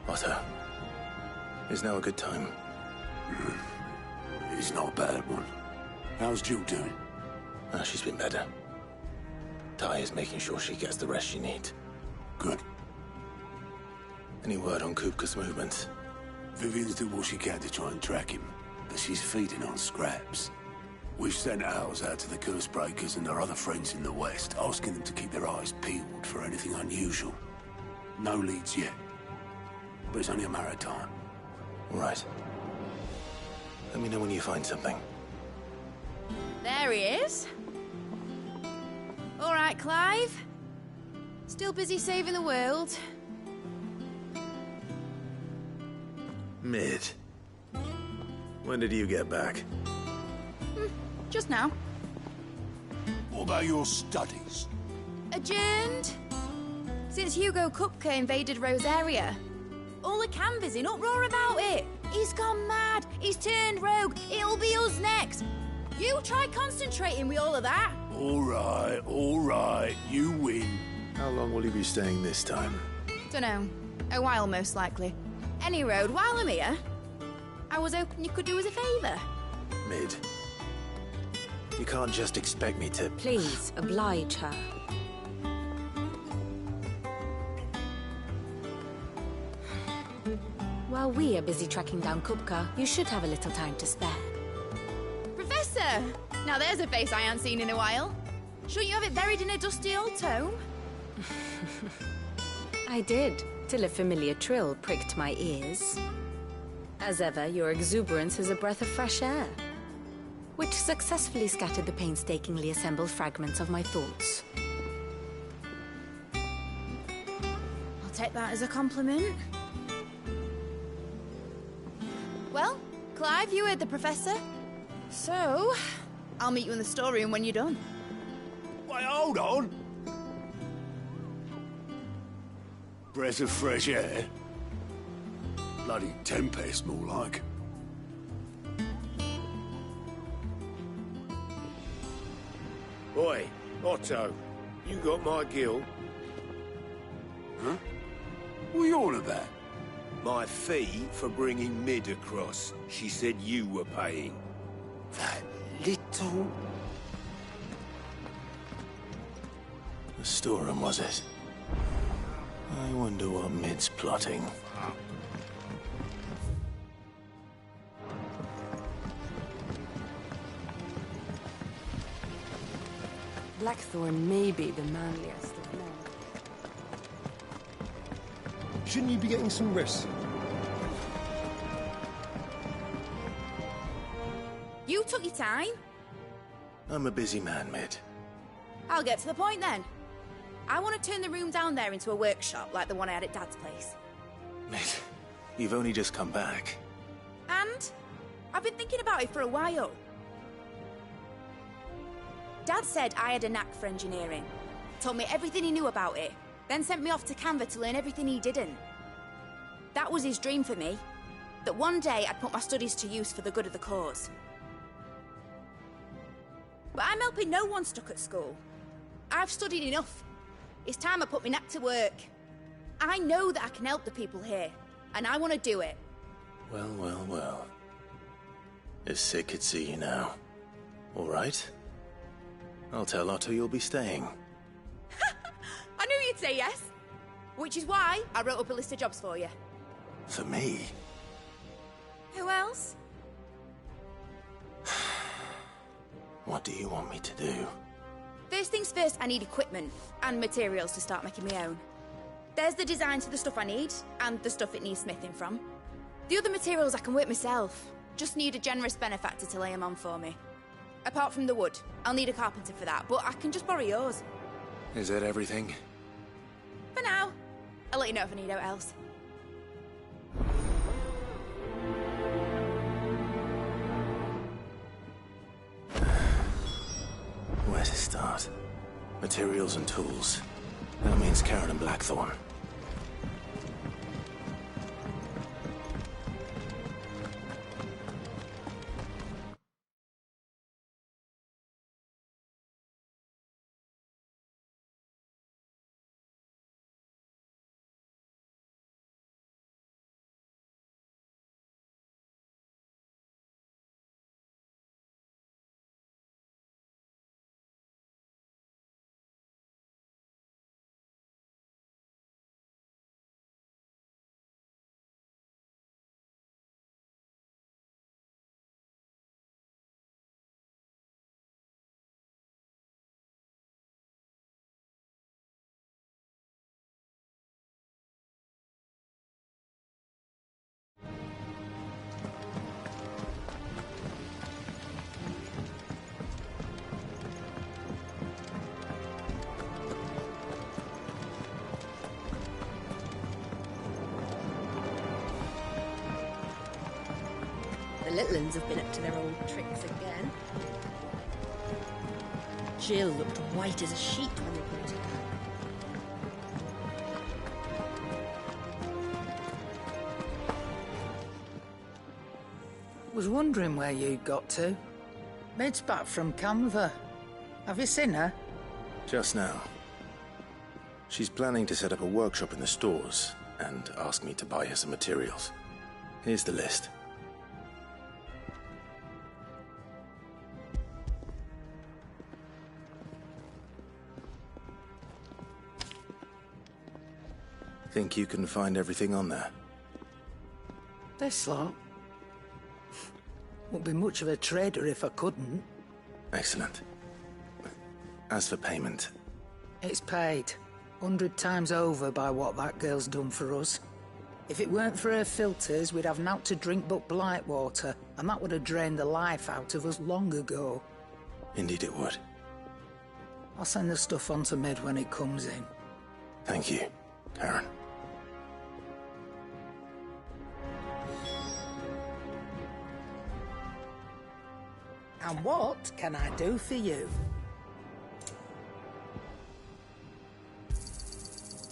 Otto, is now a good time? It's not a bad one. How's Jill doing? Oh, she's been better. Ty is making sure she gets the rest she needs. Good. Any word on Kupka's movements? Vivian's did what she can to try and track him, but she's feeding on scraps. We've sent ours out to the Cursebreakers and our other friends in the West, asking them to keep their eyes peeled for anything unusual. No leads yet, but it's only a matter of time. Right. Let me know when you find something. There he is. All right, Clive. Still busy saving the world. Mid. When did you get back? Just now. What about your studies? Adjourned. Since Hugo Kupka invaded Rosaria. All the canvas in uproar about it. He's gone mad. He's turned rogue. It'll be us next. You try concentrating with all of that. All right. You win. How long will you be staying this time? Dunno. A while, most likely. Any road, while I'm here, I was hoping you could do us a favour. Mid. You can't just expect me to... Please, oblige her. While we are busy tracking down Kupka, you should have a little time to spare. Professor! Now there's a face I ain't seen in a while. Shouldn't you have it buried in a dusty old tome? I did, till a familiar trill pricked my ears. As ever, your exuberance is a breath of fresh air, which successfully scattered the painstakingly assembled fragments of my thoughts. I'll take that as a compliment. Well, Clive, you heard the Professor. So, I'll meet you in the storeroom when you're done. Wait, hold on. Breath of fresh air. Bloody tempest, more like. Oi, Otto, you got my gill? Huh? What are you all about? My fee for bringing Mid across. She said you were paying. That little... The storeroom, was it? I wonder what Mid's plotting. Blackthorn may be the manliest of men. Shouldn't you be getting some rest? You took your time. I'm a busy man, Mid. I'll get to the point then. I want to turn the room down there into a workshop like the one I had at Dad's place. Mid, you've only just come back. And I've been thinking about it for a while. Dad said I had a knack for engineering. Told me everything he knew about it, then sent me off to Canva to learn everything he didn't. That was his dream for me. That one day I'd put my studies to use for the good of the cause. But I'm helping no one stuck at school. I've studied enough. It's time I put my knack to work. I know that I can help the people here, and I want to do it. Well. If Sid could see you now. All right? I'll tell Otto you'll be staying. I knew you'd say yes. Which is why I wrote up a list of jobs for you. For me? Who else? What do you want me to do? First things first, I need equipment and materials to start making my own. There's the designs for the stuff I need, and the stuff it needs smithing from. The other materials I can work myself. Just need a generous benefactor to lay them on for me. Apart from the wood, I'll need a carpenter for that, but I can just borrow yours. Is that everything? For now. I'll let you know if I need out else. Where to start? Materials and tools. That means Karen and Blackthorn. little uns have been up to their old tricks again. Jill looked white as a sheet when they brought her down. Was wondering where you got to. Mid's back from Canva. Have you seen her? Just now. She's planning to set up a workshop in the stores and asked me to buy her some materials. Here's the list. Think you can find everything on there? This lot? Wouldn't be much of a trader if I couldn't. Excellent. As for payment... It's paid. 100 times over by what that girl's done for us. If it weren't for her filters, we'd have naught to drink but blight water, and that would have drained the life out of us long ago. Indeed it would. I'll send the stuff on to Mid when it comes in. Thank you, Karen. And what can I do for you?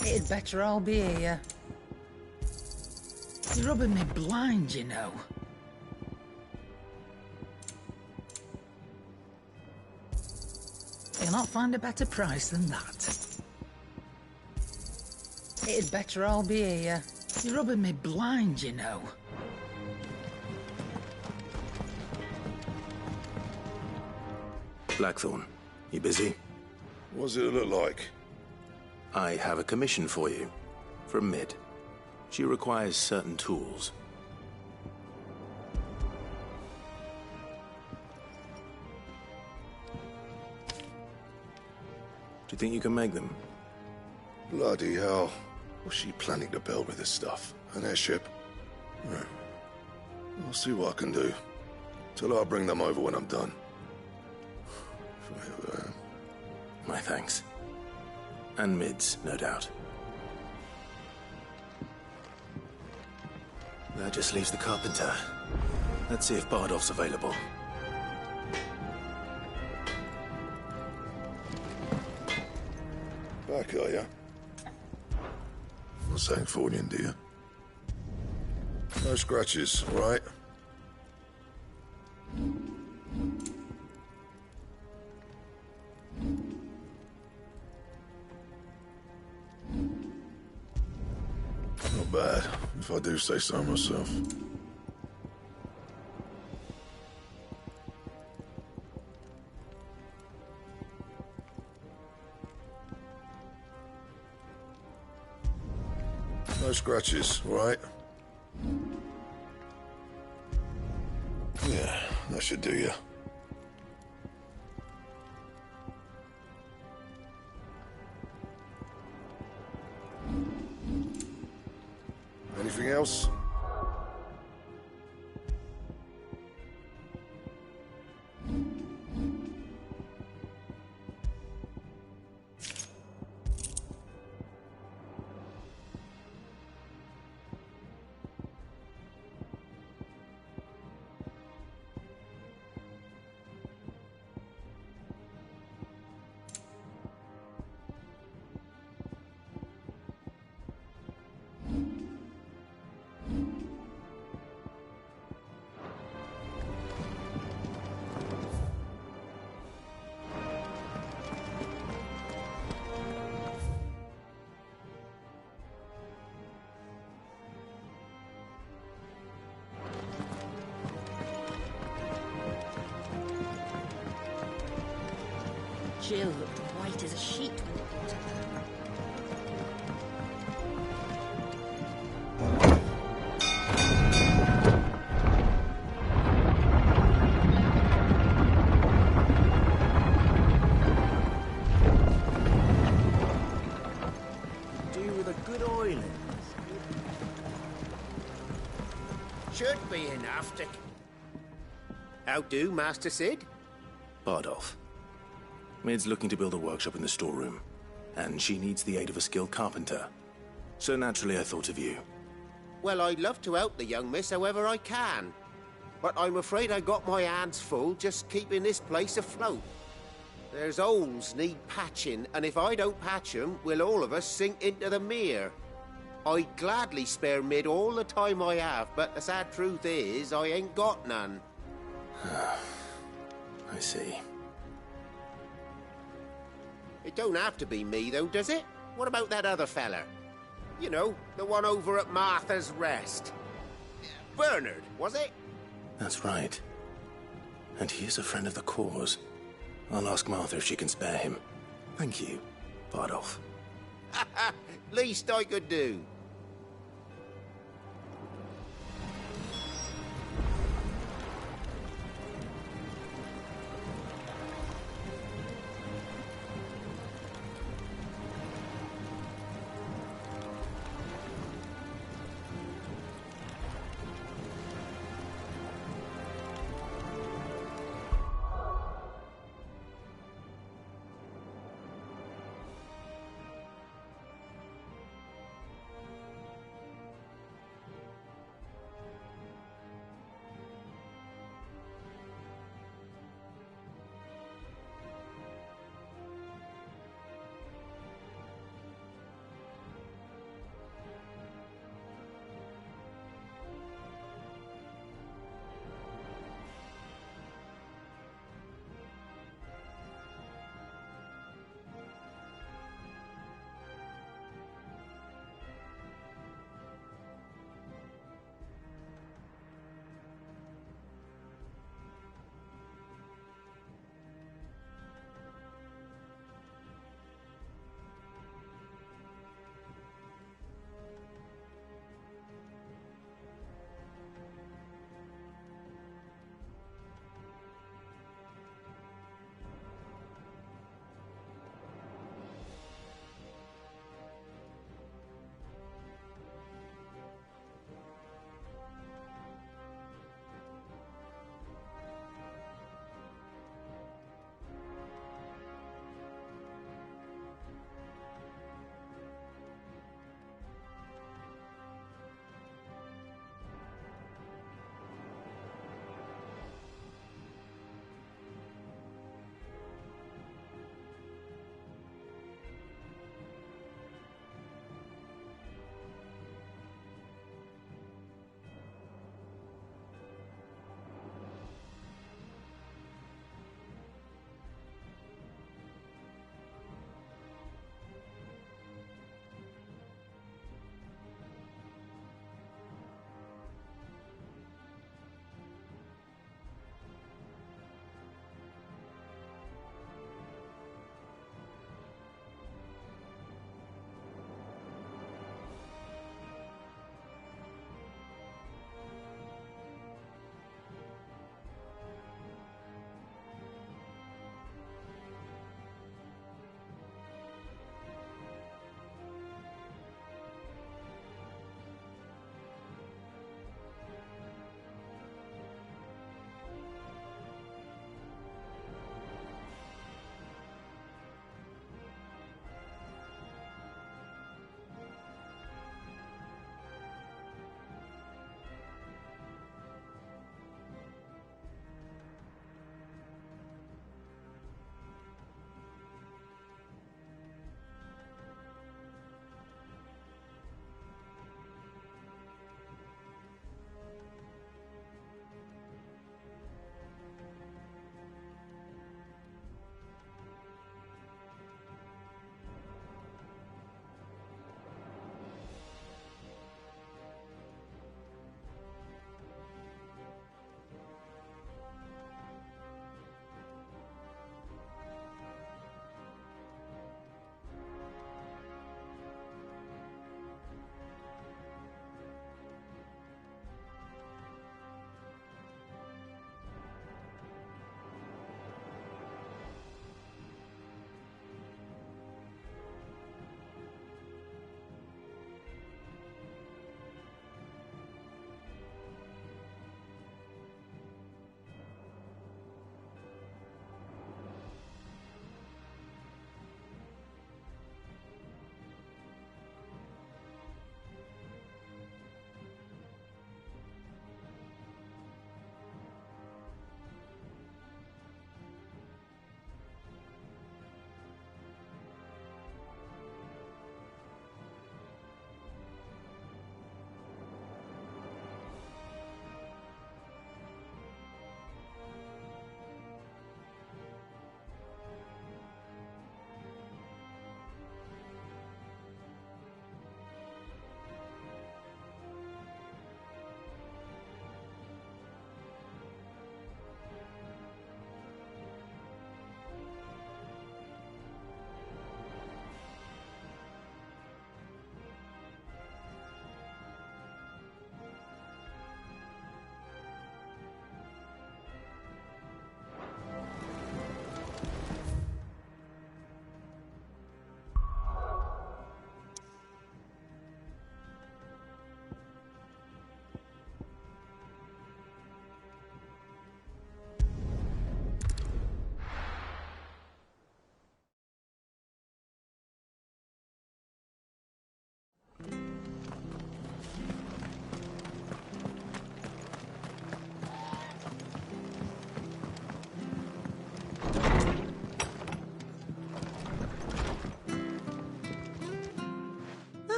It'd better all be here. You're rubbing me blind, you know. You'll not find a better price than that. It'd better all be here. You're rubbing me blind, you know. Blackthorn, you busy? What does it look like? I have a commission for you. From Mid. She requires certain tools. Do you think you can make them? Bloody hell. What's she planning to build with this stuff? An airship? I'll see what I can do. Tell her I'll bring them over when I'm done. My thanks. And Mid's, no doubt. That just leaves the carpenter. Let's see if Bardolph's available. Back, are ya? What's saying for you, dear? No scratches, all right? Not bad, if I do say so myself. No scratches, all right? Yeah, that should do you. Anything else? Jill looked white as a sheet when they brought her down. Do with a good oil. Should be enough to... How do, Master Sid? Bardolph. Mid's looking to build a workshop in the storeroom, and she needs the aid of a skilled carpenter. So naturally I thought of you. Well, I'd love to help the young miss however I can. but I'm afraid I got my hands full just keeping this place afloat. There's holes need patching, and if I don't patch them, we'll all of us sink into the mere. I'd gladly spare Mid all the time I have, but the sad truth is, I ain't got none. I see. It don't have to be me, though, does it? What about that other fella? You know, the one over at Martha's Rest. Bernard, was it? That's right. And he is a friend of the cause. I'll ask Martha if she can spare him. Thank you, Bardolph. Least I could do.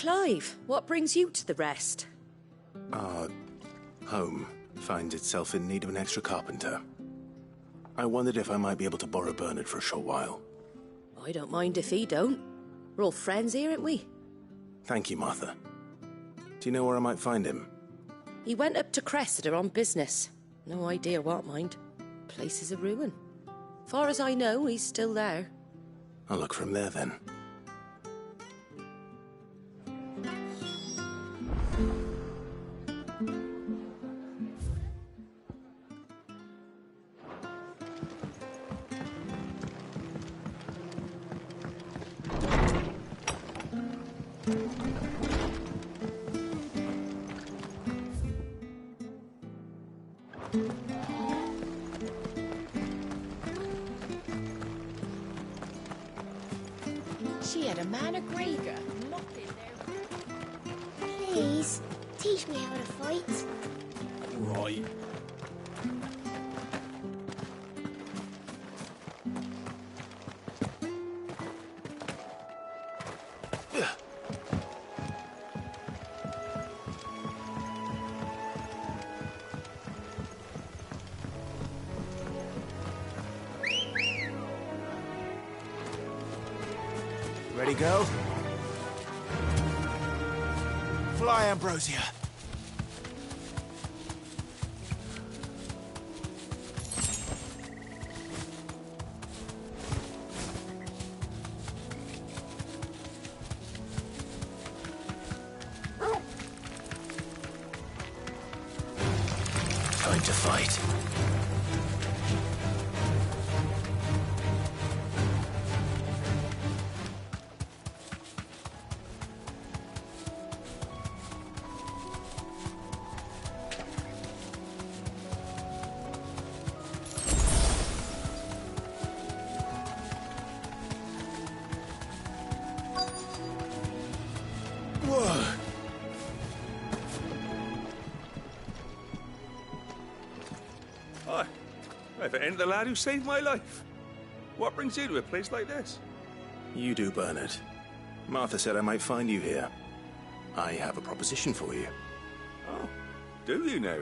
Clive, what brings you to the rest? Our home finds itself in need of an extra carpenter. I wondered if I might be able to borrow Bernard for a short while. I don't mind if he don't. We're all friends here, ain't we? Thank you, Martha. Do you know where I might find him? He went up to Cressida on business. No idea what, mind. Place is a ruin. Far as I know, he's still there. I'll look from there then. She had a man of Grieger locked in there. Please, teach me how to fight. Right. Ready, go? Fly, Ambrosia. Time to fight. Hi. If it ain't the lad who saved my life. What brings you to a place like this? You do, Bernard. Martha said I might find you here. I have a proposition for you. Oh, do you now?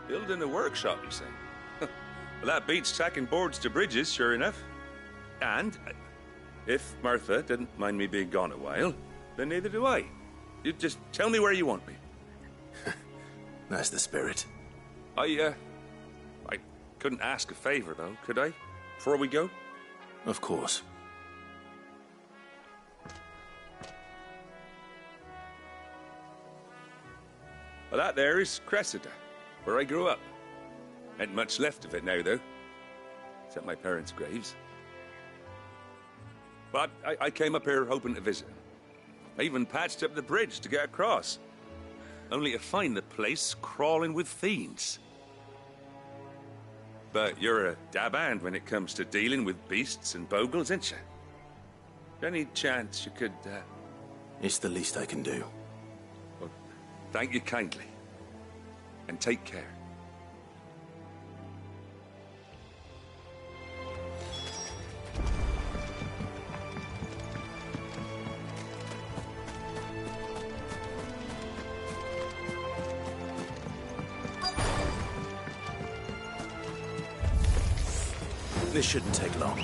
Building a workshop, you say? Well, that beats tacking boards to bridges, sure enough. And if Martha didn't mind me being gone a while, then neither do I. You just tell me where you want me. That's the spirit. I couldn't ask a favor, though, could I? Before we go? Of course. Well, that there is Cressida, where I grew up. Ain't much left of it now, though. Except my parents' graves. But I came up here hoping to visit. I even patched up the bridge to get across. Only to find the place crawling with fiends. But you're a dab hand when it comes to dealing with beasts and bogles, ain't you? Any chance you could, It's the least I can do. Well, thank you kindly. And take care. This shouldn't take long.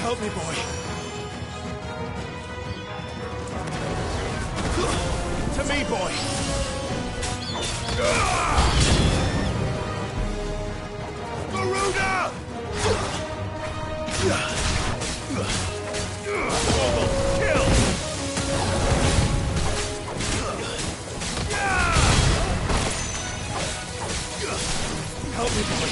Help me, boy. To me, boy. Garuda! Kill! Help me, boy.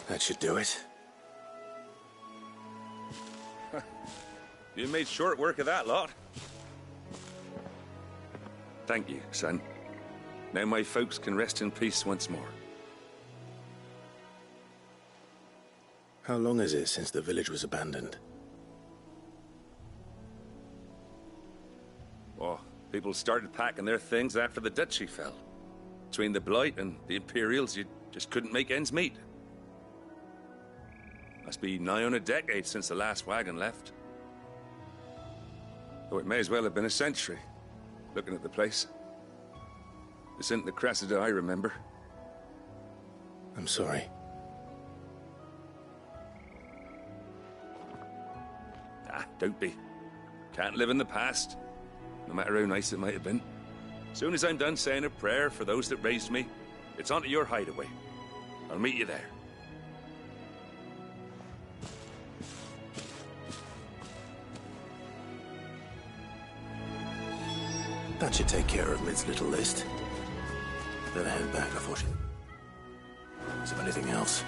That should do it. You made short work of that lot. Thank you, son. Now my folks can rest in peace once more. How long is it since the village was abandoned? Oh, people started packing their things after the duchy fell. Between the Blight and the Imperials, you just couldn't make ends meet. Must be nigh on a decade since the last wagon left. Though it may as well have been a century, looking at the place. This isn't the Cressida I remember. I'm sorry. Ah, don't be. Can't live in the past, no matter how nice it might have been. Soon as I'm done saying a prayer for those that raised me, it's on to your hideaway. I'll meet you there. That should take care of Mid's little list. Better head back before she... Is there anything else?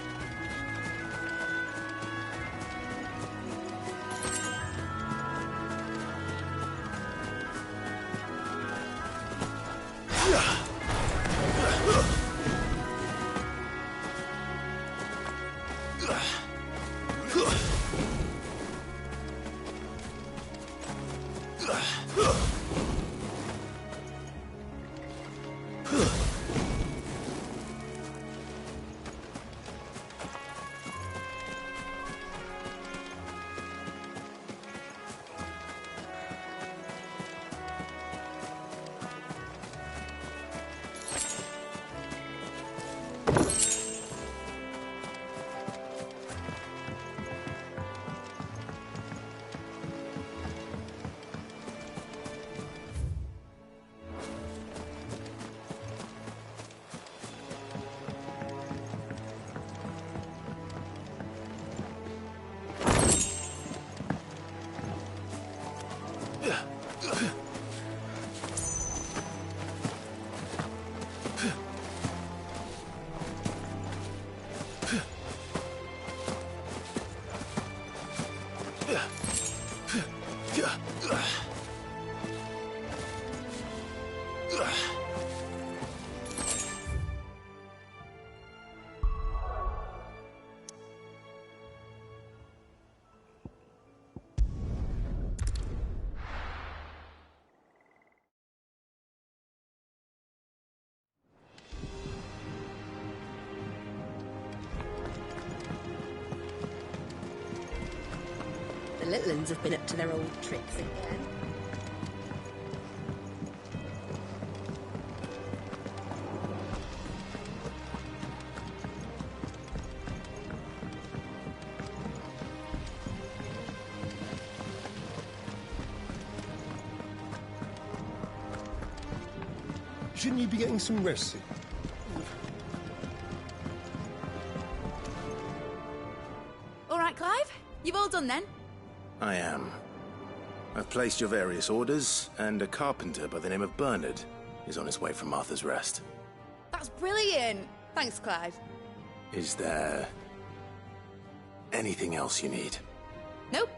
The little uns have been up to their old tricks again. Shouldn't you be getting some rest? All right, Clive? You've all done then? I am. I've placed your various orders, and a carpenter by the name of Bernard is on his way from Arthur's Rest. That's brilliant! Thanks, Clive. Is there anything else you need? Nope.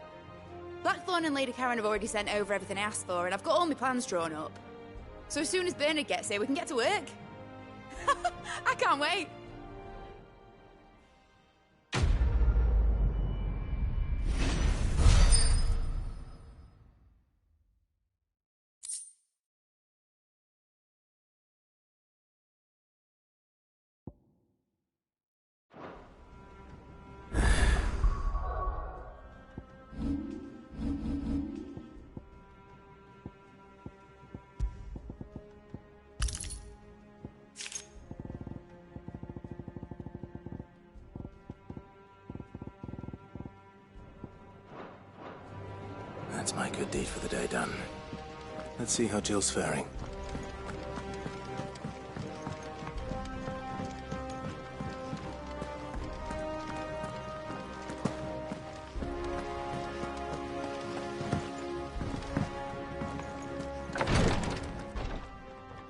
Blackthorn and Lady Karen have already sent over everything I asked for, and I've got all my plans drawn up. So as soon as Bernard gets here, we can get to work. I can't wait. That's my good deed for the day done. Let's see how Jill's faring.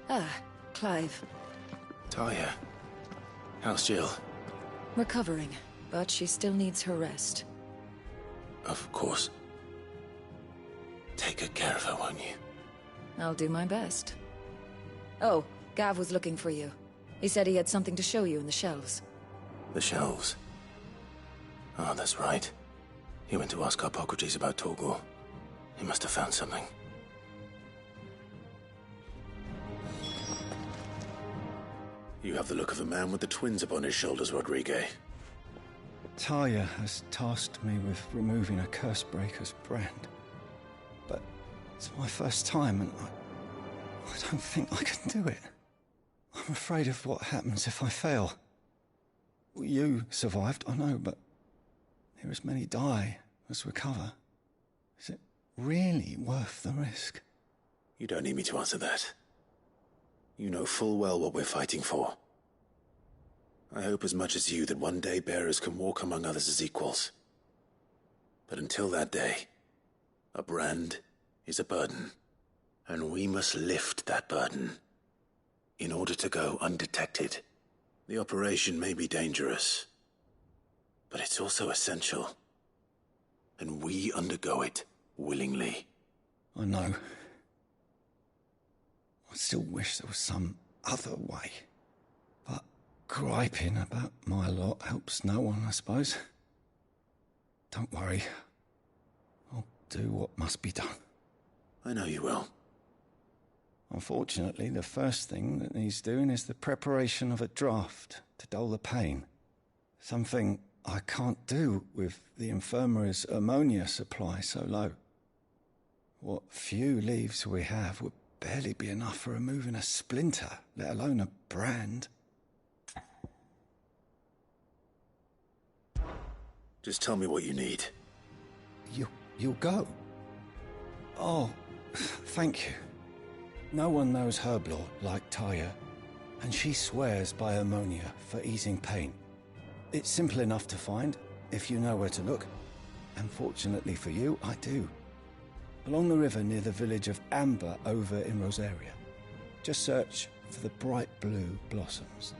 Ah, Clive. Talia, how's Jill? Recovering, but she still needs her rest. Of course. Take good care of her, won't you? I'll do my best. Oh, Gav was looking for you. He said he had something to show you in the shelves. The shelves? Oh, that's right. He went to ask Harpocrates about Torgor. He must have found something. You have the look of a man with the twins upon his shoulders, Rodrigue. Talia has tasked me with removing a Cursebreaker's brand. But it's my first time, and I don't think I can do it. I'm afraid of what happens if I fail. You survived, I know, but there as many die as recover. Is it really worth the risk? You don't need me to answer that. You know full well what we're fighting for. I hope as much as you that one day bearers can walk among others as equals. But until that day, a brand is a burden, and we must lift that burden in order to go undetected. The operation may be dangerous, but it's also essential, and we undergo it willingly. I know. I still wish there was some other way. But griping about my lot helps no one, I suppose. Don't worry. I'll do what must be done. I know you will. Unfortunately, the first thing that needs doing is the preparation of a draft to dull the pain. Something I can't do with the infirmary's ammonia supply so low. What few leaves we have would barely be enough for removing a splinter, let alone a brand. Just tell me what you need. You'll go? Oh, thank you. No one knows Herblore like Talia, and she swears by ammonia for easing pain. It's simple enough to find, if you know where to look. And fortunately for you, I do. Along the river near the village of Amber over in Rosaria. Just search for the bright blue blossoms.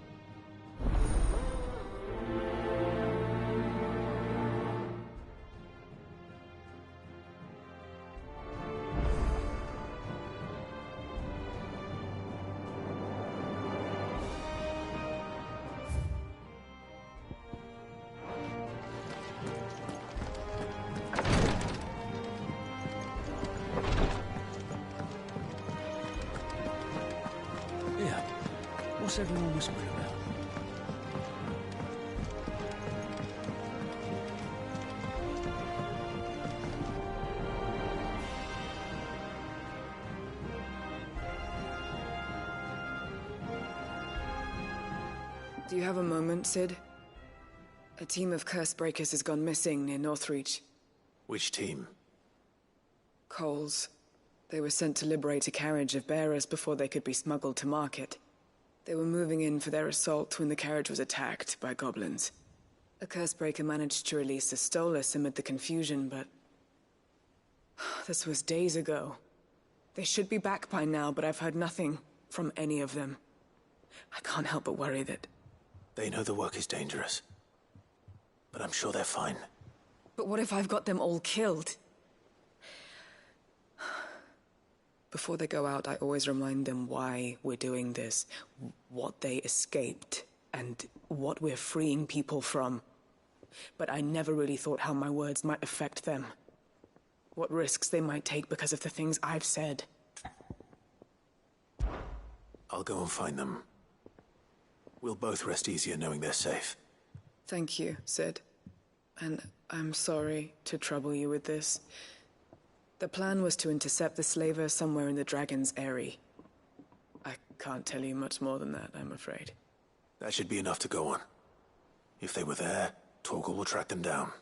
What's everyone whispering about? Do you have a moment, Sid? A team of Cursebreakers has gone missing near Northreach. Which team? Coles. They were sent to liberate a carriage of bearers before they could be smuggled to market. They were moving in for their assault when the carriage was attacked by goblins. A Cursebreaker managed to release a Stolas amid the confusion, but... this was days ago. They should be back by now, but I've heard nothing from any of them. I can't help but worry that... They know the work is dangerous. But I'm sure they're fine. But what if I've got them all killed? Before they go out, I always remind them why we're doing this, what they escaped, and what we're freeing people from. But I never really thought how my words might affect them. What risks they might take because of the things I've said. I'll go and find them. We'll both rest easier knowing they're safe. Thank you, Sid. And I'm sorry to trouble you with this. The plan was to intercept the slaver somewhere in the Dragon's Eyrie. I can't tell you much more than that, I'm afraid. That should be enough to go on. If they were there, Torgal will track them down.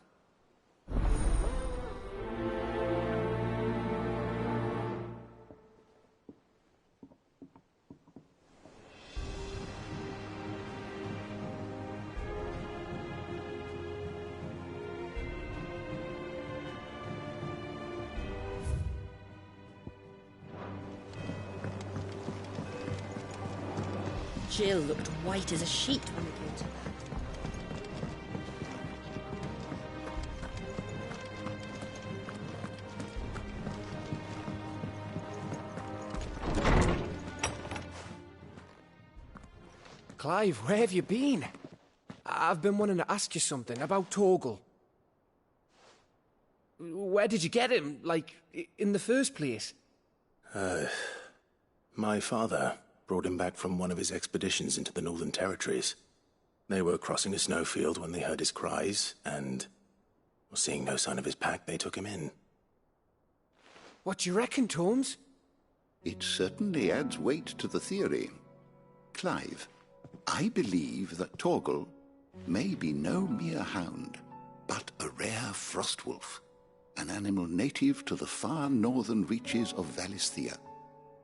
Jill looked white as a sheet when we came to that. Clive, where have you been? I've been wanting to ask you something about Torgal. Where did you get him, like, in the first place? My father brought him back from one of his expeditions into the Northern Territories. They were crossing a snowfield when they heard his cries, and, seeing no sign of his pack, they took him in. What do you reckon, Torms? It certainly adds weight to the theory. Clive, I believe that Torgal may be no mere hound, but a rare frostwolf, an animal native to the far northern reaches of Valisthea.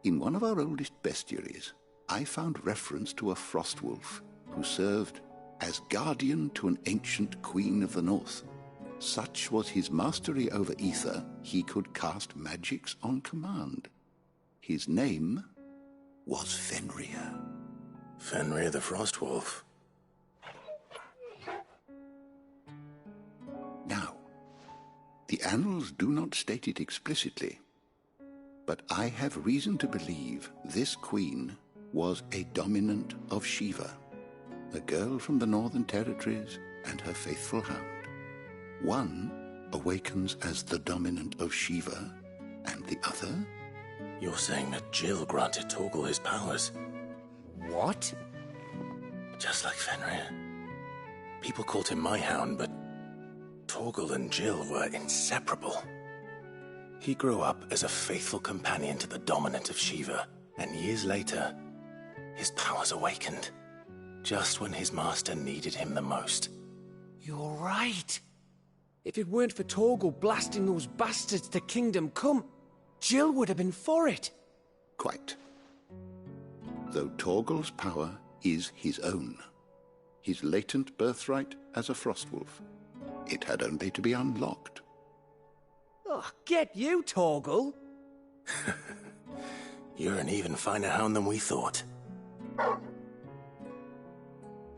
In one of our oldest bestiaries, I found reference to a frostwolf who served as guardian to an ancient queen of the north. Such was his mastery over ether, he could cast magics on command. His name was Fenrir. Fenrir the Frostwolf. Now, the annals do not state it explicitly, but I have reason to believe this queen was a dominant of Shiva, a girl from the Northern Territories and her faithful hound. One awakens as the dominant of Shiva, and the other... You're saying that Jill granted Torgal his powers? What? Just like Fenrir. People called him my hound, but Torgal and Jill were inseparable. He grew up as a faithful companion to the dominant of Shiva, and years later, his powers awakened, just when his master needed him the most. You're right. If it weren't for Torgal blasting those bastards to Kingdom Come, Jill would have been for it. Quite. Though Torgal's power is his own, his latent birthright as a Frostwolf, it had only to be unlocked. Oh, get you, Torgal! You're an even finer hound than we thought.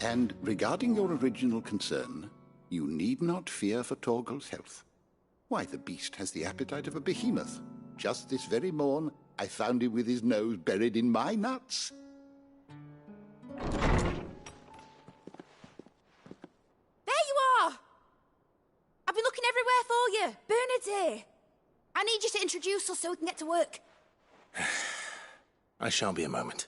And regarding your original concern, you need not fear for Torgal's health. Why, the beast has the appetite of a behemoth. Just this very morn, I found him with his nose buried in my nuts. There you are! I've been looking everywhere for you. Bernard's here. I need you to introduce us so we can get to work. I shan't be a moment.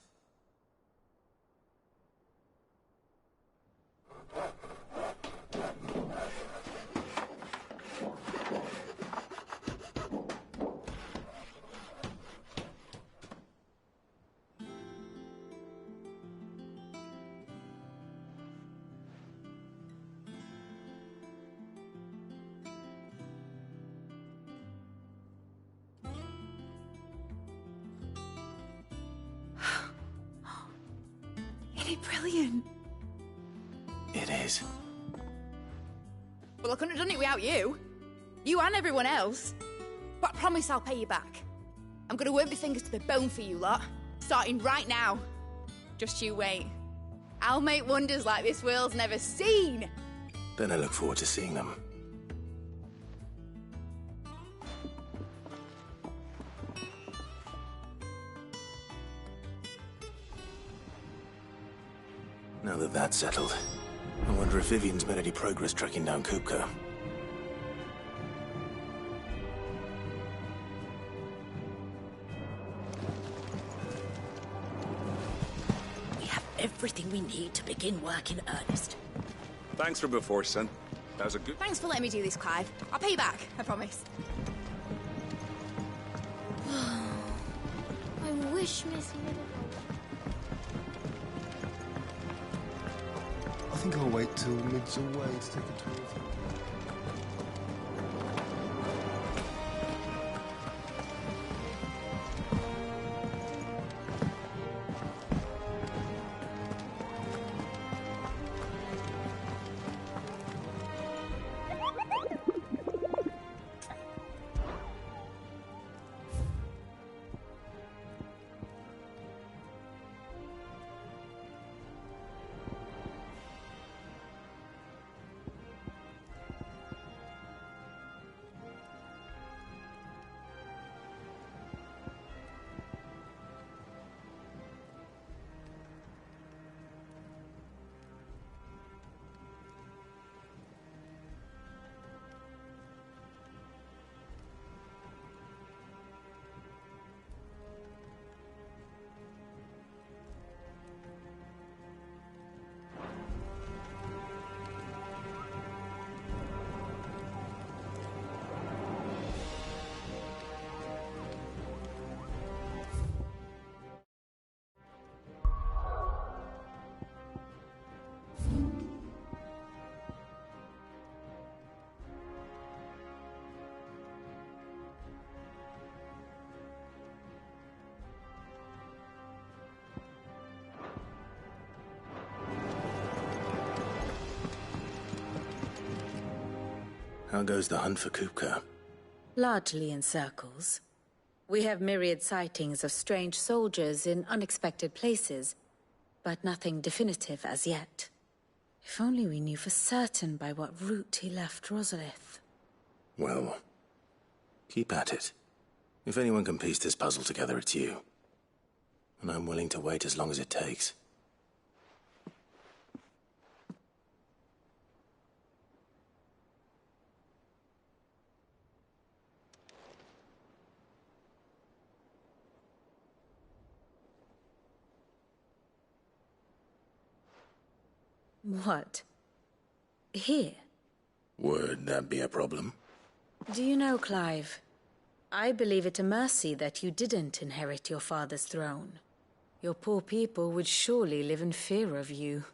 Brilliant. It is. Well, I couldn't have done it without you. You and everyone else. But I promise I'll pay you back. I'm gonna work my fingers to the bone for you lot. Starting right now. Just you wait. I'll make wonders like this world's never seen. Then I look forward to seeing them. Now that that's settled, I wonder if Vivian's made any progress tracking down Kupka. We have everything we need to begin work in earnest. Thanks for before, son. That was a good... Thanks for letting me do this, Clive. I'll pay you back, I promise. I wish Missy would have... I think I'll wait till Mid's away to take a tour of him. How goes the hunt for Kupka? Largely in circles. We have myriad sightings of strange soldiers in unexpected places, but nothing definitive as yet. If only we knew for certain by what route he left Rosalith. Well, keep at it. If anyone can piece this puzzle together, it's you. And I'm willing to wait as long as it takes. What? Here? Would that be a problem? Do you know, Clive? I believe it a mercy that you didn't inherit your father's throne. Your poor people would surely live in fear of you.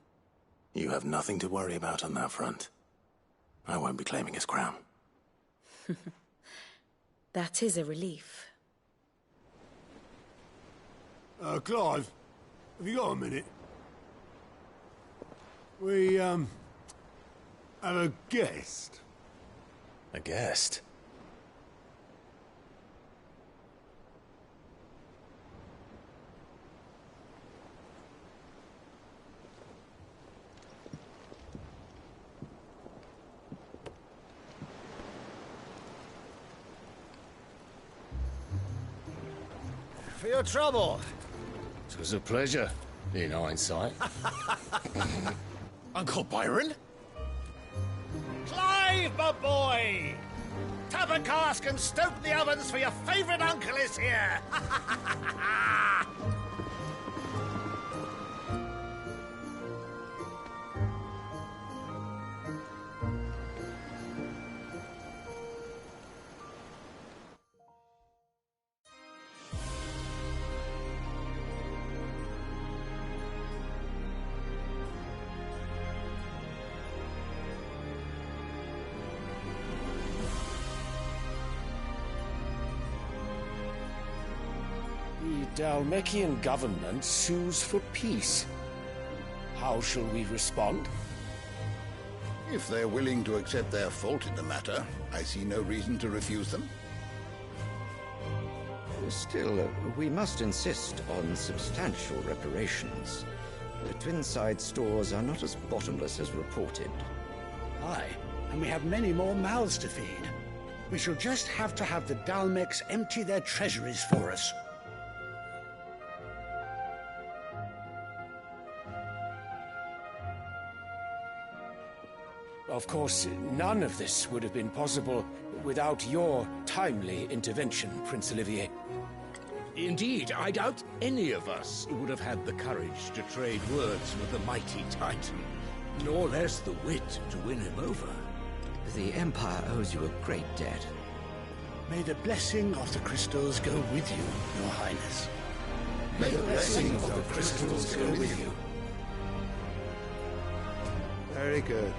You have nothing to worry about on that front. I won't be claiming his crown. That is a relief. Clive, have you got a minute? We, have a guest. A guest? for your trouble. It was a pleasure, in hindsight. Uncle Byron? Clive, my boy! Tap a cask and stoke the ovens, for your favourite uncle is here! The Dhalmekian government sues for peace. How shall we respond? If they're willing to accept their fault in the matter, I see no reason to refuse them. Still, we must insist on substantial reparations. The Twinside stores are not as bottomless as reported. Aye, and we have many more mouths to feed. We shall just have to have the Dalmecs empty their treasuries for us. Of course, none of this would have been possible without your timely intervention, Prince Olivier. Indeed, I doubt any of us would have had the courage to trade words with the mighty Titan, nor less the wit to win him over. The Empire owes you a great debt. May the blessing of the crystals go with you, Your Highness. May the blessing of the crystals go with you. Very good.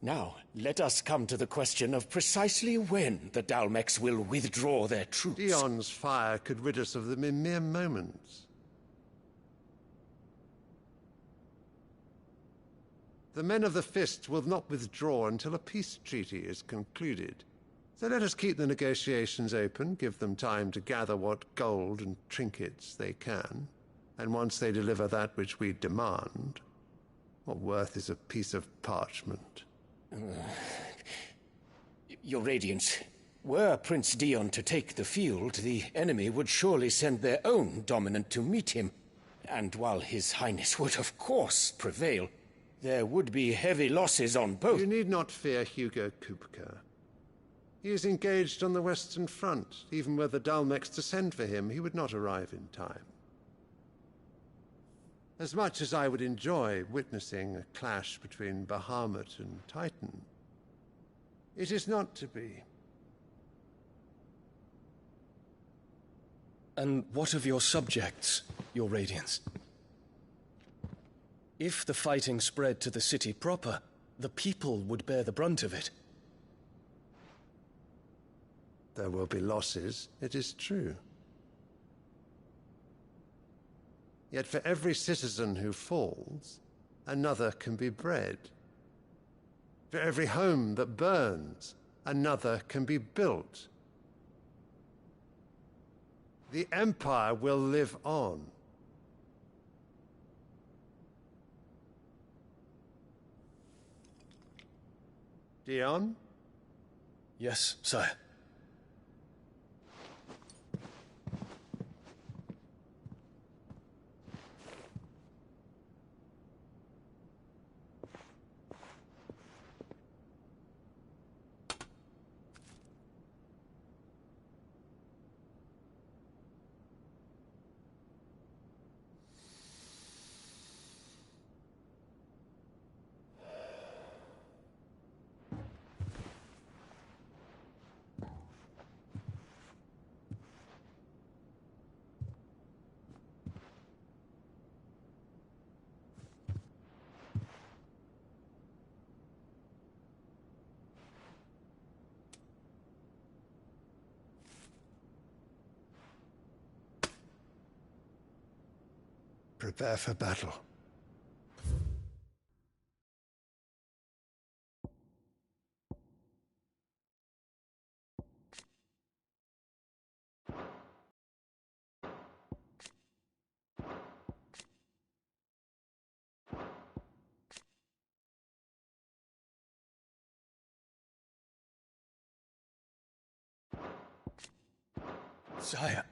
Now, let us come to the question of precisely when the Dalmecs will withdraw their troops. Dion's fire could rid us of them in mere moments. The men of the Fist will not withdraw until a peace treaty is concluded. So let us keep the negotiations open, give them time to gather what gold and trinkets they can, and once they deliver that which we demand, what worth is a piece of parchment? Your Radiance, were Prince Dion to take the field, the enemy would surely send their own dominant to meet him. And while His Highness would of course prevail, there would be heavy losses on both. You need not fear Hugo Kupka. He is engaged on the Western Front. Even were the Dalmecs to send for him, he would not arrive in time. As much as I would enjoy witnessing a clash between Bahamut and Titan, it is not to be. And what of your subjects, Your Radiance? If the fighting spread to the city proper, the people would bear the brunt of it. There will be losses, it is true. Yet for every citizen who falls, another can be bred. For every home that burns, another can be built. The Empire will live on. Dion? Yes, sire. Prepare for battle. Sire.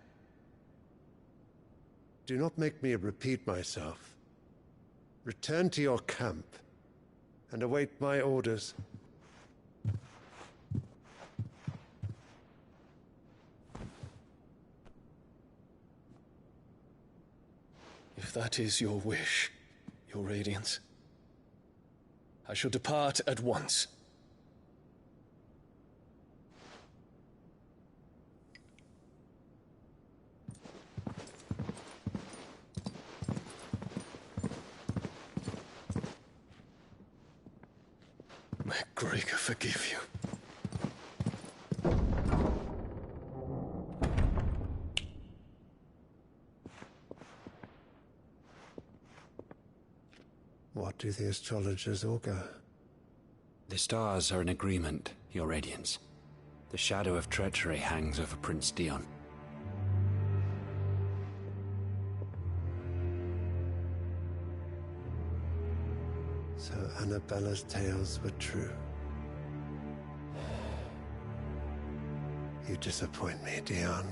Do not make me repeat myself. Return to your camp and await my orders. If that is your wish, Your Radiance, I shall depart at once. MacGregor forgive you. What do the astrologers augur? The stars are in agreement, Your Radiance. The shadow of treachery hangs over Prince Dion. So Annabella's tales were true. You disappoint me, Dion.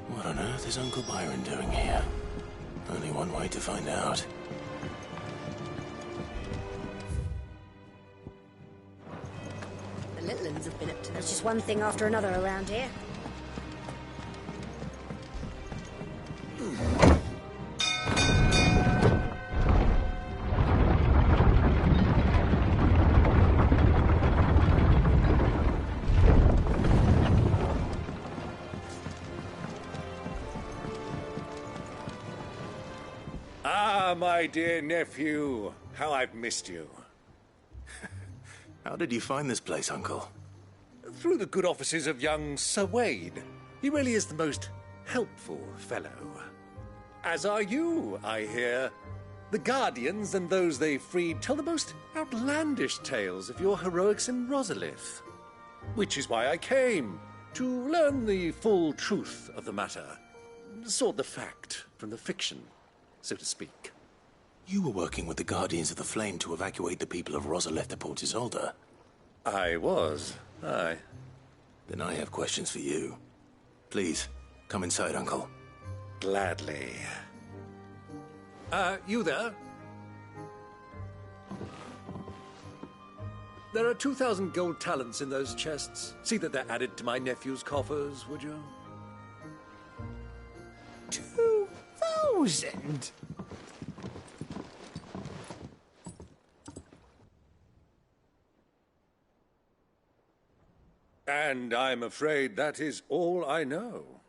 What on earth is Uncle Byron doing here? Only one way to find out. The Littlands have been up to... There's just one thing after another around here. My dear nephew, how I've missed you. How did you find this place, Uncle? Through the good offices of young Sir Wade. He really is the most helpful fellow. As are you, I hear. The Guardians and those they freed tell the most outlandish tales of your heroics in Rosalith. Which is why I came, to learn the full truth of the matter. Sort the fact from the fiction, so to speak. You were working with the Guardians of the Flame to evacuate the people of Rosalith to Port Isolde. I was, aye. Then I have questions for you. Please, come inside, Uncle. Gladly. You there? There are 2,000 gold talents in those chests. See that they're added to my nephew's coffers, would you? 2,000? And I'm afraid that is all I know.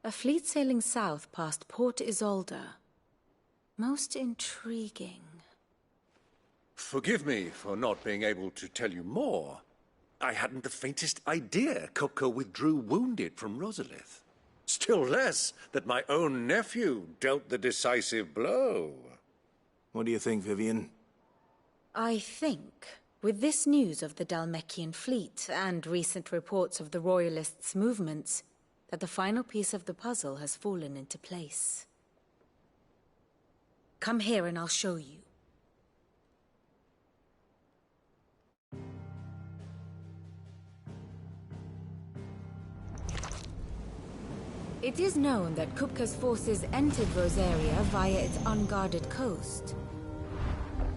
A fleet sailing south past Port Isolde. Most intriguing. Forgive me for not being able to tell you more. I hadn't the faintest idea Kupka withdrew wounded from Rosalith. Still less that my own nephew dealt the decisive blow. What do you think, Vivian? I think, with this news of the Dhalmekian fleet and recent reports of the Royalists' movements, that the final piece of the puzzle has fallen into place. Come here and I'll show you. It is known that Kupka's forces entered Rosaria via its unguarded coast.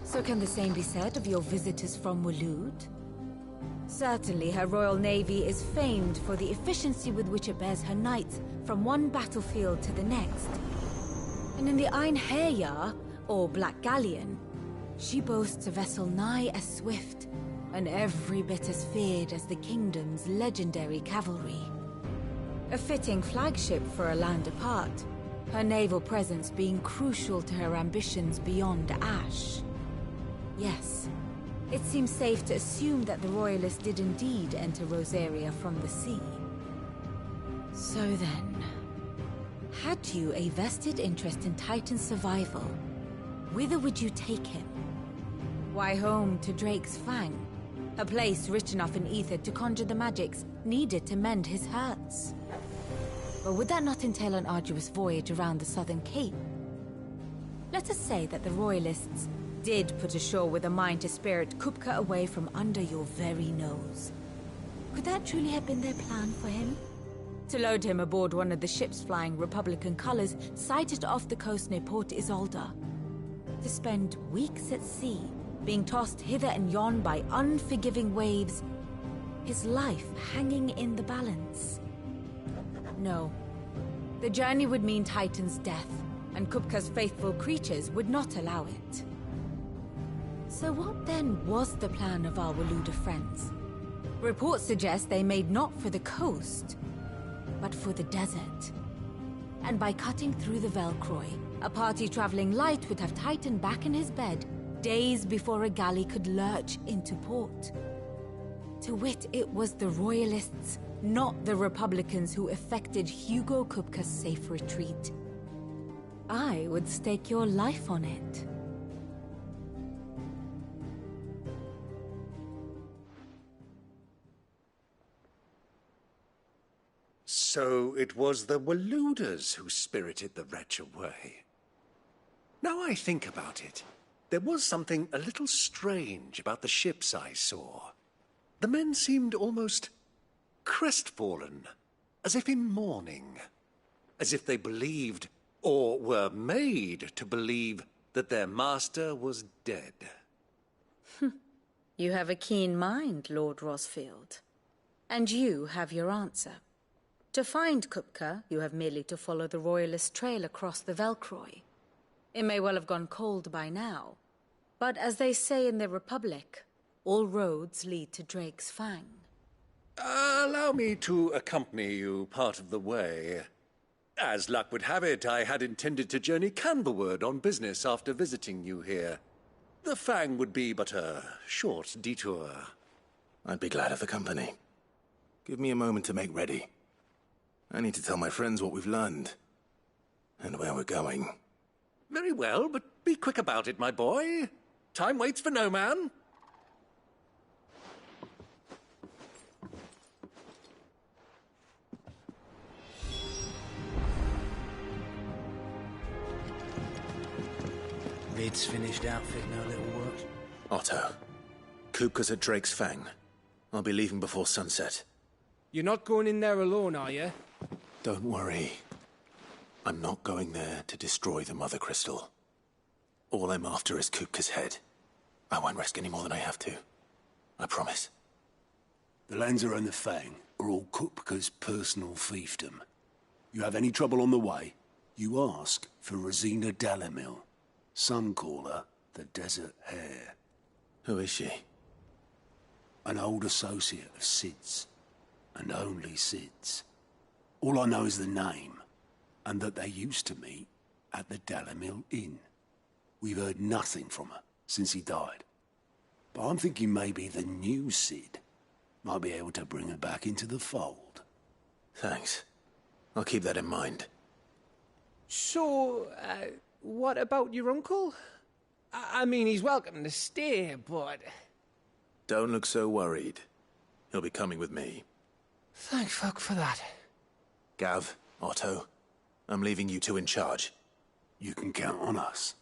So can the same be said of your visitors from Waloed? Certainly her Royal Navy is famed for the efficiency with which it bears her knights from one battlefield to the next. And in the Einherjar, or Black Galleon, she boasts a vessel nigh as swift, and every bit as feared as the kingdom's legendary cavalry. A fitting flagship for a land apart, her naval presence being crucial to her ambitions beyond Ash. Yes, it seems safe to assume that the Royalists did indeed enter Rosaria from the sea. So then, had you a vested interest in Titan's survival, whither would you take him? Why home to Drake's Fang? A place rich enough in ether to conjure the magics needed to mend his hurts. But would that not entail an arduous voyage around the southern cape? Let us say that the Royalists did put ashore with a mind to spirit Kupka away from under your very nose. Could that truly have been their plan for him? To load him aboard one of the ships flying Republican colors sighted off the coast near Port Isolde. To spend weeks at sea, being tossed hither and yon by unforgiving waves, his life hanging in the balance. No. The journey would mean Titan's death, and Kupka's faithful creatures would not allow it. So what then was the plan of our Waluda friends? Reports suggest they made not for the coast, but for the desert. And by cutting through the Velcroy, a party traveling light would have Titan back in his bed days before a galley could lurch into port. To wit, it was the Royalists, not the Republicans, who effected Hugo Kupka's safe retreat. I would stake your life on it. So it was the Waludas who spirited the wretch away. Now I think about it, there was something a little strange about the ships I saw. The men seemed almost crestfallen, as if in mourning, as if they believed, or were made to believe, that their master was dead. You have a keen mind, Lord Rosfield. And you have your answer. To find Kupka, you have merely to follow the Royalist trail across the Velcroy. It may well have gone cold by now, but as they say in the Republic, all roads lead to Drake's Fang. Allow me to accompany you part of the way. As luck would have it, I had intended to journey Canberward on business after visiting you here. The Fang would be but a short detour. I'd be glad of the company. Give me a moment to make ready. I need to tell my friends what we've learned, and where we're going. Very well, but be quick about it, my boy. Time waits for no man. Vid's finished outfitting our little work. Otto, Kupka's at Drake's Fang. I'll be leaving before sunset. You're not going in there alone, are you? Don't worry. I'm not going there to destroy the Mother Crystal. All I'm after is Kupka's head. I won't risk any more than I have to. I promise. The Lanza and the Fang are all Kupka's personal fiefdom. You have any trouble on the way, you ask for Rosina Dalamil. Some call her the Desert Hare. Who is she? An old associate of Sid's. And only Sid's. All I know is the name, and that they used to meet at the Dalamil Inn. We've heard nothing from her since he died. But I'm thinking maybe the new Sid might be able to bring her back into the fold. Thanks. I'll keep that in mind. So, what about your uncle? I mean, he's welcome to stay, but... Don't look so worried. He'll be coming with me. Thank fuck for that. Gav, Otto, I'm leaving you two in charge. You can count on us.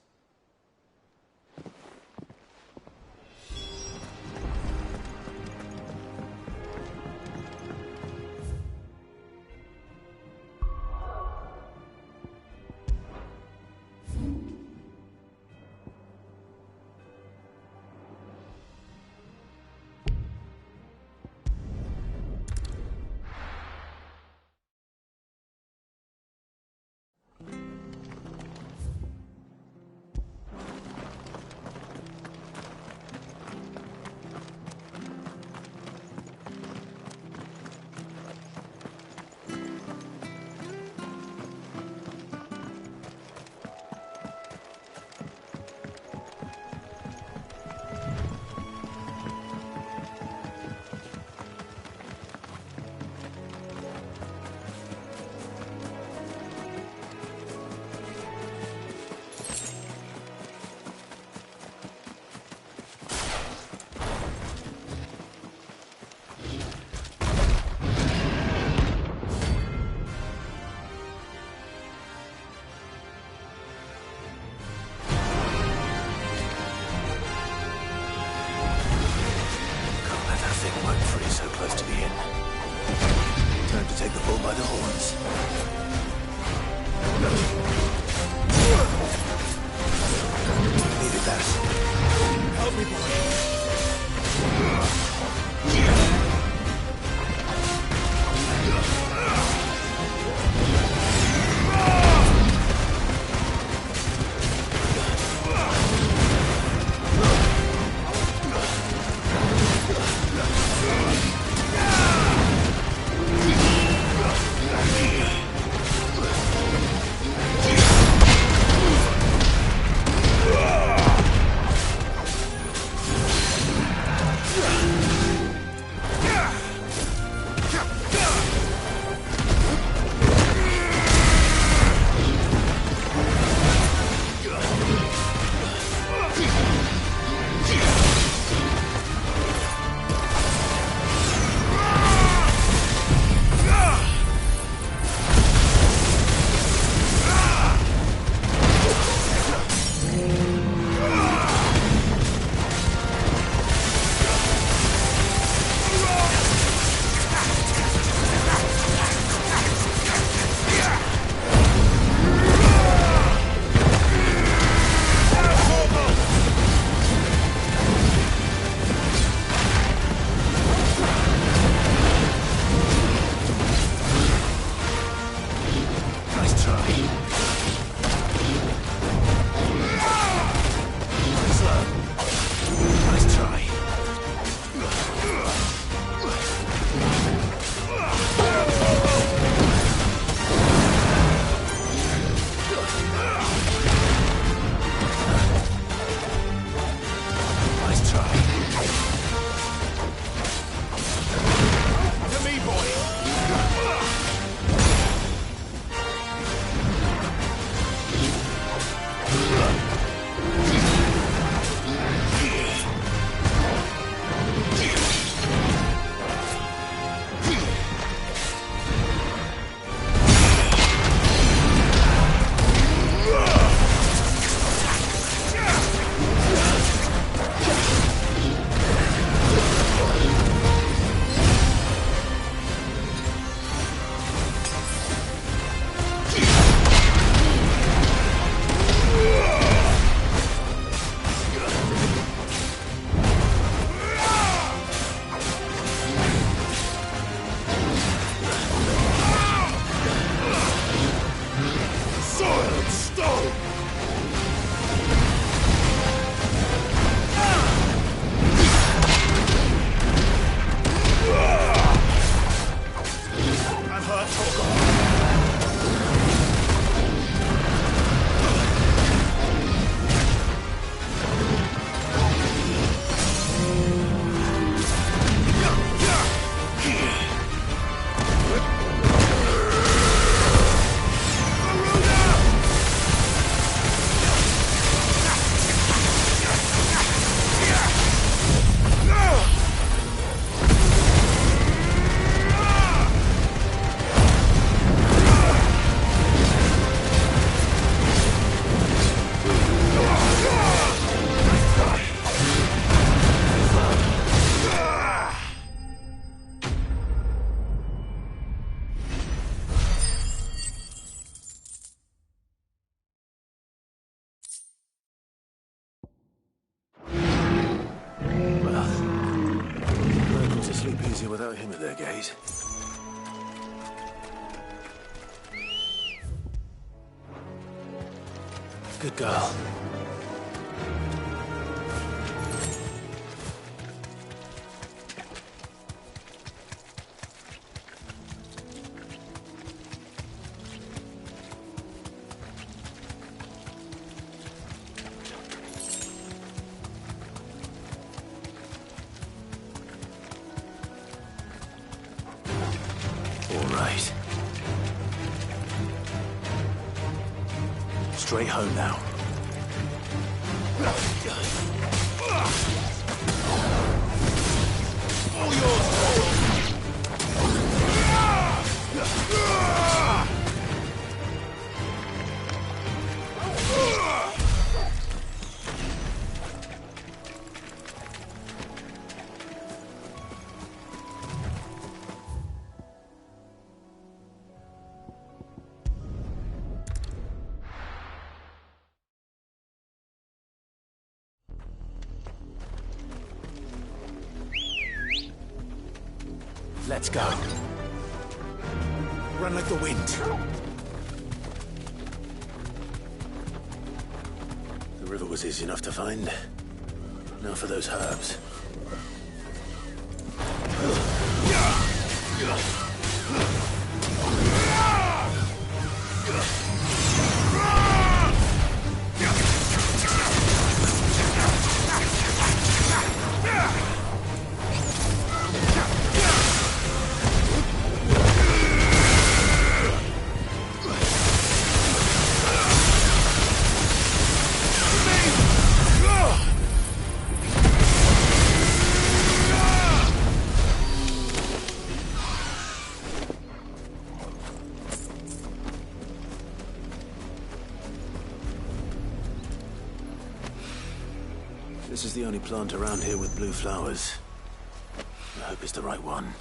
without him at their gate. Good girl. Straight home now. Let's go. Run like the wind. The river was easy enough to find. Now for those herbs. This is the only plant around here with blue flowers. I hope it's the right one.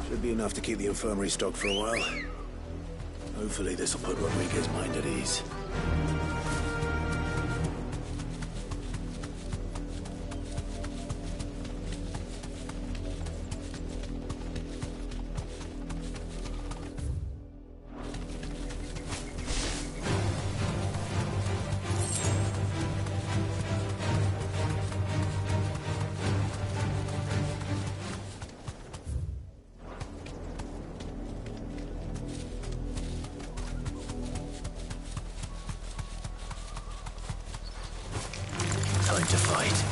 Should be enough to keep the infirmary stocked for a while. Hopefully this will put Rodriguez's mind at ease. Time to fight.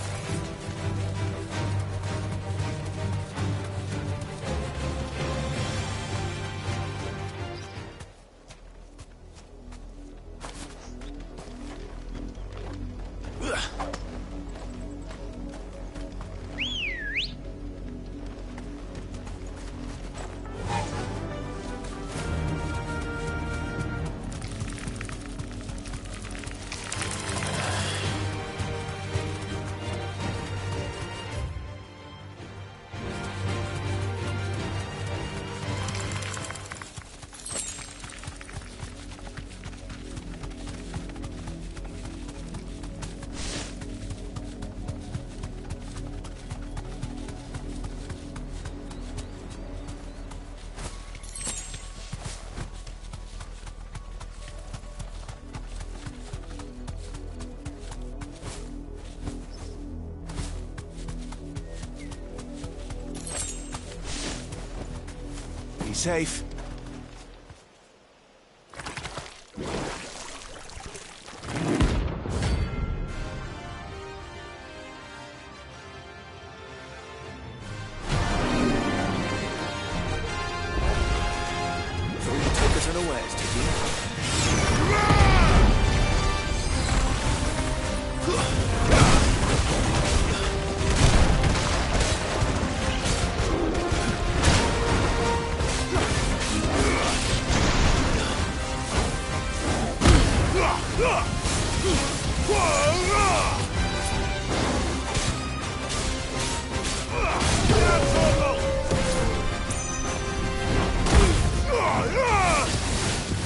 Be safe.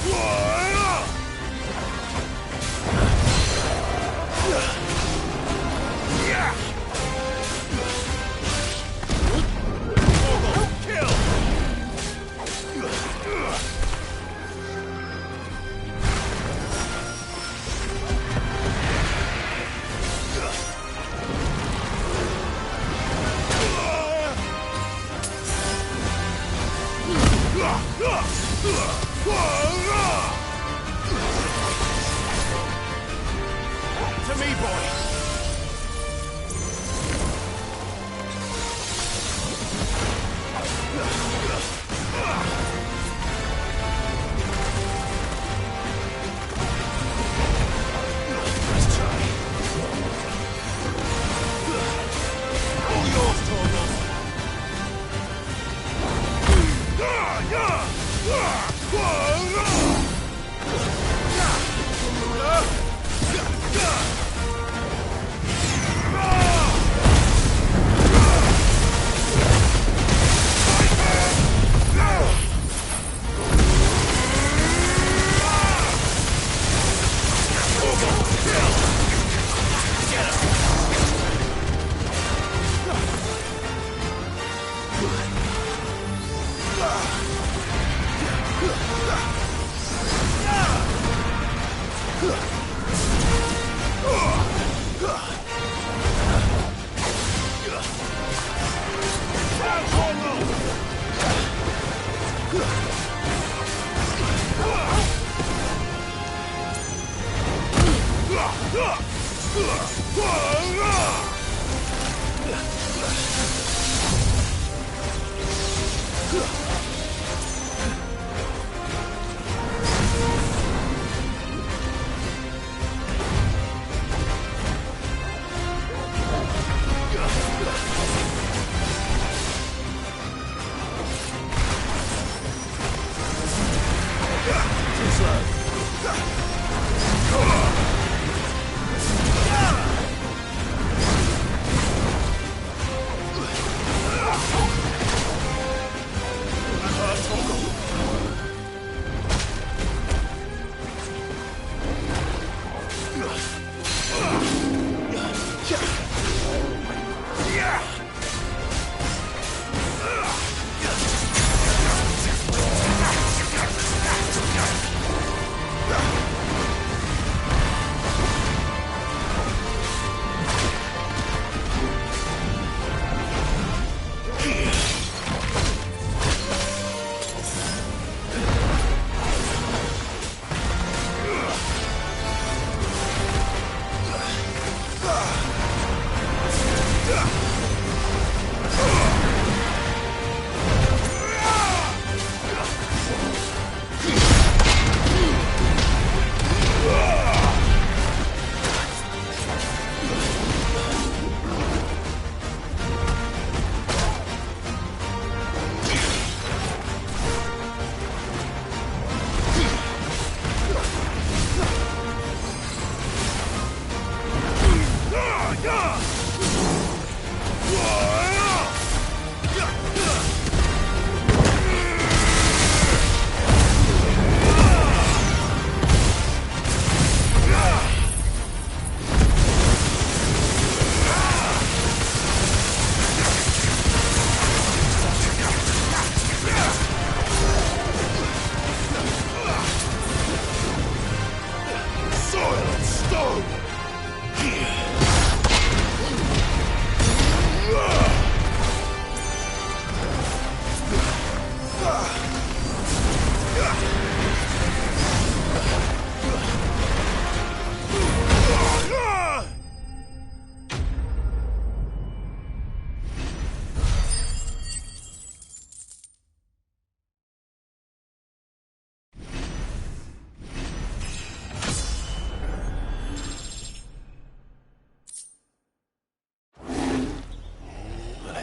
What? To me, boy! Let's try. All yours, Torgal!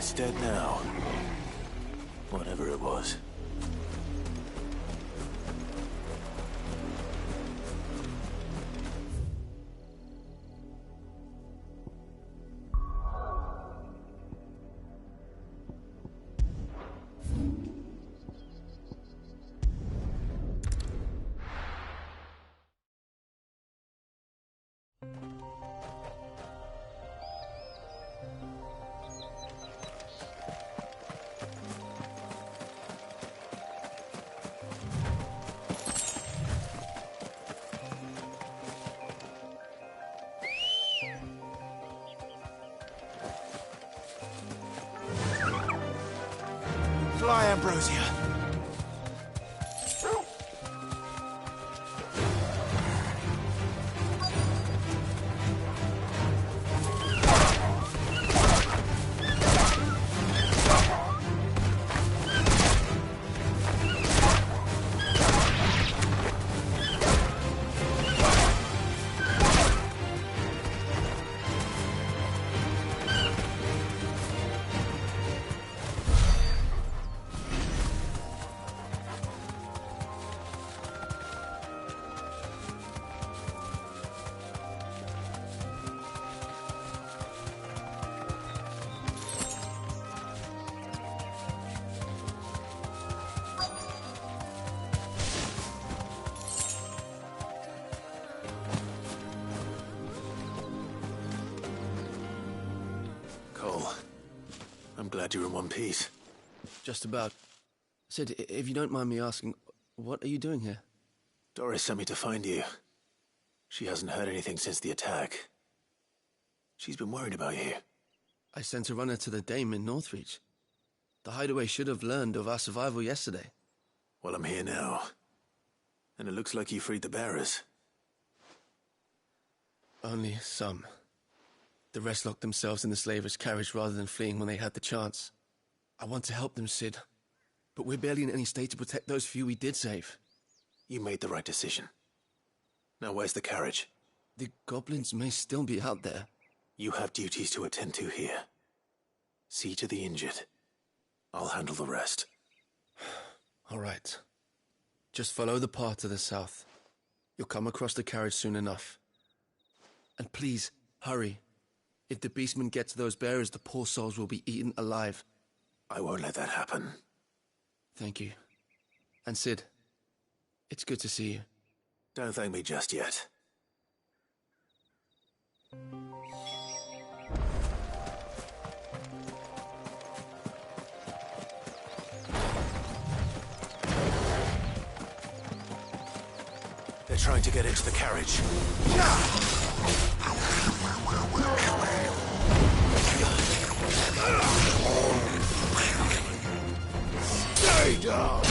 It's dead now. Whatever it was. Fly, Ambrosia. Glad you're in one piece. Just about. Sid, if you don't mind me asking, what are you doing here? Doris sent me to find you. She hasn't heard anything since the attack. She's been worried about you. I sent a runner to the Dame in Northreach. The Hideaway should have learned of our survival yesterday. Well, I'm here now. And it looks like you freed the bearers. Only some. The rest locked themselves in the slavers' carriage rather than fleeing when they had the chance. I want to help them, Sid. But we're barely in any state to protect those few we did save. You made the right decision. Now where's the carriage? The goblins may still be out there. You have duties to attend to here. See to the injured. I'll handle the rest. All right. Just follow the path to the south. You'll come across the carriage soon enough. And please, hurry. If the beastmen get to those bearers, the poor souls will be eaten alive. I won't let that happen. Thank you. And Sid, it's good to see you. Don't thank me just yet. They're trying to get into the carriage. Stay down!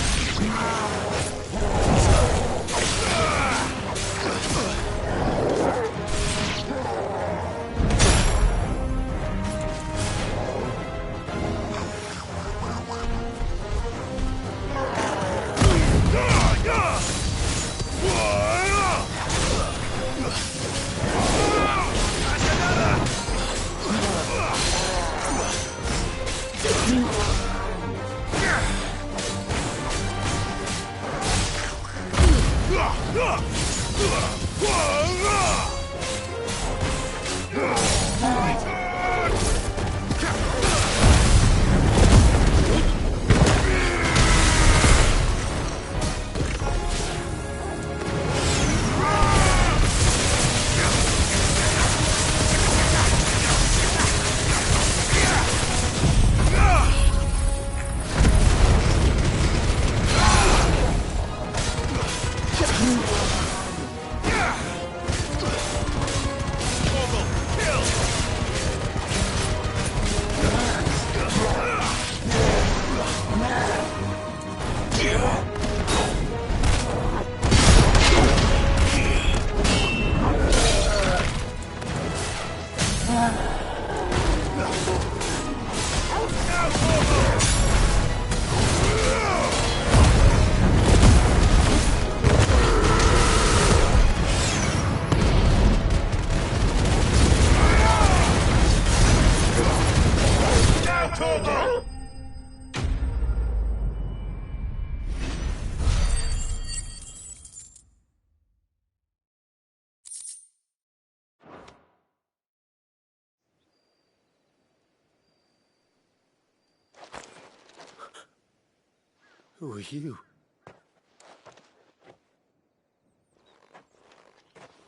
Who are you?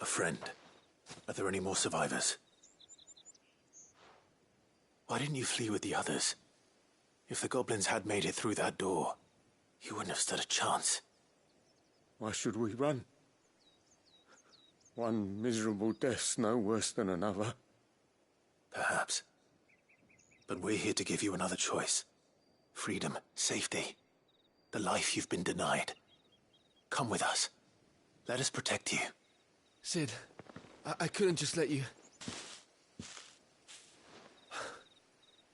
A friend. Are there any more survivors? Why didn't you flee with the others? If the goblins had made it through that door, you wouldn't have stood a chance. Why should we run? One miserable death's no worse than another. Perhaps. But we're here to give you another choice. Freedom, safety. The life you've been denied. Come with us. Let us protect you. Sid, I couldn't just let you...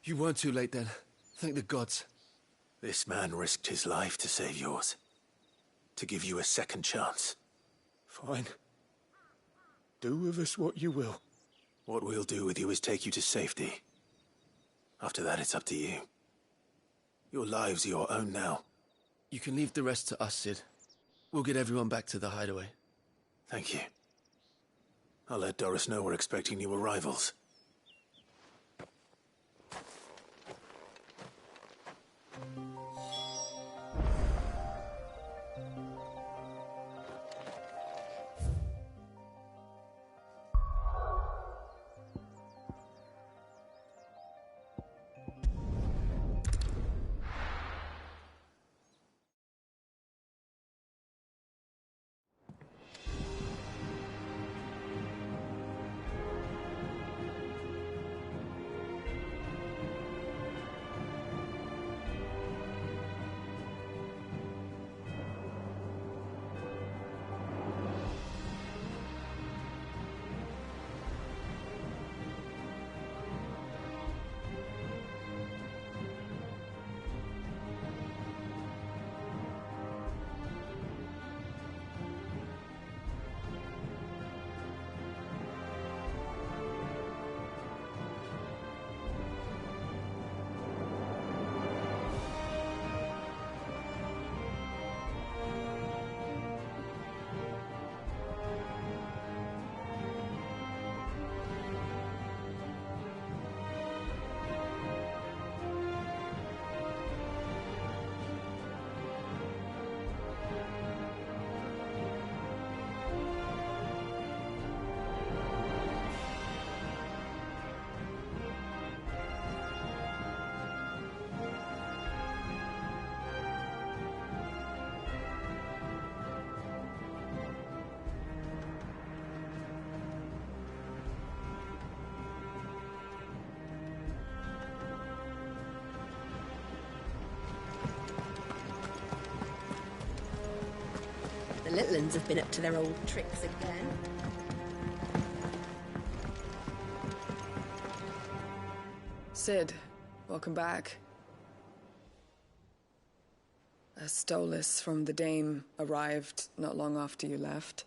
You weren't too late then. Thank the gods. This man risked his life to save yours. To give you a second chance. Fine. Do with us what you will. What we'll do with you is take you to safety. After that, it's up to you. Your lives are your own now. You can leave the rest to us, Sid. We'll get everyone back to the hideaway. Thank you. I'll let Doris know we're expecting new arrivals. The little ones have been up to their old tricks again. Cid, welcome back. A Stolas from the Dame arrived not long after you left.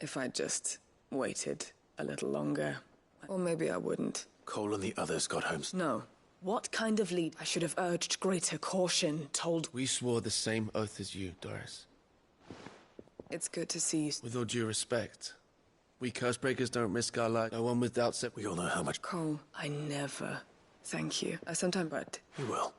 If I'd just waited a little longer. Or maybe I wouldn't. Cole and the others got home. No. What kind of lead? I should have urged greater caution, told... We swore the same oath as you, Doris. It's good to see you. With all due respect, we Cursebreakers don't risk our life. No one with doubts that we all know how much... Cole, I never... Thank you. I sometimes... But... You will.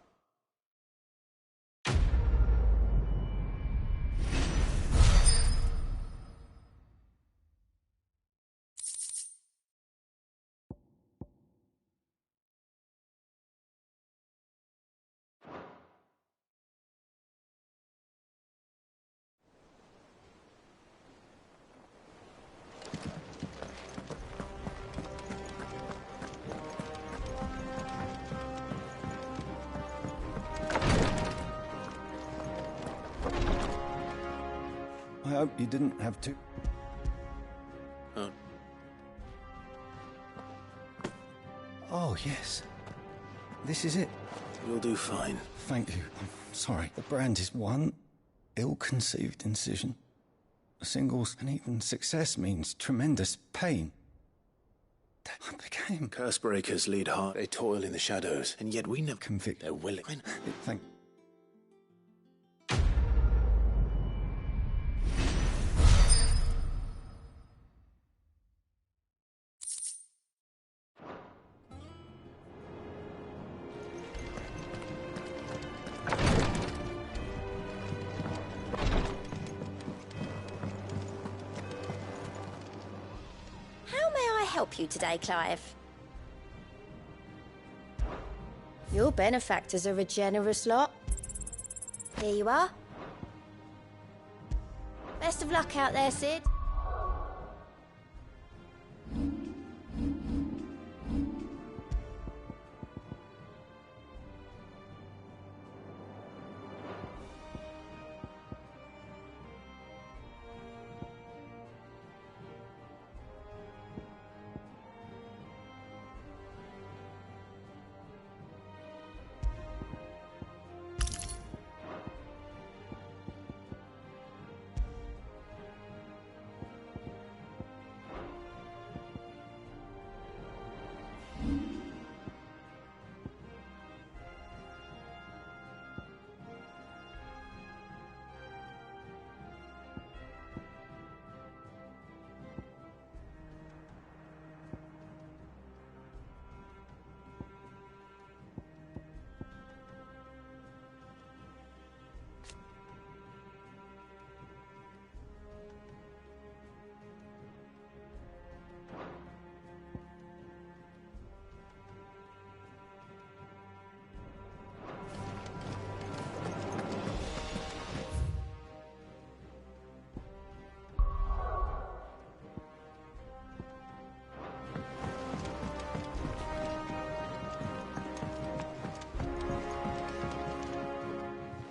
I hope you didn't have to. Oh, yes. This is it. You'll do fine. Thank you. I'm sorry. The brand is one ill-conceived incision. A single and even success means tremendous pain. I became... Cursebreakers lead hard. They toil in the shadows, and yet we never... Convict. They're willing. Thank... Help you today, Clive? Your benefactors are a generous lot. Here you are. Best of luck out there, Cid.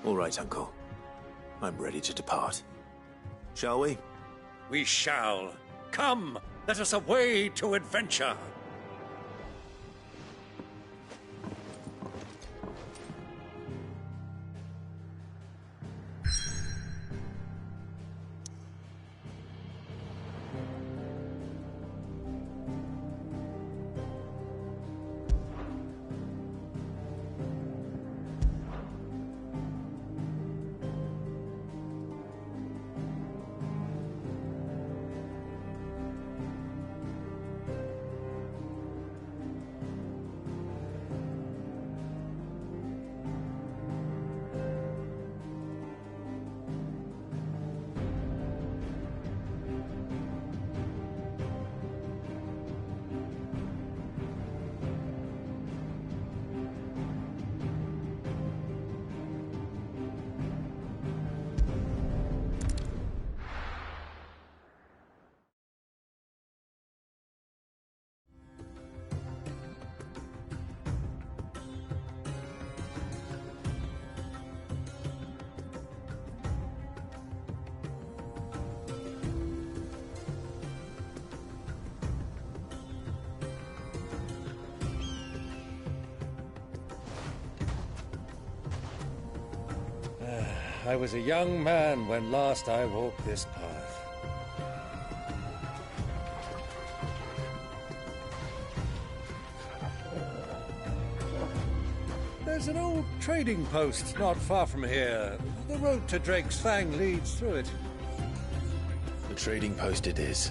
All right, Uncle. I'm ready to depart. Shall we? We shall. Come, let us away to adventure. I was a young man when last I walked this path. There's an old trading post not far from here. The road to Drake's Fang leads through it. The trading post it is.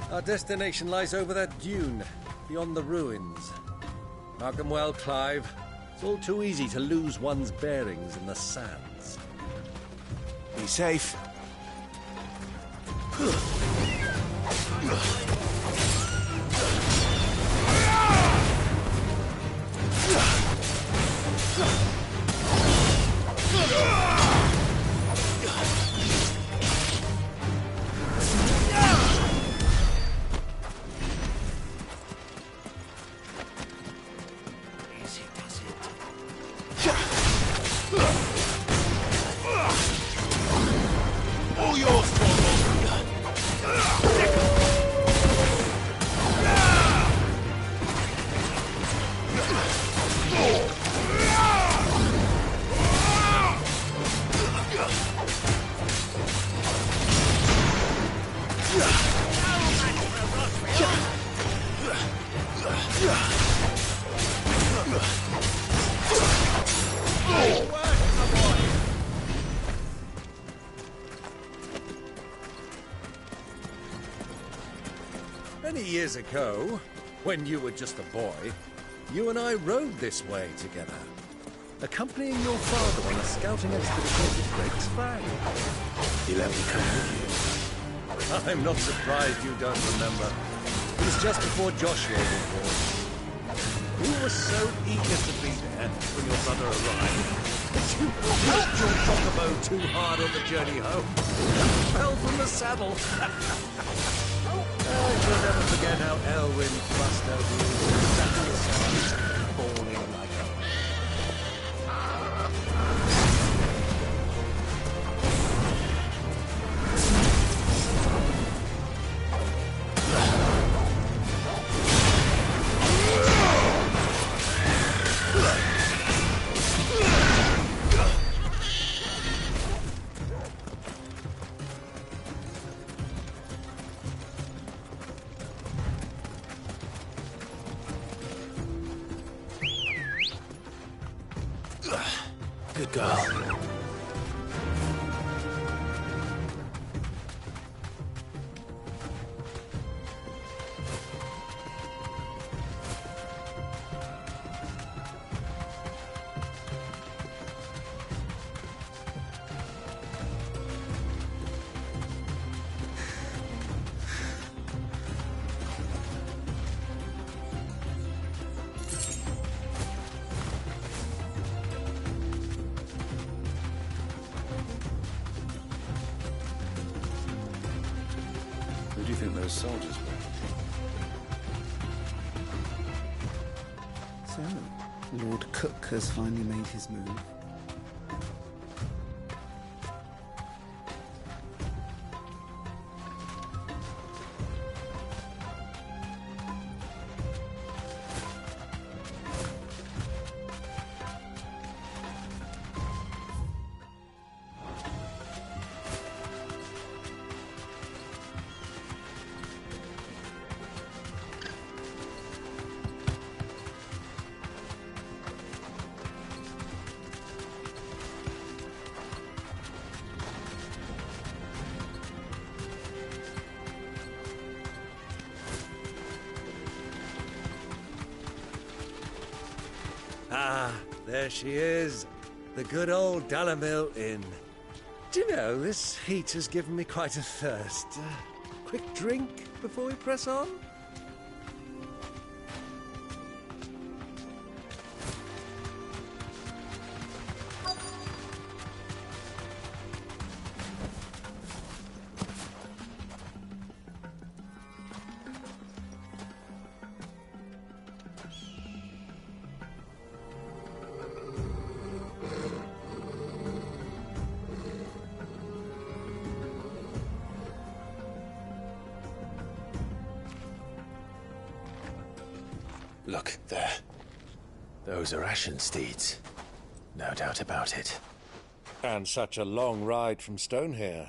Our destination lies over that dune, beyond the ruins. Mark 'em well, Clive. It's all too easy to lose one's bearings in the sands. Be safe. Many years ago, when you were just a boy, you and I rode this way together, accompanying your father on a scouting expedition to Drake's Fang. He let me come with you. I'm not surprised you don't remember. It was just before Joshua was born. You were so eager to be there when your brother arrived that you pushed your chocobo too hard on the journey home and fell from the saddle. You'll never forget how Elwyn thrust over you, falling like a... Good girl. Who do you think those soldiers were? So, Lord Cook has finally made his move. Ah, there she is. The good old Dalamil Inn. Do you know, this heat has given me quite a thirst. Quick drink before we press on? Look, there. Those are Ashen steeds. No doubt about it. And such a long ride from Stonehair.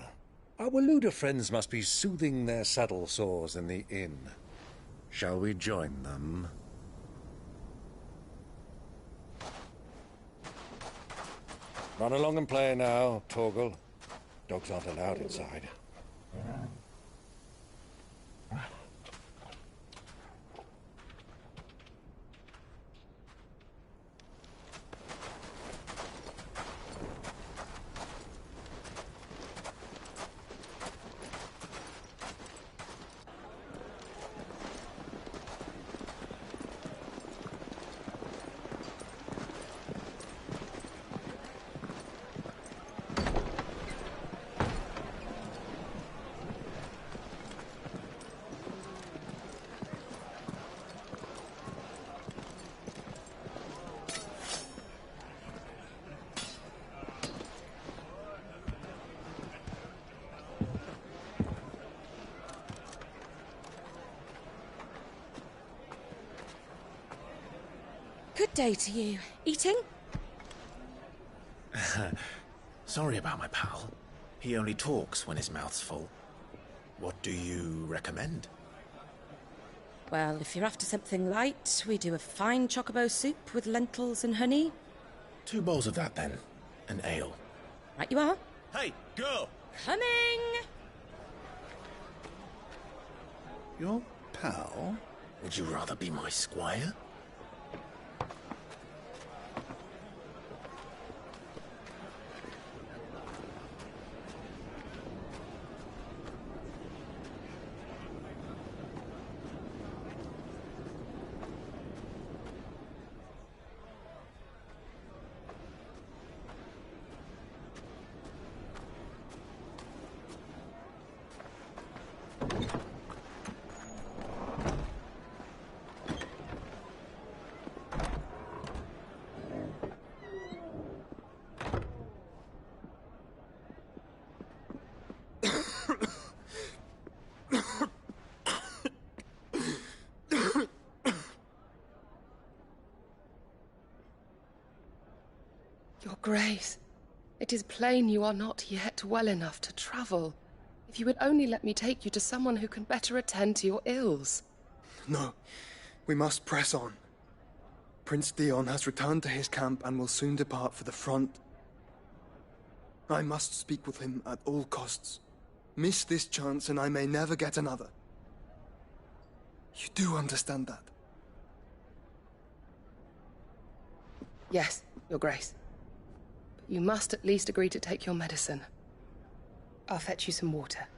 Our Waluda friends must be soothing their saddle sores in the inn. Shall we join them? Run along and play now, Torgal. Dogs aren't allowed inside. Good day to you. Eating? Sorry about my pal. He only talks when his mouth's full. What do you recommend? Well, if you're after something light, we do a fine chocobo soup with lentils and honey. 2 bowls of that, then. An ale. Right you are. Hey, girl! Coming! Your pal? Would you rather be my squire? Your Grace, it is plain you are not yet well enough to travel. If you would only let me take you to someone who can better attend to your ills. No, we must press on. Prince Dion has returned to his camp and will soon depart for the front. I must speak with him at all costs. Miss this chance and I may never get another. You do understand that? Yes, Your Grace. But you must at least agree to take your medicine. I'll fetch you some water.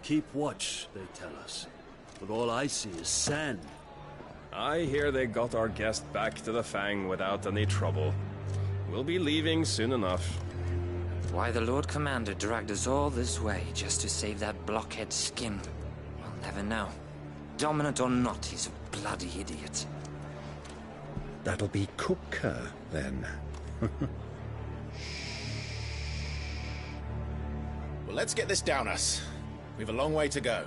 Keep watch, they tell us. But all I see is sand. I hear they got our guest back to the Fang without any trouble. We'll be leaving soon enough. Why the Lord Commander dragged us all this way just to save that blockhead skin, we'll never know. Dominant or not, he's a bloody idiot. That'll be Cooker, then. Well, let's get this down us. We've a long way to go.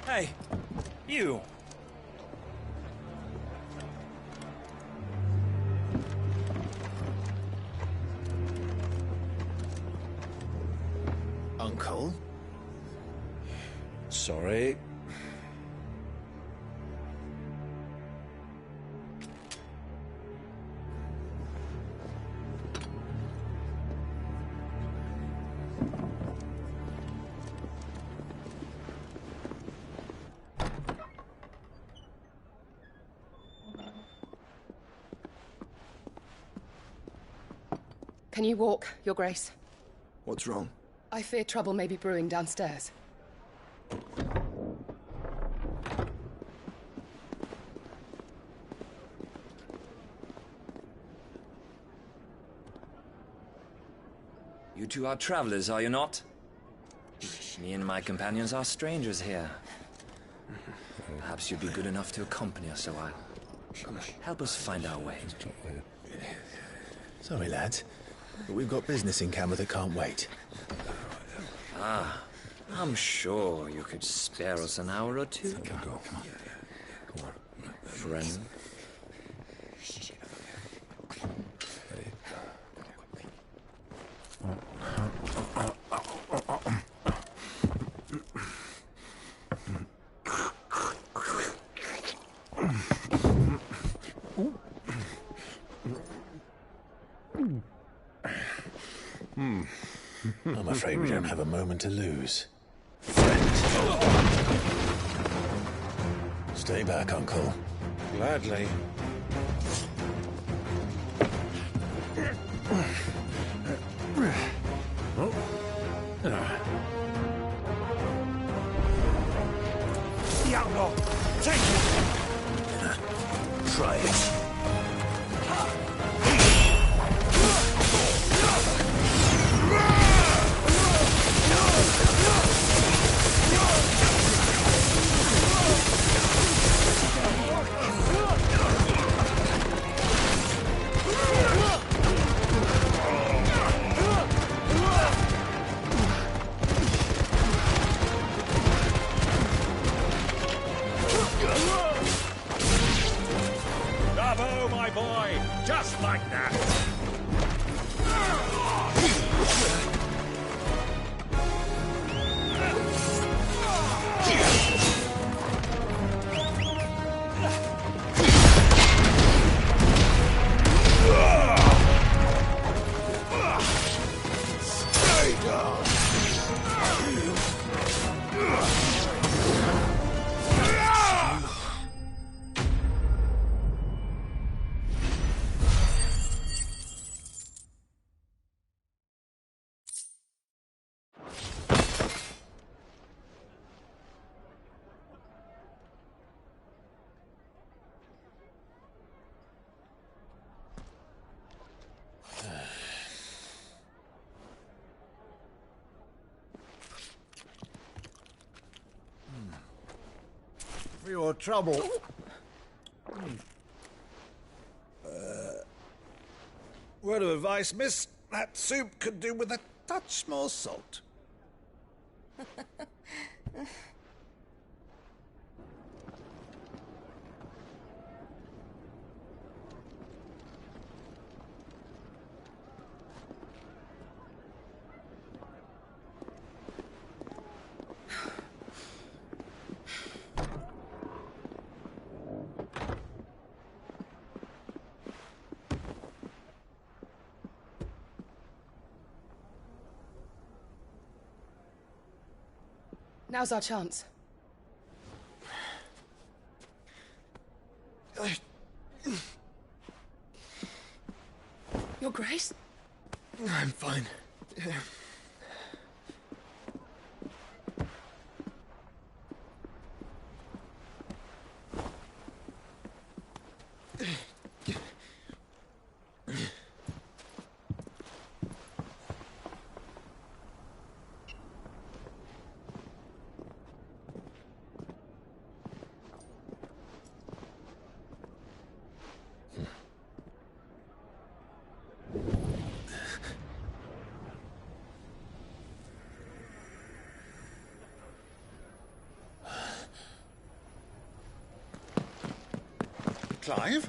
Hey, you! Uncle? Sorry. Can you walk, Your Grace? What's wrong? I fear trouble may be brewing downstairs. You two are travelers, are you not? Me and my companions are strangers here. Perhaps you'd be good enough to accompany us a while. Help us find our way. Sorry, lads, but we've got business in camera that can't wait. Ah, I'm sure you could spare us an hour or two. Come on. Friend. I'm afraid we don't have a moment to lose. Stay back, Uncle. Gladly. The outlaw! Take it! Try it. Bravo, my boy! Just like that! Stay down! For your trouble. Word of advice, miss. That soup could do with a touch more salt. Now's our chance. Your Grace? I'm fine. Clive?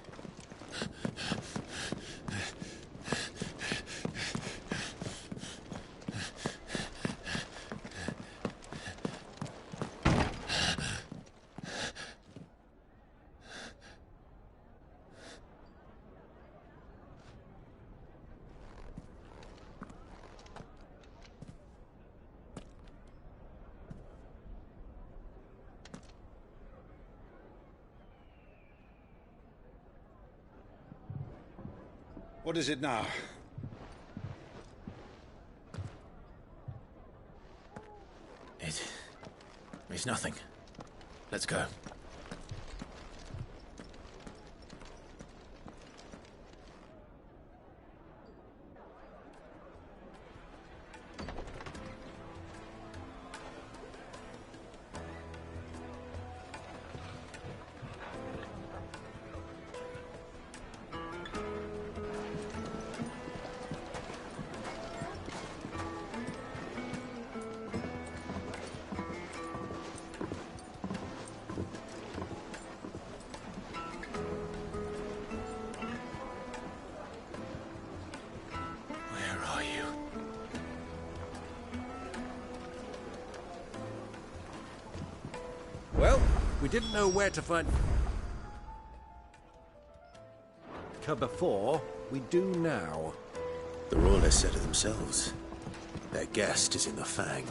What is it now? It's nothing. Let's go. Well, we didn't know where to find her before. We do now. The Royalists said it themselves. Their guest is in the Fang.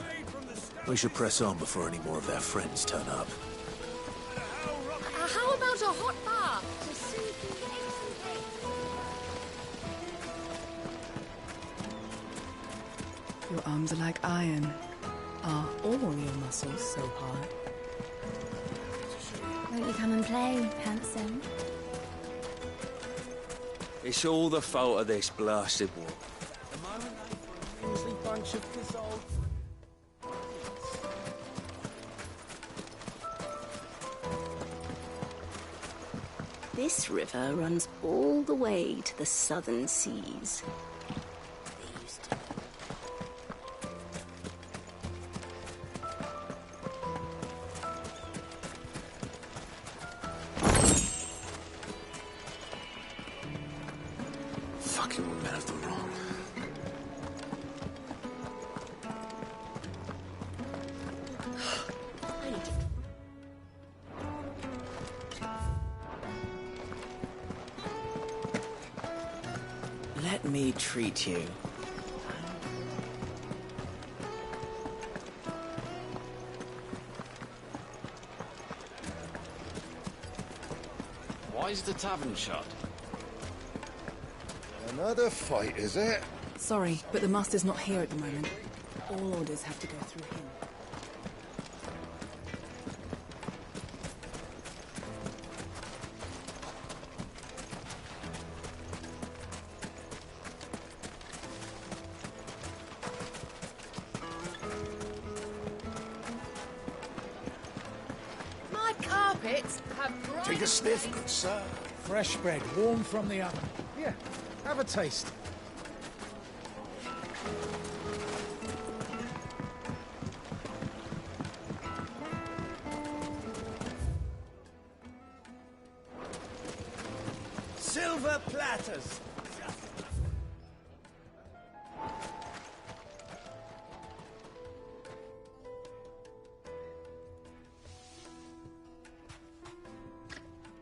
We should press on before any more of their friends turn up. How about a hot bath to soothe the aches and pains? Your arms are like iron. Are all your muscles so hard? Won't you come and play, handsome? It's all the fault of this blasted war. Bunch of dissolved. This river runs all the way to the southern seas. They used to. Fucking men of them wrong. Let me treat you. Why is the tavern shut? Another fight, is it? Sorry, but the master's not here at the moment. All orders have to go through him. My carpets have bright... Take a sniff, good sir. Fresh bread, warm from the oven. Here, have a taste. Silver platters.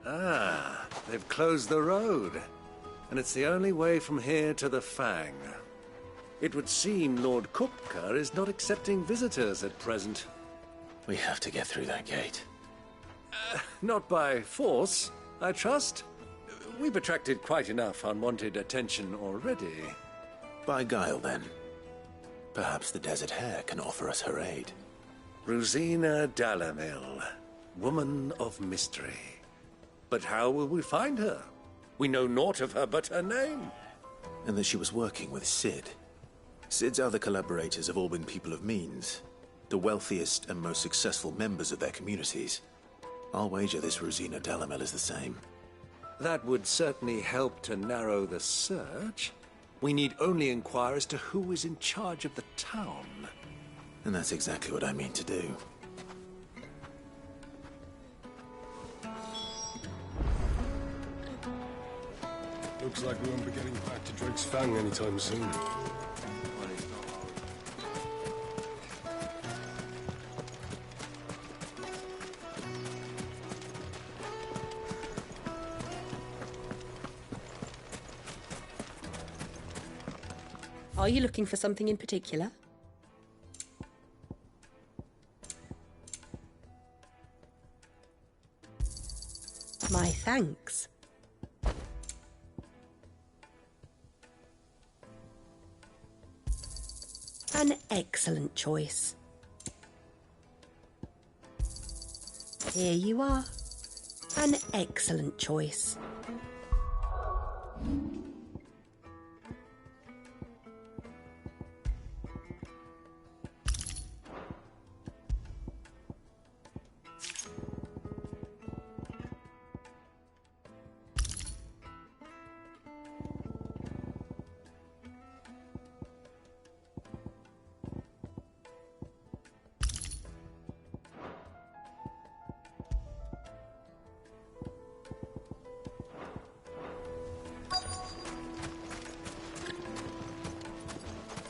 Ah, they've closed the road. And it's the only way from here to the Fang. It would seem Lord Kupka is not accepting visitors at present. We have to get through that gate. Not by force, I trust. We've attracted quite enough unwanted attention already. By guile, then. Perhaps the Desert Hare can offer us her aid. Rosina Dalamil, woman of mystery. But how will we find her? We know naught of her but her name. And that she was working with Cid. Cid's other collaborators have all been people of means, the wealthiest and most successful members of their communities. I'll wager this Rosina Dalamil is the same. That would certainly help to narrow the search. We need only inquire as to who is in charge of the town. And that's exactly what I mean to do. Looks like we won't be getting back to Drake's Fang anytime soon. Are you looking for something in particular? My thanks. An excellent choice. Here you are. An excellent choice.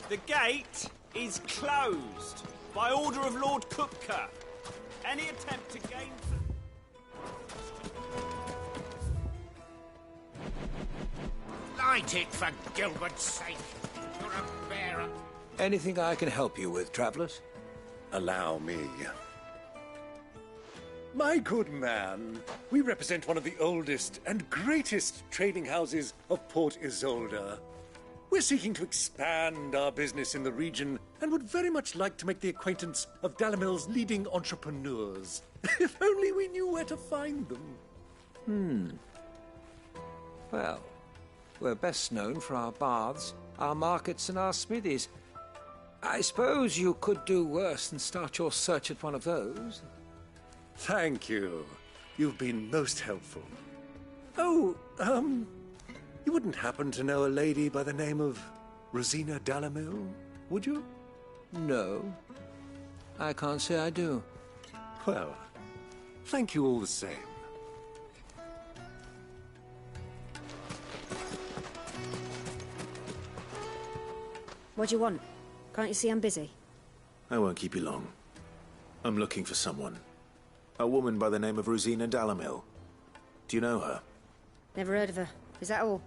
The gate is closed by order of Lord Kupka. Any attempt to gain... Light it, for Gilbert's sake. You're a bearer. Anything I can help you with, travellers? Allow me. My good man, we represent one of the oldest and greatest trading houses of Port Isolde. We're seeking to expand our business in the region and would very much like to make the acquaintance of Dalimil's leading entrepreneurs. If only we knew where to find them. Well, we're best known for our baths, our markets, and our smithies. I suppose you could do worse than start your search at one of those. Thank you. You've been most helpful. Oh, you wouldn't happen to know a lady by the name of Rosina Dalimil, would you? No. I can't say I do. Well, thank you all the same. What do you want? Can't you see I'm busy? I won't keep you long. I'm looking for someone. A woman by the name of Rosina Dalimil. Do you know her? Never heard of her. Is that all?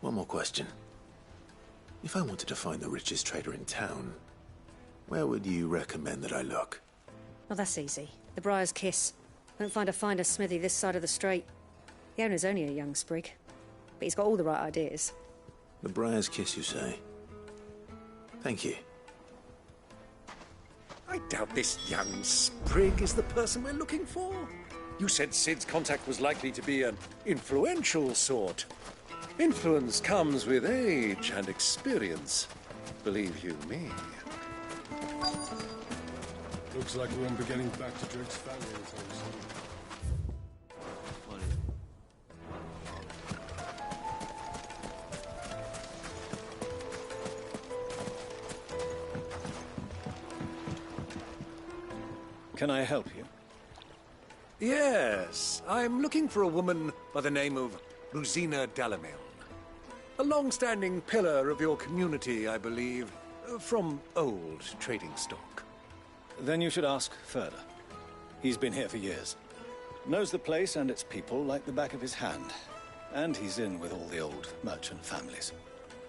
One more question. If I wanted to find the richest trader in town, where would you recommend that I look? Oh, that's easy. The Briar's Kiss. Won't find a finer smithy this side of the strait. The owner's only a young sprig, but he's got all the right ideas. The Briar's Kiss, you say? Thank you. I doubt this young sprig is the person we're looking for. You said Sid's contact was likely to be an influential sort. Influence comes with age and experience, believe you me. Looks like we won't be getting back to Drake's family anytime soon. Can I help you? Yes, I'm looking for a woman by the name of Rosina Dalimil. A long-standing pillar of your community, I believe, from old trading stock. Then you should ask further. He's been here for years. Knows the place and its people like the back of his hand. And he's in with all the old merchant families.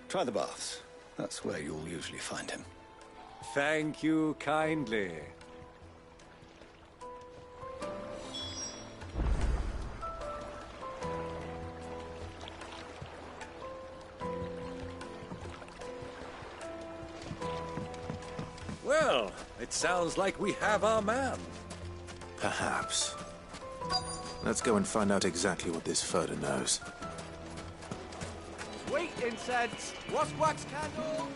Try the baths. That's where you'll usually find him. Thank you kindly. Well, it sounds like we have our man. Perhaps. Let's go and find out exactly what this Furder knows. Sweet incense, wax candle.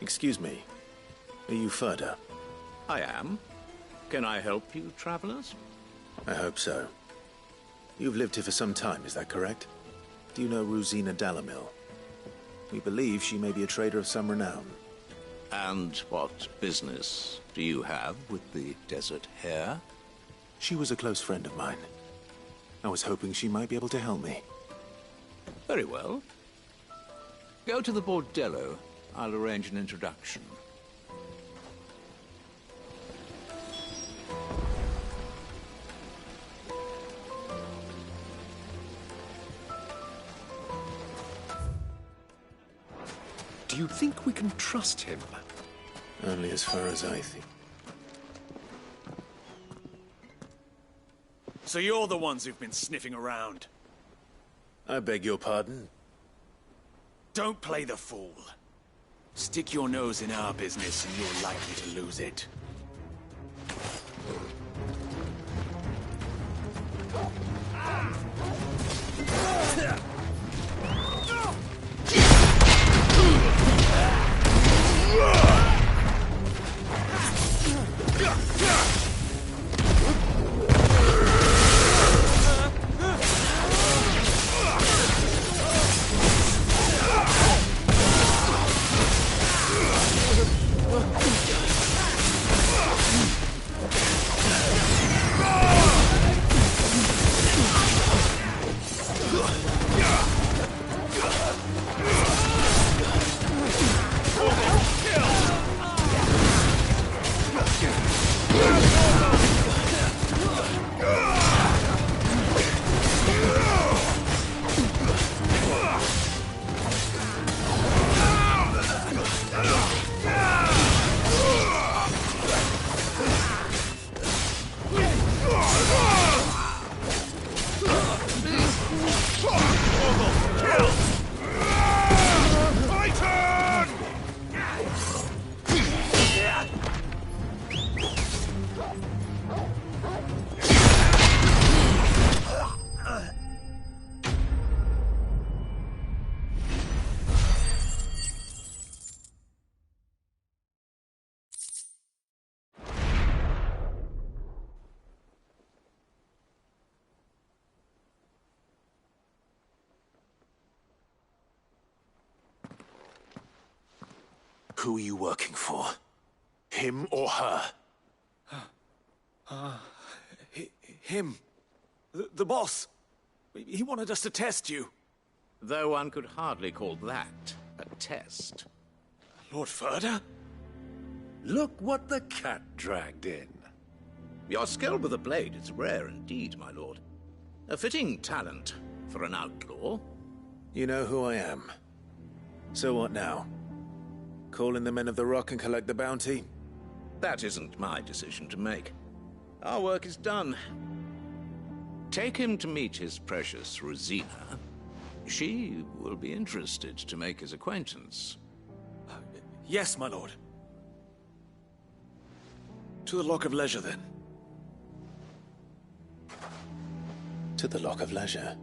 Excuse me. Are you Ferda? I am. Can I help you, travelers? I hope so. You've lived here for some time, is that correct? Do you know Rosina Dalamil? We believe she may be a trader of some renown. And what business do you have with the Desert Hare? She was a close friend of mine. I was hoping she might be able to help me. Very well. Go to the Bordello. I'll arrange an introduction. Do you think we can trust him? Only as far as I think. So you're the ones who've been sniffing around? I beg your pardon? Don't play the fool. Stick your nose in our business and you're likely to lose it. Who are you working for? Him or her? Him. The boss. He wanted us to test you. Though one could hardly call that a test. Lord Ferda? Look what the cat dragged in. Your skill with the blade is rare indeed, my lord. A fitting talent for an outlaw. You know who I am. So what now? Call in the Men of the Rock and collect the bounty? That isn't my decision to make. Our work is done. Take him to meet his precious Rosina. She will be interested to make his acquaintance. Yes, my lord. To the Lock of Leisure, then. To the Lock of Leisure.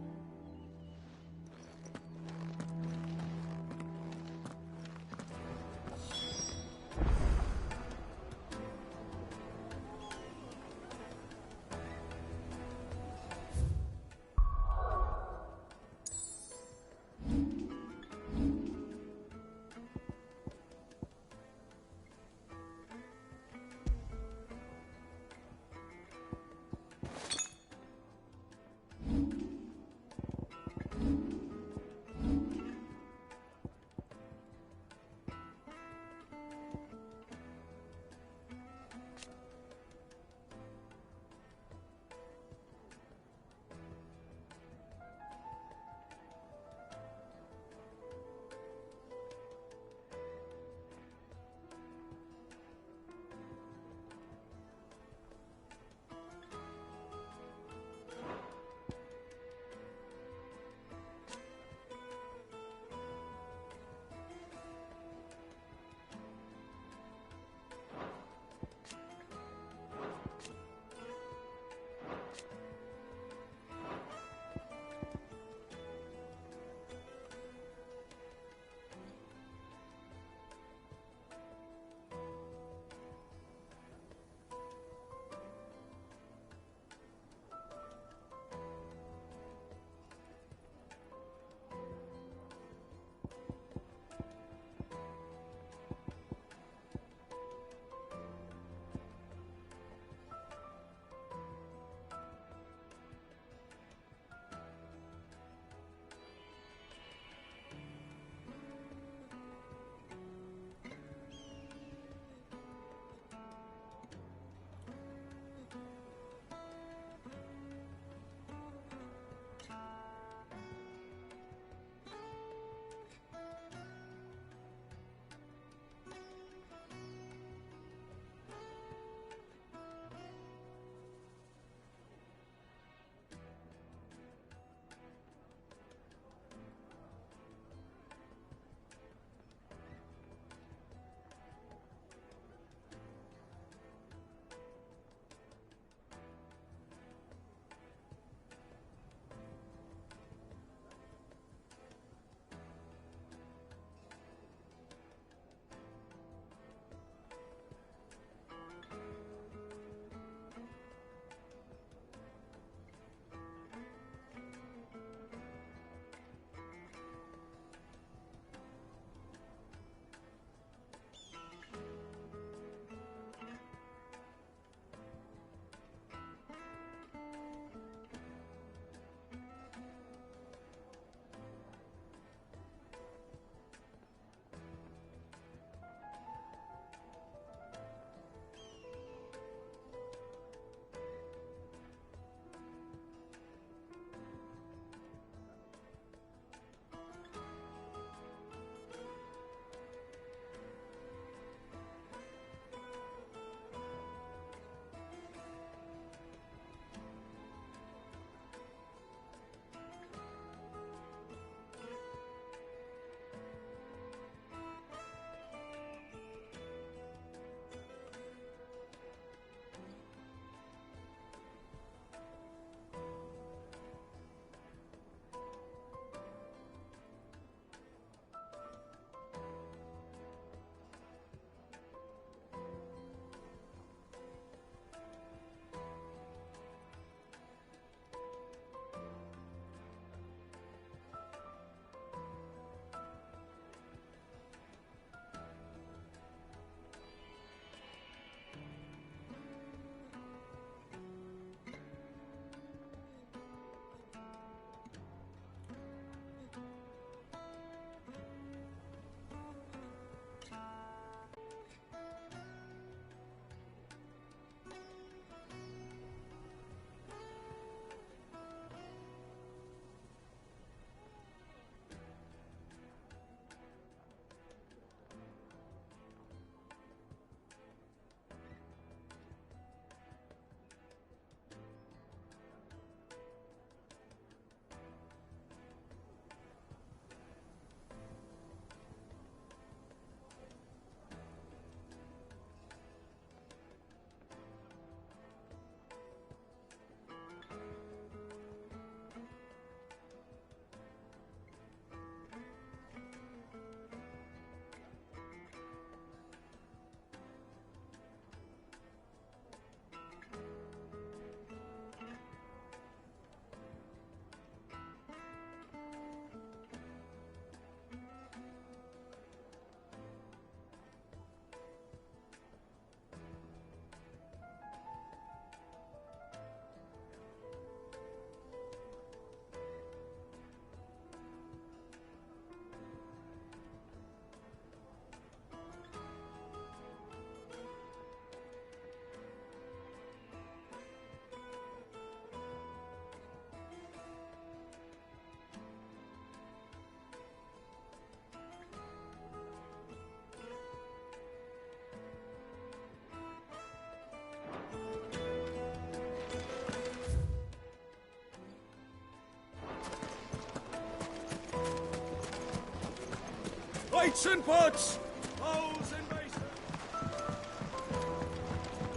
Weights and pots! Holes and bases!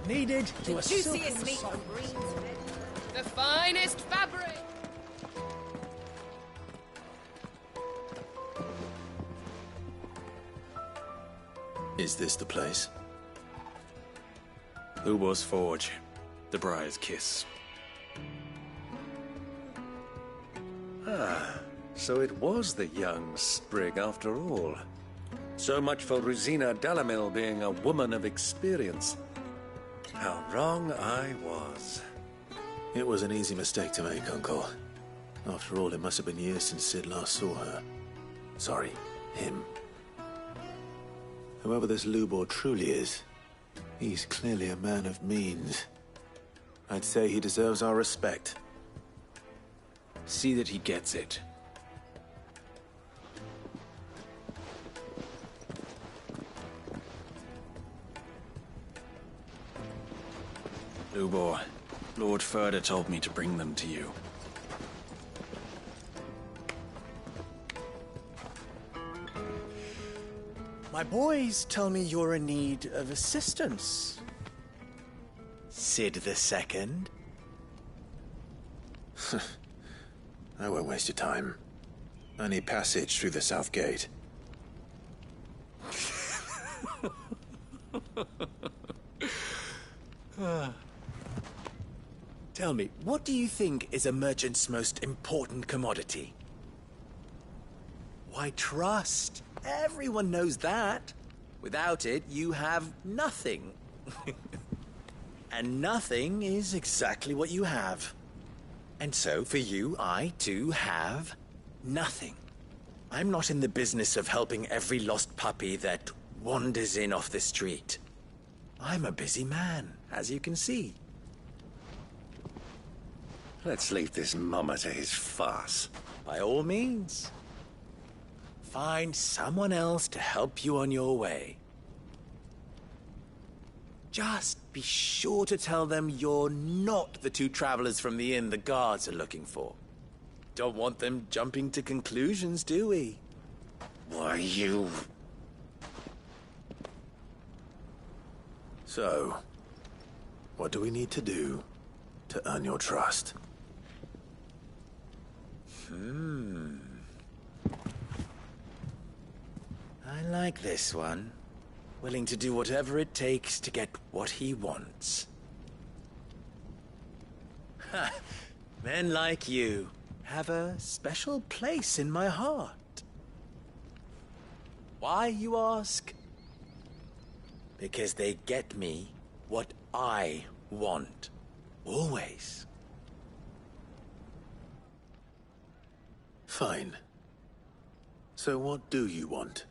Needed to The a silken juiciest meat soul. from Green's Head. The finest fabric! Is this the place? Ubor's Forge. The Briar's Kiss. Ah, so it was the young sprig after all. So much for Rosina Dalamil being a woman of experience. How wrong I was. It was an easy mistake to make, Uncle. After all, it must have been years since Sid last saw her. Sorry, him. Whoever this Lubor truly is, he's clearly a man of means. I'd say he deserves our respect. See that he gets it. Lubor, Lord Furder told me to bring them to you. My boys tell me you're in need of assistance. Sid the Second. I won't waste your time. I need passage through the south gate. Tell me, what do you think is a merchant's most important commodity? Why, trust. Everyone knows that. Without it, you have nothing. And nothing is exactly what you have. And so, for you, I, too, have nothing. I'm not in the business of helping every lost puppy that wanders in off the street. I'm a busy man, as you can see. Let's leave this mummer to his farce. By all means. Find someone else to help you on your way. Just be sure to tell them you're not the two travelers from the inn the guards are looking for. Don't want them jumping to conclusions, do we? Why, you... So, what do we need to do to earn your trust? I like this one. Willing to do whatever it takes to get what he wants. Ha! Men like you have a special place in my heart. Why, you ask? Because they get me what I want. Always. Fine. So what do you want?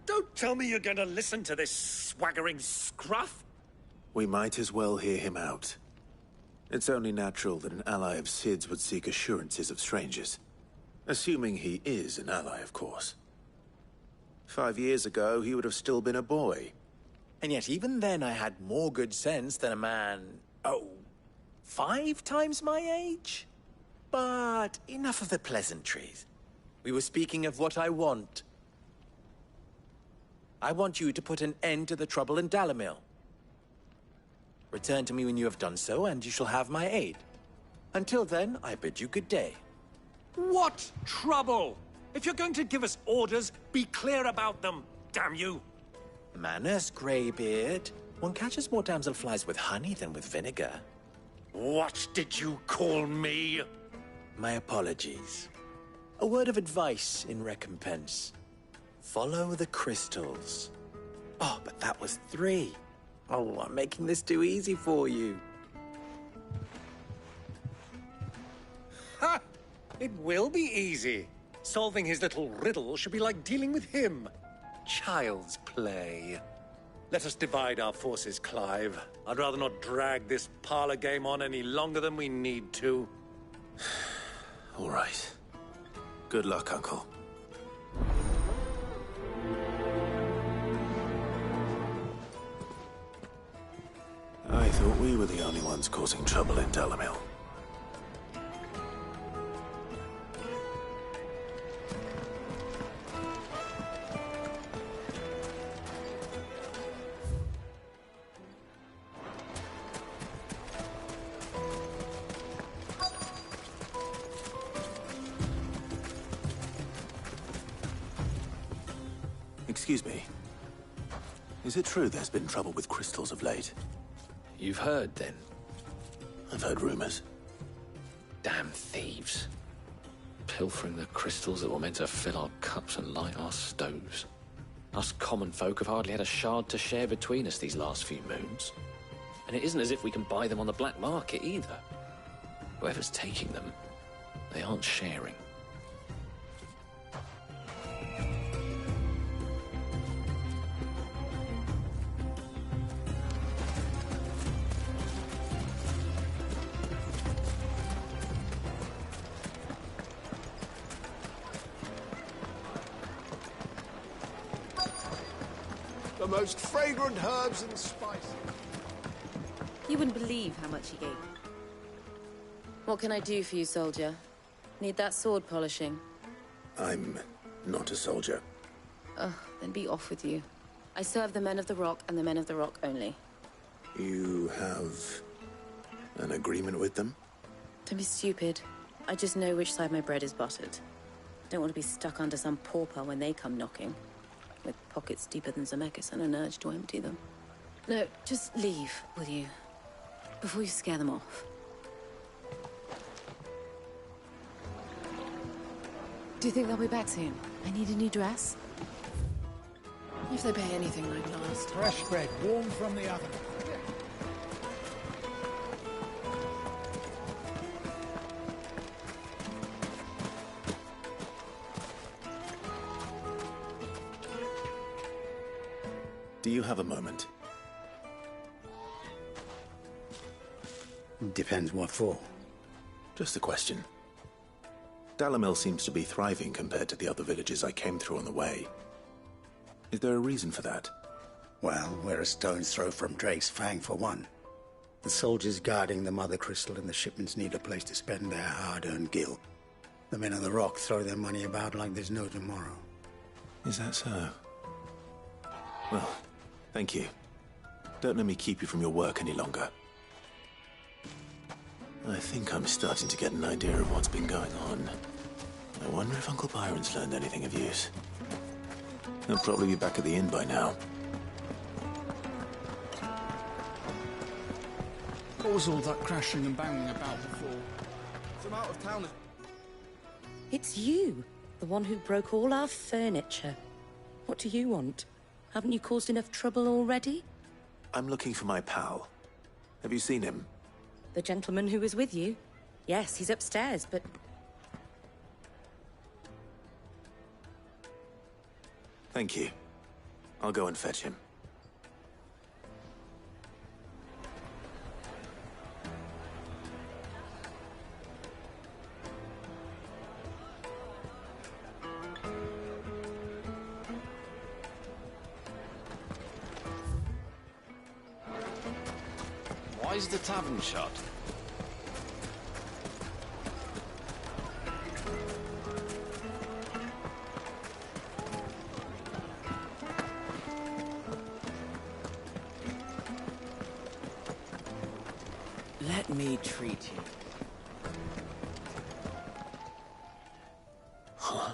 Don't tell me you're going to listen to this swaggering scruff! We might as well hear him out. It's only natural that an ally of Sid's would seek assurances of strangers. Assuming he is an ally, of course. 5 years ago, he would have still been a boy. And yet even then I had more good sense than a man... 5 times my age? But enough of the pleasantries. We were speaking of what I want. I want you to put an end to the trouble in Dalamil. Return to me when you have done so, and you shall have my aid. Until then, I bid you good day. What trouble? If you're going to give us orders, be clear about them, damn you! Manners, Greybeard. One catches more damselflies with honey than with vinegar. What did you call me? My apologies. A word of advice in recompense. Follow the crystals. Oh, but that was 3. Oh, I'm making this too easy for you. Ha! It will be easy. Solving his little riddle should be like dealing with him. Child's play. Let us divide our forces, Clive. I'd rather not drag this parlor game on any longer than we need to. All right. Good luck, Uncle. I thought we were the only ones causing trouble in Dalamil. Excuse me. Is it true there's been trouble with crystals of late? You've heard, then? I've heard rumors. Damn thieves. Pilfering the crystals that were meant to fill our cups and light our stoves. Us common folk have hardly had a shard to share between us these last few moons. And it isn't as if we can buy them on the black market either. Whoever's taking them, they aren't sharing. The most fragrant herbs and spices. You wouldn't believe how much he gave. What can I do for you, soldier? Need that sword polishing? I'm not a soldier. Oh, then be off with you. I serve the Men of the Rock and the Men of the Rock only. You have an agreement with them? Don't be stupid. I just know which side my bread is buttered. Don't want to be stuck under some pauper when they come knocking. With pockets deeper than Zemeckis and an urge to empty them. No, just leave, will you? Before you scare them off. Do you think they'll be back soon? I need a new dress. If they pay anything like last. Fresh bread, warm from the oven. Do you have a moment? Depends what for. Just a question. Dalamil seems to be thriving compared to the other villages I came through on the way. Is there a reason for that? Well, we're a stone's throw from Drake's Fang, for one. The soldiers guarding the Mother Crystal and the shipments need a place to spend their hard-earned gil. The Men of the Rock throw their money about like there's no tomorrow. Is that so? Well, thank you. Don't let me keep you from your work any longer. I think I'm starting to get an idea of what's been going on. I wonder if Uncle Byron's learned anything of use. He'll probably be back at the inn by now. What was all that crashing and banging about before? Some out of towners. It's you, the one who broke all our furniture. What do you want? Haven't you caused enough trouble already? I'm looking for my pal. Have you seen him? The gentleman who was with you? Yes, he's upstairs, but... Thank you. I'll go and fetch him. Why is the tavern shut? Let me treat you. Huh?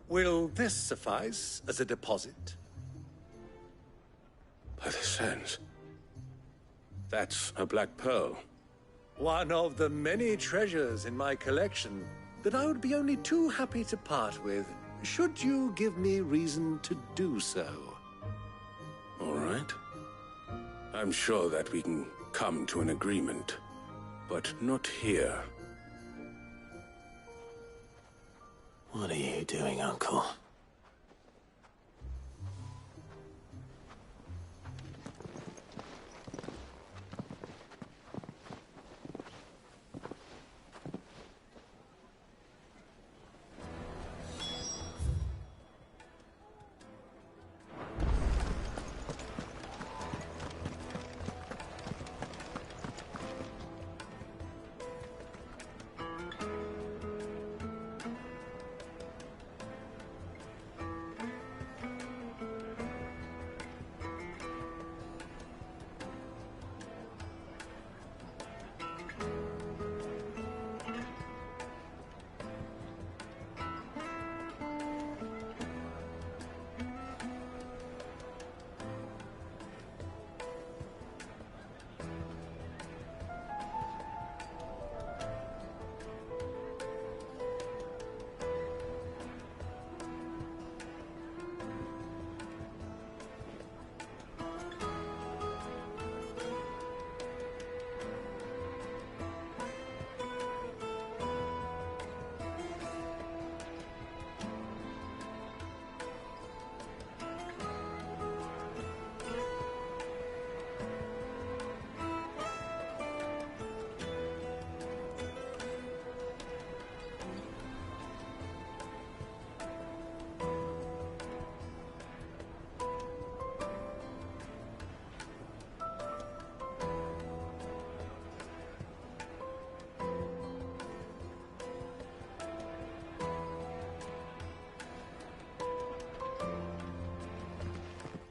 Will this suffice as a deposit? By the sands. That's a black pearl. One of the many treasures in my collection that I would be only too happy to part with, should you give me reason to do so. All right. I'm sure that we can come to an agreement, but not here. What are you doing, Uncle?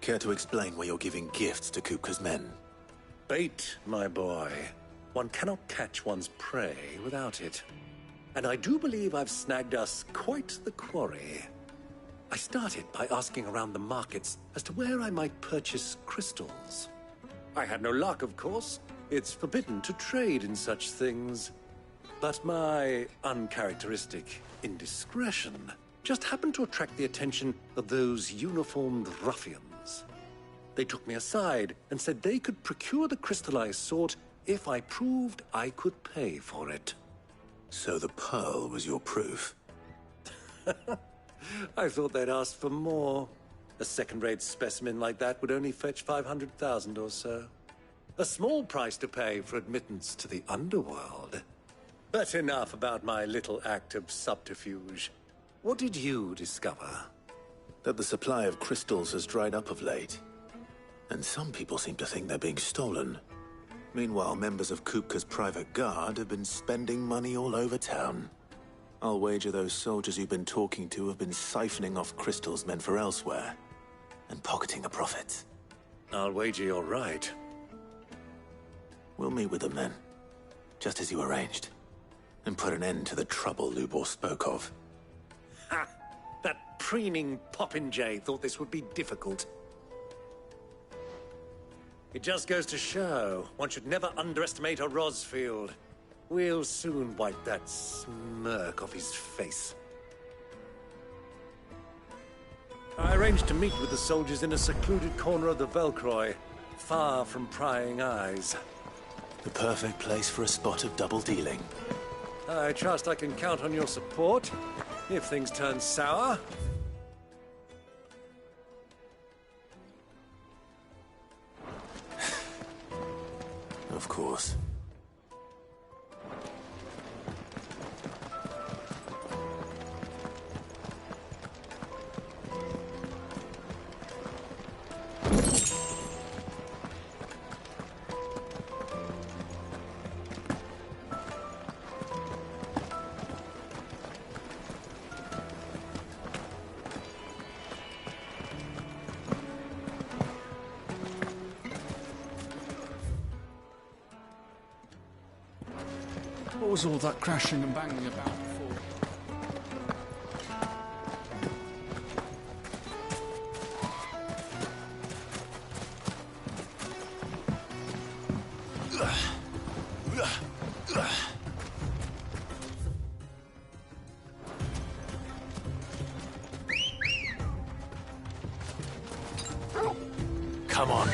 Care to explain why you're giving gifts to Kupka's men? Bait, my boy. One cannot catch one's prey without it. And I do believe I've snagged us quite the quarry. I started by asking around the markets as to where I might purchase crystals. I had no luck, of course. It's forbidden to trade in such things. But my uncharacteristic indiscretion just happened to attract the attention of those uniformed ruffians. They took me aside and said they could procure the crystal I sought if I proved I could pay for it. So the pearl was your proof? I thought they'd asked for more. A second-rate specimen like that would only fetch 500,000 or so. A small price to pay for admittance to the underworld. But enough about my little act of subterfuge. What did you discover? That the supply of crystals has dried up of late. And some people seem to think they're being stolen. Meanwhile, members of Kupka's private guard have been spending money all over town. I'll wager those soldiers you've been talking to have been siphoning off crystals meant for elsewhere, and pocketing the profits. I'll wager you're right. We'll meet with them then, just as you arranged, and put an end to the trouble Lubor spoke of. Ha! That preening popinjay thought this would be difficult. It just goes to show, one should never underestimate a Rosfield. We'll soon wipe that smirk off his face. I arranged to meet with the soldiers in a secluded corner of the Velcroy, far from prying eyes. The perfect place for a spot of double dealing. I trust I can count on your support, if things turn sour. Of course. What was all that crashing and banging about before? Come on.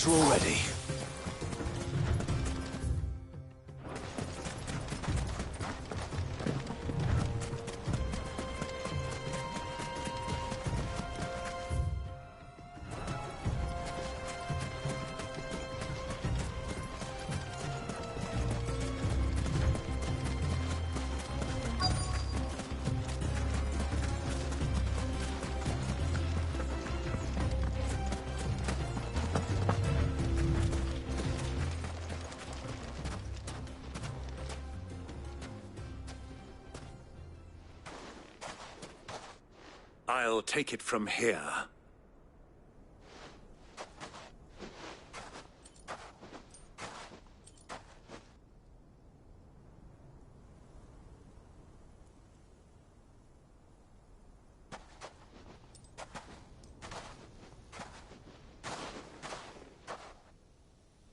better already. I'll take it from here.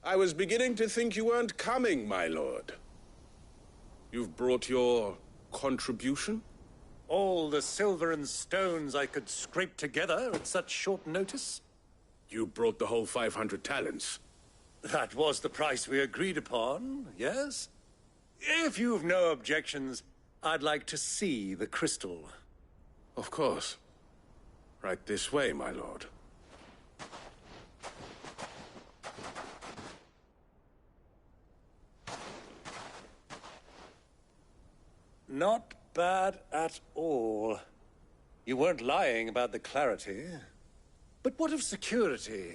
I was beginning to think you weren't coming, my lord. You've brought your contribution? All the silver and stones I could scrape together at such short notice? You brought the whole 500 talents. That was the price we agreed upon, yes? If you've no objections, I'd like to see the crystal. Of course. Right this way, my lord. Not bad at all. You weren't lying about the clarity. But what of security?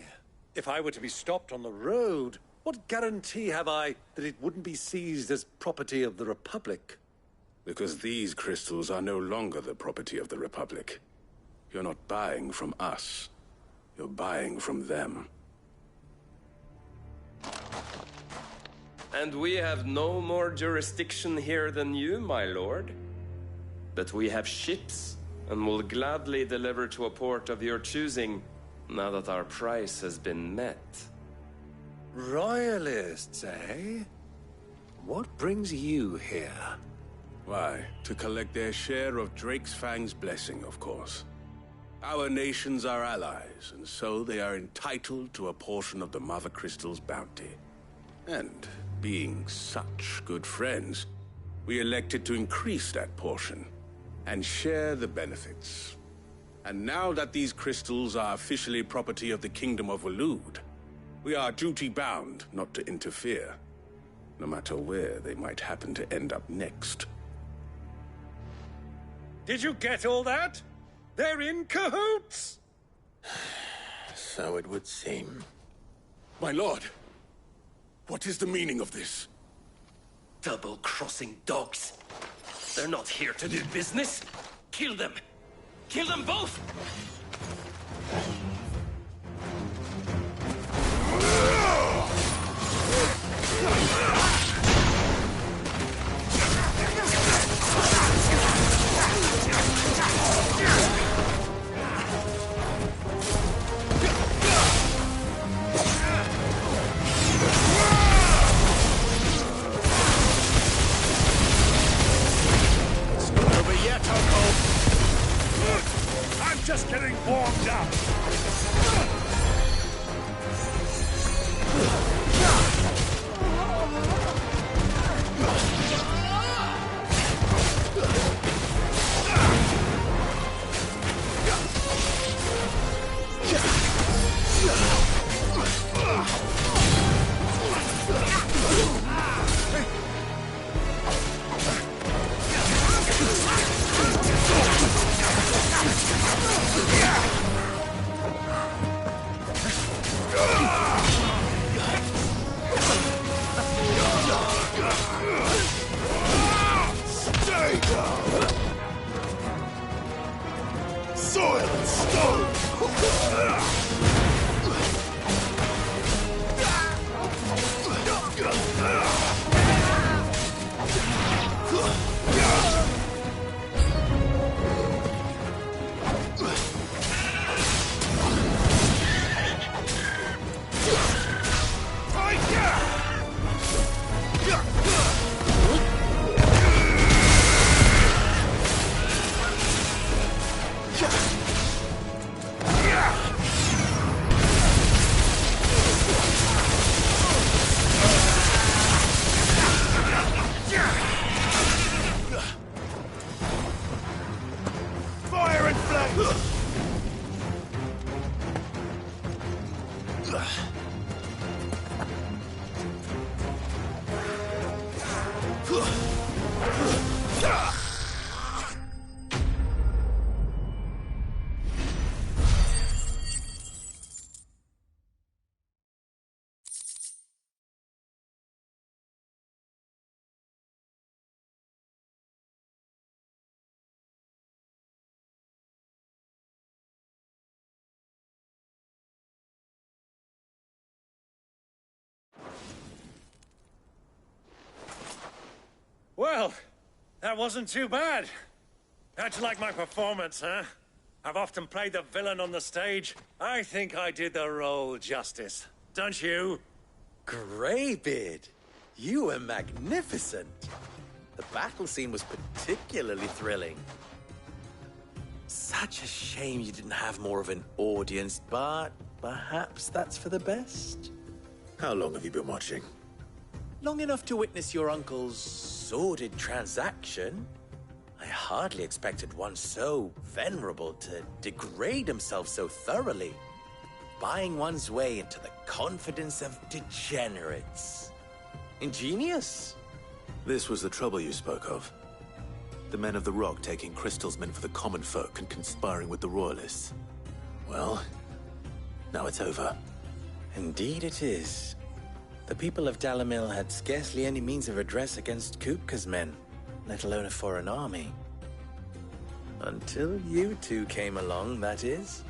If I were to be stopped on the road, what guarantee have I that it wouldn't be seized as property of the Republic? Because these crystals are no longer the property of the Republic. You're not buying from us. You're buying from them. And we have no more jurisdiction here than you, my lord. But we have ships, and will gladly deliver to a port of your choosing, now that our price has been met. Royalists, eh? What brings you here? Why, to collect their share of Drake's Fang's blessing, of course. Our nations are allies, and so they are entitled to a portion of the Mother Crystal's bounty. And, being such good friends, we elected to increase that portion and share the benefits. And now that these crystals are officially property of the Kingdom of Waloed, we are duty-bound not to interfere, no matter where they might happen to end up next. Did you get all that? They're in cahoots! So it would seem. My lord, what is the meaning of this? Double-crossing dogs. They're not here to do business. Kill them. Kill them both! Just getting warmed up. Well, that wasn't too bad. How'd you like my performance, huh? I've often played the villain on the stage. I think I did the role justice. Don't you? Greybeard, you were magnificent. The battle scene was particularly thrilling. Such a shame you didn't have more of an audience, but perhaps that's for the best. How long have you been watching? Long enough to witness your uncle's sordid transaction. I hardly expected one so venerable to degrade himself so thoroughly, buying one's way into the confidence of degenerates. Ingenious. This was the trouble you spoke of. The men of the Rock taking crystals meant for the common folk and conspiring with the Royalists. Well, now it's over. Indeed it is. The people of Dalimil had scarcely any means of redress against Kupka's men, let alone a foreign army. Until you two came along, that is.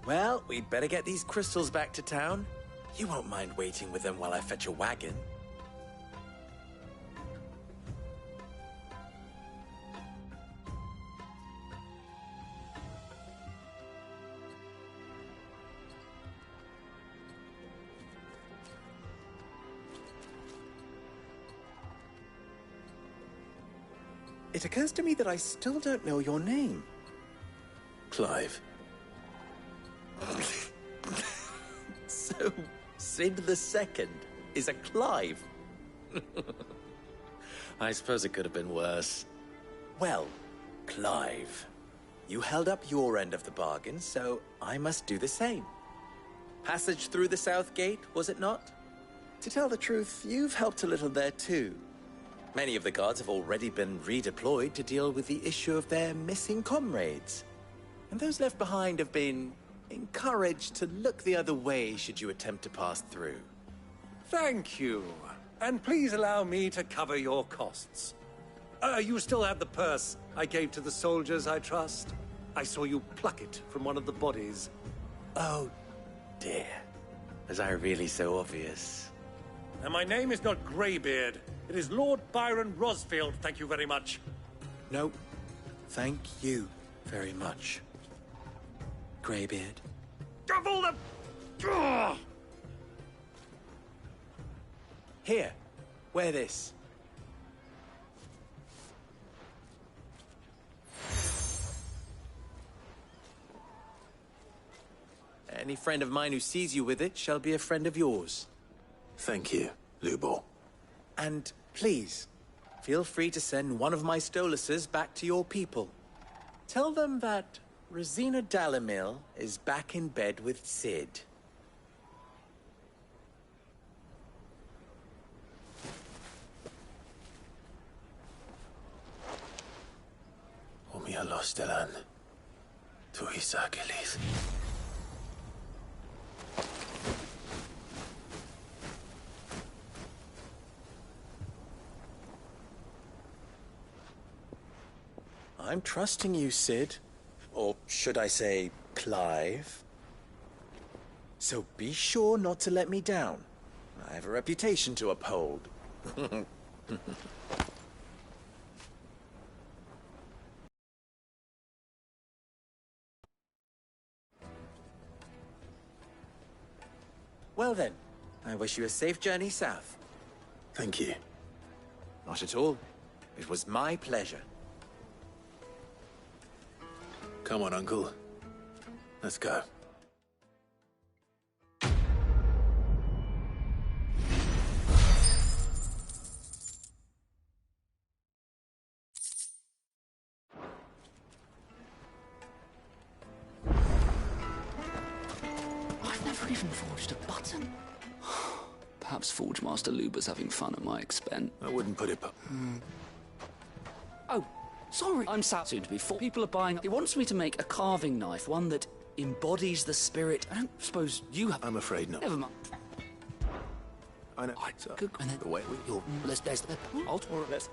Well, we'd better get these crystals back to town. You won't mind waiting with them while I fetch a wagon. It occurs to me that I still don't know your name. Clive. So, Sid the Second is a Clive? I suppose it could have been worse. Well, Clive, you held up your end of the bargain, so I must do the same. Passage through the South Gate, was it not? To tell the truth, you've helped a little there too. Many of the guards have already been redeployed to deal with the issue of their missing comrades. And those left behind have been encouraged to look the other way should you attempt to pass through. Thank you. And please allow me to cover your costs. You still have the purse I gave to the soldiers, I trust? I saw you pluck it from one of the bodies. Oh, dear. Was I really so obvious? And my name is not Greybeard. It is Lord Byron Rosfield, thank you very much. No, thank you very much, Greybeard. Of all the... Ugh! Here, wear this. Any friend of mine who sees you with it shall be a friend of yours. Thank you, Lubor. And please, feel free to send one of my Stoluses back to your people. Tell them that Rosina Dalimil is back in bed with Sid. Omia Lostelan. Tuisa Gelith. I'm trusting you, Sid. Or should I say, Clive. So be sure not to let me down. I have a reputation to uphold. Well then, I wish you a safe journey south. Thank you. Not at all. It was my pleasure. Come on, Uncle. Let's go. could even forged a button. Perhaps Forge Master Luber's having fun at my expense. I wouldn't put it... Oh, sorry. I'm soon to be full. People are buying... He wants me to make a carving knife, one that embodies the spirit. I don't suppose you have... I'm afraid not. Never mind. I know. And then the way we... Let's... I'll talk less.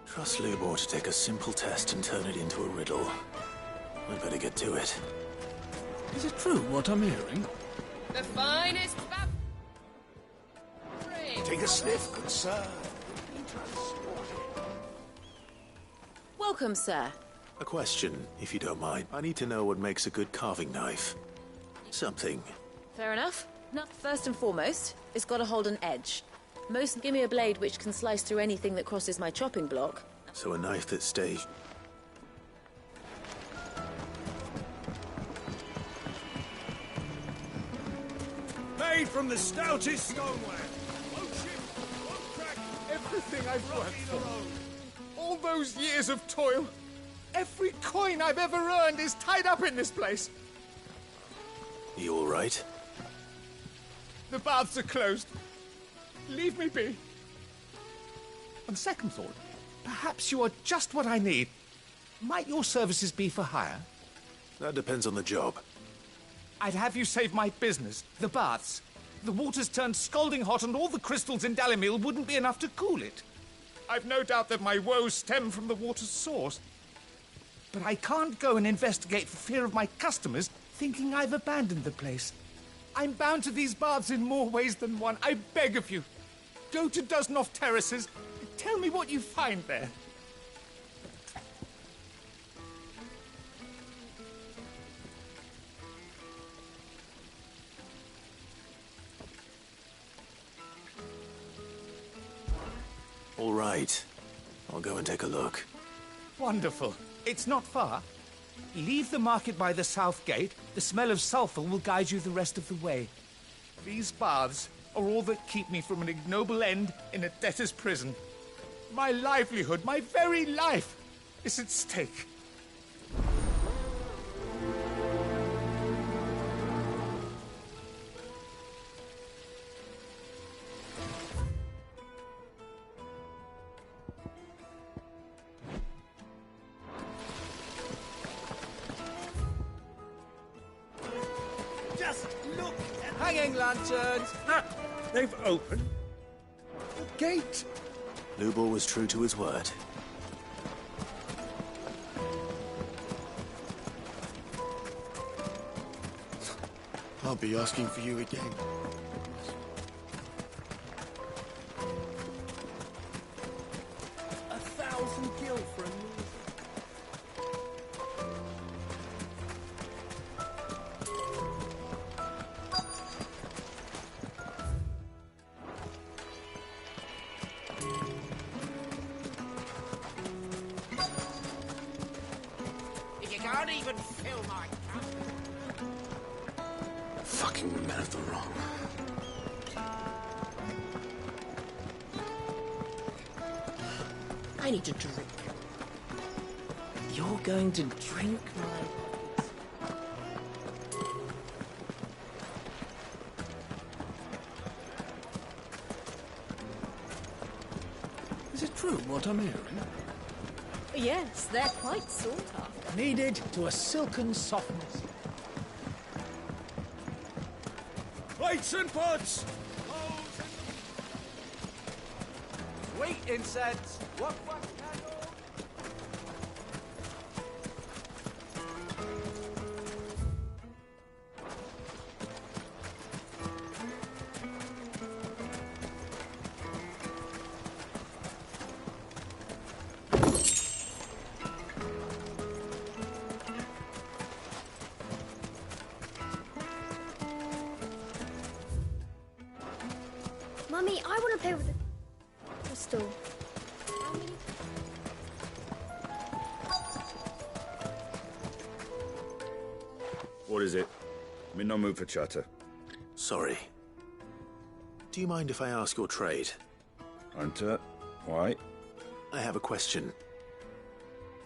Trust Lubor to take a simple test and turn it into a riddle. I'd better get to it. Is it true what I'm hearing? The finest Take a sniff, good sir. Welcome, sir. A question, if you don't mind. I need to know what makes a good carving knife. Something. Fair enough. Now, first and foremost, it's got to hold an edge. Most give me a blade which can slice through anything that crosses my chopping block. So a knife that stays... Made from the stoutest stoneware. Won't chip, won't crack. Everything I've worked for. All those years of toil. Every coin I've ever earned is tied up in this place. You all right? The baths are closed. Leave me be. On second thought, perhaps you are just what I need. Might your services be for hire? That depends on the job. I'd have you save my business, the baths. The water's turned scalding hot and all the crystals in Dalimil wouldn't be enough to cool it. I've no doubt that my woes stem from the water's source. But I can't go and investigate for fear of my customers thinking I've abandoned the place. I'm bound to these baths in more ways than one. I beg of you. Go to Dusnoff Terraces. Tell me what you find there. All right. I'll go and take a look. Wonderful. It's not far. Leave the market by the south gate. The smell of sulphur will guide you the rest of the way. These baths are all that keep me from an ignoble end in a debtor's prison. My livelihood, my very life, is at stake. Just look at... Hanging lanterns! They've opened the gate. Lubor was true to his word. I'll be asking for you again. $1,000 gil for a new... Can't even fill my cup. Fucking men of the wrong. I need to drink. You're going to drink my... Is it true what I'm hearing? Yes, they're quite sought after. Kneaded to a silken softness. Plates and pots! Sweet incense! What? Mummy, I want to play with the crystal. What is it? I'm in no mood for chatter. Sorry. Do you mind if I ask your trade? Hunter, why? I have a question.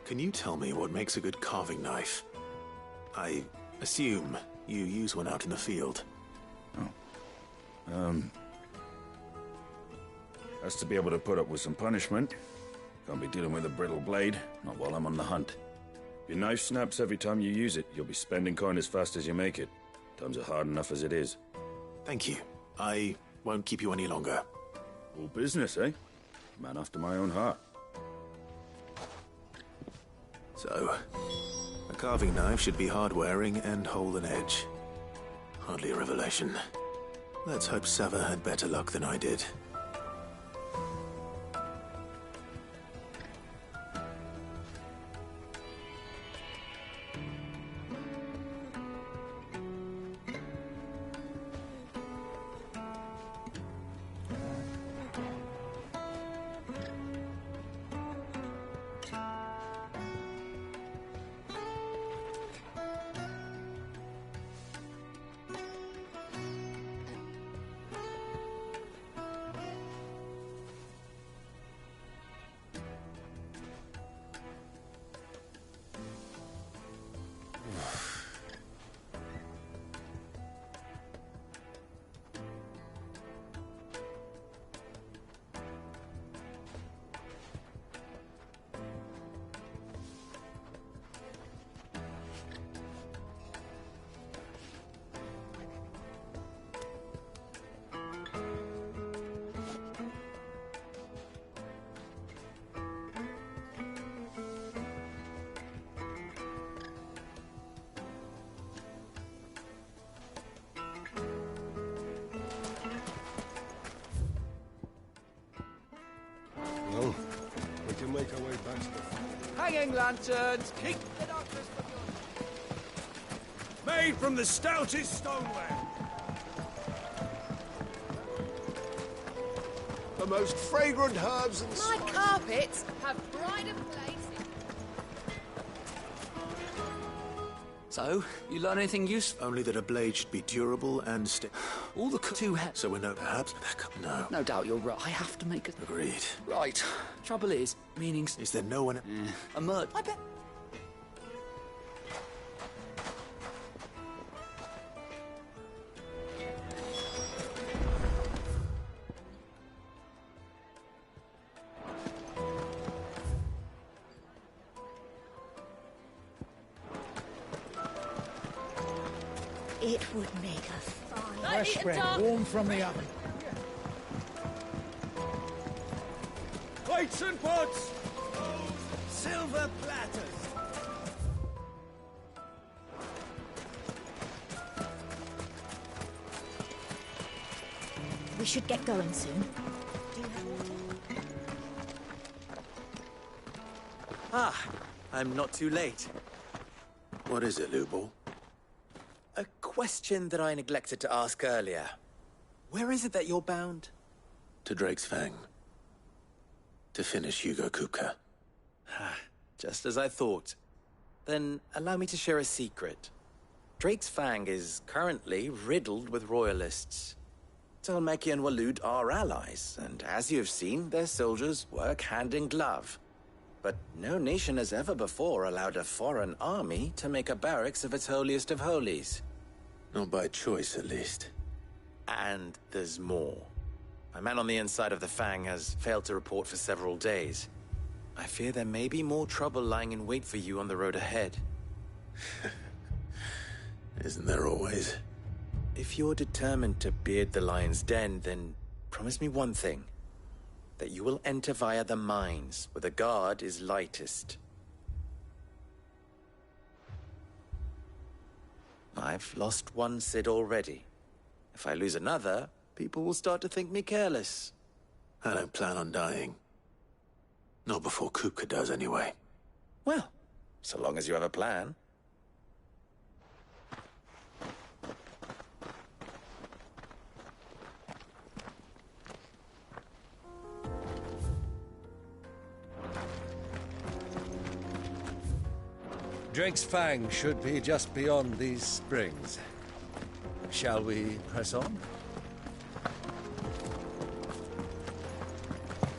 Can you tell me what makes a good carving knife? I assume you use one out in the field. Has to be able to put up with some punishment. Can't be dealing with a brittle blade, not while I'm on the hunt. If your knife snaps every time you use it, you'll be spending coin as fast as you make it. Times are hard enough as it is. Thank you. I won't keep you any longer. All business, eh? Man after my own heart. So, a carving knife should be hard-wearing and hold an edge. Hardly a revelation. Let's hope Sava had better luck than I did. Well, we can make our way back to the... Hanging lanterns! Keep the darkness from your... Made from the stoutest stoneware! The most fragrant herbs and My carpets have pride of place. So, you learn anything useful? Only that a blade should be durable and All the too heavy. So we know perhaps... No. No doubt you're right. I have to make a... Agreed. Right. Trouble is, meanings... Is there no one... A murder. I bet... It would make a fine... Fresh bread, warm from the oven. Plates and pots! Silver platters! We should get going soon. Do you have water? Ah, I'm not too late. What is it, Lubor? A question that I neglected to ask earlier. Where is it that you're bound? To Drake's Fang. To finish Hugo Kupka. Just as I thought. Then allow me to share a secret. Drake's Fang is currently riddled with royalists. Talmeki and Walud are allies, and as you have seen, their soldiers work hand in glove. But no nation has ever before allowed a foreign army to make a barracks of its holiest of holies. Not by choice, at least. And there's more. A man on the inside of the Fang has failed to report for several days. I fear there may be more trouble lying in wait for you on the road ahead. Isn't there always? If you're determined to beard the lion's den, then promise me one thing. That you will enter via the mines, where the guard is lightest. I've lost one Cid already. If I lose another, people will start to think me careless. I don't plan on dying. Not before Kupka does, anyway. Well, so long as you have a plan. Drake's Fang should be just beyond these springs. Shall we press on?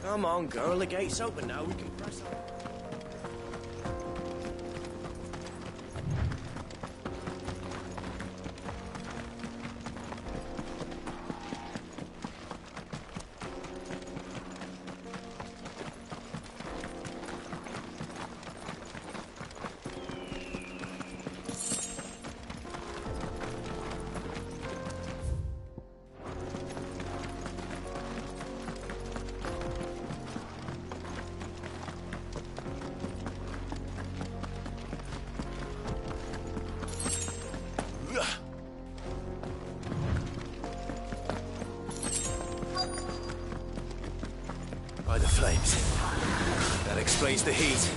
Come on, girl, the gate's open now. We can press on. By the flames. That explains the heat.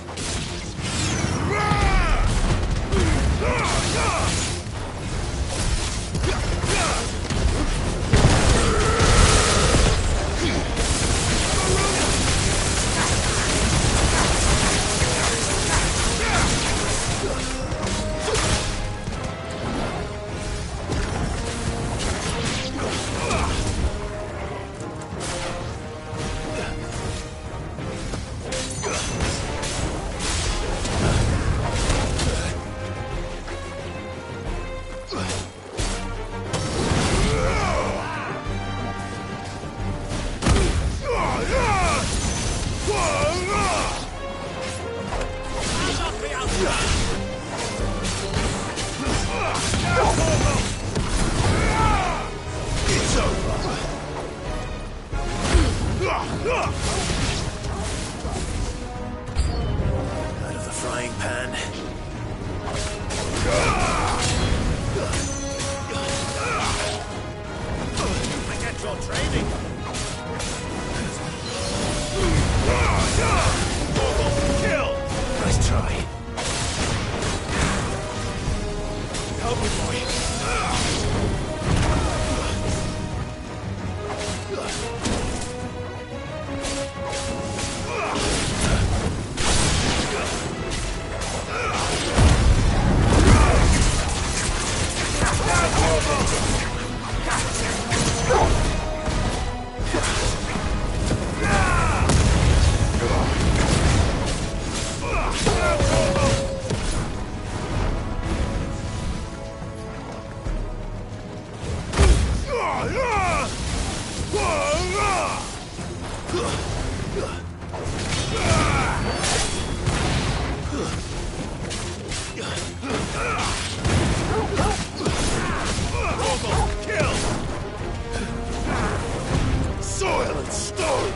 Out of the frying pan. I get your training. Kill! Nice try. Help me, Kill! Soil and stone!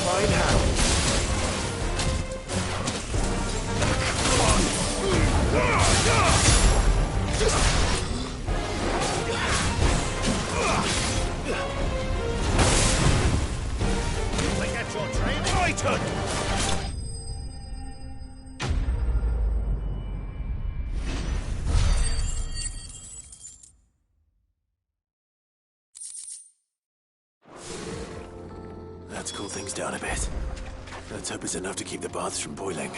Fine how. I get your training. My turn! Let's cool things down a bit. Let's hope it's enough to keep the baths from boiling.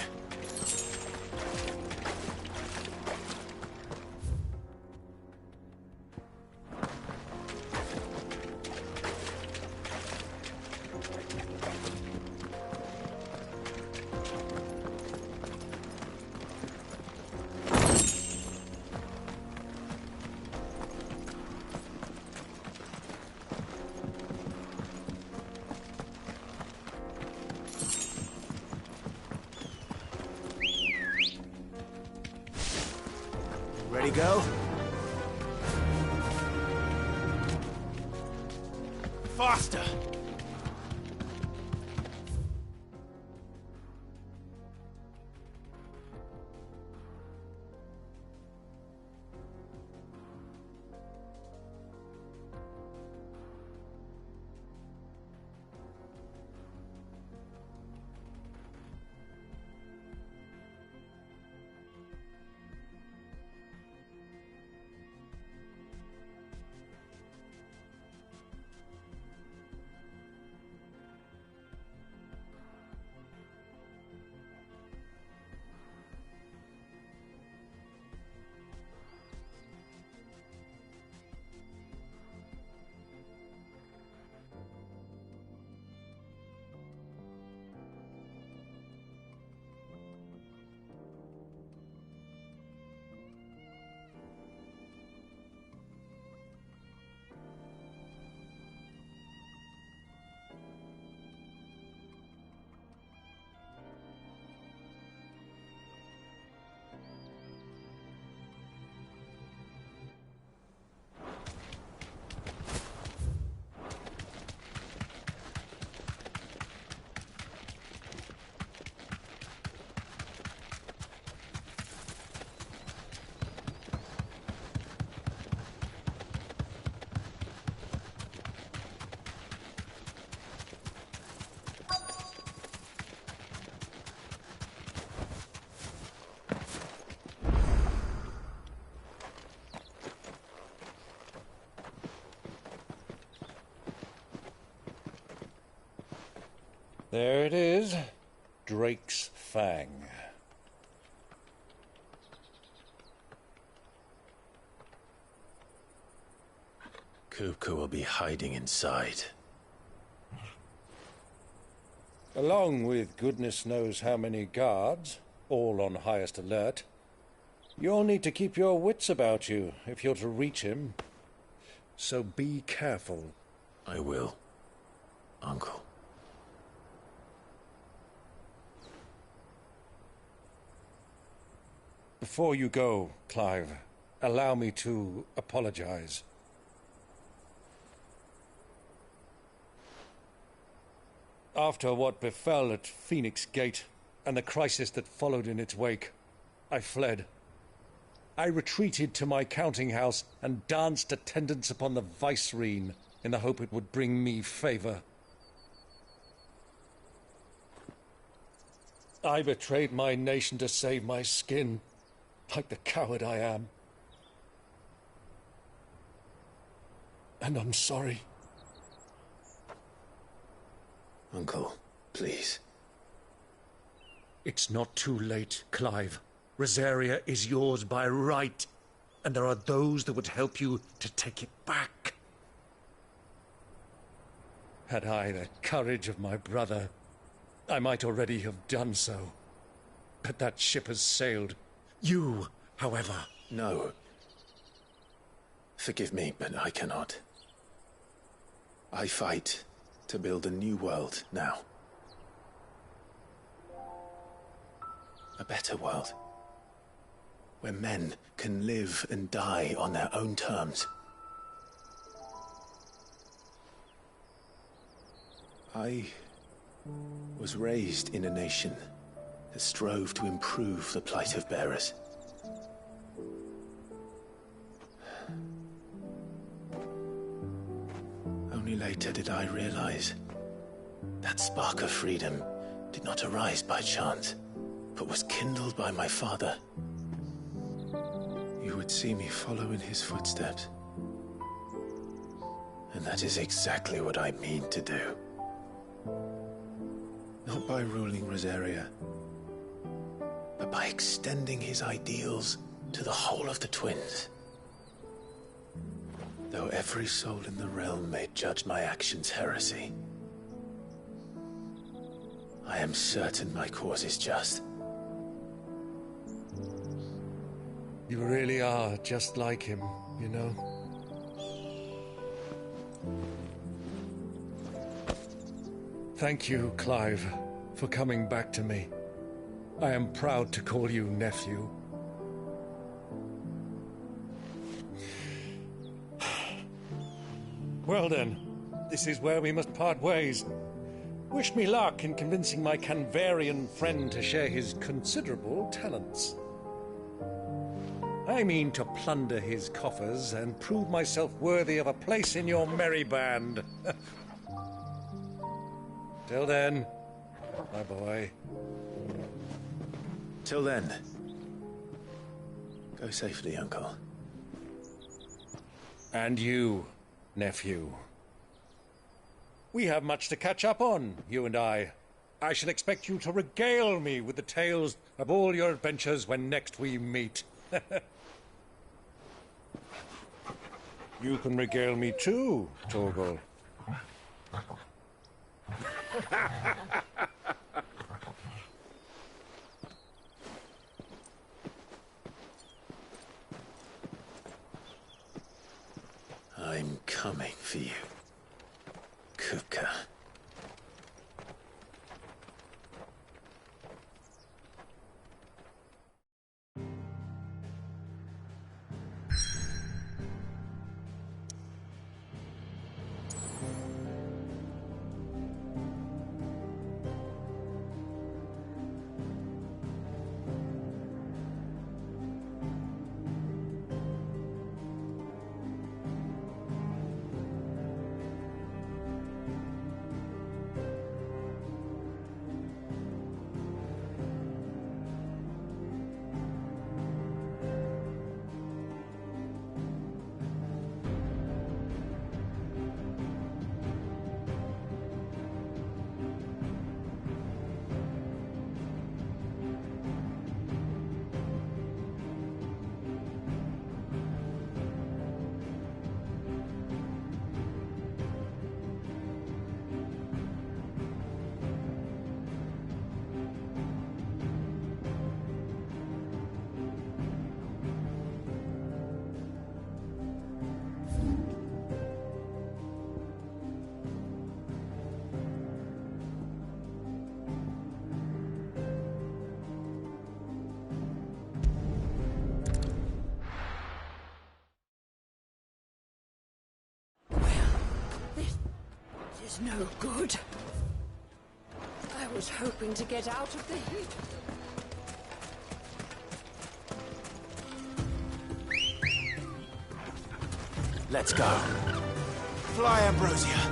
Ready, go? Faster! There it is. Drake's Fang. Kupka will be hiding inside. Along with goodness knows how many guards, all on highest alert. You'll need to keep your wits about you if you're to reach him. So be careful. I will, Uncle. Before you go, Clive, allow me to apologize. After what befell at Phoenix Gate and the crisis that followed in its wake, I fled. I retreated to my counting house and danced attendance upon the vicereine in the hope it would bring me favor. I betrayed my nation to save my skin, like the coward I am. And I'm sorry. Uncle, please. It's not too late, Clive. Rosaria is yours by right, and there are those that would help you to take it back. Had I the courage of my brother, I might already have done so. But that ship has sailed. You, however... No. Forgive me, but I cannot. I fight to build a new world now. A better world. Where men can live and die on their own terms. I was raised in a nation that strove to improve the plight of bearers. Only later did I realize that spark of freedom did not arise by chance, but was kindled by my father. You would see me follow in his footsteps. And that is exactly what I mean to do. Not by ruling Rosaria, but by extending his ideals to the whole of the twins. Though every soul in the realm may judge my actions heresy, I am certain my cause is just. You really are just like him, you know? Thank you, Clive, for coming back to me. I am proud to call you nephew. Well then, this is where we must part ways. Wish me luck in convincing my Canvarian friend to share his considerable talents. I mean to plunder his coffers and prove myself worthy of a place in your merry band. Till then, my boy. Till then, go safely, Uncle. And you, nephew. We have much to catch up on, you and I. I shall expect you to regale me with the tales of all your adventures when next we meet. You can regale me too, Torgal. I'm coming for you, Kupka. is no good. I was hoping to get out of the heat. Let's go. Fly, Ambrosia.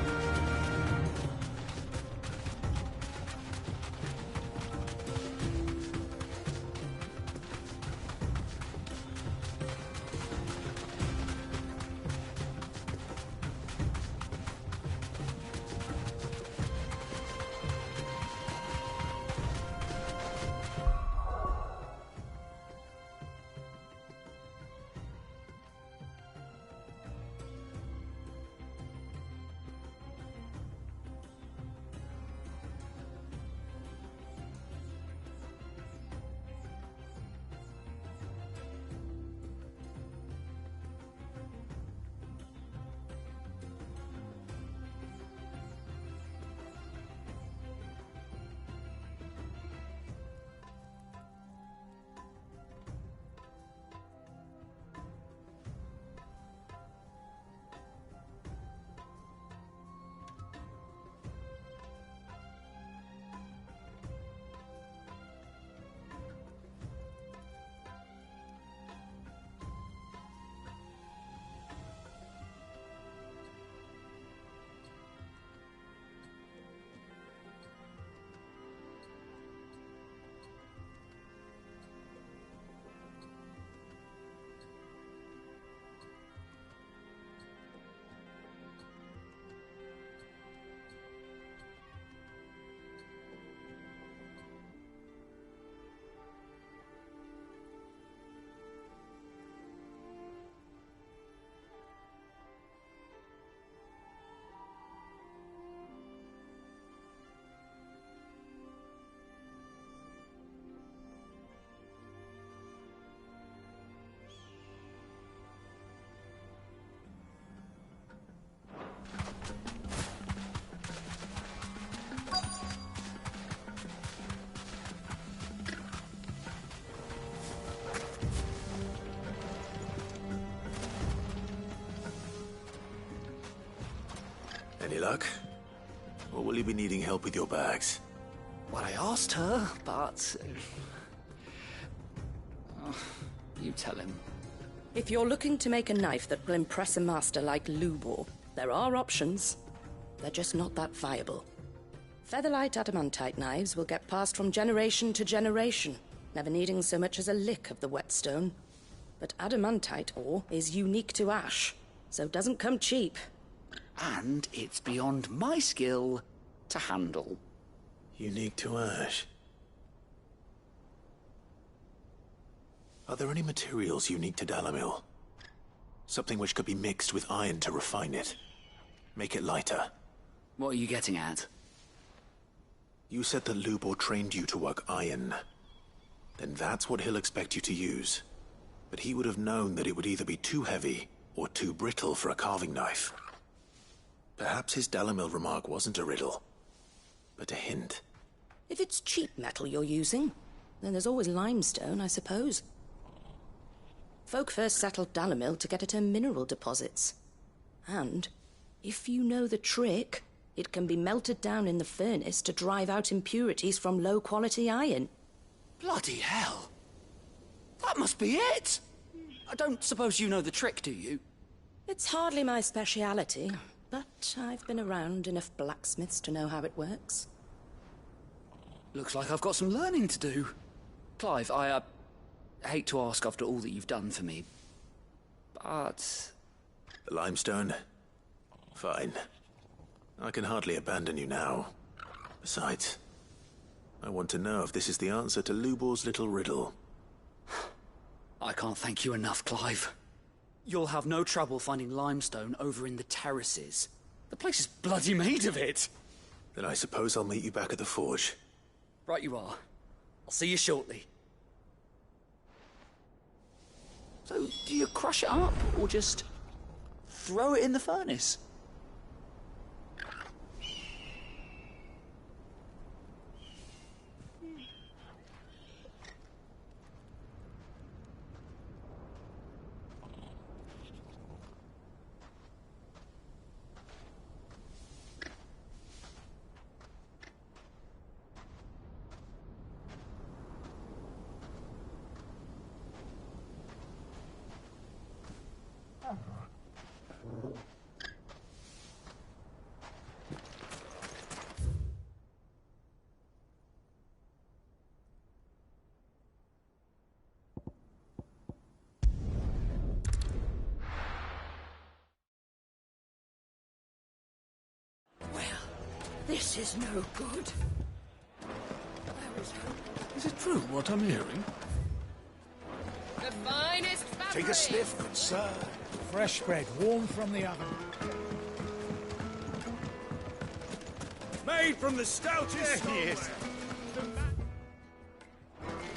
Any luck? Or will you be needing help with your bags? Well, I asked her, but... you tell him. If you're looking to make a knife that will impress a master like Lubor, there are options. They're just not that viable. Featherlight adamantite knives will get passed from generation to generation, never needing so much as a lick of the whetstone. But adamantite ore is unique to ash, so it doesn't come cheap. And it's beyond my skill to handle. Unique to ash. Are there any materials unique to Dalimil? Something which could be mixed with iron to refine it. Make it lighter. What are you getting at? You said that Lubor trained you to work iron. Then that's what he'll expect you to use. But he would have known that it would either be too heavy or too brittle for a carving knife. Perhaps his Dalimil remark wasn't a riddle, but a hint. If it's cheap metal you're using, then there's always limestone, I suppose. Folk first settled Dalimil to get at her mineral deposits. And, if you know the trick, it can be melted down in the furnace to drive out impurities from low-quality iron. Bloody hell! That must be it! I don't suppose you know the trick, do you? It's hardly my speciality, but I've been around enough blacksmiths to know how it works. Looks like I've got some learning to do. Clive, I hate to ask after all that you've done for me, but... The limestone? Fine. I can hardly abandon you now. Besides, I want to know if this is the answer to Lubor's little riddle. I can't thank you enough, Clive. You'll have no trouble finding limestone over in the terraces. The place is bloody made of it. Then I suppose I'll meet you back at the forge. Right you are. I'll see you shortly. So, do you crush it up, or just throw it in the furnace? This is no good. Is it true what I'm hearing? The finest fabric. Take a sniff, good sir. Fresh bread, warm from the oven. Made from the stoutest There he is.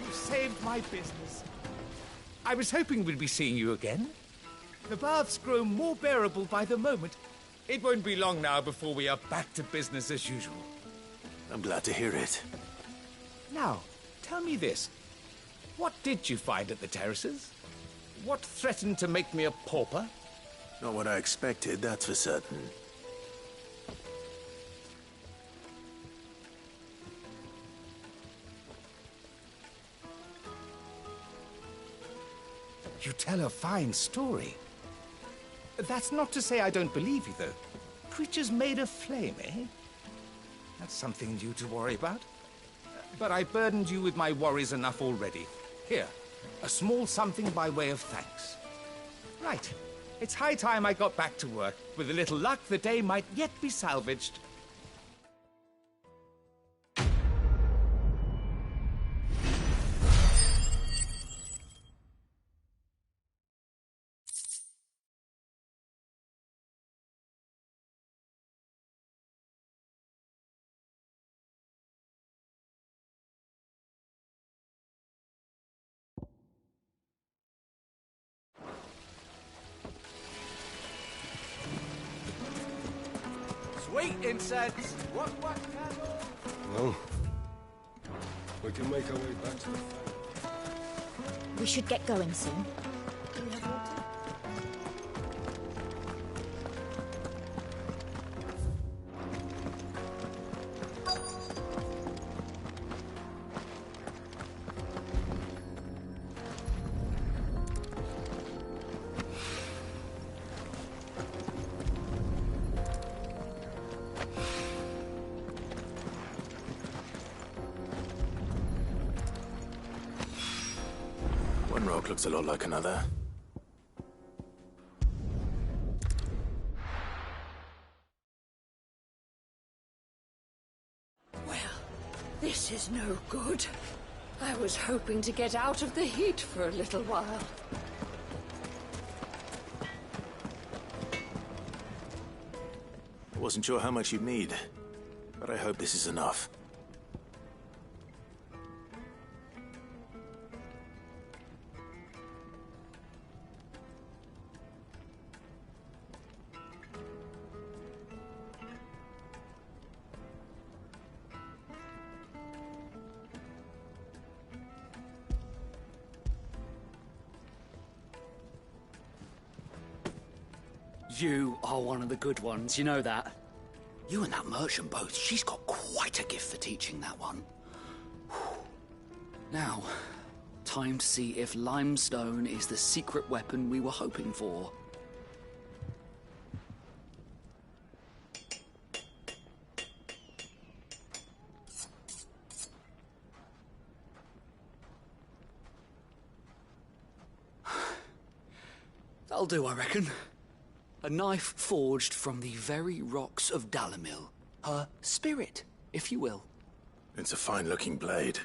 You saved my business. I was hoping we'd be seeing you again. The baths grow more bearable by the moment. It won't be long now before we are back to business as usual. I'm glad to hear it. Now, tell me this. What did you find at the terraces? What threatened to make me a pauper? Not what I expected, that's for certain. You tell a fine story. That's not to say I don't believe you, though. Creatures made of flame, eh? That's something new to worry about. But I burdened you with my worries enough already. Here, a small something by way of thanks. Right. It's high time I got back to work. With a little luck, the day might yet be salvaged. Sweet incense! What, candle? Well, we can make our way back to the farm. We should get going soon. Do you have water? One rock looks a lot like another. Well, this is no good. I was hoping to get out of the heat for a little while. I wasn't sure how much you'd need, but I hope this is enough. You are one of the good ones, you know that. You and that merchant both, she's got quite a gift for teaching that one. Now, time to see if limestone is the secret weapon we were hoping for. That'll do, I reckon. A knife forged from the very rocks of Dalimil. Her spirit, if you will. It's a fine-looking blade.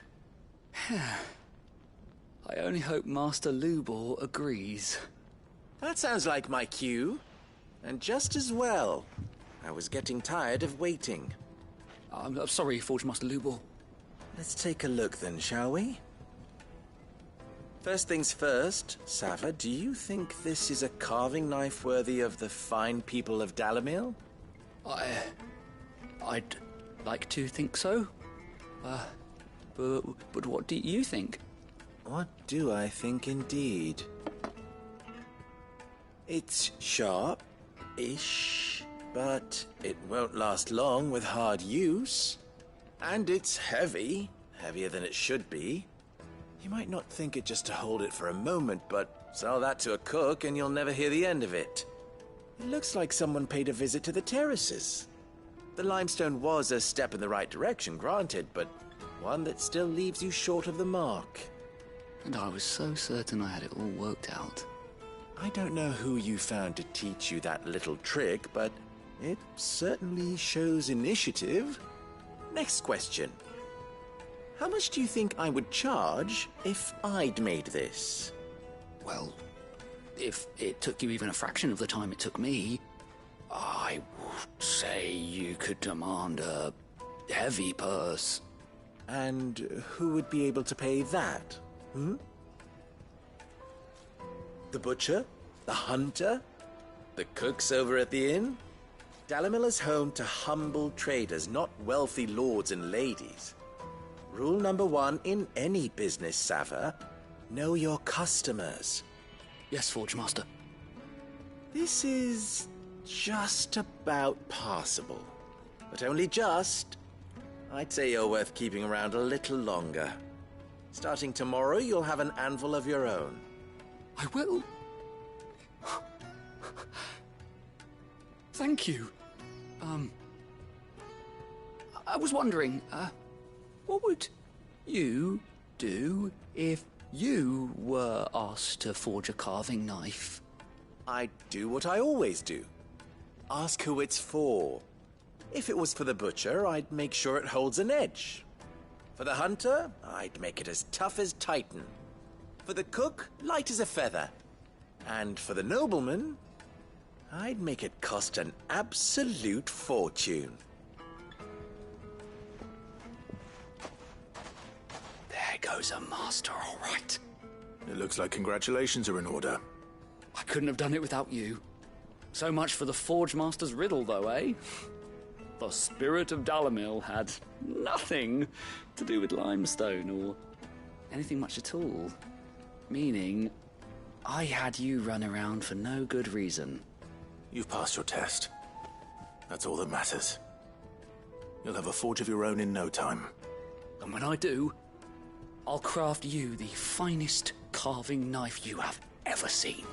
I only hope Master Lubor agrees. That sounds like my cue. And just as well. I was getting tired of waiting. I'm sorry, Forge Master Lubor. Let's take a look then, shall we? First things first, Sava, do you think this is a carving knife worthy of the fine people of Dalimil? I'd like to think so. But what do you think? What do I think indeed? It's sharp-ish, but it won't last long with hard use. And it's heavy, heavier than it should be. You might not think it just to hold it for a moment, but sell that to a cook and you'll never hear the end of it. It looks like someone paid a visit to the terraces. The limestone was a step in the right direction, granted, but one that still leaves you short of the mark. And I was so certain I had it all worked out. I don't know who you found to teach you that little trick, but It certainly shows initiative. Next question. How much do you think I would charge if I'd made this? Well, if it took you even a fraction of the time it took me, I would say you could demand a heavy purse. And who would be able to pay that? The butcher? The hunter? The cooks over at the inn? Dalimil is home to humble traders, not wealthy lords and ladies. Rule number 1 in any business, Sava: know your customers. Yes, Forge Master. This is just about passable. But only just. I'd say you're worth keeping around a little longer. Starting tomorrow, you'll have an anvil of your own. I will. Thank you. I was wondering, what would you do if you were asked to forge a carving knife? I'd do what I always do. Ask who it's for. If it was for the butcher, I'd make sure it holds an edge. For the hunter, I'd make it as tough as Titan. For the cook, light as a feather. And for the nobleman, I'd make it cost an absolute fortune. There goes a master, all right. It looks like congratulations are in order. I couldn't have done it without you. So much for the Forge Master's riddle, though, eh? The spirit of Dalimil had nothing to do with limestone or anything much at all. Meaning, I had you run around for no good reason. You've passed your test. That's all that matters. You'll have a forge of your own in no time. And when I do, I'll craft you the finest carving knife you have ever seen.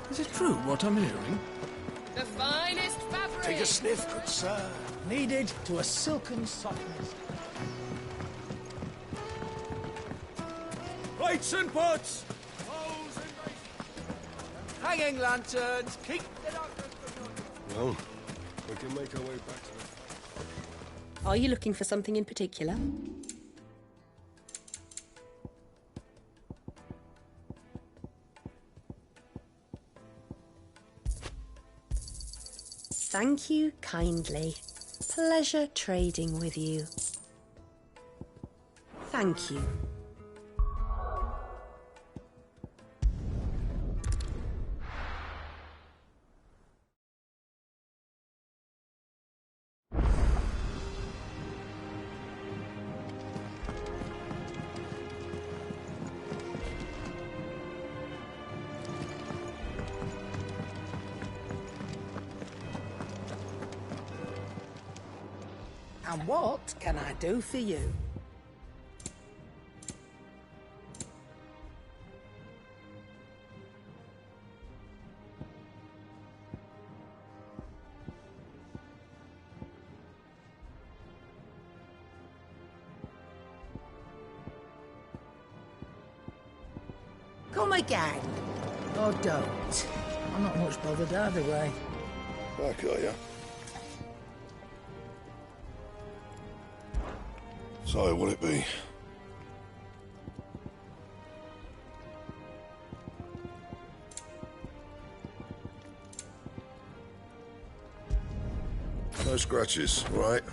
Is it true what I'm hearing? The finest fabric! Take a sniff, good sir. Kneaded to a silken softness. Plates and pots! Hanging lanterns! Keep it up! Well, we can make our way back to the... Are you looking for something in particular? Thank you kindly. Pleasure trading with you. Thank you. And what can I do for you? Come again. Or don't. I'm not much bothered either way. Back, are you? So, what'll it be? No scratches, right?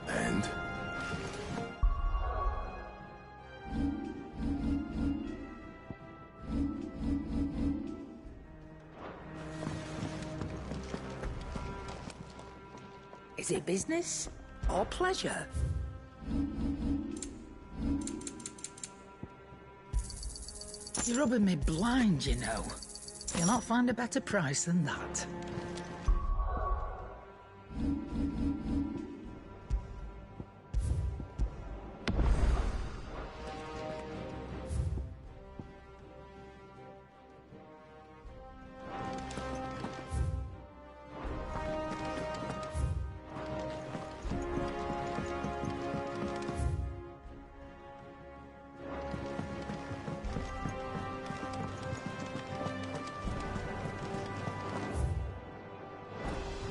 And? Is it business or pleasure? You're rubbing me blind, you know. You'll not find a better price than that.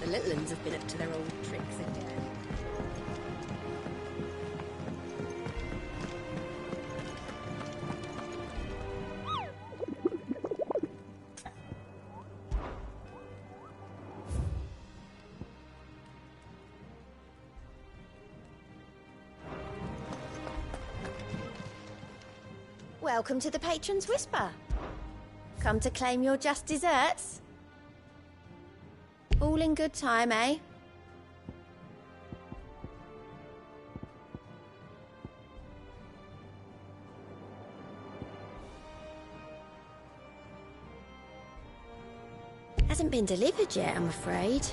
The little uns have been up to their old tricks again. Welcome to the Patron's Whisper. Come to claim your just desserts? All in good time, eh? Hasn't been delivered yet, I'm afraid.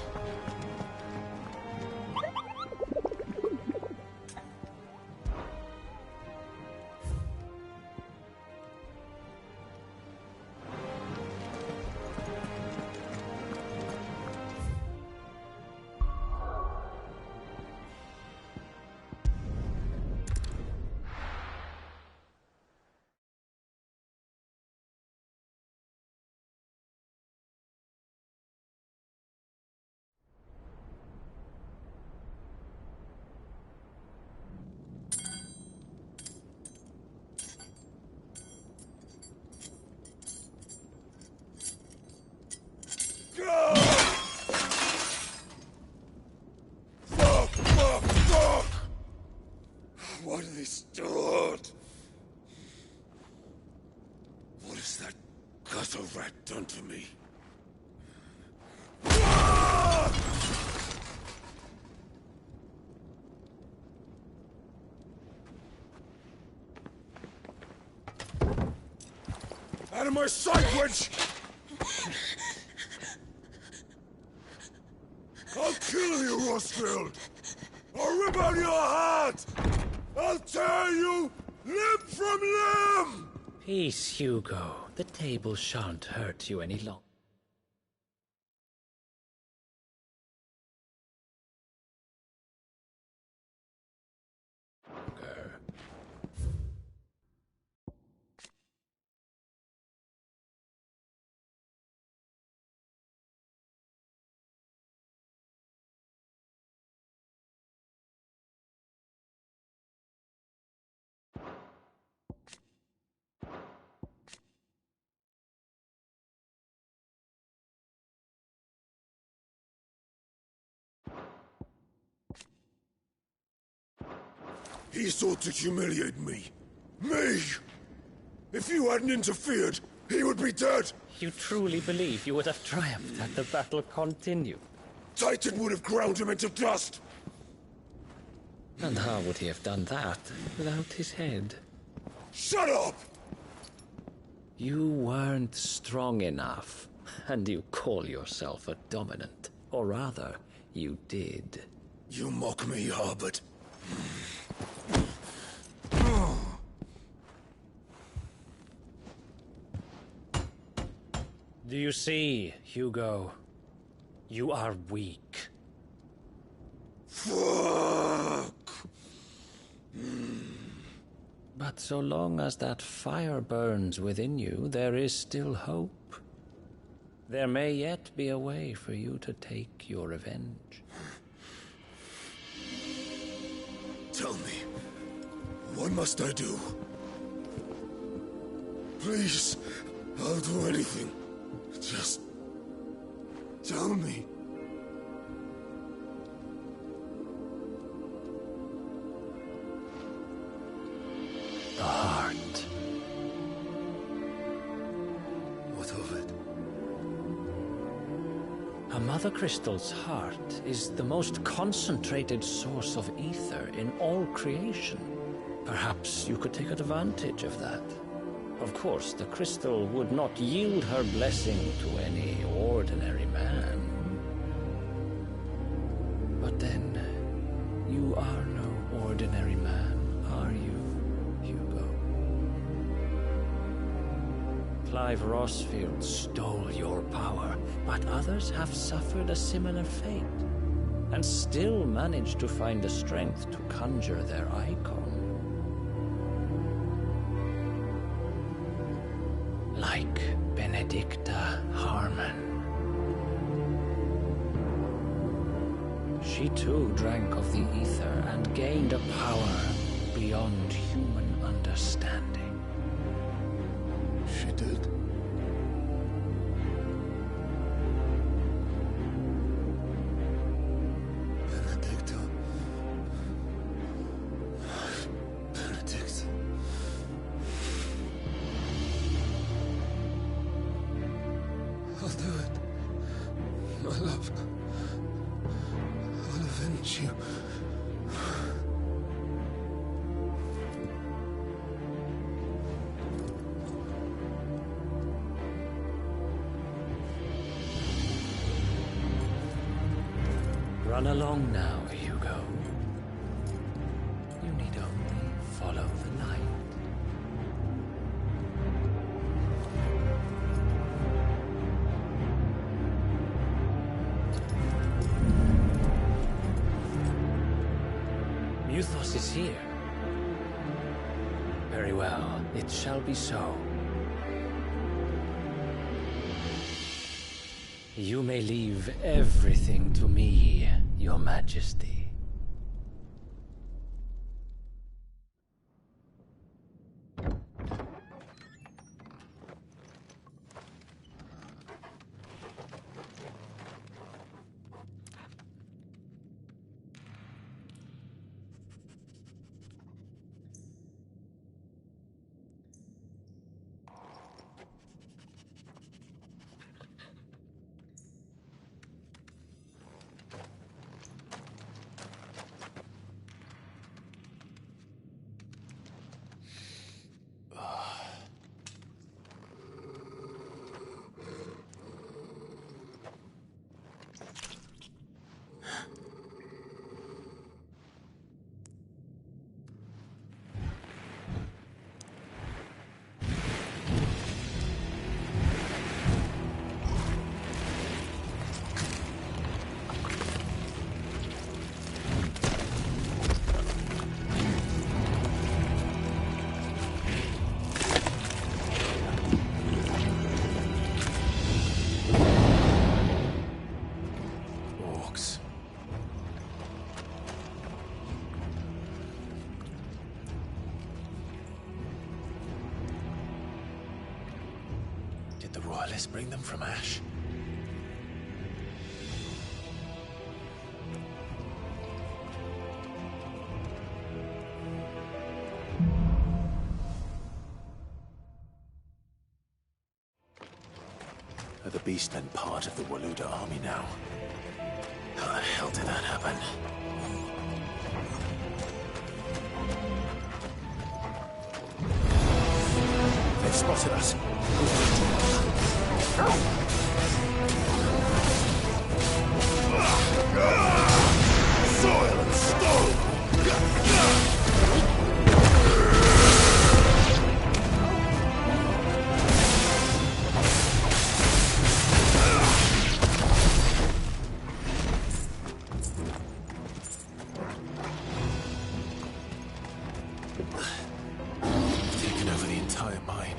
What are they stored? What has that gutter rat done to me? Out of my sight, witch! I'll kill you, Rosfield! I'll rip out your heart! I'll tear you limb from limb! Peace, Hugo. The table shan't hurt you any longer. He sought to humiliate me. Me! If you hadn't interfered, he would be dead! You truly believe you would have triumphed had the battle continued? Titan would have ground him into dust! And how would he have done that without his head? Shut up! You weren't strong enough, and you call yourself a dominant. Or rather, you did. You mock me, Harbert. Do you see, Hugo? You are weak. Fuck! But so long as that fire burns within you, there is still hope. There may yet be a way for you to take your revenge. Tell me, what must I do? Please, I'll do anything. Just tell me. The heart. What of it? A Mother Crystal's heart is the most concentrated source of ether in all creation. Perhaps you could take advantage of that. Of course, the crystal would not yield her blessing to any ordinary man. But then, you are no ordinary man, are you, Hugo? Clive Rossfield stole your power, but others have suffered a similar fate, and still managed to find the strength to conjure their icon. Like Benedicta Harmon. She too drank of the ether and gained a power beyond human understanding. She did? Benedicta. Benedict. I'll do it. My love. I'll avenge you. Run along now, Hugo. You need only follow the light. Muthos is here. Very well, it shall be so. You may leave everything to me, Your Majesty. The Royalists bring them from Ash? Are the Beastmen part of the Waluda army now? How the hell did that happen? They've spotted us. Soil and stone! Taken over the entire mine.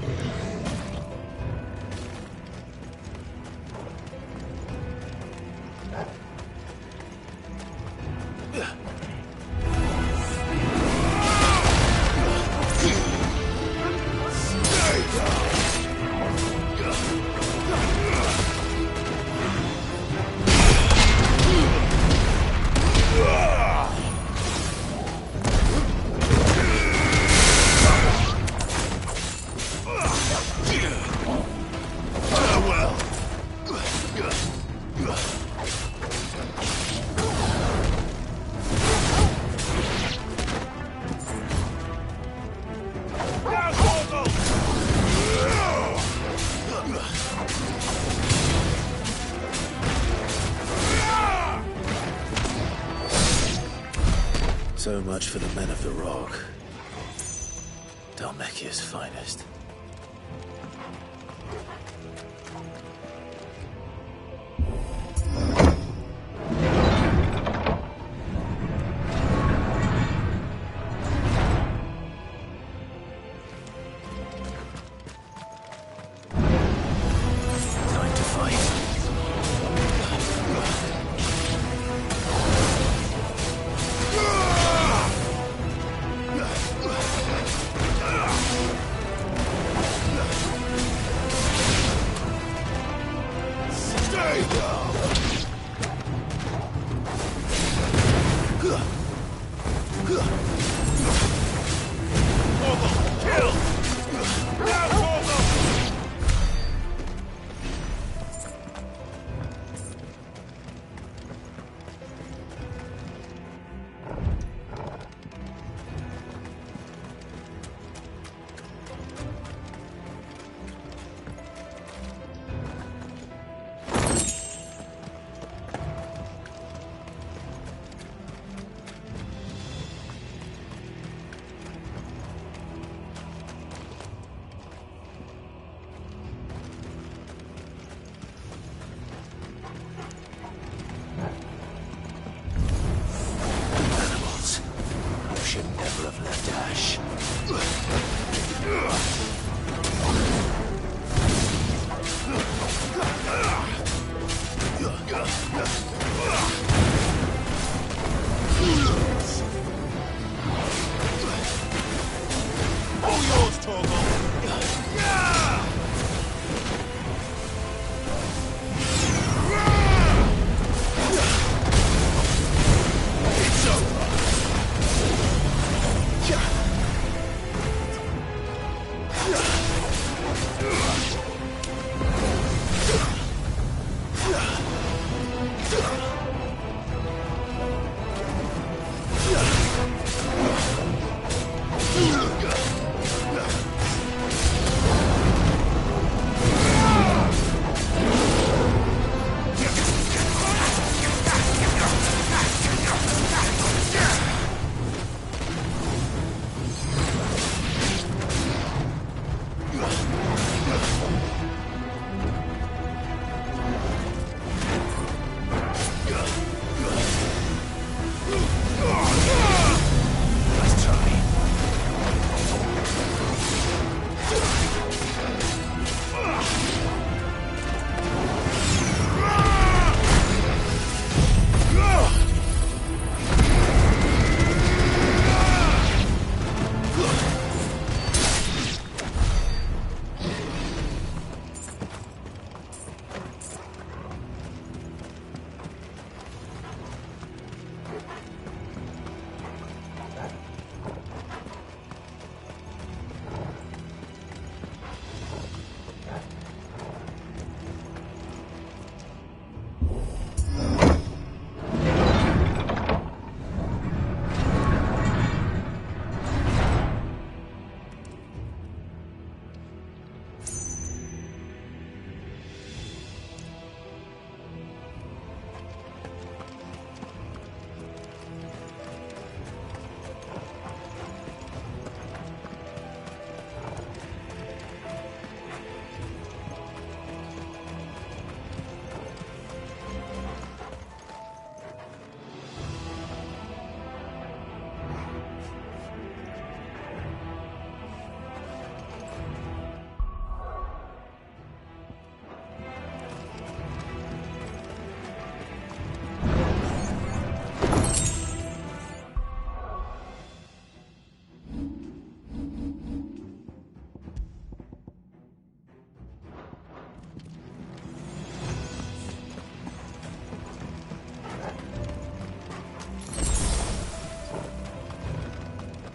So much for the men of the Rock. Dhalmekia's finest. Time to fight.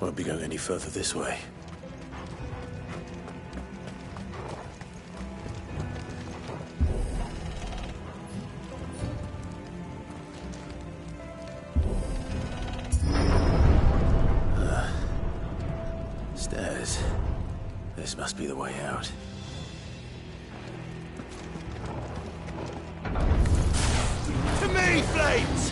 Won't be going any further this way. Stairs. This must be the way out. To me, Flames!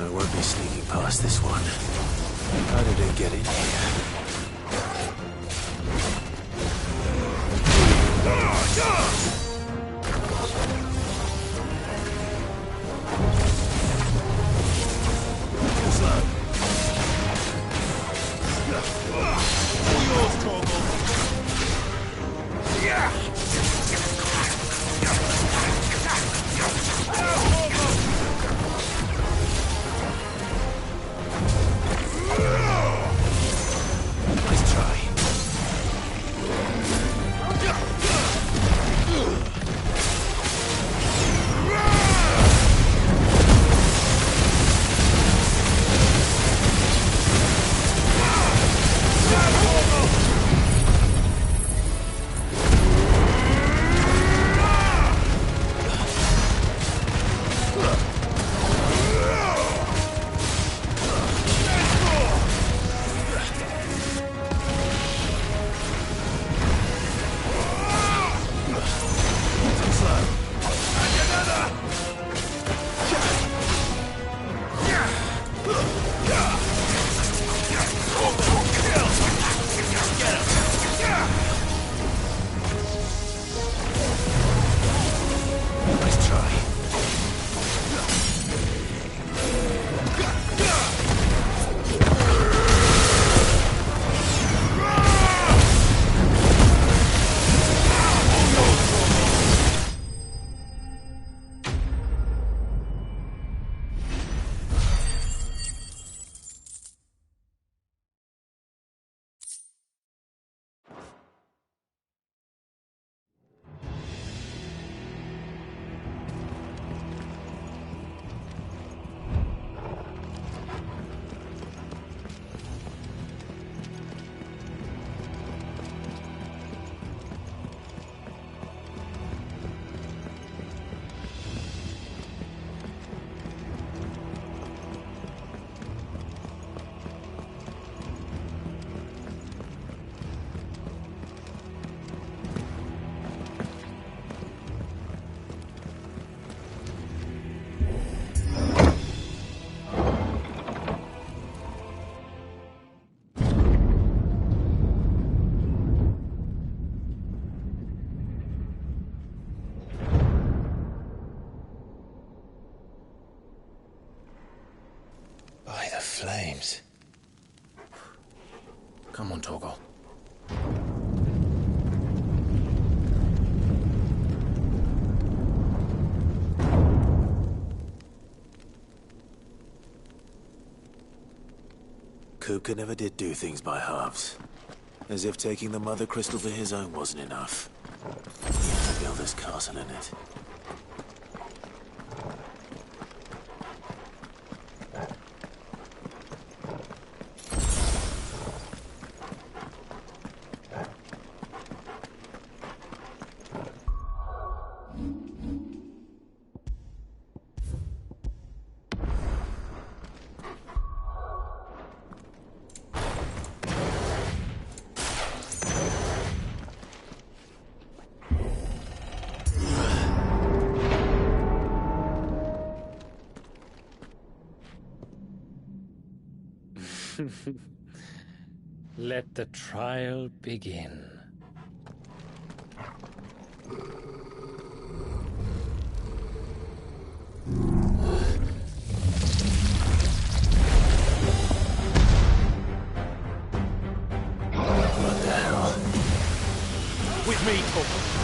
I won't be sneaking past this one. How did it get in here? By the flames. Come on, Torgal. Kupka never did do things by halves. As if taking the Mother Crystal for his own wasn't enough. He had to build this castle in it. Let the trial begin. What the hell? With me, Corporal.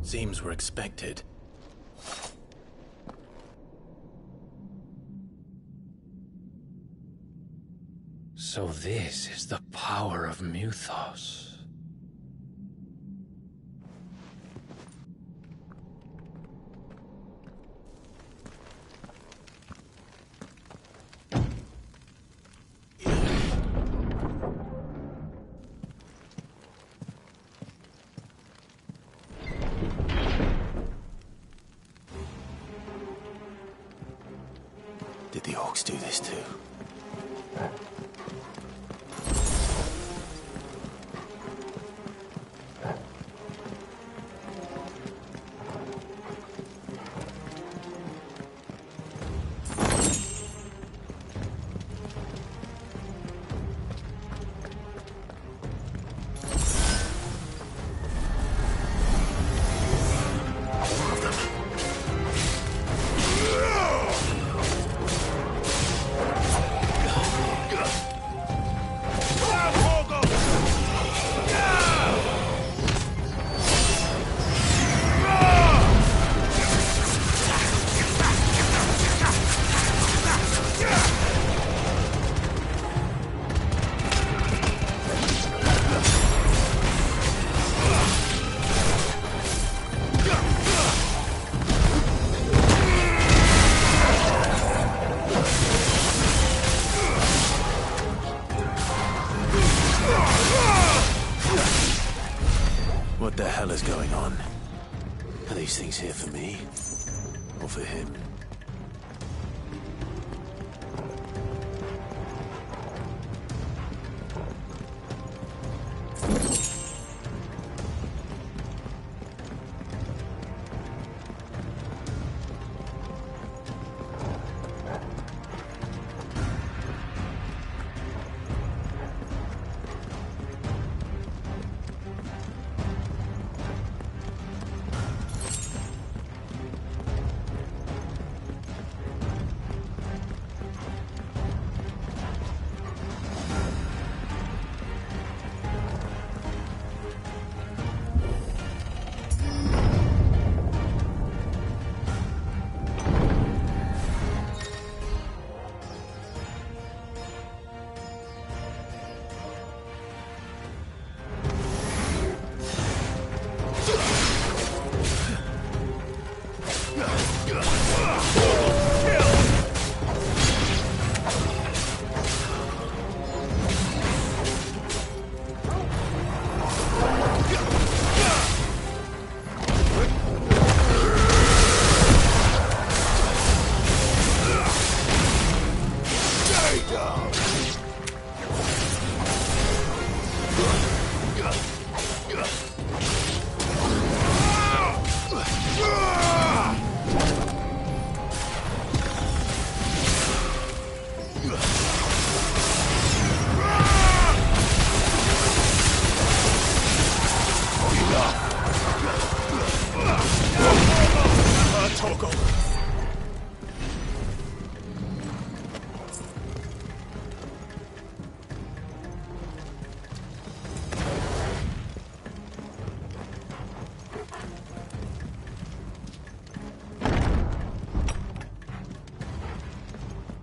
Seems we're expected. So this is the power of Muthos. Did the orcs do this too? Ugh! For me? Or for him?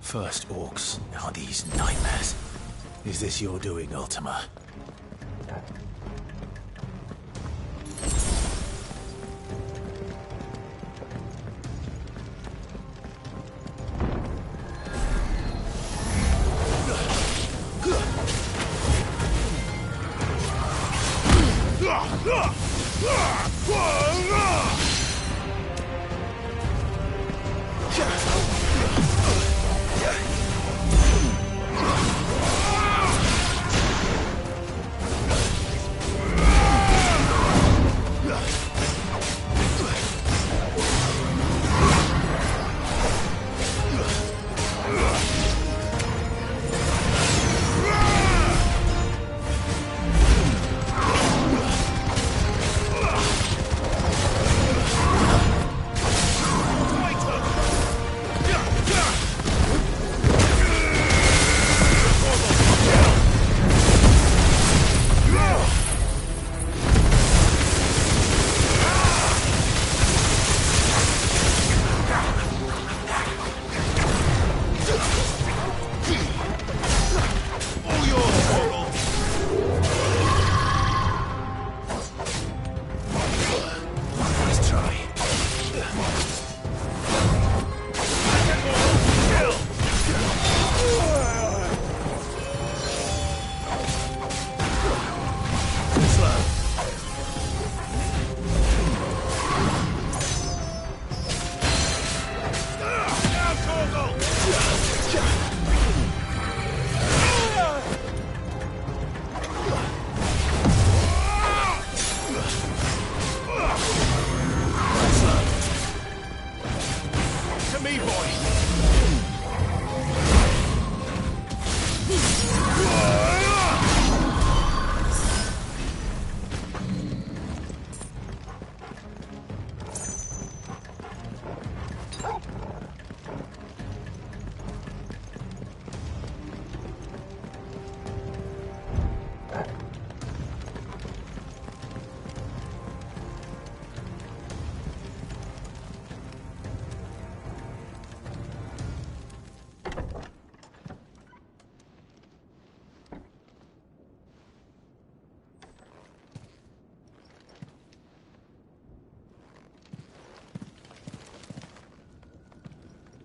First orcs, now these nightmares. Is this your doing, Ultima?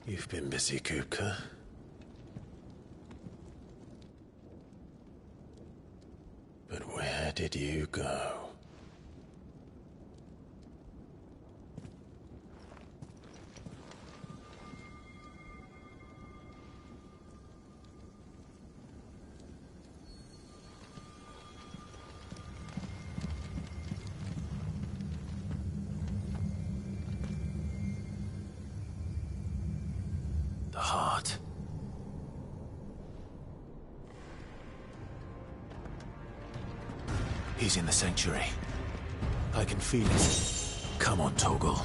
You've been busy, Kupka. But where did you go? He's in the sanctuary. I can feel it. Come on, Torgal.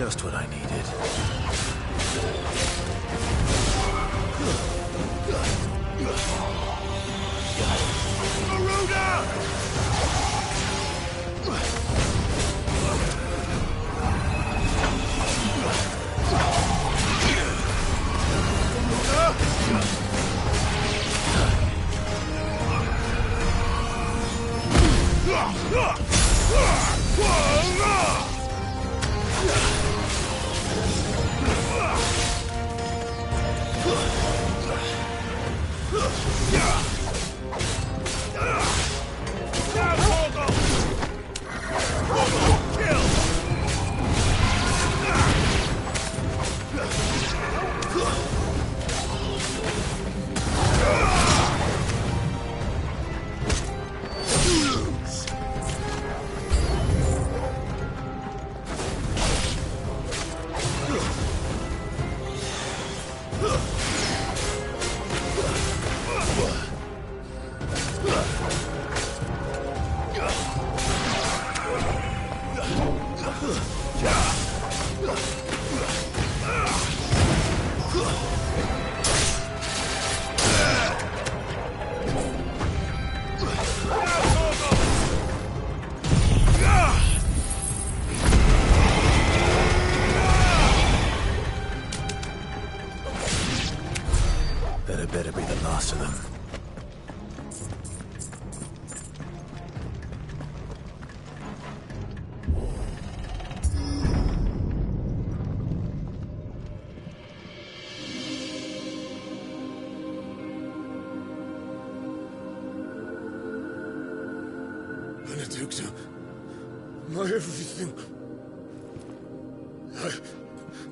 Just what I needed. That better be the last of them. Benedicta, my everything.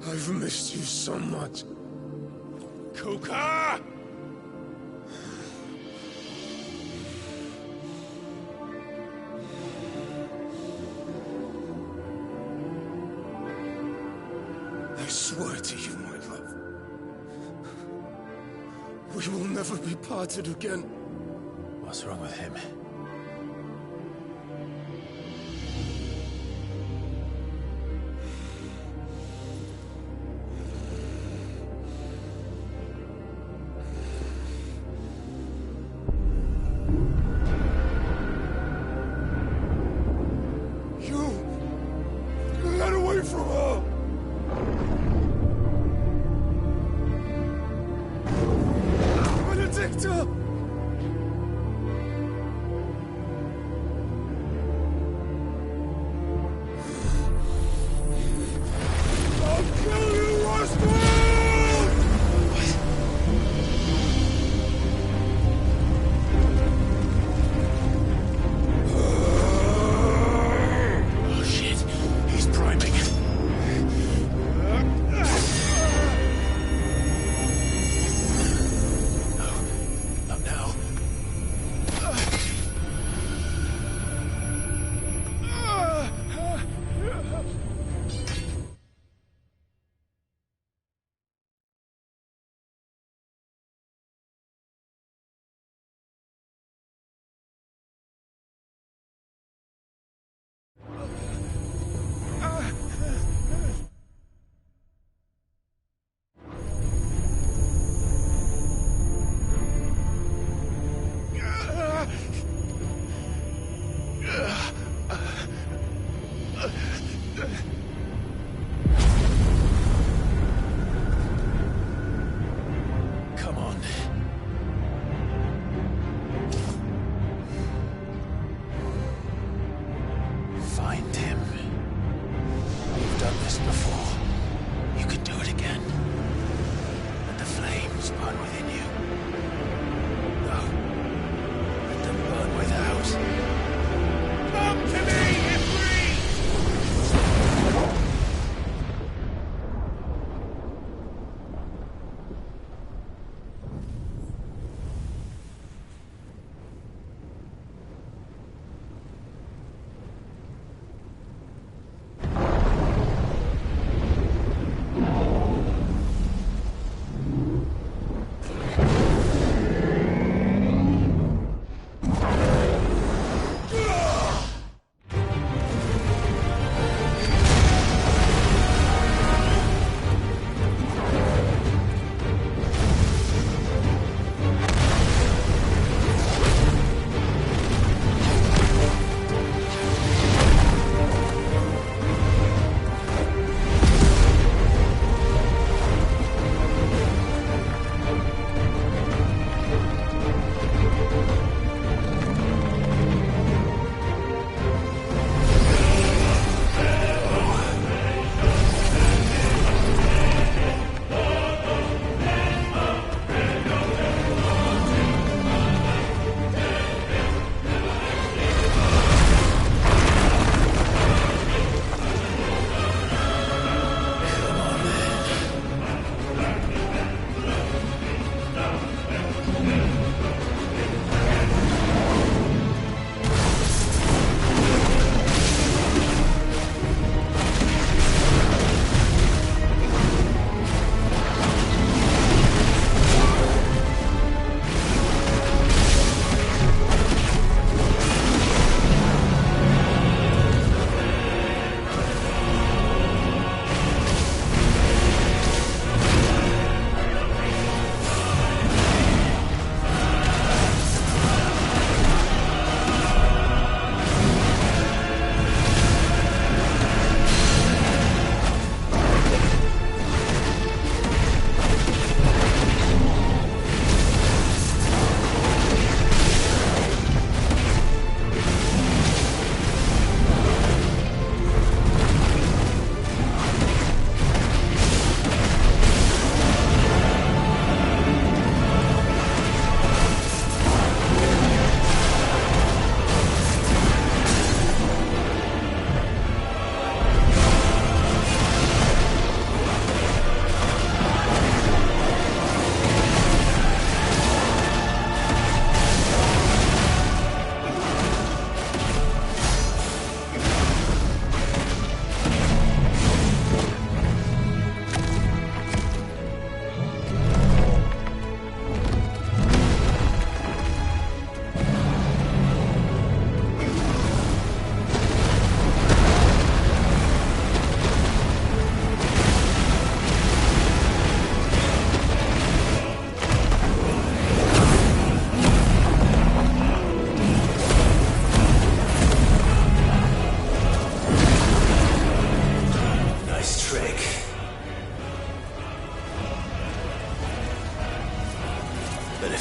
I've missed you so much. Kuka! I swear to you, my love, we will never be parted again. What's wrong with him? Get away from her! Benedicta! I'll kill you, Roswell! Oh shit, he's priming. Not now. Come on. Find him. You've done this before. You can do it again. Let the flames burn within you. No. Let them burn without. Come to me, Ifrit!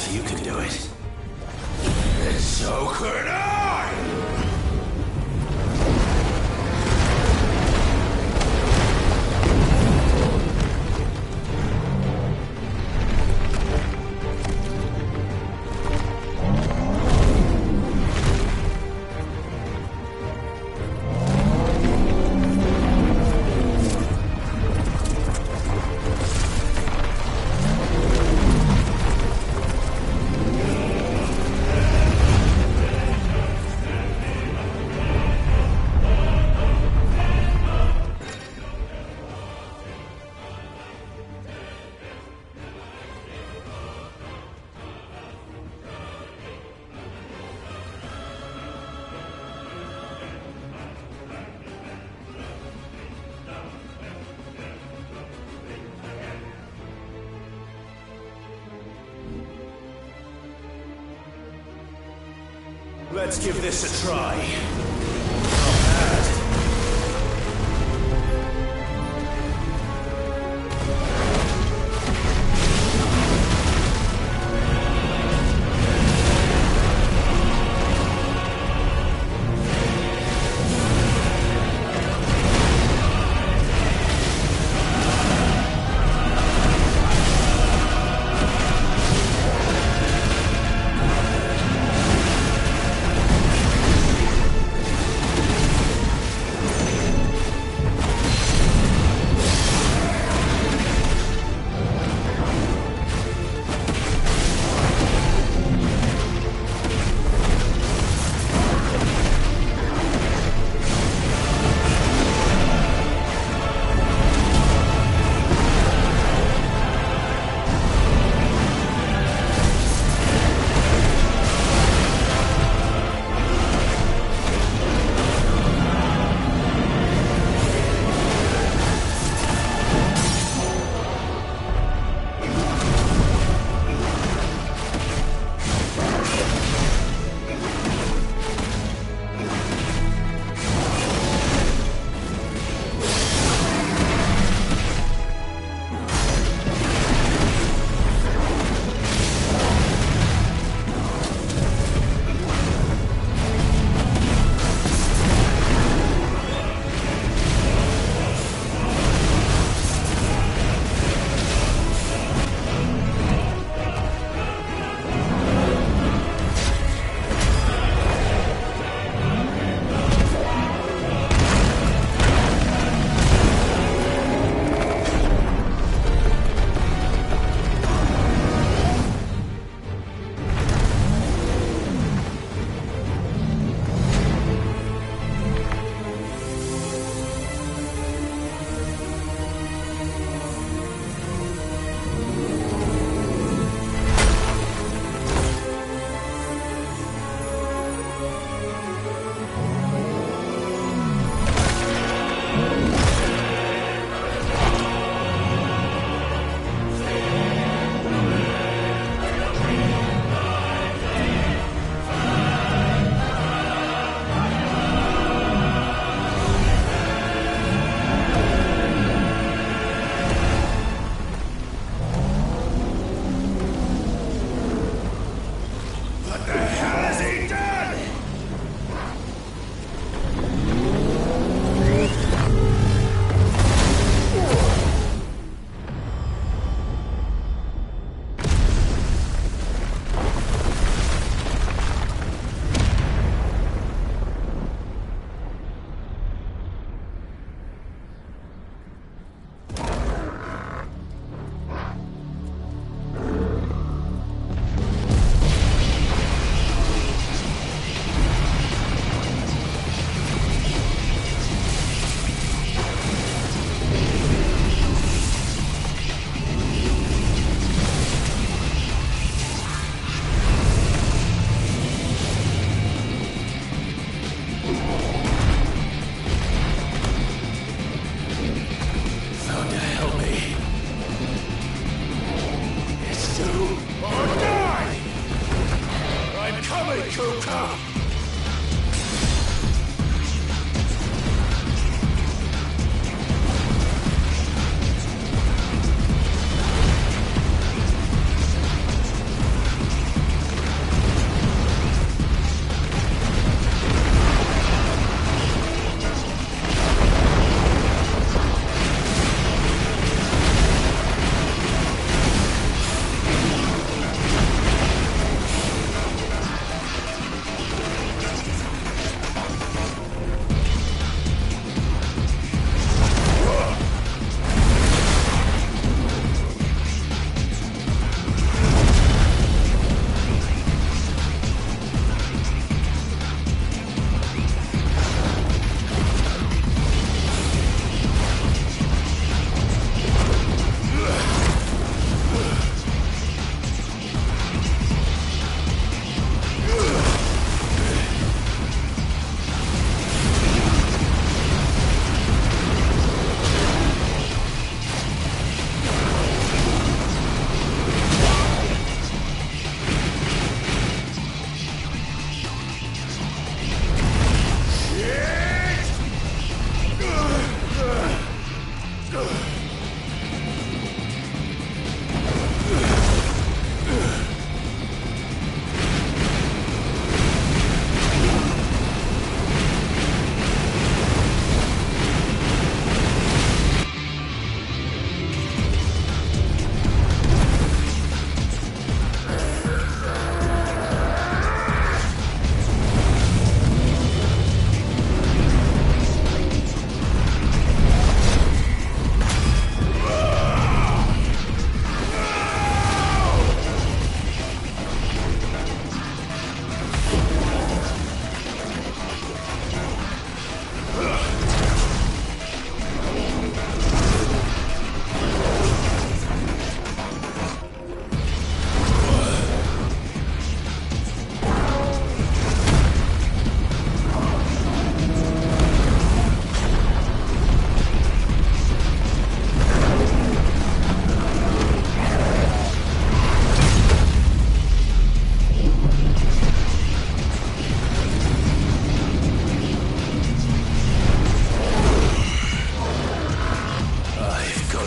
if you can do it, then so could I! Let's give this a try.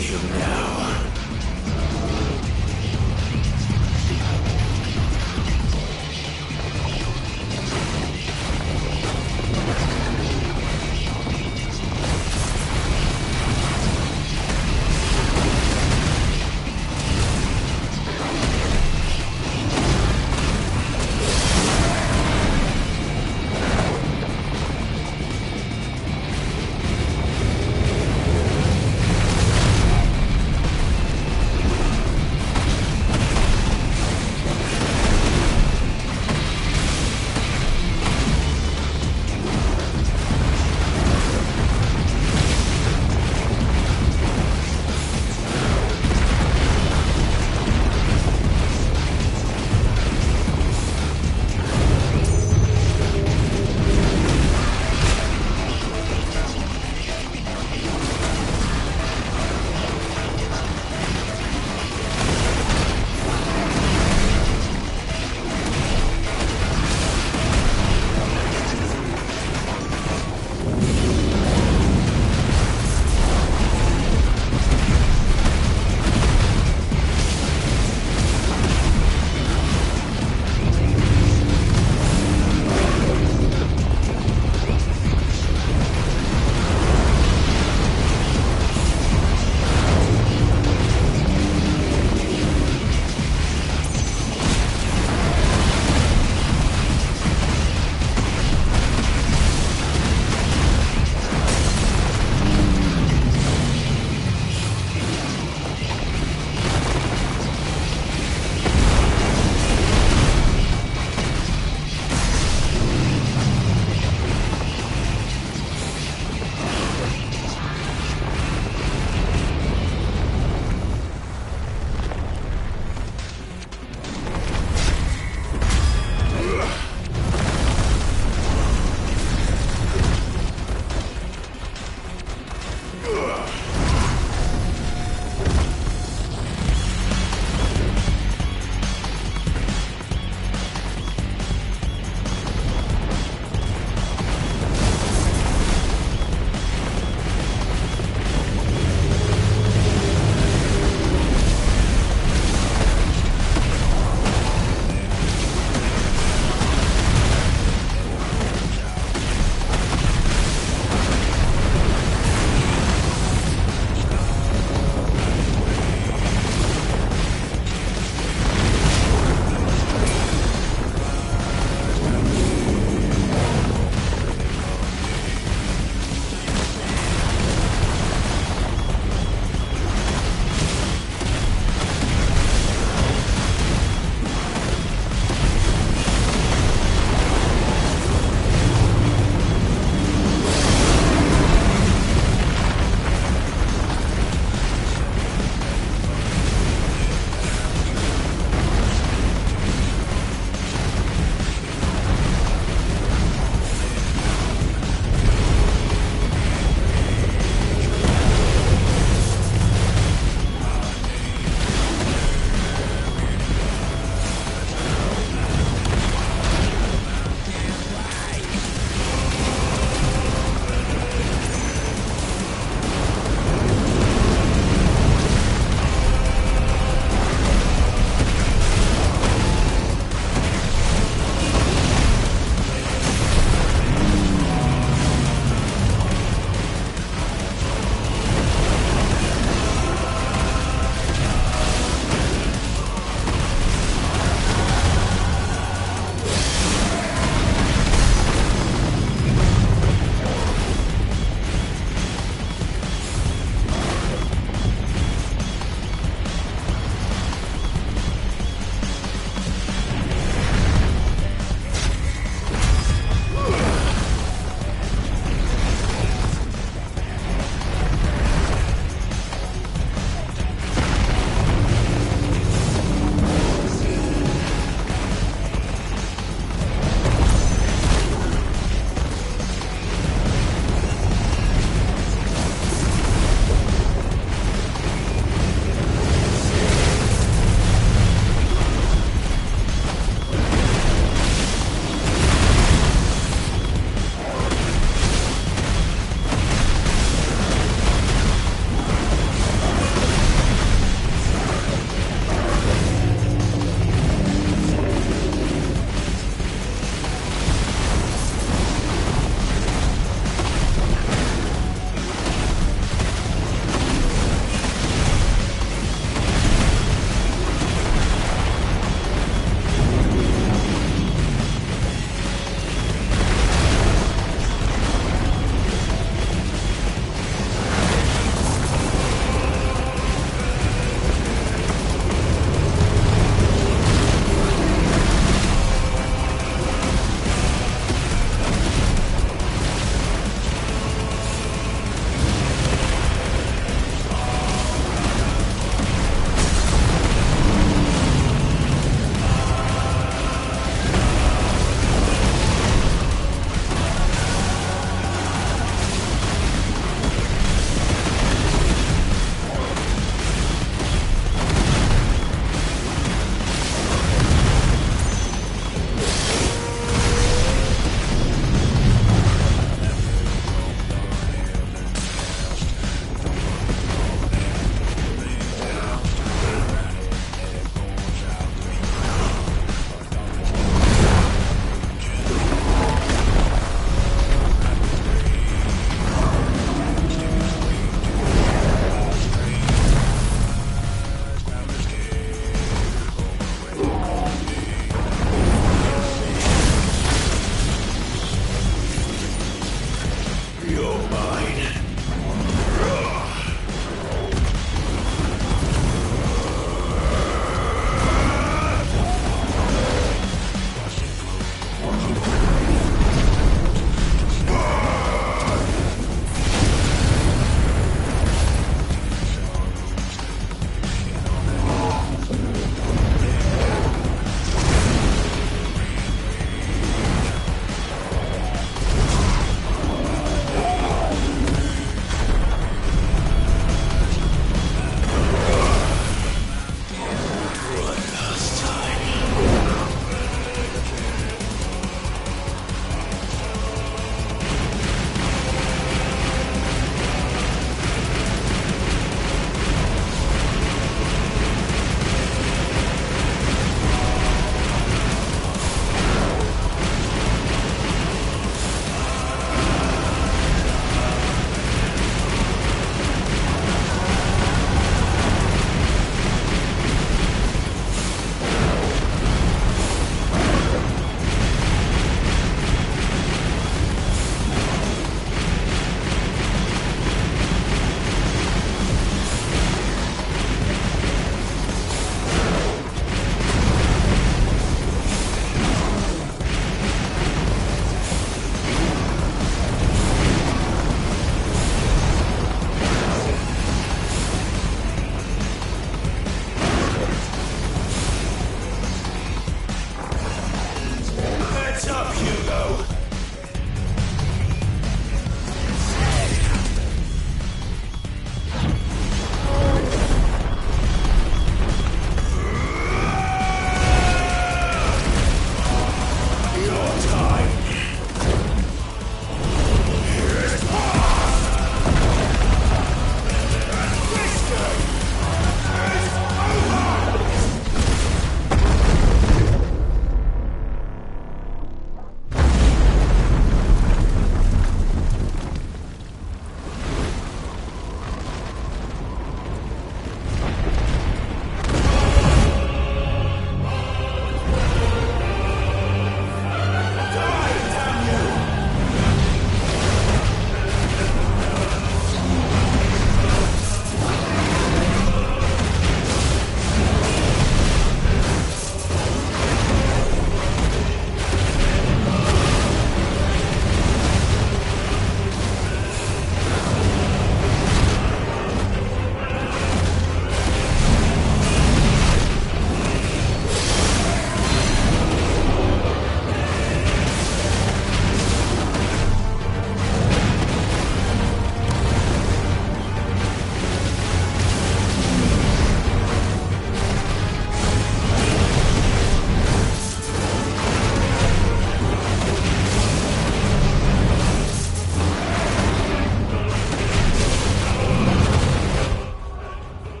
you now.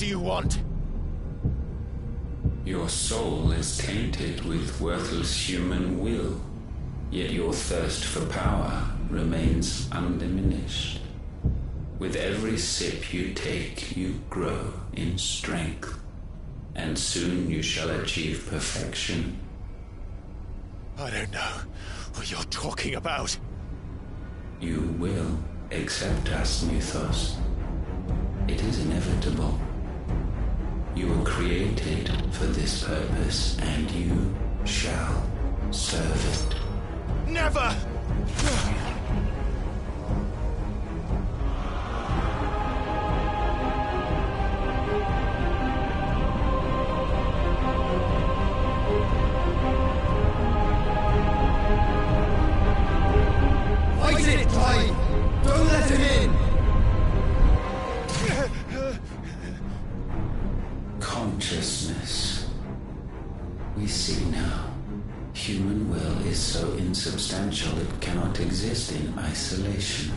do you want? Your soul is tainted with worthless human will, yet your thirst for power remains undiminished. With every sip you take, you grow in strength, and soon you shall achieve perfection. I don't know what you're talking about. You will accept us, Mythos. It is inevitable. You were created for this purpose, and you shall serve it. Never! Fight it, Clive! Don't let him in! Consciousness. We see now. Human will is so insubstantial it cannot exist in isolation.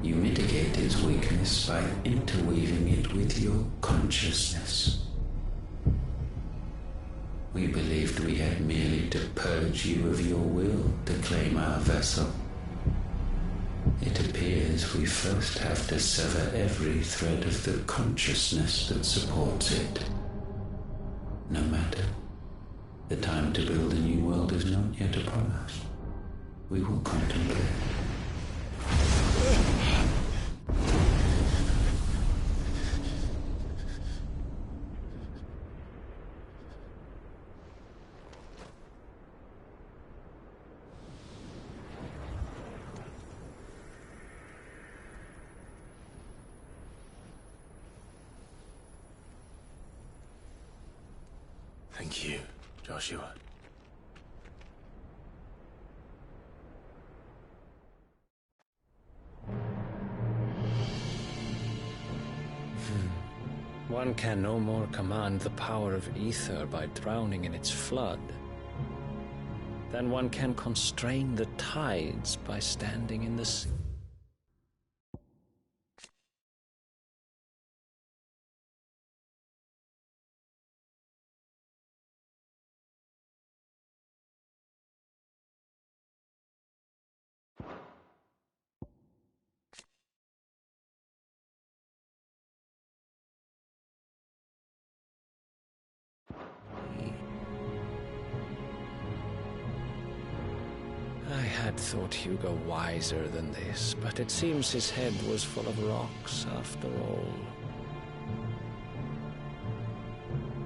You mitigate its weakness by interweaving it with your consciousness. We believed we had merely to purge you of your will to claim our vessel. It appears we first have to sever every thread of the consciousness that supports it. No matter. The time to build a new world is not yet upon us. We will contemplate. Thank you, Joshua. One can no more command the power of ether by drowning in its flood than one can constrain the tides by standing in the sea. I had thought Hugo wiser than this, but it seems his head was full of rocks after all.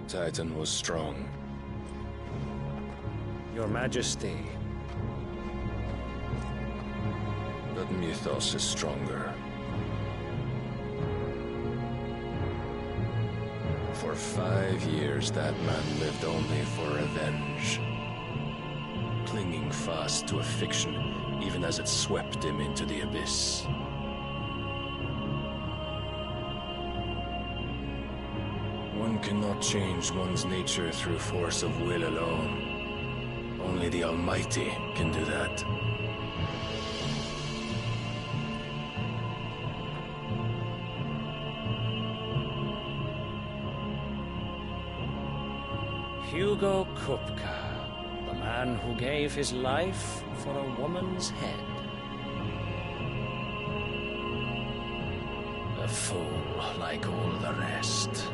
Titan was strong. Your Majesty. But Mythos is stronger. For 5 years, that man lived only for revenge. Clinging fast to a fiction, even as it swept him into the abyss. One cannot change one's nature through force of will alone. Only the Almighty can do that. Hugo Kupka. The man who gave his life for a woman's head. A fool like all the rest.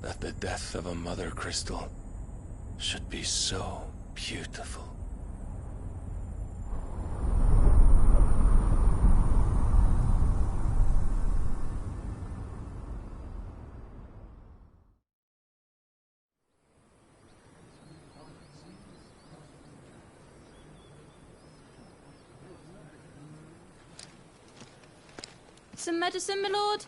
That the death of a mother crystal should be so beautiful. Some medicine, my lord?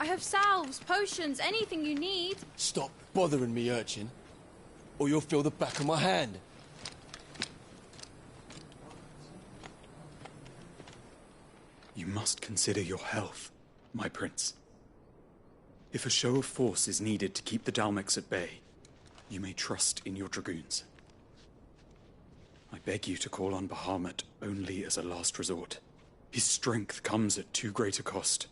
I have salves, potions, anything you need. Stop bothering me, urchin. or you'll feel the back of my hand. You must consider your health, my prince. If a show of force is needed to keep the Dalmex at bay, you may trust in your dragoons. I beg you to call on Bahamut only as a last resort. His strength comes at too great a cost.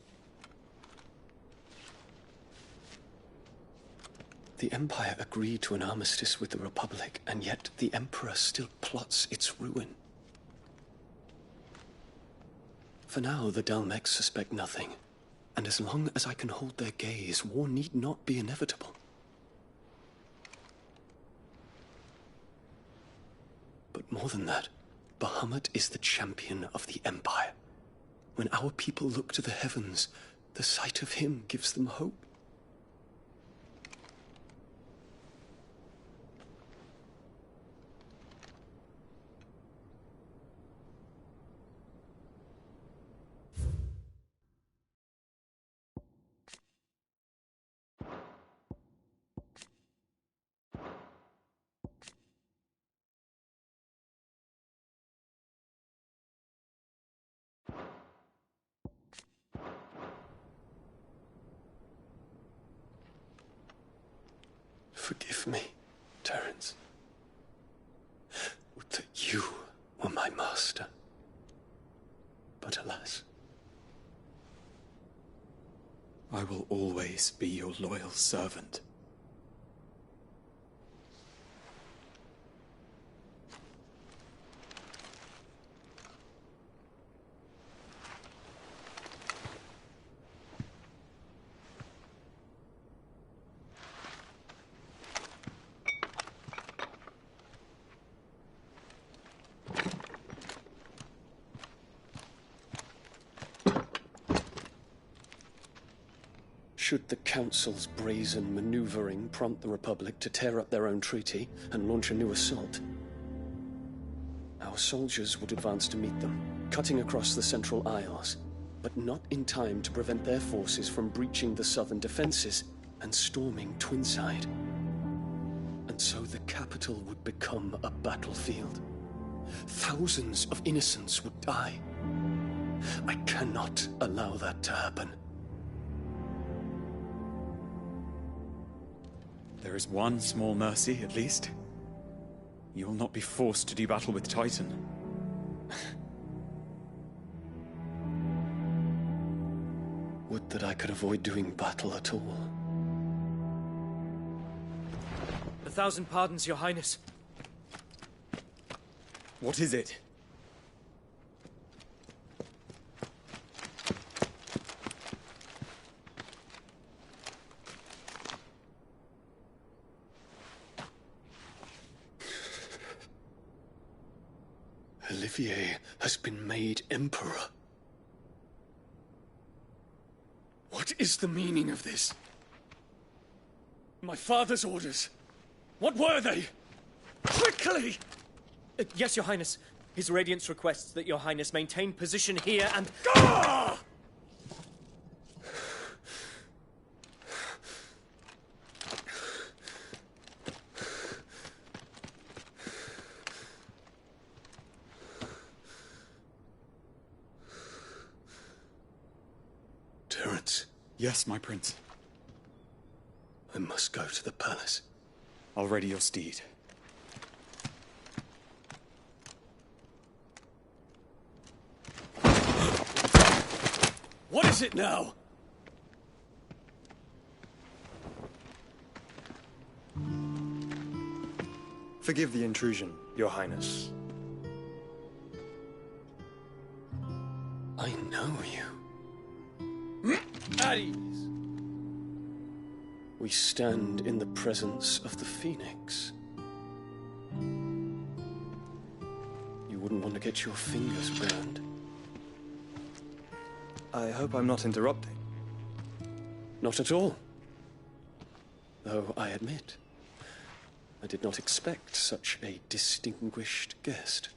The Empire agreed to an armistice with the Republic, and yet the Emperor still plots its ruin. For now, the Dalmex suspect nothing, and as long as I can hold their gaze, war need not be inevitable. But more than that, Bahamut is the champion of the Empire. When our people look to the heavens, the sight of him gives them hope. Forgive me, Terence. Would that you were my master. But alas. I will always be your loyal servant. Should the Council's brazen maneuvering prompt the Republic to tear up their own treaty and launch a new assault, our soldiers would advance to meet them, cutting across the Central Isles, but not in time to prevent their forces from breaching the southern defenses and storming Twinside. And so the capital would become a battlefield. Thousands of innocents would die. I cannot allow that to happen. There is one small mercy, at least. You will not be forced to do battle with Titan. Would that I could avoid doing battle at all. 1,000 pardons, Your Highness. What is it? Olivier has been made Emperor. What is the meaning of this? My father's orders. What were they? Quickly! Yes, Your Highness. His Radiance requests that Your Highness maintain position here and... Ah! Terence. Yes, my prince. I must go to the palace. I'll ready your steed. What is it now? Forgive the intrusion, Your Highness. I know you. At ease. We stand in the presence of the Phoenix. You wouldn't want to get your fingers burned. I hope I'm not interrupting. Not at all. Though I admit, I did not expect such a distinguished guest.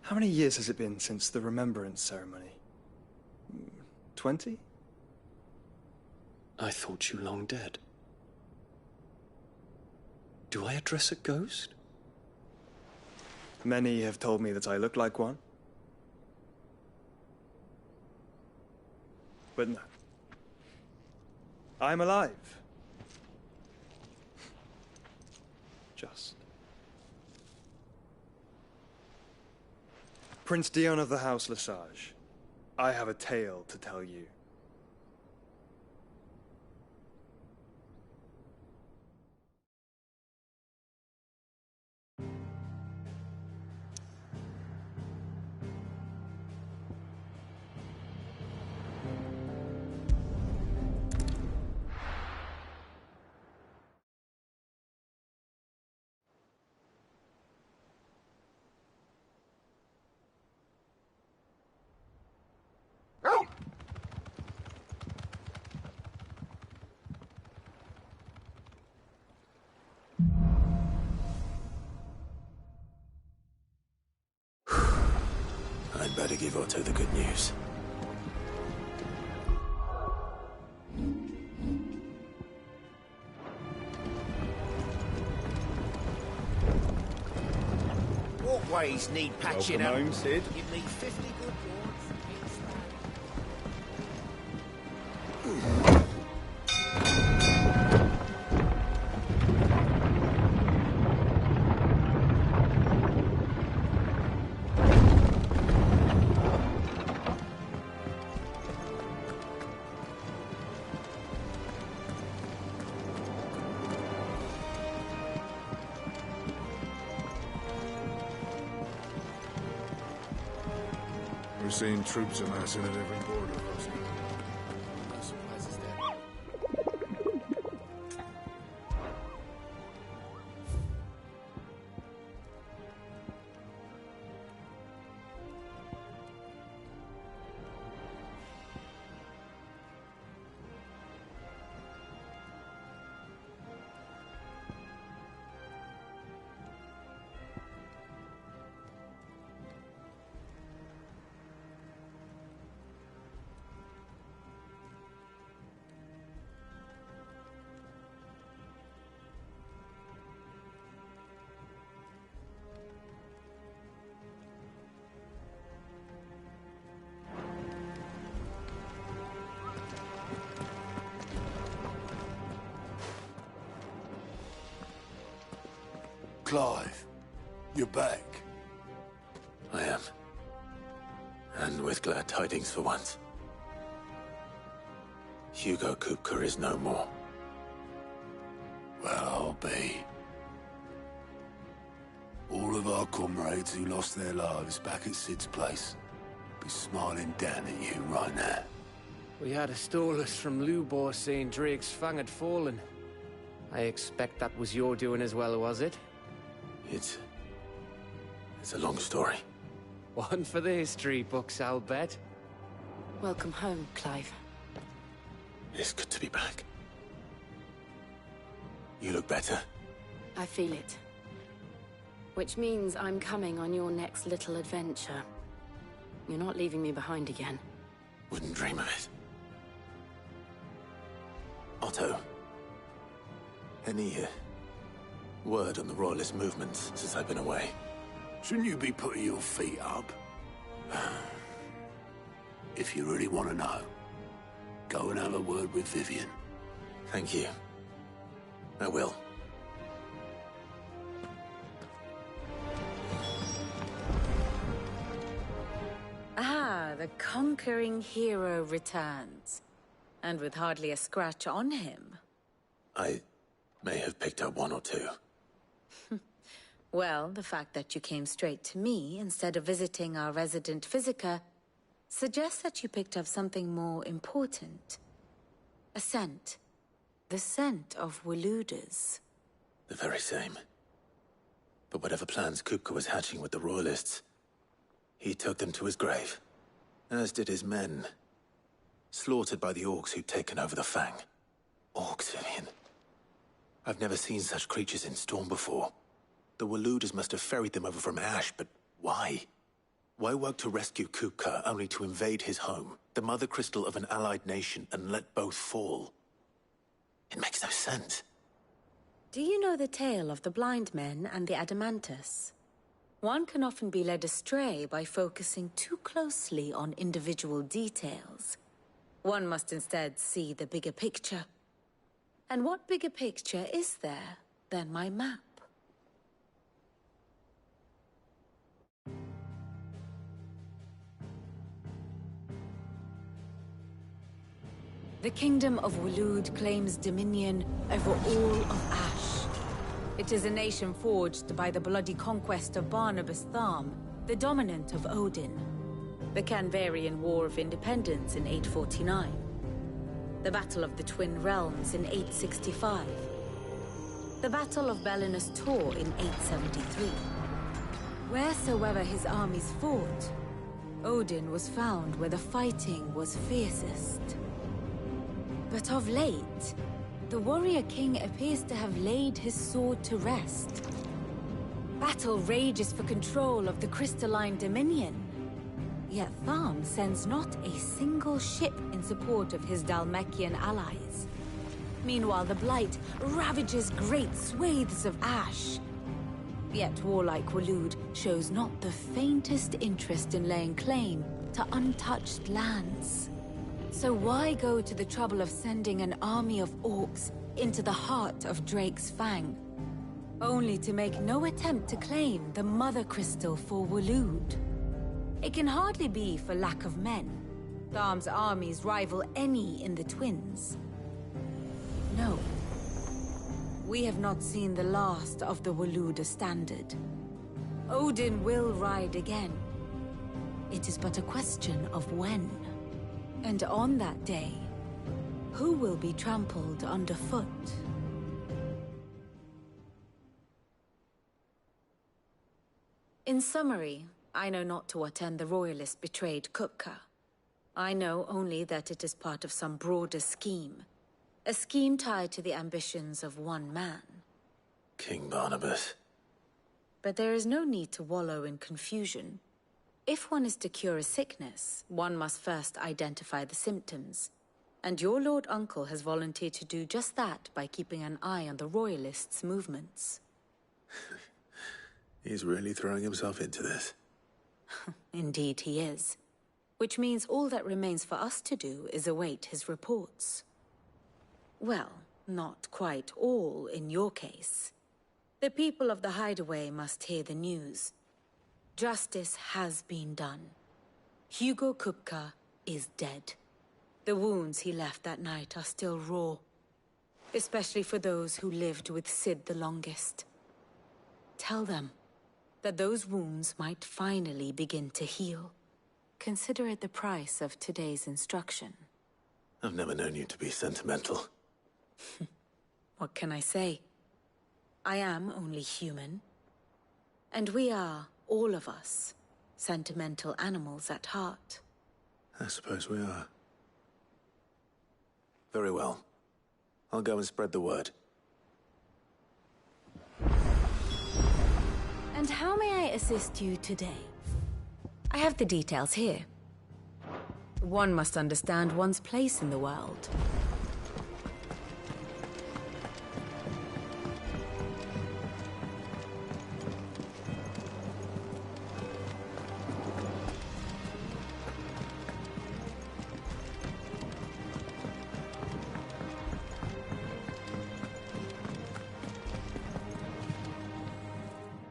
How many years has it been since the Remembrance ceremony? 20? I thought you long dead. Do I address a ghost? Many have told me that I look like one. But no. I'm alive. Just. Prince Dion of the House Lesage, I have a tale to tell you. I'd better give Otto the good news. Walkways need patching Welcome up. home, Sid. Give me 50 good boards from each side. We're seeing troops amassing at every border, Rosie. No surprises there. Clive, you're back. I am. And with glad tidings for once. Hugo Kupka is no more. Well, I'll be. All of our comrades who lost their lives back at Sid's place be smiling down at you right now. We had a stolus from Lubor saying Drake's fang had fallen. I expect that was your doing as well, was it? It's a long story. One for the history books, I'll bet. Welcome home, Clive. It's good to be back. You look better. I feel it. Which means I'm coming on your next little adventure. You're not leaving me behind again. Wouldn't dream of it. Otto. Any word on the Royalist movements since I've been away? Shouldn't you be putting your feet up? If you really want to know, go and have a word with Vivian. Thank you. I will. Ah, the conquering hero returns. And with hardly a scratch on him. I may have picked up one or two. Well, the fact that you came straight to me instead of visiting our resident Physica suggests that you picked up something more important. A scent. The scent of Waludas. The very same. But whatever plans Kupka was hatching with the Royalists, he took them to his grave. As did his men. Slaughtered by the Orcs who'd taken over the Fang. Orcs, Vivian. I've never seen such creatures in Storm before. The Waludas must have ferried them over from Ash, but why? Why work to rescue Kupka only to invade his home, the mother crystal of an allied nation, and let both fall? It makes no sense. Do you know the tale of the blind men and the Adamantus? One can often be led astray by focusing too closely on individual details. One must instead see the bigger picture. And what bigger picture is there than my map? The Kingdom of Waloed claims dominion over all of Ash. It is a nation forged by the bloody conquest of Barnabas Tharm, the dominant of Odin. The Canvarian War of Independence in 849. The Battle of the Twin Realms in 865. The Battle of Belinus Tor in 873. Wheresoever his armies fought, Odin was found where the fighting was fiercest. But of late, the warrior king appears to have laid his sword to rest. Battle rages for control of the crystalline dominion. Yet Tharm sends not a single ship in support of his Dhalmekian allies. Meanwhile, the Blight ravages great swathes of Ash. Yet warlike Waloed shows not the faintest interest in laying claim to untouched lands. So why go to the trouble of sending an army of orcs into the heart of Drake's Fang, only to make no attempt to claim the Mother Crystal for Waloed? It can hardly be for lack of men. Tharm's armies rival any in the Twins. No. We have not seen the last of the Waloed Standard. Odin will ride again. It is but a question of when. And on that day, who will be trampled underfoot? In summary, I know not to what end the Royalists betrayed Kupka. I know only that it is part of some broader scheme. A scheme tied to the ambitions of one man. King Barnabas. But there is no need to wallow in confusion. If one is to cure a sickness, one must first identify the symptoms. And your Lord Uncle has volunteered to do just that by keeping an eye on the Royalists' movements. He's really throwing himself into this. Indeed he is. Which means all that remains for us to do is await his reports. Well, not quite all in your case. The people of the Hideaway must hear the news. Justice has been done. Hugo Kupka is dead. The wounds he left that night are still raw, especially for those who lived with Sid the longest. Tell them that those wounds might finally begin to heal. Consider it the price of today's instruction. I've never known you to be sentimental. What can I say? I am only human. And we are, all of us, sentimental animals at heart. I suppose we are. Very well. I'll go and spread the word. And how may I assist you today? I have the details here. One must understand one's place in the world.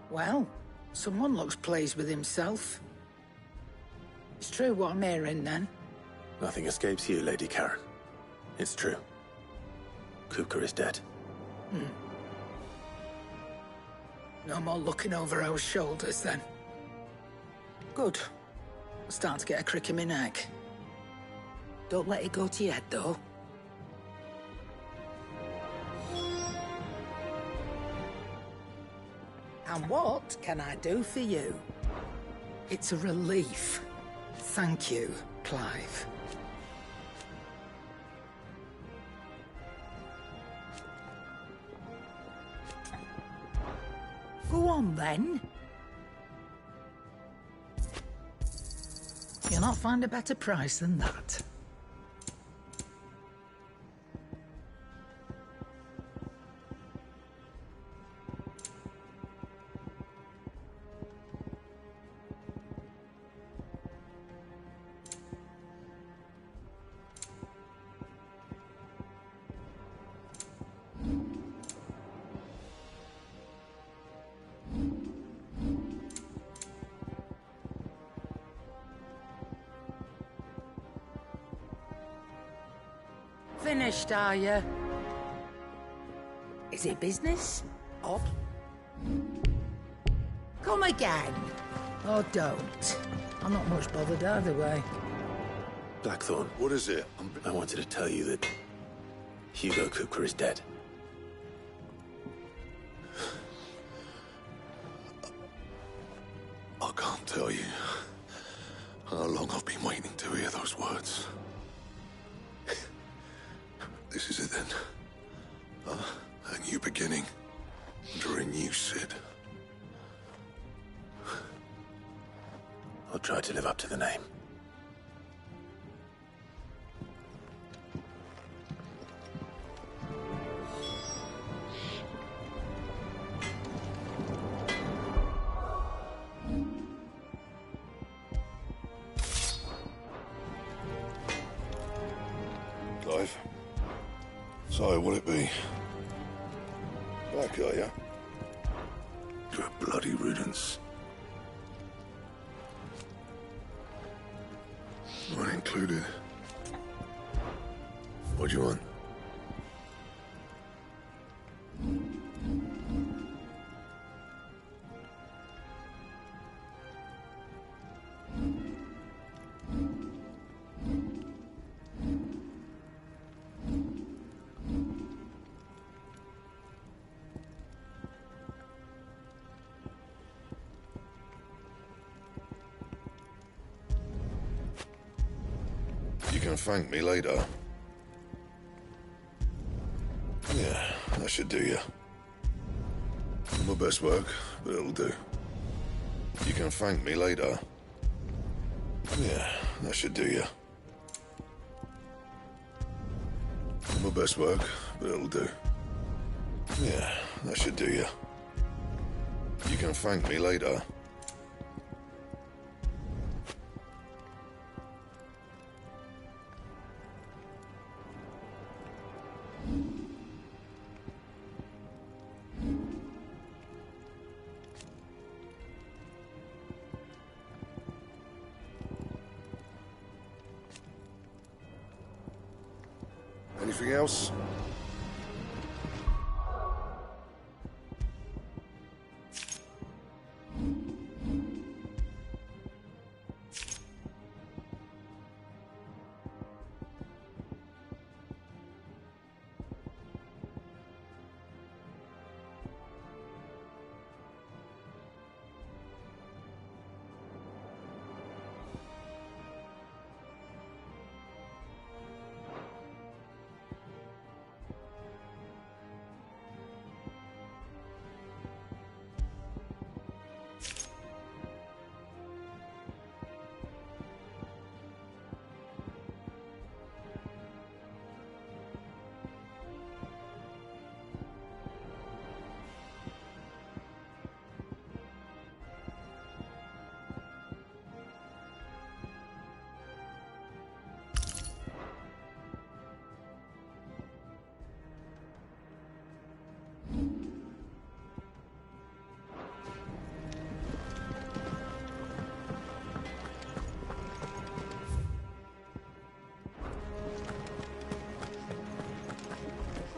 Well, someone looks pleased with himself. It's true what I'm hearing, then. Nothing escapes you, Lady Karen. It's true. Kupka is dead. No more looking over our shoulders, then. Good. I'm starting to get a crick in my neck. Don't let it go to your head, though. And what can I do for you? It's a relief. Thank you, Clive. Go on, then. You'll not find a better price than that. finished, are you? Is it business? Odd? Come again. Or don't. I'm not much bothered either way. Blackthorn. What is it? I wanted to tell you that Hugo Kupka is dead. I can't tell you how long I've been waiting to hear those words. This is it then. A new beginning. Under a new Sid. I'll try to live up to the name. Clive. So, will it be? Back, are ya? You're a bloody riddance. Mine included. What do you want? You can thank me later. Yeah, that should do you. My best work, but it'll do. You can thank me later. Yeah, that should do you. My best work, but it'll do. Yeah, that should do you. You can thank me later. Anything else?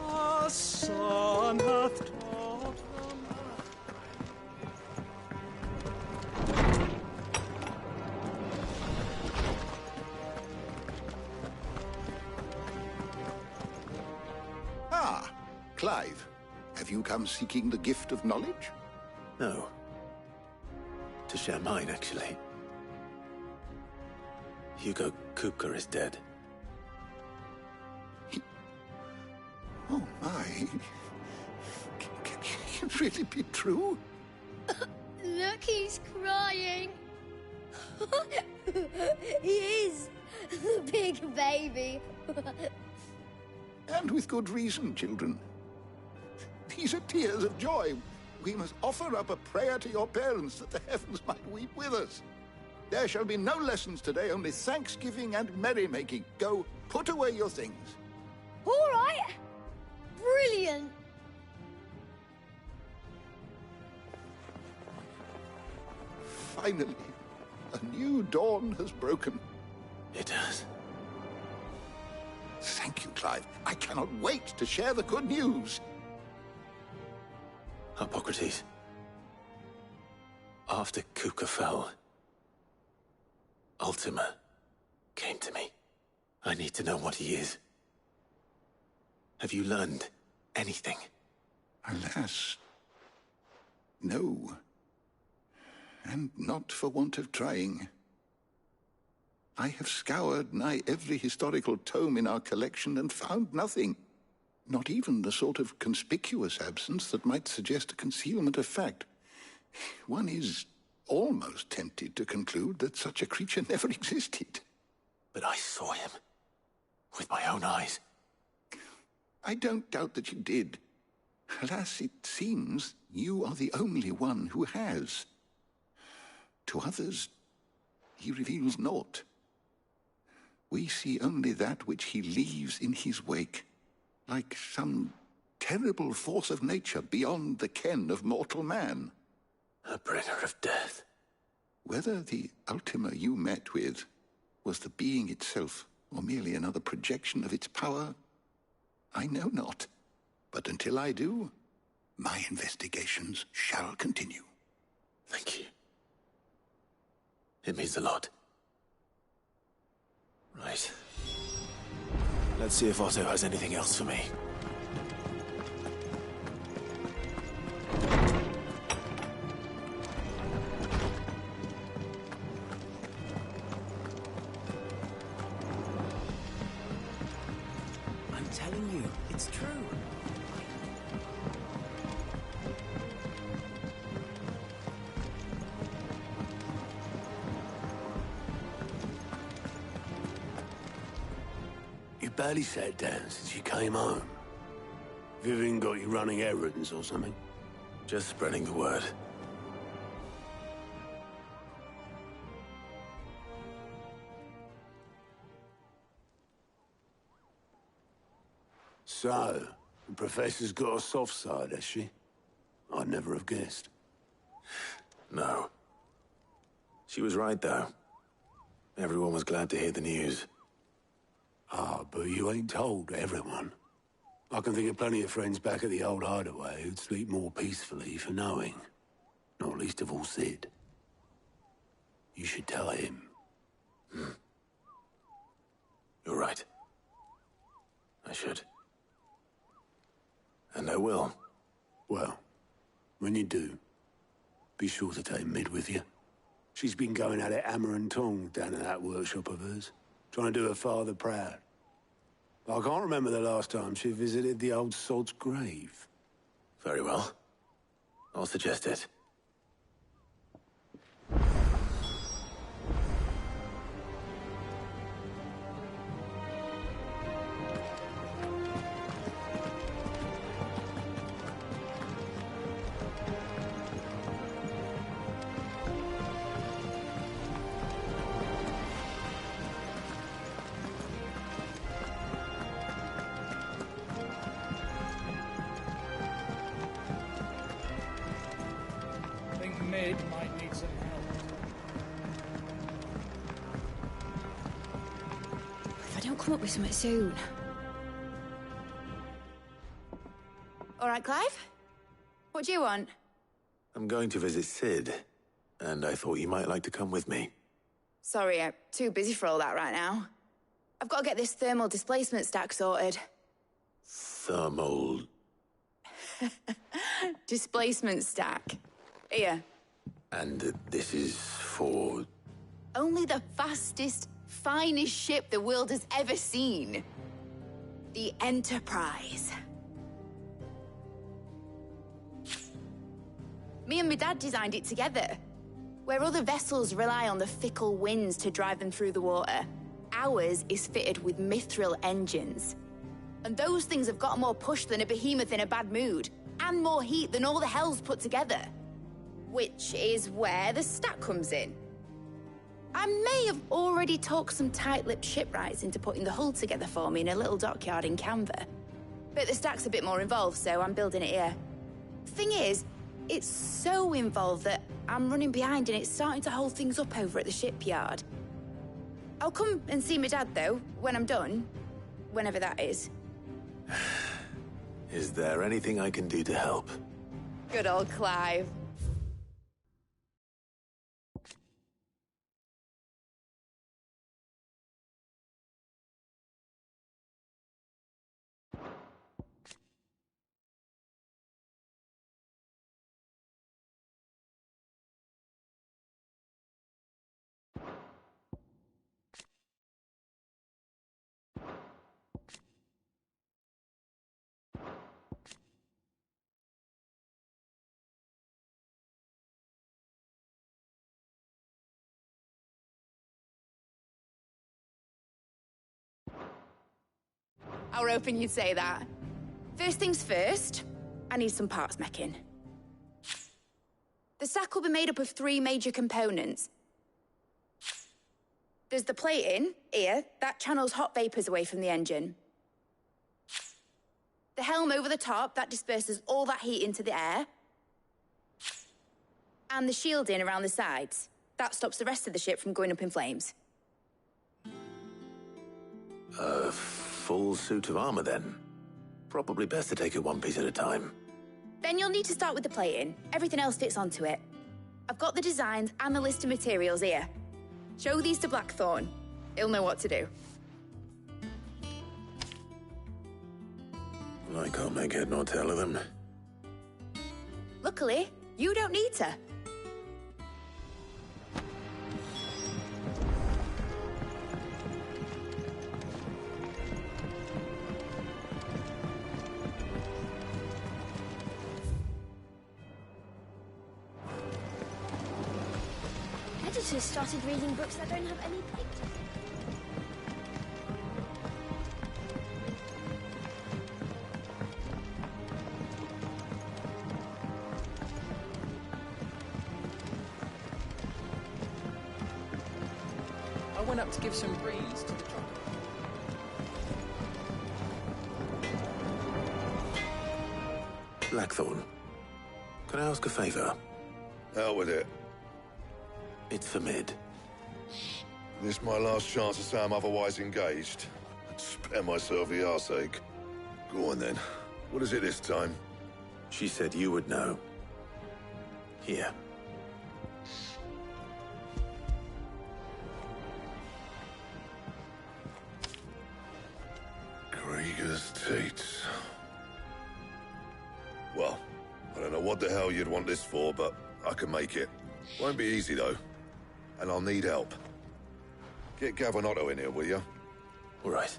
Our son hath taught Ah, Clive. Have you come seeking the gift of knowledge? No. To share mine, actually. Hugo Kupka is dead. Oh, my. Can it really be true? Look, he's crying. He is. The big baby. And with good reason, children. These are tears of joy. We must offer up a prayer to your parents that the heavens might weep with us. There shall be no lessons today, only thanksgiving and merrymaking. Go, put away your things. All right. Brilliant. Finally, a new dawn has broken. It has. Thank you, Clive. I cannot wait to share the good news. Hippocrates. After Kupka fell, Ultima came to me. I need to know what he is. Have you learned anything? Alas, no. And not for want of trying. I have scoured nigh every historical tome in our collection and found nothing. Not even the sort of conspicuous absence that might suggest a concealment of fact. One is almost tempted to conclude that such a creature never existed. But I saw him. With my own eyes. I don't doubt that you did. Alas, it seems you are the only one who has. To others, he reveals naught. We see only that which he leaves in his wake, like some terrible force of nature beyond the ken of mortal man. A bringer of death. Whether the Ultima you met with was the being itself, or merely another projection of its power, I know not. But until I do, my investigations shall continue. Thank you. It means a lot. Right. Let's see if Otto has anything else for me. I'm telling you, it's true. You barely sat down since you came home. Vivian got you running errands or something? Just spreading the word. So, the Professor's got a soft side, has she? I'd never have guessed. No. She was right, though. Everyone was glad to hear the news. Ah, but you ain't told everyone. I can think of plenty of friends back at the old hideaway who'd sleep more peacefully for knowing. Not least of all Sid. You should tell him. You're right. I should. And I will. Well, when you do, be sure to take Mid with you. She's been going at it hammer and tong down at that workshop of hers, trying to do her father proud. I can't remember the last time she visited the old sod's grave. Very well. I'll suggest it. Might need some help. If I don't come up with something soon. All right, Clive? What do you want? I'm going to visit Sid, and I thought you might like to come with me. Sorry, I'm too busy for all that right now. I've got to get this thermal displacement stack sorted. Thermal... Displacement stack. Here. And this is for... Only the fastest, finest ship the world has ever seen. The Enterprise. Me and my dad designed it together. Where other vessels rely on the fickle winds to drive them through the water, ours is fitted with mithril engines. And those things have got more push than a behemoth in a bad mood, and more heat than all the hells put together. Which is where the stack comes in. I may have already talked some tight-lipped shipwrights into putting the hull together for me in a little dockyard in Canva. But the stack's a bit more involved, so I'm building it here. Thing is, it's so involved that I'm running behind and it's starting to hold things up over at the shipyard. I'll come and see my dad, though, when I'm done. whenever that is. Is there anything I can do to help? Good old Clive. I were hoping you'd say that. First things first, I need some parts making. The sack will be made up of 3 major components. There's the plating, here, that channels hot vapors away from the engine. The helm over the top, that disperses all that heat into the air. And the shielding around the sides. That stops the rest of the ship from going up in flames. A full suit of armor, then. Probably best to take it one piece at a time. Then you'll need to start with the plating. Everything else fits onto it. I've got the designs and the list of materials here. Show these to Blackthorn. He'll know what to do. I can't make head nor tail of them. Luckily, you don't need to. Editors started reading books that don't have any pictures. I went up to give some breeze to the truck. Blackthorn, can I ask a favor? Out with it. It's for Mid. This my last chance to say I'm otherwise engaged. I'd spare myself the arseache. Go on then. What is it this time? She said you would know. Here. Krieger's Teats. Well, I don't know what the hell you'd want this for, but I can make it. Won't be easy, though. And I'll need help. Get Gavin-Otto in here, will you? All right.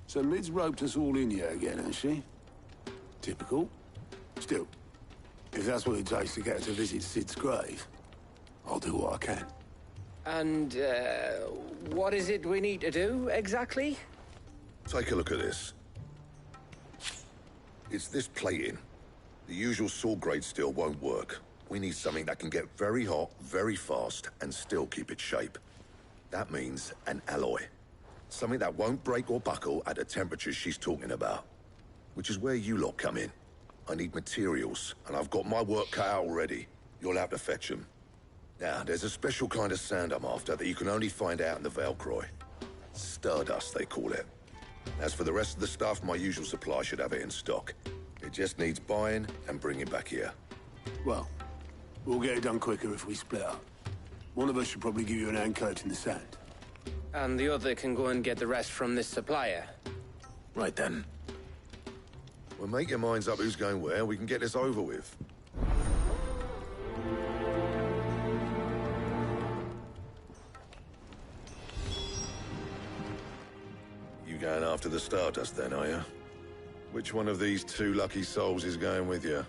So Mid's roped us all in here again, has she? Typical. Still, if that's what it takes to get to visit Sid's grave, I'll do what I can. And, what is it we need to do, exactly? Take a look at this. It's this plating. The usual saw grade steel won't work. We need something that can get very hot, very fast, and still keep its shape. That means an alloy. Something that won't break or buckle at the temperatures she's talking about. Which is where you lot come in. I need materials, and I've got my work cut out already. You'll have to fetch them. Now, there's a special kind of sand I'm after that you can only find out in the Velcroy. Stardust, they call it. As for the rest of the stuff, my usual supply should have it in stock. It just needs buying and bringing back here. Well, we'll get it done quicker if we split up. One of us should probably give you an hand coat in the sand. And the other can go and get the rest from this supplier. Right then. Well, make your minds up who's going where. We can get this over with. You going after the Stardust then, are you? Which one of these 2 lucky souls is going with you?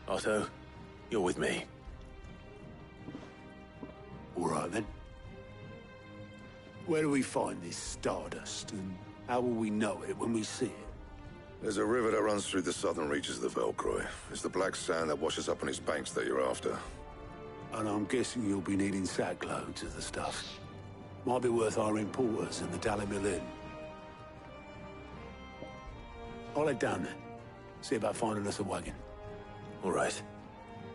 Otto, you're with me. All right, then. Where do we find this Stardust, and how will we know it when we see it? There's a river that runs through the southern reaches of the Velcroy. It's the black sand that washes up on its banks that you're after. And I'm guessing you'll be needing sackloads of the stuff. Might be worth our importers and the Dalimil Inn. I'll head down there. See about finding us a wagon. All right.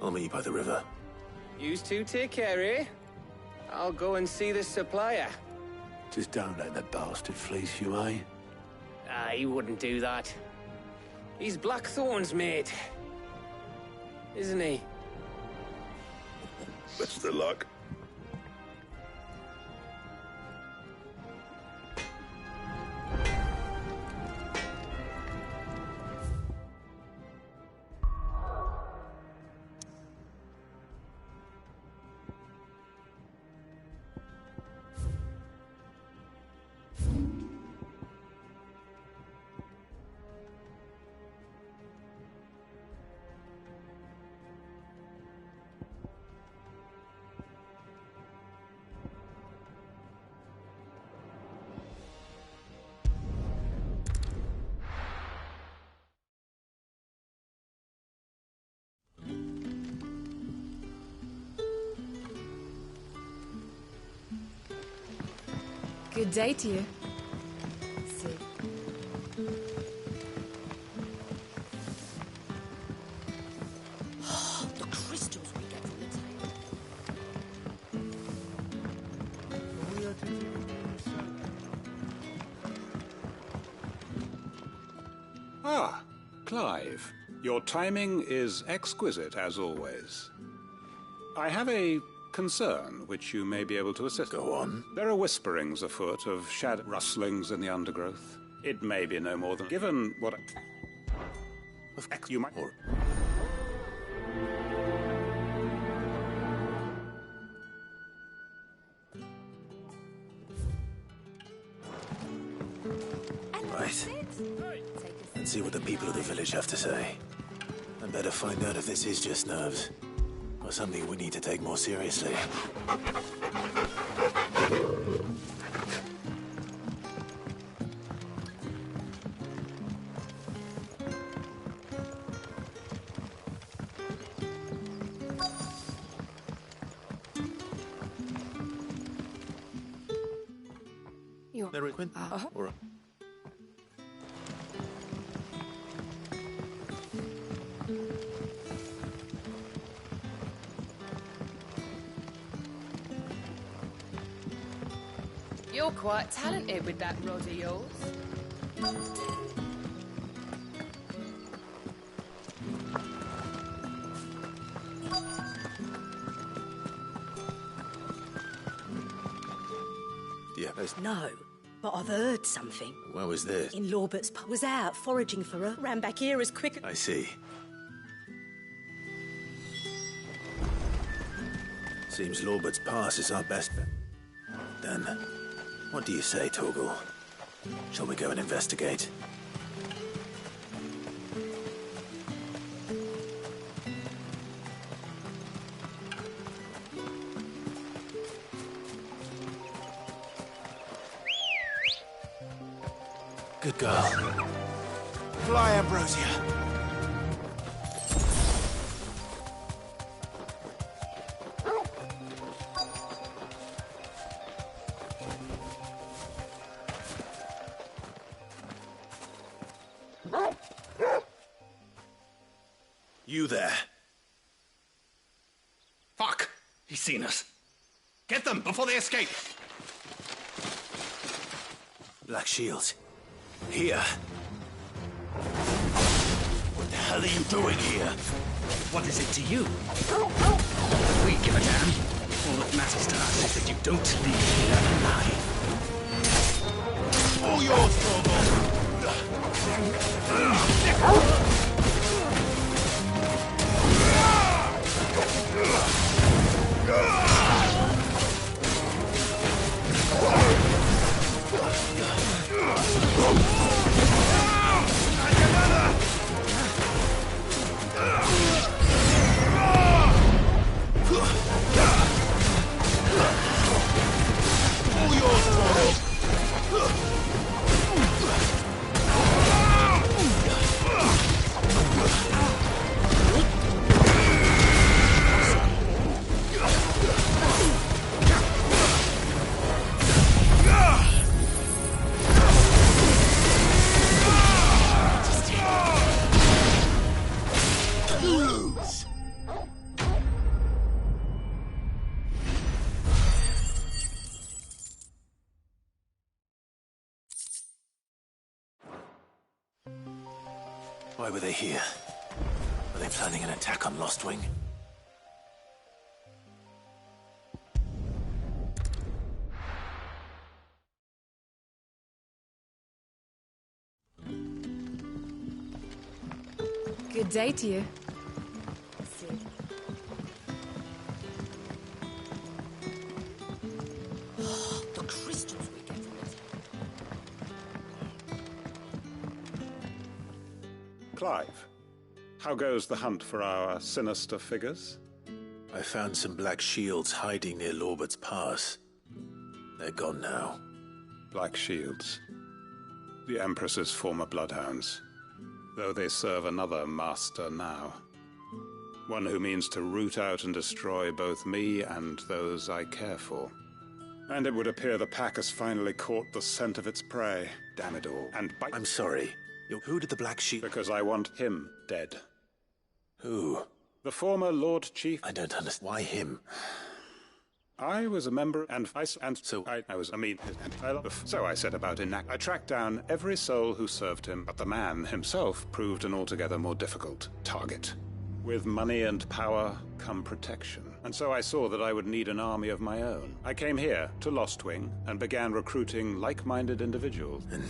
I'll meet you by the river. Yous two take care, eh? I'll go and see this supplier. Just don't let the bastard fleece you, eh? He wouldn't do that. He's Blackthorn's mate. Isn't he? Best of luck. Good day to you. See. The crystals we get from the Ah, Clive. Your timing is exquisite, as always. I have a concern which you may be able to assist. Go on. There are whisperings afoot of shadow rustlings in the undergrowth. It may be no more than... Given what... you might... Right. Let's see what the people of the village have to say. I'd better find out if this is just nerves, or something we need to take more seriously. You're... Quinn? Or... You're quite talented with that rod of yours. Yeah, No, but I've heard something. where was this? In Lorbert's pub. Was out foraging for her. Ran back here as quick as... I see. Seems Lorbert's Pass is our best bet. Then, what do you say, Torgal? Shall we go and investigate? Good girl. Fly, Ambrosia. You there. Fuck! He's seen us. Get them before they escape! Black Shield. Here. What the hell are you doing here? What is it to you? We give a damn. All that matters to us is that you don't leave here alive. All yours, Torgal! lose! Why were they here? Were they planning an attack on Lostwing? Good day to you. The crystals we get from it. Clive, how goes the hunt for our sinister figures? I found some black shields hiding near Lorbert's Pass. They're gone now. Black Shields. The Empress's former bloodhounds. Though they serve another master now. One who means to root out and destroy both me and those I care for. And it would appear the pack has finally caught the scent of its prey. Damn it all. And by— I'm sorry. Who did the Black Shield— Because I want him dead. Who? The former Lord Chief— I don't understand. Why him? I was a member, and I set about I tracked down every soul who served him, but the man himself proved an altogether more difficult target. With money and power come protection, and so I saw that I would need an army of my own. I came here to Lostwing and began recruiting like-minded individuals. And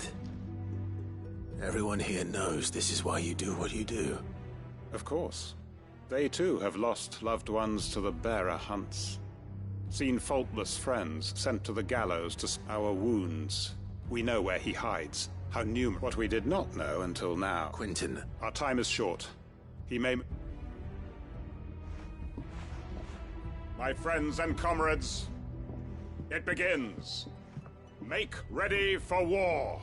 everyone here knows this is why you do what you do. Of course. They too have lost loved ones to the bearer hunts. Seen faultless friends sent to the gallows to our wounds. We know where he hides, how numerous. What we did not know until now. Quentin. Our time is short. He may... My friends and comrades, it begins. Make ready for war.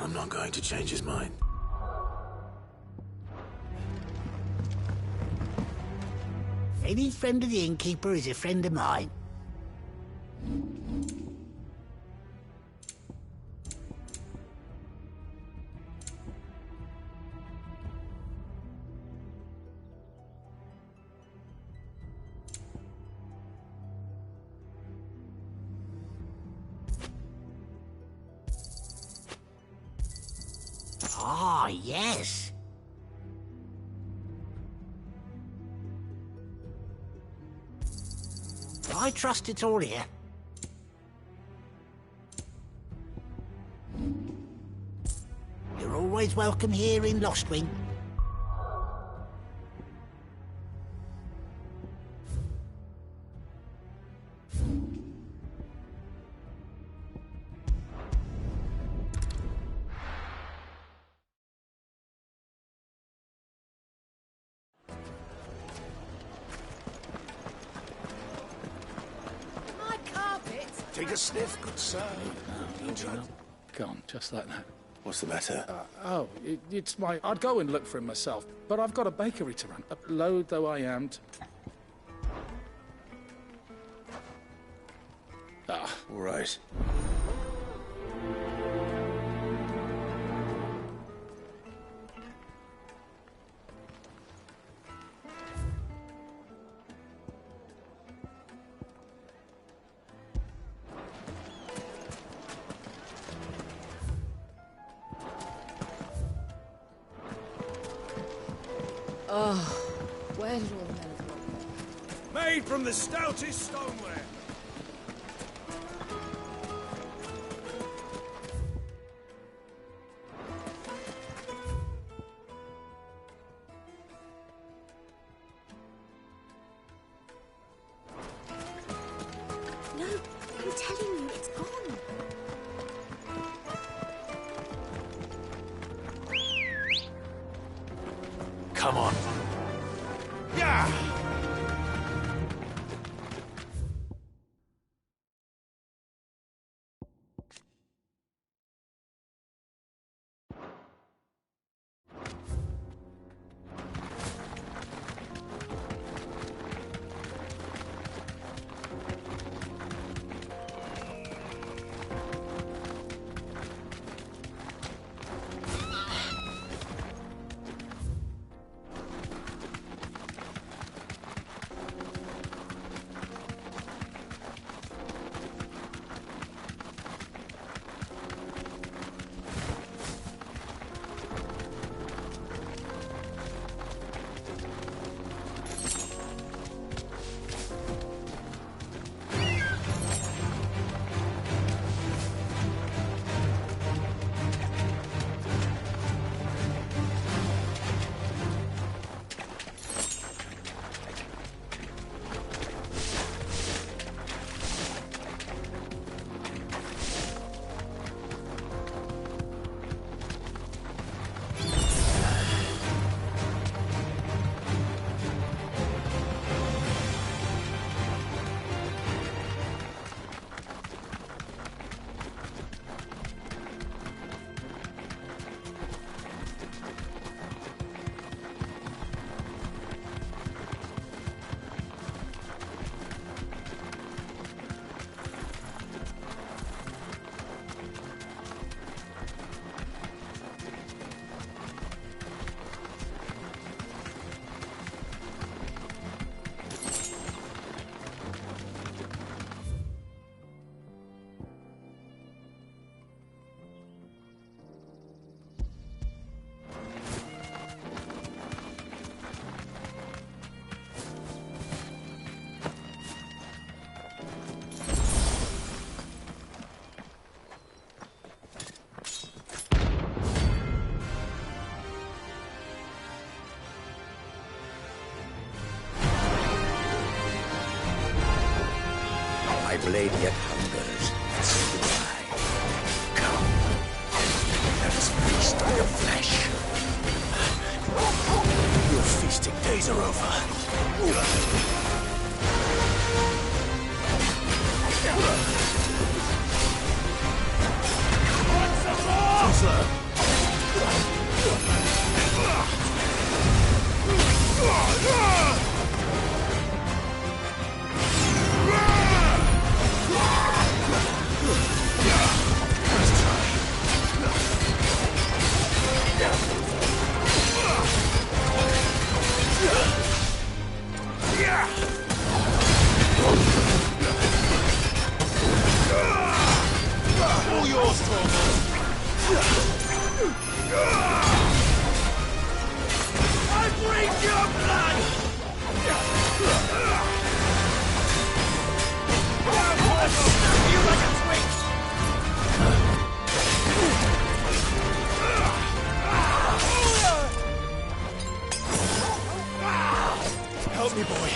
I'm not going to change his mind. Any friend of the innkeeper is a friend of mine. Ah, yes. I trust it's all here. You're always welcome here in Lostwing. Take a sniff, good sir. Go on, just like that. What's the matter? It's my... I'd go and look for him myself, but I've got a bakery to run. Loath though I am to... All right. Oh, where did all the men come? Made from the stoutest stoneware. No, I'm telling you, it's gone. Come on. Yeah! lady at Hunger's and say goodbye. Come, let us feast on your flesh. Your feasting days are over. All yours, Tormund. I breathe your blood! I'll snap you like a twig! Help me, boy.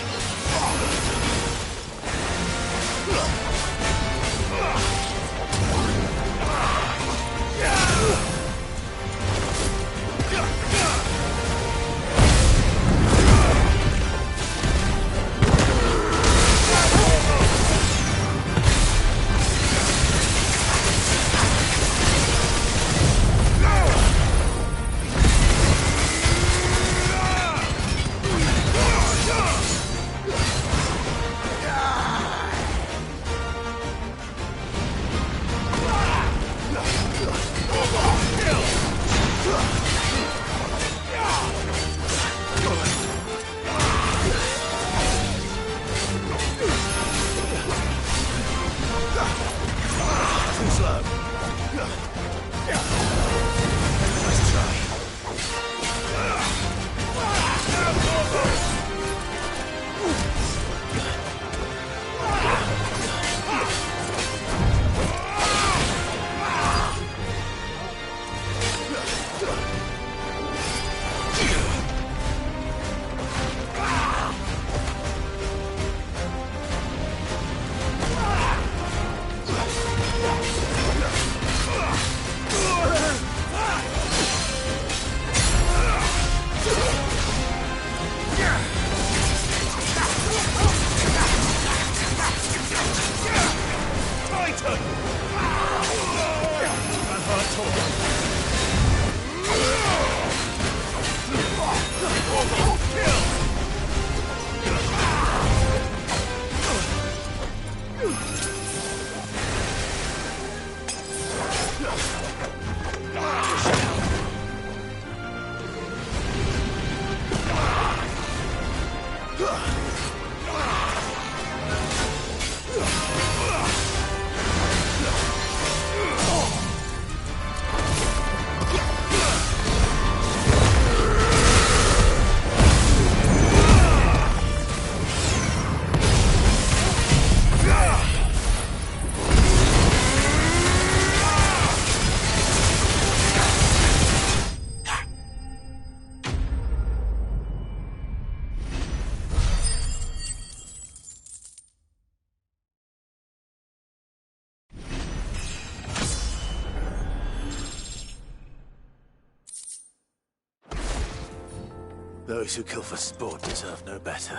Those who kill for sport deserve no better.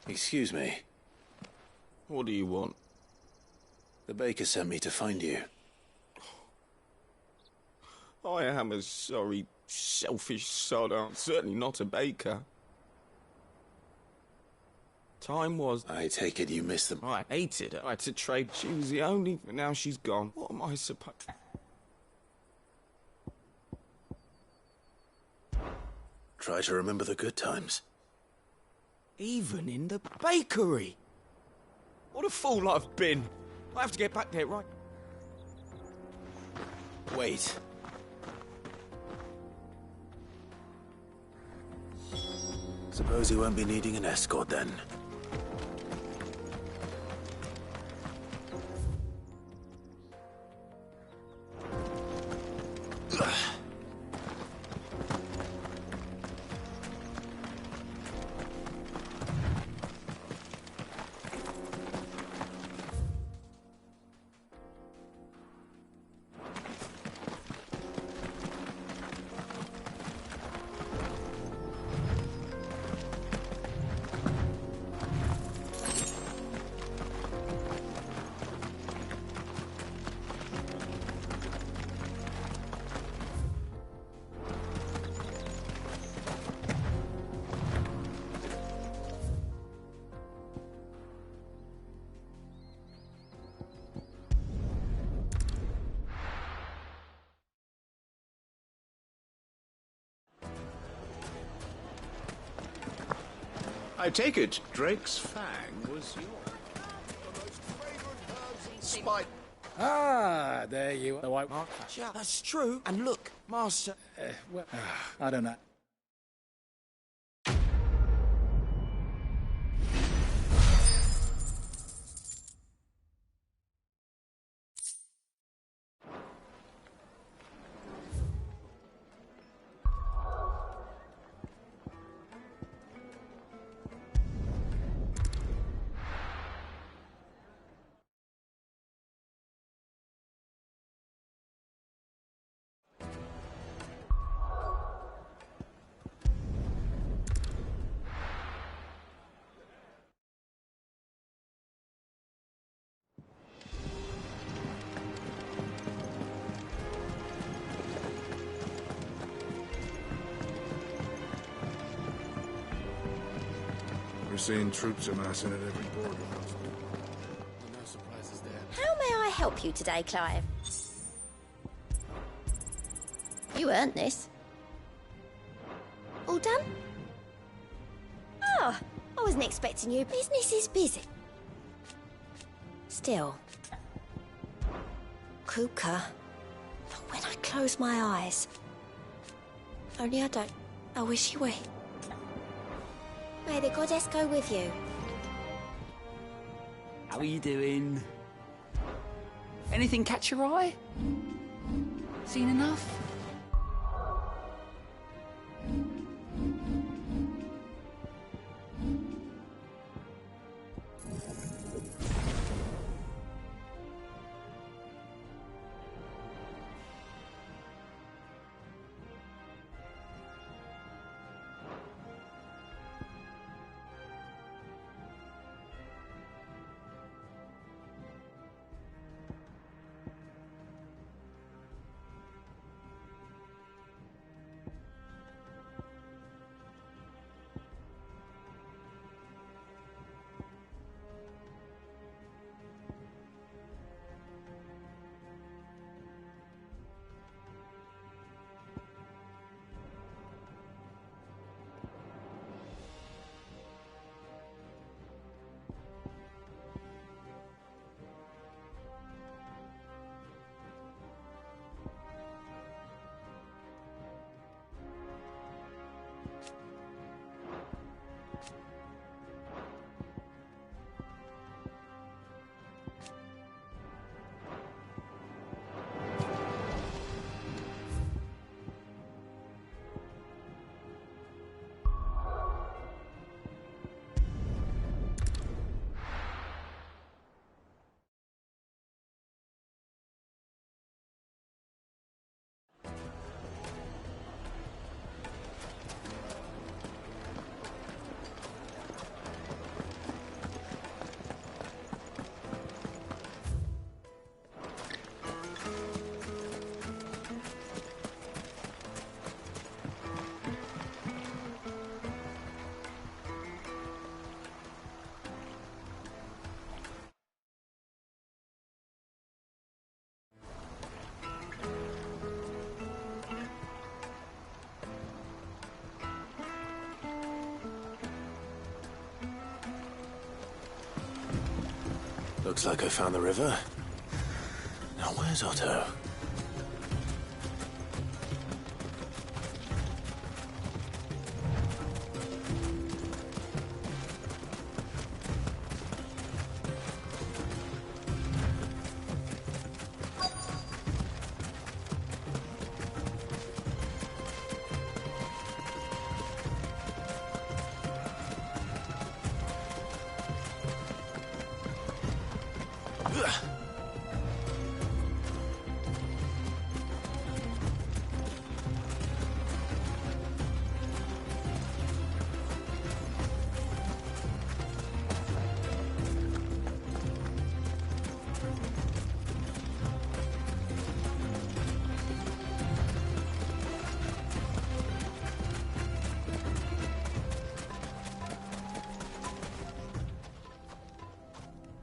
Excuse me. What do you want? The baker sent me to find you. I am a sorry, selfish sod. I'm certainly not a baker. Time was... I take it you missed them. I hated her. I had to trade. She was the only... But now she's gone. What am I supposed... Try to remember the good times. Even in the bakery. What a fool I've been. I have to get back there, right? Wait. Suppose he won't be needing an escort then. I take it Drake's Fang was yours. Spite. Ah, there you are. The white mark. Yeah, that's true. And look, Master... Well, I don't know. We're seeing troops amassing at every border. No surprises there. How may I help you today, Clive? You earned this. All done? Oh, I wasn't expecting you. Business is busy. Still. Kuka. But when I close my eyes... Only I don't... I wish you were... May the goddess go with you. How are you doing? Anything catch your eye? Seen enough? Looks like I found the river. Now where's Otto?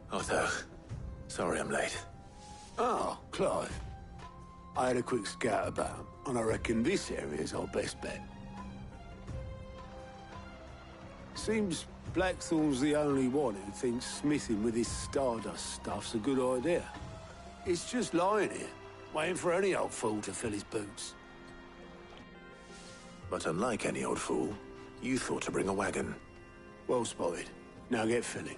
Otto, sorry I'm late. Oh, Clive. I had a quick scout about, and I reckon this area's our best bet. Seems Blackthorn's the only one who thinks smithing with his Stardust stuff's a good idea. It's just lying here, waiting for any old fool to fill his boots. But unlike any old fool, you thought to bring a wagon. Well spotted. Now get filling.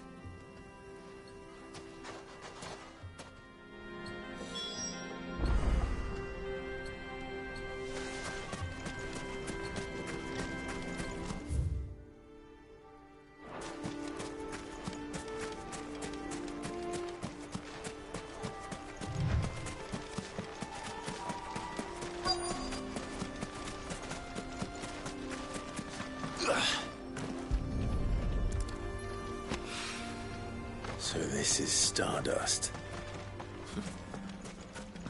So this is Stardust.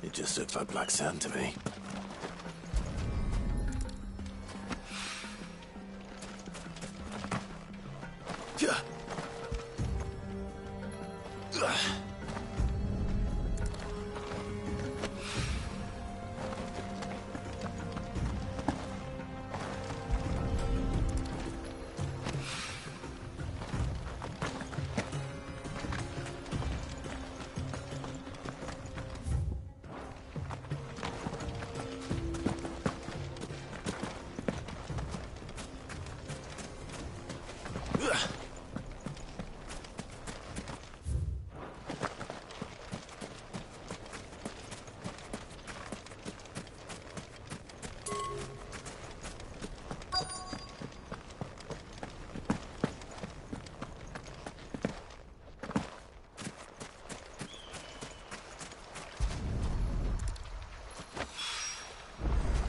It just looks like black sand to me.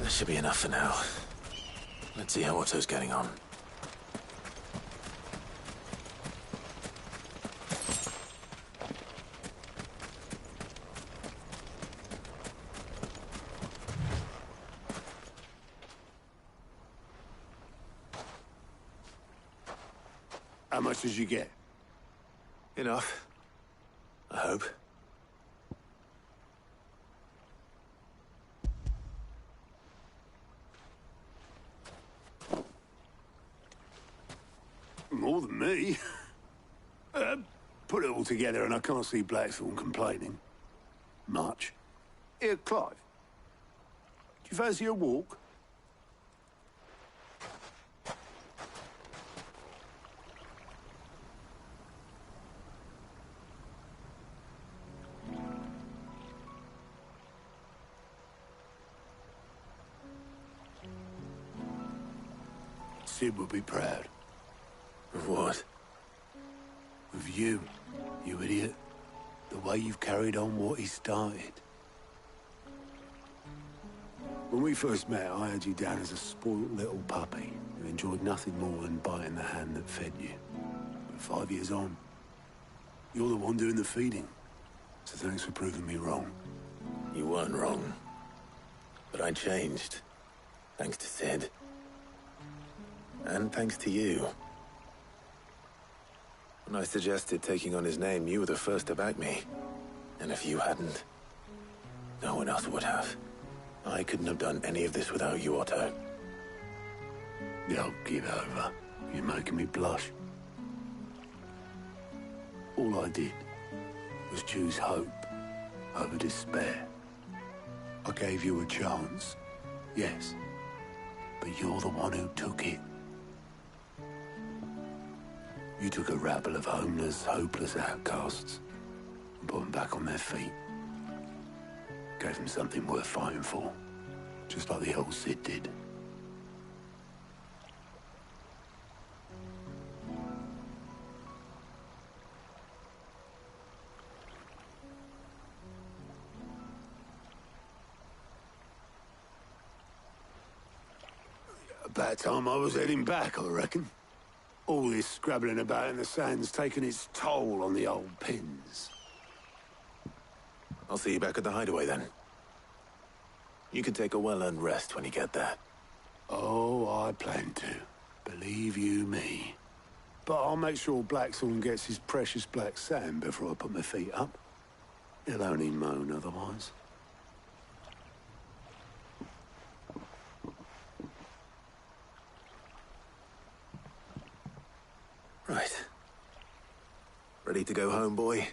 That should be enough for now. Let's see how Otto's getting on. How much did you get? Enough. I hope. More than me. Put it all together and I can't see Blackthorn complaining. Much. Here, Clive. Do you fancy a walk? Sid would be proud. Of what? Of you, you idiot. The way you've carried on what he started. When we first met, I had you down as a spoilt little puppy who enjoyed nothing more than biting the hand that fed you. But 5 years on, you're the one doing the feeding. So thanks for proving me wrong. You weren't wrong. But I changed. Thanks to Sid. And thanks to you. When I suggested taking on his name, you were the first to back me. And if you hadn't, no one else would have. I couldn't have done any of this without you, Otto. Don't give over. You're making me blush. All I did was choose hope over despair. I gave you a chance, yes, but you're the one who took it. You took a rabble of homeless, hopeless outcasts and put them back on their feet. Gave them something worth fighting for, just like the old Cid did. About time I was heading back, I reckon. All this scrabbling about in the sand's taken its toll on the old pins. I'll see you back at the hideaway then. You can take a well-earned rest when you get there. Oh, I plan to. Believe you me. But I'll make sure Blackthorn gets his precious black sand before I put my feet up. He'll only moan otherwise. Right. Ready to go home, boy?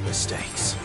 Mistakes.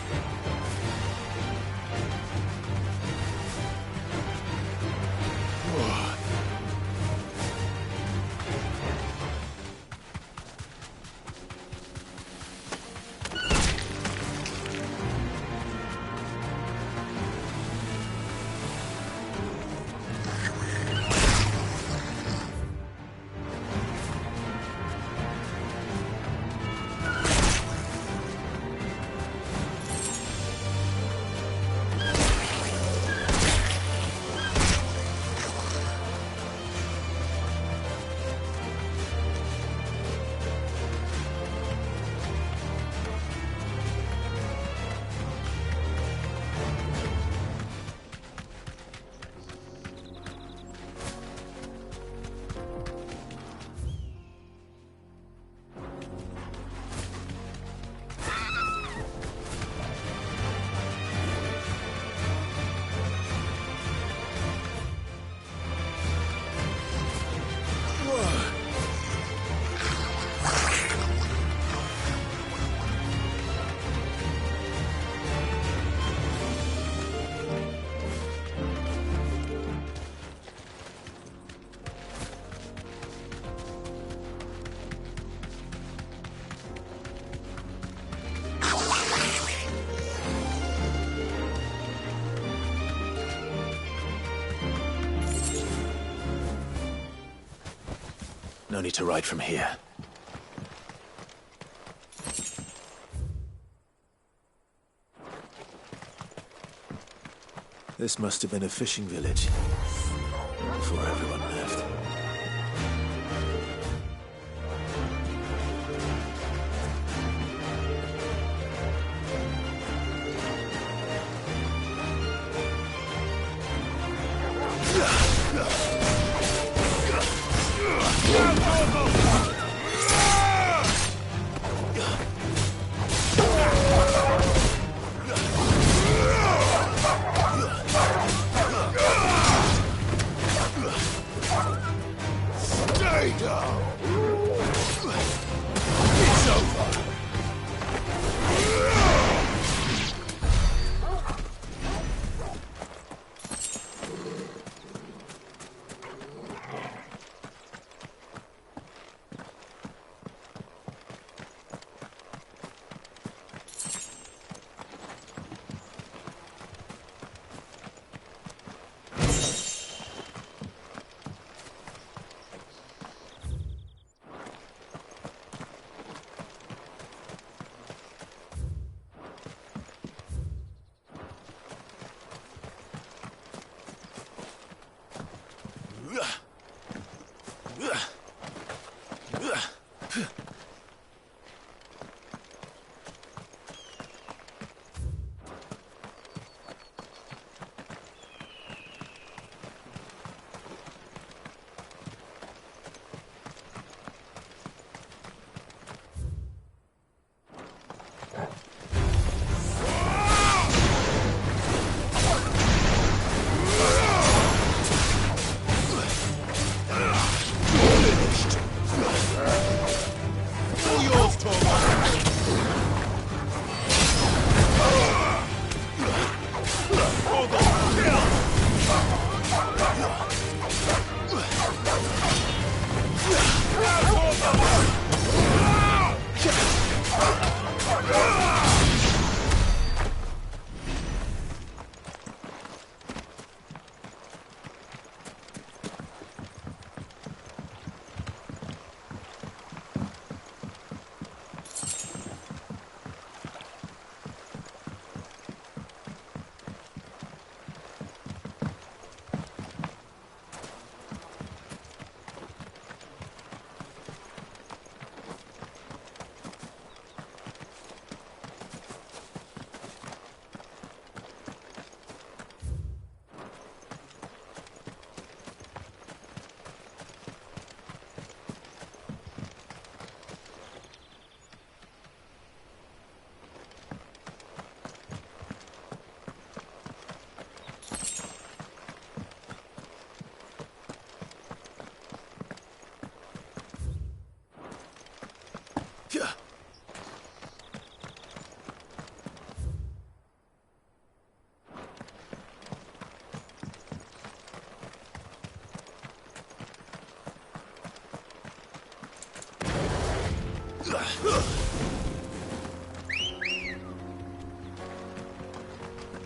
No need to ride from here. This must have been a fishing village before everyone left.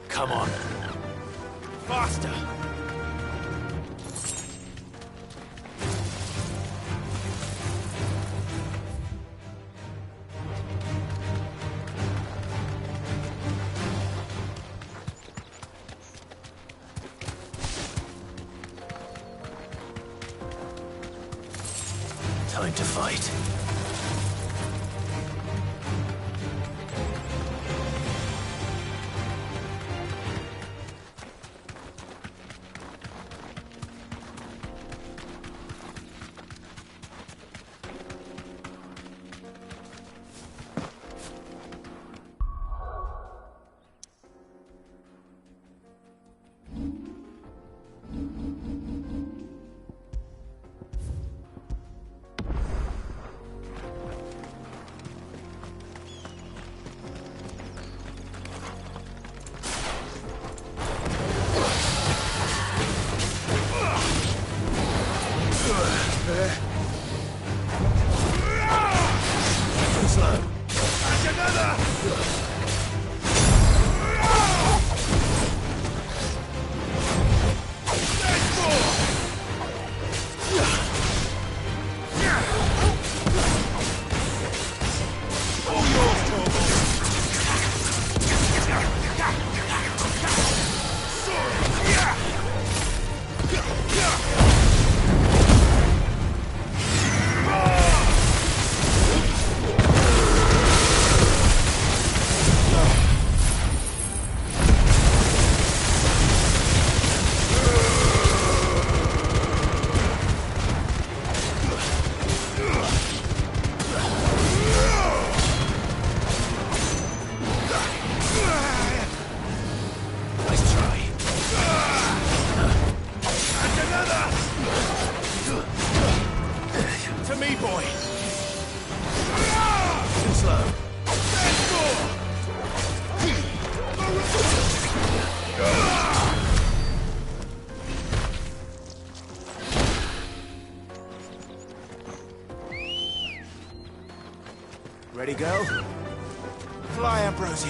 Come on. Faster! Time to fight. Yeah! Ready, go? Fly, Ambrosia.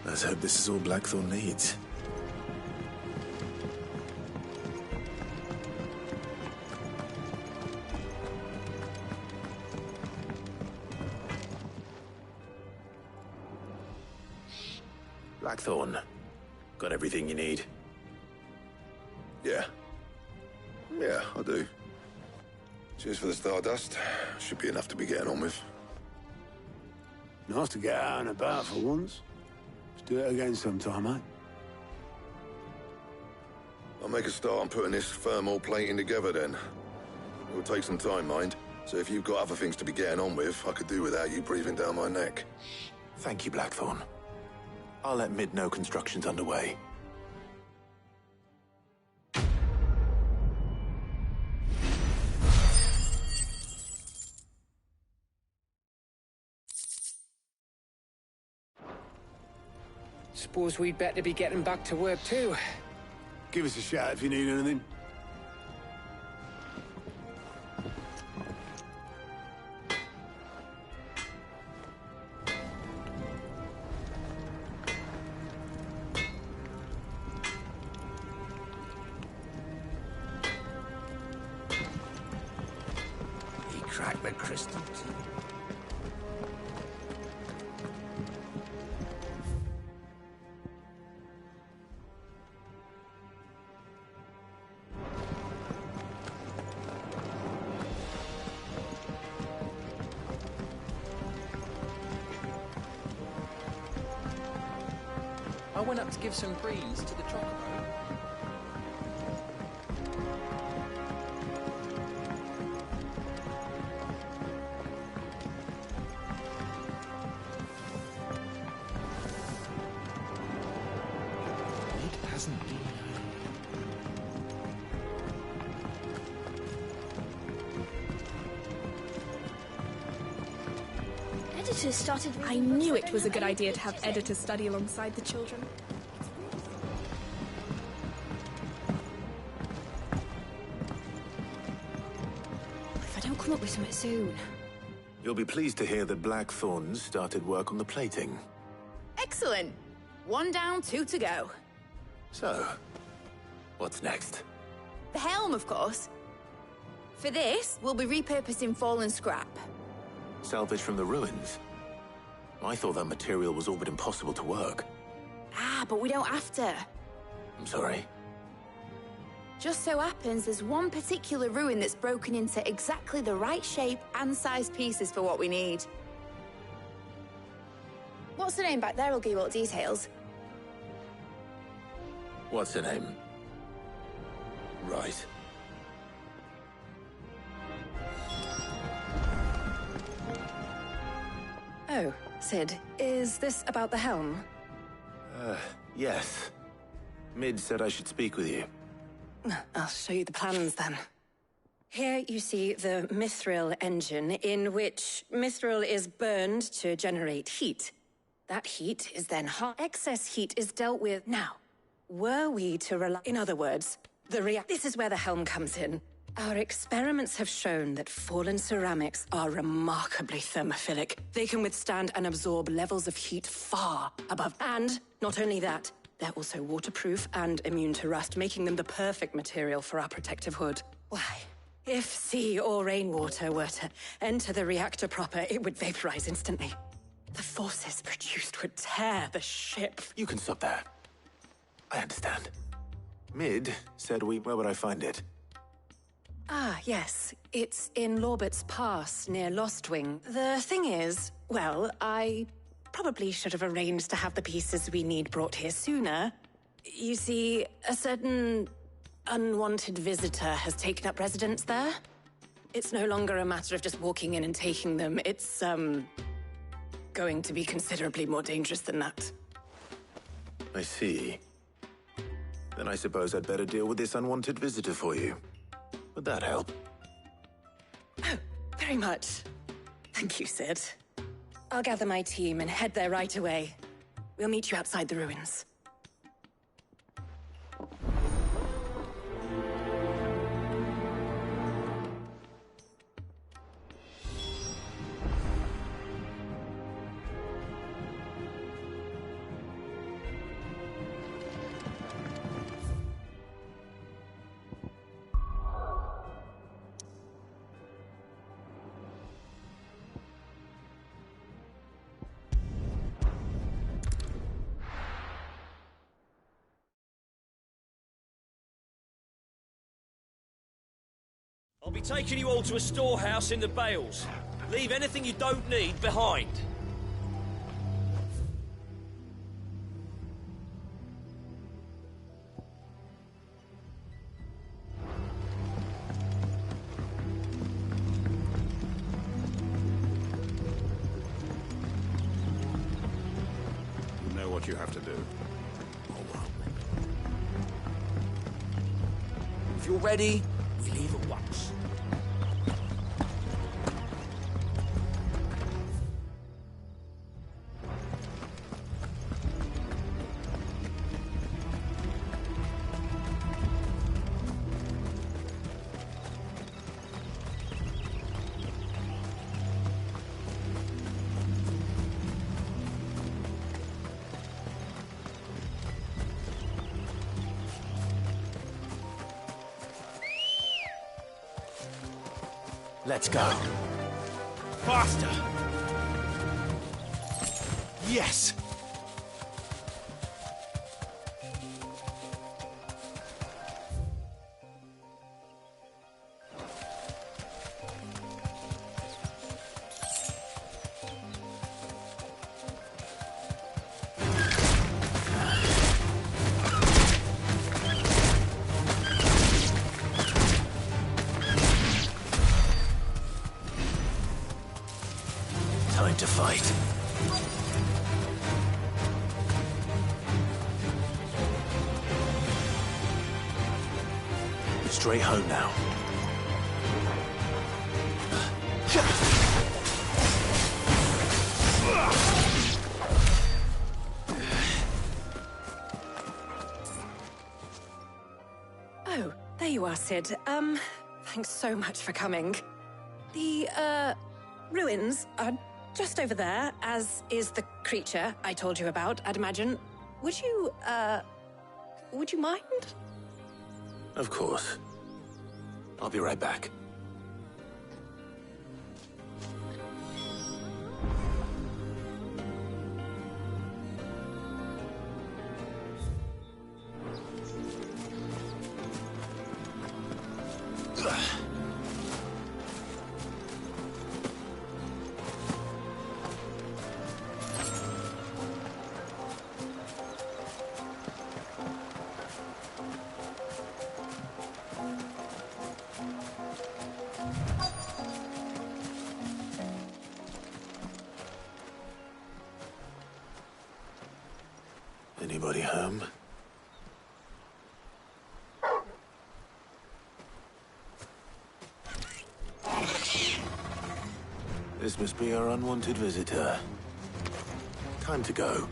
Let's hope this is all Blackthorn needs. Blackthorn, got everything you need? Yeah. Yeah, I do. Cheers for the Stardust. Should be enough to be getting on with. Nice to get out and about for once. Let's do it again sometime, mate. I'll make a start on putting this thermal plating together then. It'll take some time, mind. So if you've got other things to be getting on with, I could do without you breathing down my neck. Thank you, Blackthorn. I'll let Mid know construction's underway. Suppose we'd better be getting back to work too. Give us a shout if you need anything. He cracked the crystals. I went up to give some greens to the chocobo. It hasn't been. Editors started. I knew it was a good idea to have editors study alongside the children. If I don't come up with something soon. You'll be pleased to hear that Blackthorn's started work on the plating. Excellent. 1 down, 2 to go. So, what's next? The helm, of course. For this, we'll be repurposing fallen scrap. Salvage from the ruins? I thought that material was all but impossible to work. Ah, but we don't have to. I'm sorry. Just so happens there's one particular ruin that's broken into exactly the right shape and size pieces for what we need. What's the name back there? I'll give you all the details. What's her name? Right. Oh, Sid, is this about the helm? Yes. Mid said I should speak with you. I'll show you the plans then. Here you see the Mithril engine, in which Mithril is burned to generate heat. That heat is then hot. Excess heat is dealt with. Now, were we to rely... In other words, this is where the helm comes in. Our experiments have shown that fallen ceramics are remarkably thermophilic. They can withstand and absorb levels of heat far above. And, not only that, They're also waterproof and immune to rust, making them the perfect material for our protective hood. Why? If sea or rainwater were to enter the reactor proper, it would vaporize instantly. The forces produced would tear the ship. You can stop there. I understand. Mid said where would I find it? Ah, yes. It's in Lorbert's Pass, near Lostwing. The thing is, well, I probably should have arranged to have the pieces we need brought here sooner. You see, a certain unwanted visitor has taken up residence there. It's no longer a matter of just walking in and taking them. It's, going to be considerably more dangerous than that. I see. Then I suppose I'd better deal with this unwanted visitor for you. Would that help? Oh, very much. Thank you, Sid. I'll gather my team and head there right away. We'll meet you outside the ruins. I'll be taking you all to a storehouse in the Bales. Leave anything you don't need behind. You know what you have to do. If you're ready, we leave at once. Let's go. Faster! Yes! Time to fight. Straight home now. Oh, there you are, Sid. Thanks so much for coming. The, ruins are just over there, as is the creature I told you about, I'd imagine. Would you mind? Of course. I'll be right back. Anybody home? This must be our unwanted visitor. Time to go.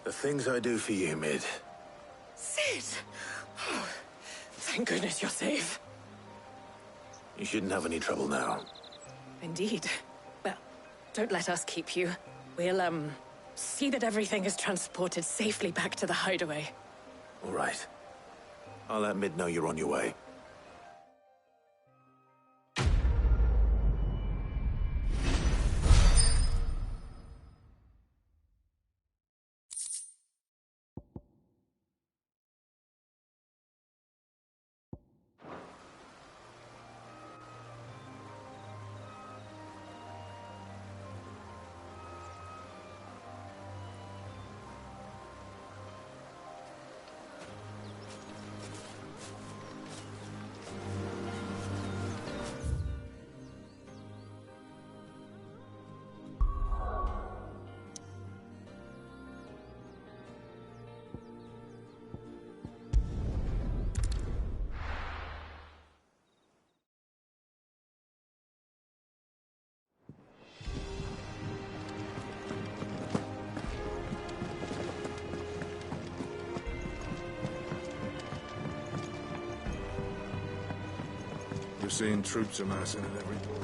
The things I do for you, Mid. Sid! Oh, thank goodness you're safe. You shouldn't have any trouble now. Indeed. Well, don't let us keep you. We'll, see that everything is transported safely back to the hideaway. All right. I'll let Mid know you're on your way. You're seeing troops amassing at every door.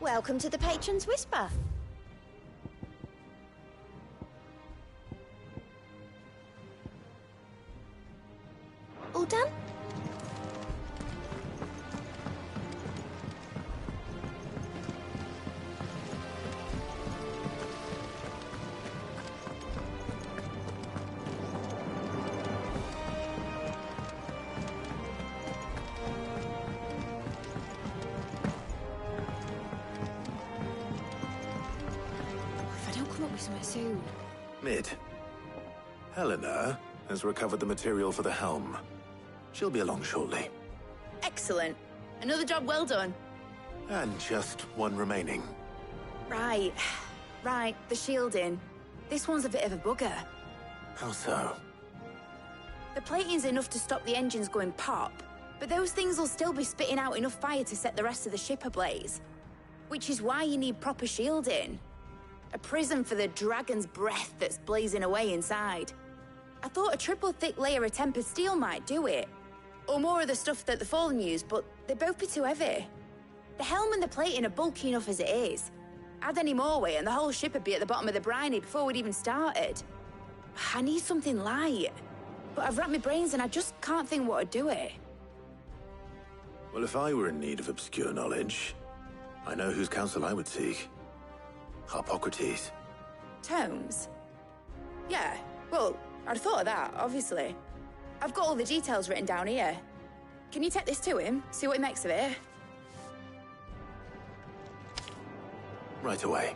Welcome to the Patron's Whisper. All done? Soon. Mid. Helena has recovered the material for the helm. She'll be along shortly. Excellent. Another job well done. And just one remaining. Right. Right, the shielding. This one's a bit of a bugger. How so? The plating's enough to stop the engines going pop, but those things will still be spitting out enough fire to set the rest of the ship ablaze. Which is why you need proper shielding. A prism for the dragon's breath that's blazing away inside. I thought a triple thick layer of tempered steel might do it. Or more of the stuff that the Fallen use, but they'd both be too heavy. The helm and the plating are bulky enough as it is. Add any more weight and the whole ship would be at the bottom of the briny before we'd even started. I need something light. But I've racked my brains and I just can't think what would do it. Well, if I were in need of obscure knowledge, I know whose counsel I would seek. Harpocrates. Tomes? Yeah, well, I'd thought of that, obviously. I've got all the details written down here. Can you take this to him, see what he makes of it? Right away.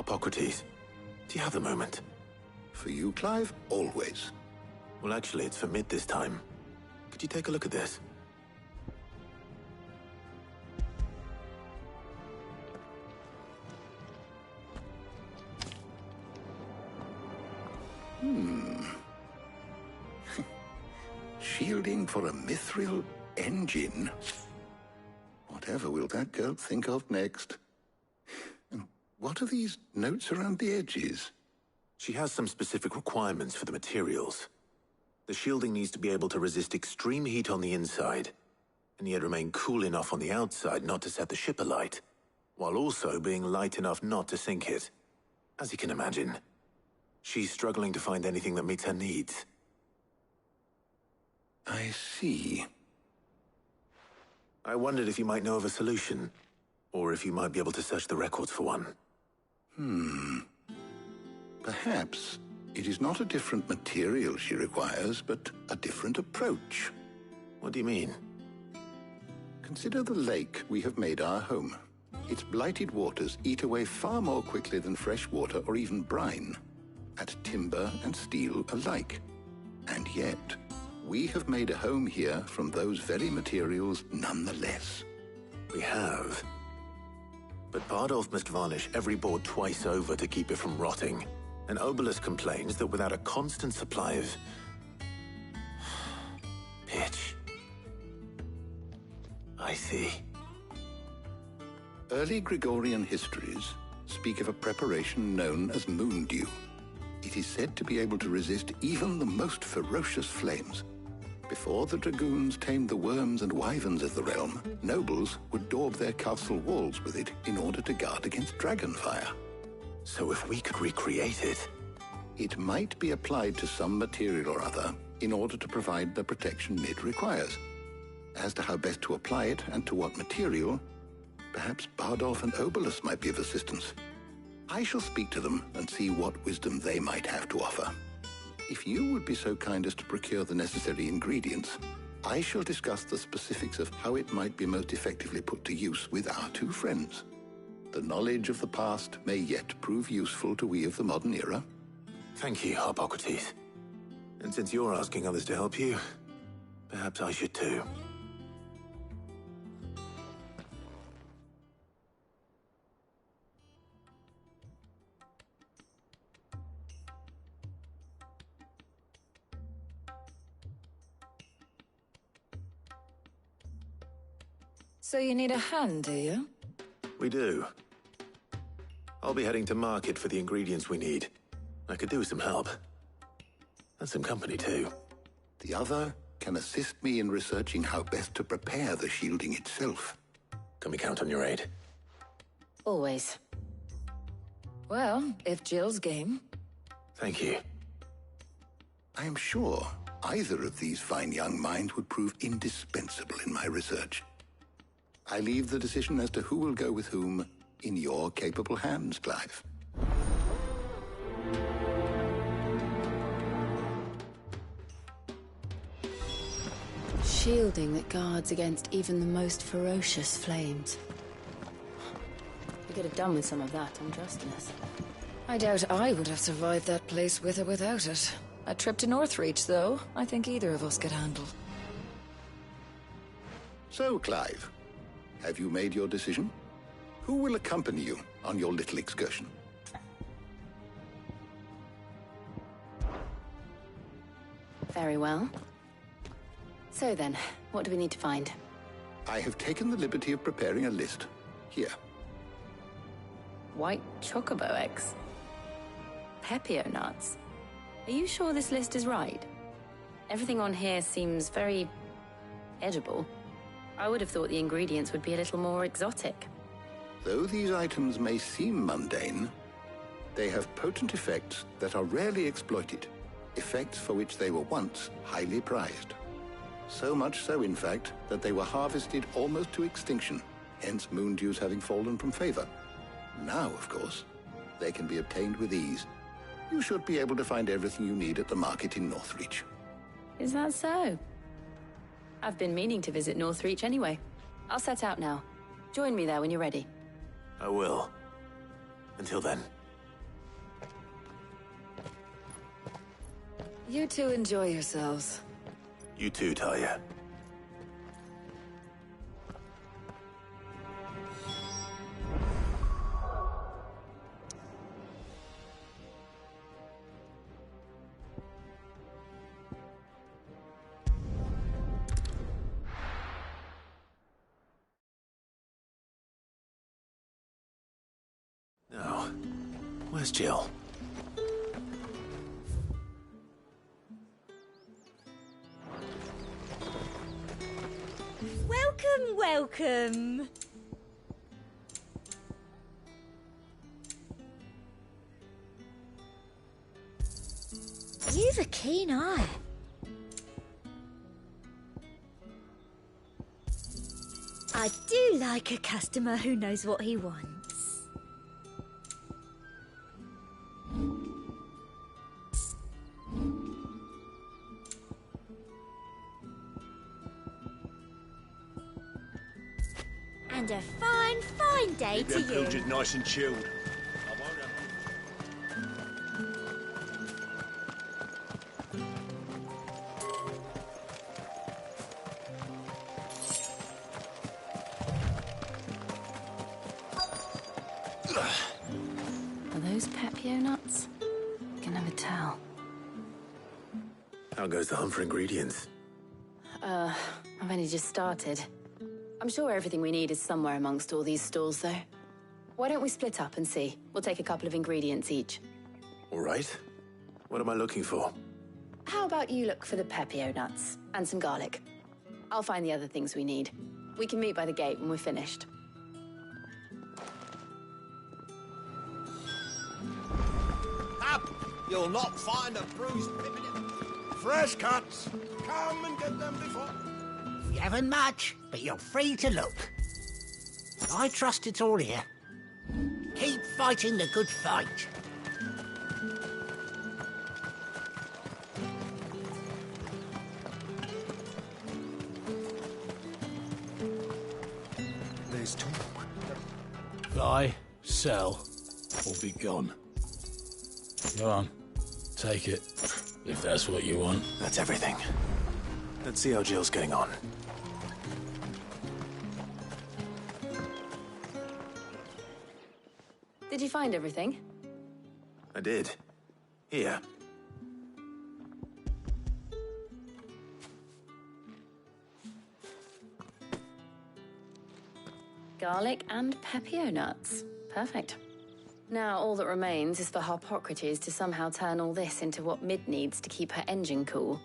Harpocrates, do you have the moment? For you, Clive, always. Well, actually, it's for Mid this time. Could you take a look at this? Shielding for a mithril engine. Whatever will that girl think of next? And what are these notes around the edges? She has some specific requirements for the materials. The shielding needs to be able to resist extreme heat on the inside, and yet remain cool enough on the outside not to set the ship alight, while also being light enough not to sink it. As you can imagine, she's struggling to find anything that meets her needs. I see. I wondered if you might know of a solution, or if you might be able to search the records for one. Perhaps it is not a different material she requires, but a different approach. What do you mean? Consider the lake we have made our home. Its blighted waters eat away far more quickly than fresh water or even brine, at timber and steel alike. And yet, we have made a home here from those very materials nonetheless. We have. But Bardolph must varnish every board twice over to keep it from rotting. And Obolus complains that without a constant supply of pitch. I see. Early Gregorian histories speak of a preparation known as moondew. It is said to be able to resist even the most ferocious flames. Before the dragoons tamed the worms and wyverns of the realm, nobles would daub their castle walls with it in order to guard against dragonfire. So if we could recreate it... It might be applied to some material or other in order to provide the protection Mid requires. As to how best to apply it and to what material, perhaps Bardolph and Obolus might be of assistance. I shall speak to them and see what wisdom they might have to offer. If you would be so kind as to procure the necessary ingredients, I shall discuss the specifics of how it might be most effectively put to use with our two friends. The knowledge of the past may yet prove useful to we of the modern era. Thank you, Harpocrates. And since you're asking others to help you, perhaps I should too. So you need a hand, do you? We do. I'll be heading to market for the ingredients we need. I could do with some help. And some company, too. The other can assist me in researching how best to prepare the shielding itself. Can we count on your aid? Always. Well, if Jill's game. Thank you. I am sure either of these fine young minds would prove indispensable in my research. I leave the decision as to who will go with whom in your capable hands, Clive. Shielding that guards against even the most ferocious flames. We could have done with some of that on Justinus. I doubt I would have survived that place with or without it. A trip to Northreach, though, I think either of us could handle. So, Clive, have you made your decision? Who will accompany you on your little excursion? Very well. So then, what do we need to find? I have taken the liberty of preparing a list. Here. White chocobo eggs. Pepio nuts. Are you sure this list is right? Everything on here seems very edible. I would have thought the ingredients would be a little more exotic. Though these items may seem mundane, they have potent effects that are rarely exploited, effects for which they were once highly prized. So much so, in fact, that they were harvested almost to extinction, hence moondews having fallen from favor. Now, of course, they can be obtained with ease. You should be able to find everything you need at the market in Northreach. Is that so? I've been meaning to visit Northreach anyway. I'll set out now. Join me there when you're ready. I will. Until then, You two enjoy yourselves. You too, Talia. Now, where's Jill? Welcome, welcome. You've a keen eye. I do like a customer who knows what he wants. And a fine, fine day Keep to them you. pilgers nice and chilled. Are those Pepio nuts? Can never tell. How goes the hunt for ingredients? I've only just started. I'm sure everything we need is somewhere amongst all these stalls, though. Why don't we split up and see? We'll take a couple of ingredients each. All right. What am I looking for? How about you look for the Pepio nuts and some garlic? I'll find the other things we need. We can meet by the gate when we're finished. Up! You'll not find a bruised pippin. Fresh cuts. Come and get them before. You haven't much, but you're free to look. I trust it's all here. Keep fighting the good fight. There's talk. Buy, sell, or be gone. Go on. Take it. If that's what you want. That's everything. Let's see how Jill's getting on. Did you find everything? I did. Here. Garlic and Pepio nuts. Perfect. Now all that remains is for Harpocrates to somehow turn all this into what Mid needs to keep her engine cool.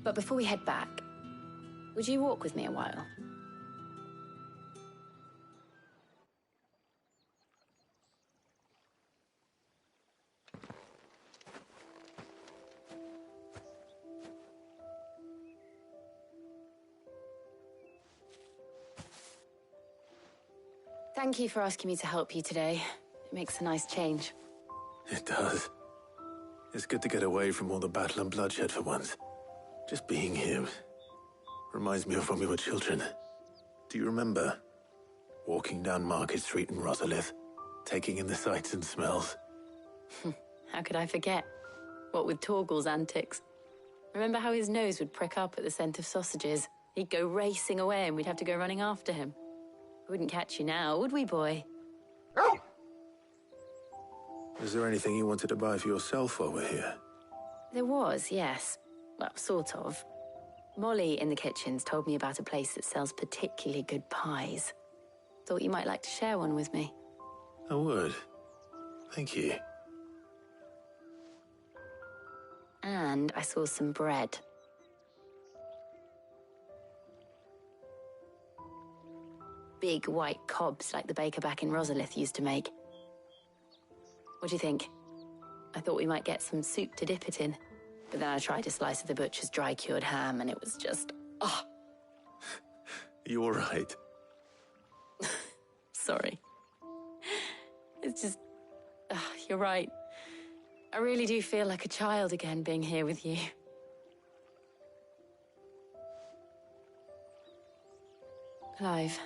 But before we head back, would you walk with me a while? Thank you for asking me to help you today. It makes a nice change. It does. It's good to get away from all the battle and bloodshed for once. Just being here reminds me of when we were children. Do you remember? Walking down Market Street in Rosalith, taking in the sights and smells. How could I forget? What with Torgal's antics. Remember how his nose would prick up at the scent of sausages? He'd go racing away and we'd have to go running after him. We wouldn't catch you now, would we, boy? Is there anything you wanted to buy for yourself while we're here? There was, yes. Well, sort of. Molly in the kitchens told me about a place that sells particularly good pies. Thought you might like to share one with me. I would. Thank you. And I saw some bread. Big white cobs like the baker back in Rosalith used to make. What do you think? I thought we might get some soup to dip it in. But then I tried a slice of the butcher's dry-cured ham and it was just... oh. You all right? Sorry. It's just... you're right. I really do feel like a child again being here with you. Clive.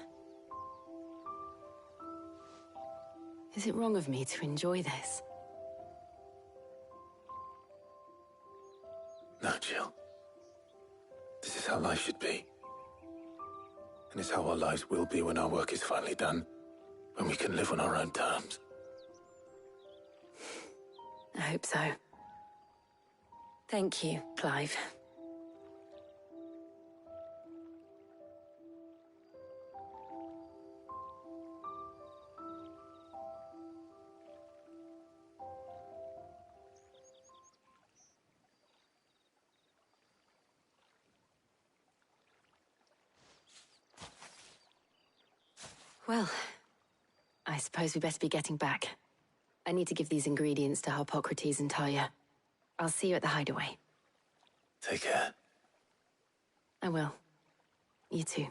Is it wrong of me to enjoy this? No, Jill. This is how life should be. And it's how our lives will be when our work is finally done. When we can live on our own terms. I hope so. Thank you, Clive. Well, I suppose we better be getting back. I need to give these ingredients to Harpocrates and Talia. I'll see you at the hideaway. Take care. I will. You too.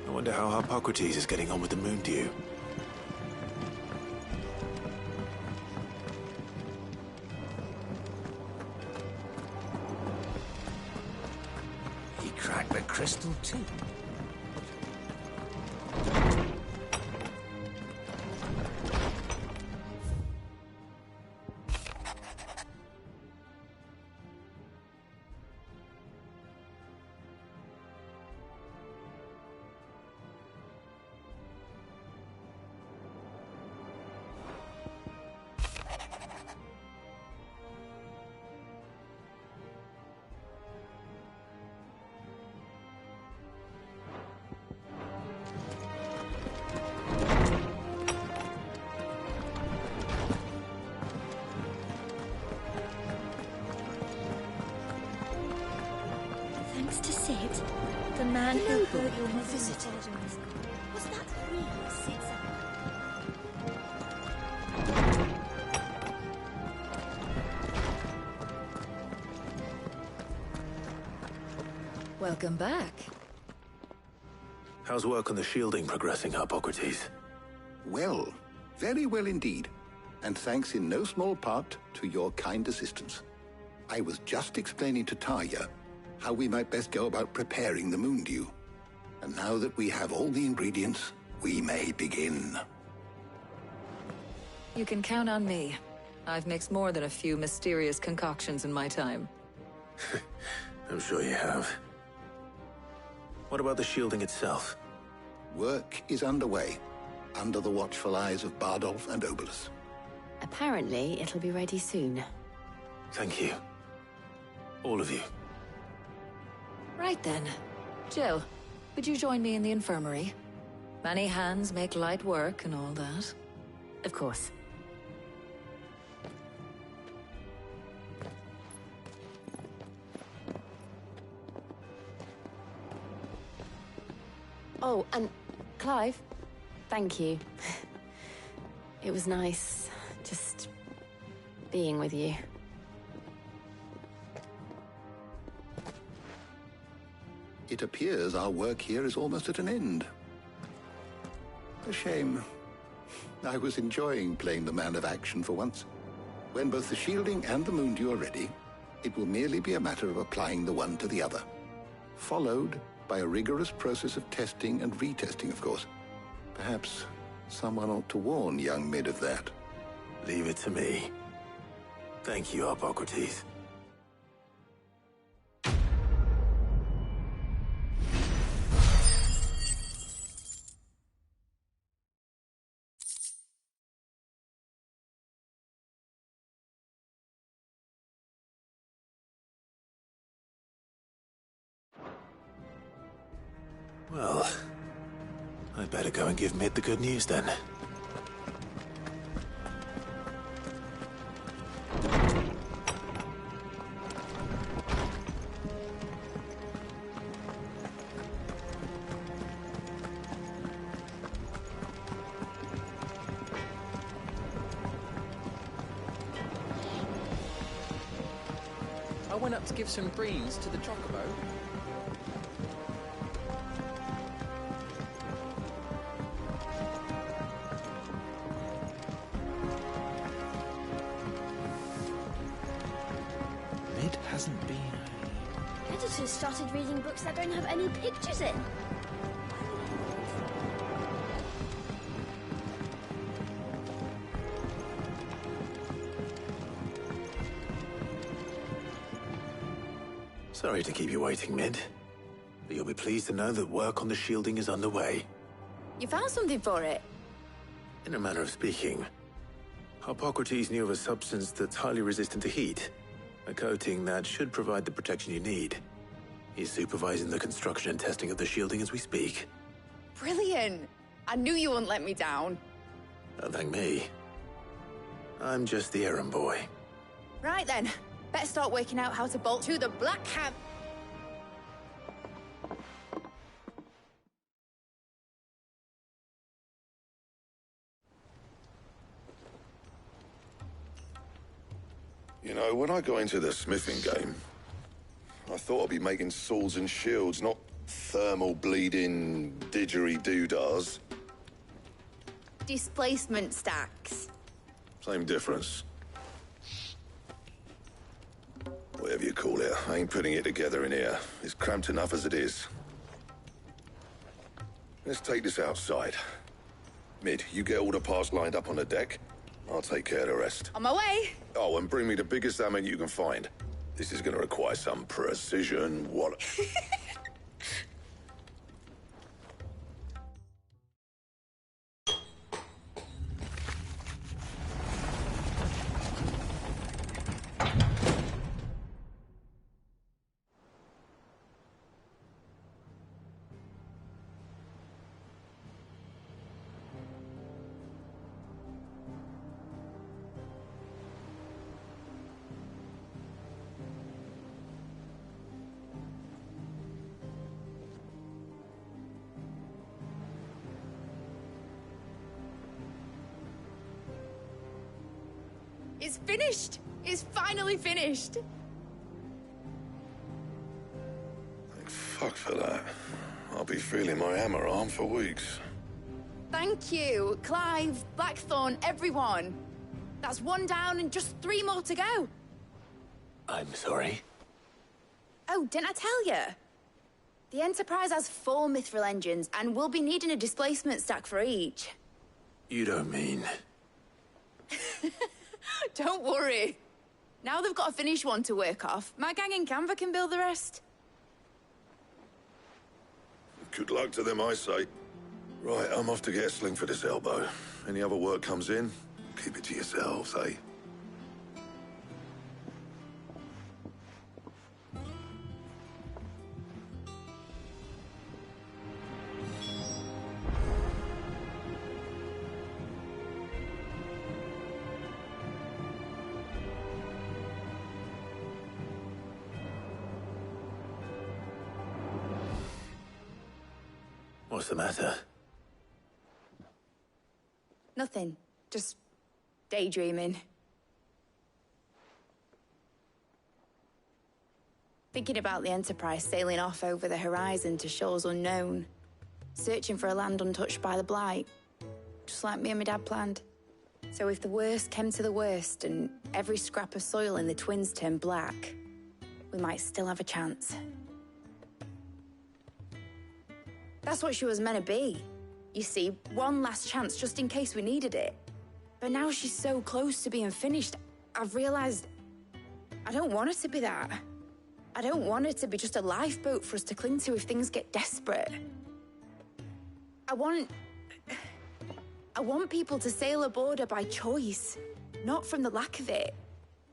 I wonder how Harpocrates is getting on with the moon dew. He cracked the crystal too. Thanks to Sid, the man who brought your visitor. Was that really Sid's Welcome back. How's work on the shielding progressing, Harpocrates? Well, very well indeed. And thanks in no small part to your kind assistance. I was just explaining to Talia how we might best go about preparing the moon dew. And now that we have all the ingredients, we may begin. You can count on me. I've mixed more than a few mysterious concoctions in my time. I'm sure you have. What about the shielding itself? Work is underway, under the watchful eyes of Bardolph and Obolus. Apparently, it'll be ready soon. Thank you. All of you. Right then. Jill, would you join me in the infirmary? Many hands make light work and all that. Of course. Oh, and Clive, thank you. It was nice just being with you. It appears our work here is almost at an end. A shame. I was enjoying playing the man of action for once. When both the shielding and the moon dew are ready, it will merely be a matter of applying the one to the other. Followed by a rigorous process of testing and retesting, of course. Perhaps someone ought to warn young Mid of that. Leave it to me. Thank you, Harpocrates. Well, I'd better go and give Mid the good news then. I went up to give some greens to the chocobo. Mid hasn't been... Editors started reading books that don't have any pictures in. Sorry to keep you waiting, Mid. But you'll be pleased to know that work on the shielding is underway. You found something for it? In a manner of speaking, Harpocrates knew of a substance that's highly resistant to heat. A coating that should provide the protection you need. He's supervising the construction and testing of the shielding as we speak. Brilliant! I knew you wouldn't let me down. Don't thank me. I'm just the errand boy. Right then, better start working out how to bolt through the Black Cavern. You know, when I got into the smithing game, I thought I'd be making swords and shields, not thermal bleeding didgeridoo-dahs. Displacement stacks. Same difference. Whatever you call it, I ain't putting it together in here. It's cramped enough as it is. Let's take this outside. Mid, you get all the parts lined up on the deck. I'll take care of the rest. On my way. Oh, and bring me the biggest hammer you can find. This is going to require some precision. What? It's finished! It's finally finished! Thank fuck for that. I'll be feeling my hammer arm for weeks. Thank you, Clive, Blackthorn, everyone. That's one down and just 3 more to go. I'm sorry. Oh, didn't I tell you? The Enterprise has 4 mithril engines, and we'll be needing a displacement stack for each. You don't mean... Don't worry. Now they've got a finished one to work off. My gang in Canva can build the rest. Good luck to them, I say. Right, I'm off to get a sling for this elbow. Any other work comes in, keep it to yourselves, eh? What's the matter? Nothing. Just daydreaming. Thinking about the Enterprise sailing off over the horizon to shores unknown. Searching for a land untouched by the Blight. Just like me and my dad planned. So if the worst came to the worst and every scrap of soil in the Twins turned black, we might still have a chance. That's what she was meant to be. You see, one last chance just in case we needed it. But now she's so close to being finished, I've realized I don't want her to be that. I don't want her to be just a lifeboat for us to cling to if things get desperate. I want people to sail aboard her by choice, not from the lack of it.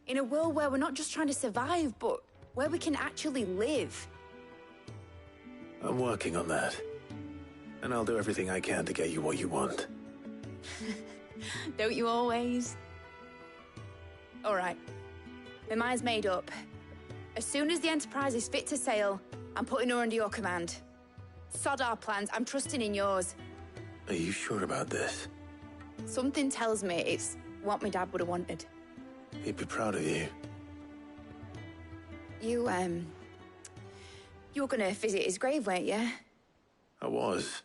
In a world where we're not just trying to survive, but where we can actually live. I'm working on that. And I'll do everything I can to get you what you want. Don't you always? All right. My mind's made up. As soon as the Enterprise is fit to sail, I'm putting her under your command. Sod our plans, I'm trusting in yours. Are you sure about this? Something tells me it's what my dad would have wanted. He'd be proud of you. You were gonna visit his grave, weren't you? I was.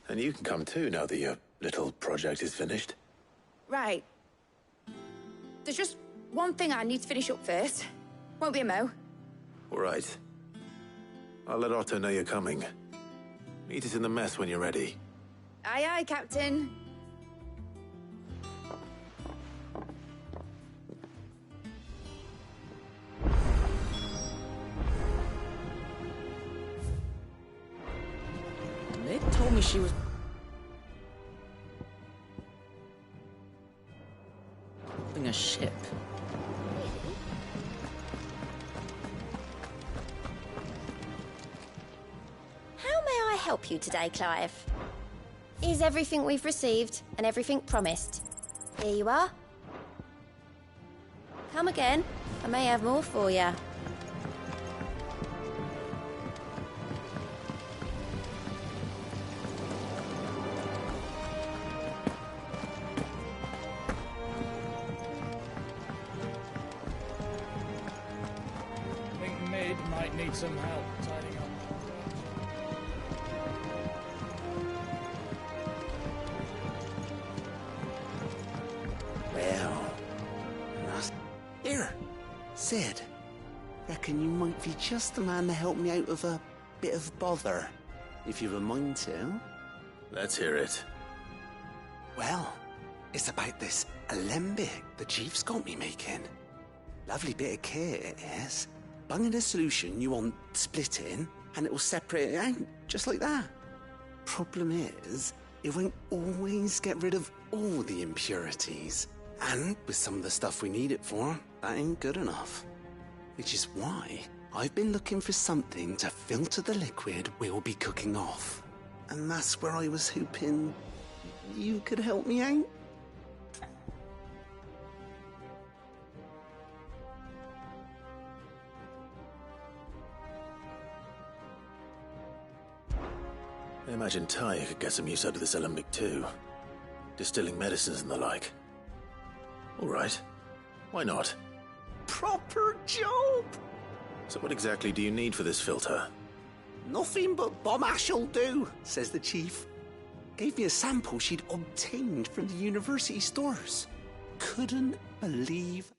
And you can come too, now that your little project is finished. Right. There's just one thing I need to finish up first. Won't be a mo. All right. I'll let Otto know you're coming. Meet us in the mess when you're ready. Aye, aye, Captain. They told me she was... building a ship. How may I help you today, Clive? Is everything we've received and everything promised? Here you are. Come again. I may have more for you. I think Mid might need some help tidying up. Well, here, Sid. Reckon you might be just the man to help me out of a bit of bother, if you've a mind to. Let's hear it. Well, it's about this alembic the Chief's got me making. Lovely bit of kit it is. Bung in a solution you want splitting, and it'll separate it out, just like that. Problem is, it won't always get rid of all the impurities. And with some of the stuff we need it for, that ain't good enough. Which is why I've been looking for something to filter the liquid we'll be cooking off. And that's where I was hoping you could help me out. I imagine Ty could get some use out of this alembic too. Distilling medicines and the like. All right. Why not? Proper job! So what exactly do you need for this filter? Nothing but bomb ash'll do, says the Chief. Gave me a sample she'd obtained from the university stores. Couldn't believe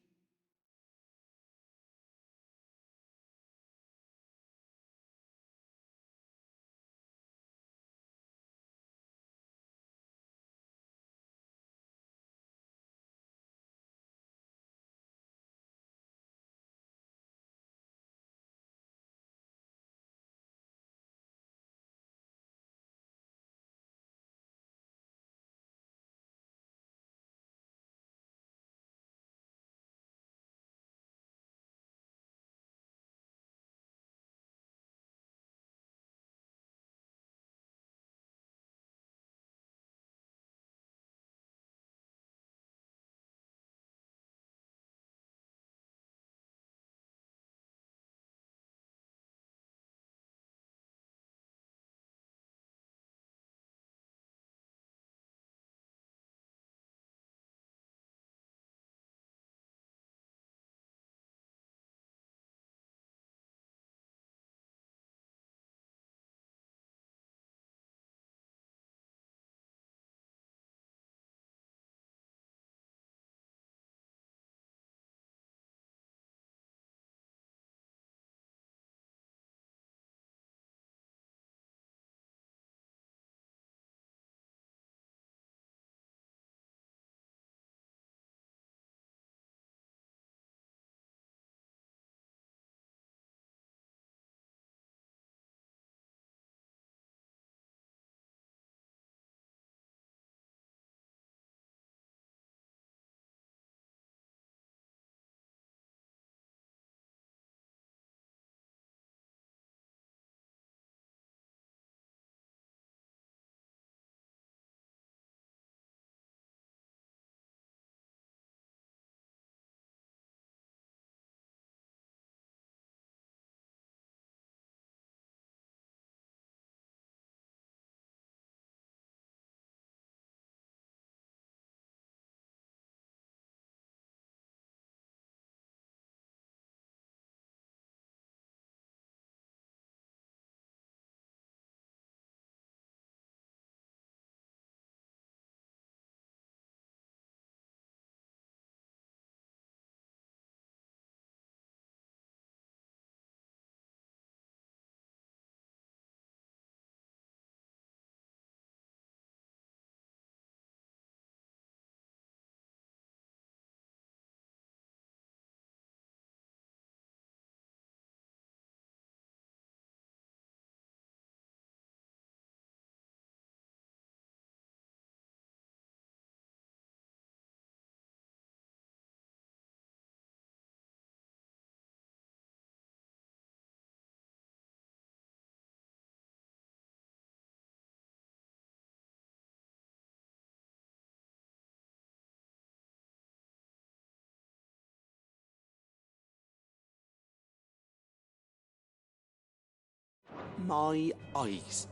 my eyes.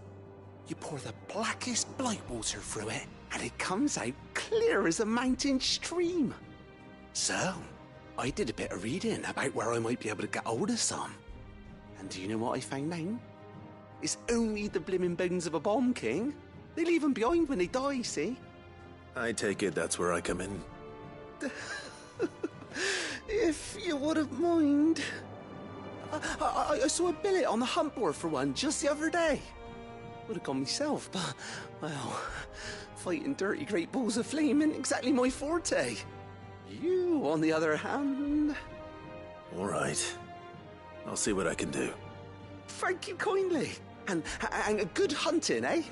You pour the blackest blight water through it, and it comes out clear as a mountain stream. So, I did a bit of reading about where I might be able to get hold of some. And do you know what I found out? It's only the blimmin' bones of a bomb king. They leave them behind when they die, see? I take it that's where I come in. If you wouldn't mind. I saw a billet on the hunt board for one just the other day. Would have gone myself, but, well, fighting dirty great balls of flame ain't exactly my forte. You, on the other hand... All right. I'll see what I can do. Thank you kindly. And a good hunting, eh?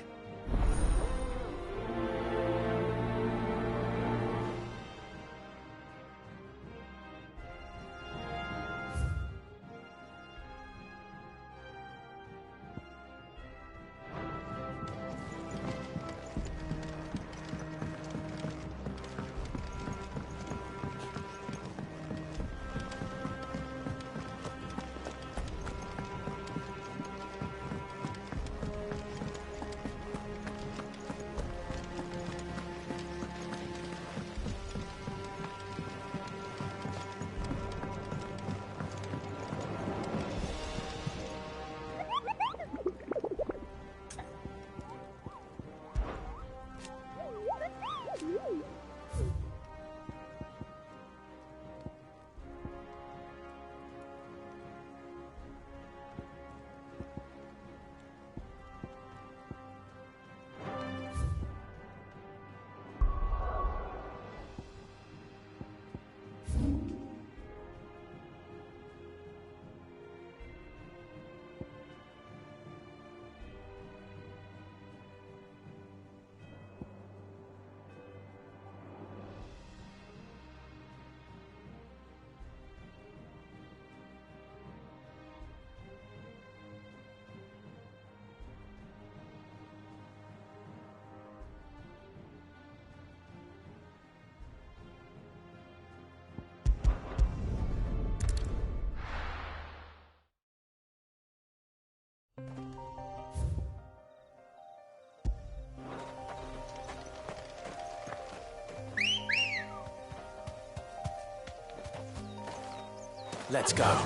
Let's go.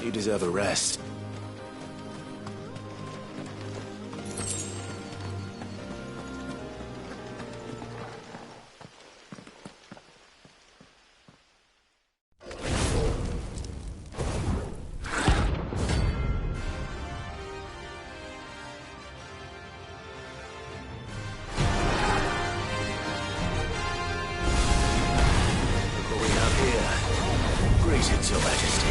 You deserve a rest. Greetings, Your Majesty.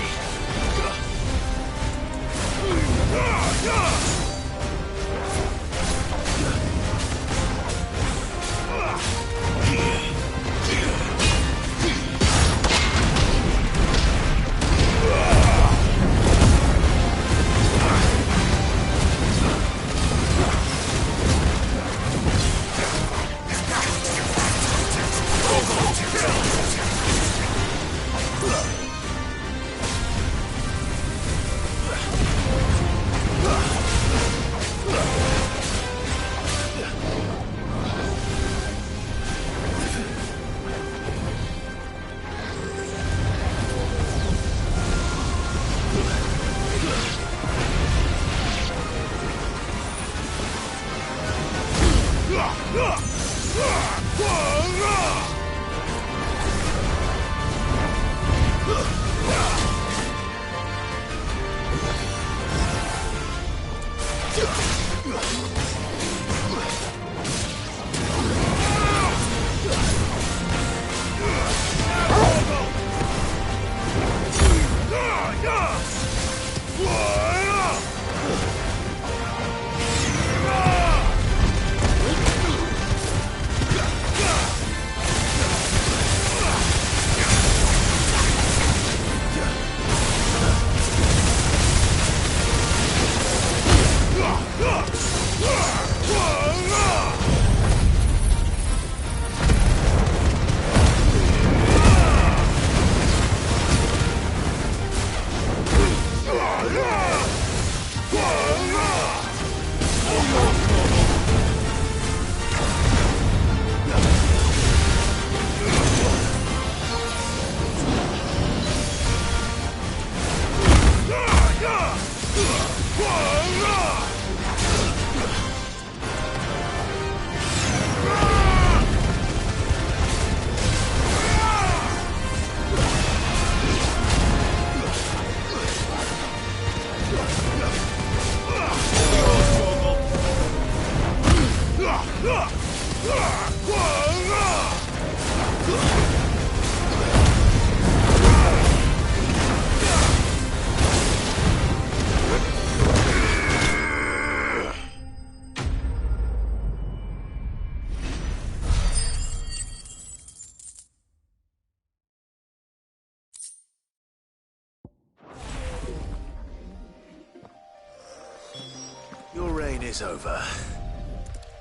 Your reign is over.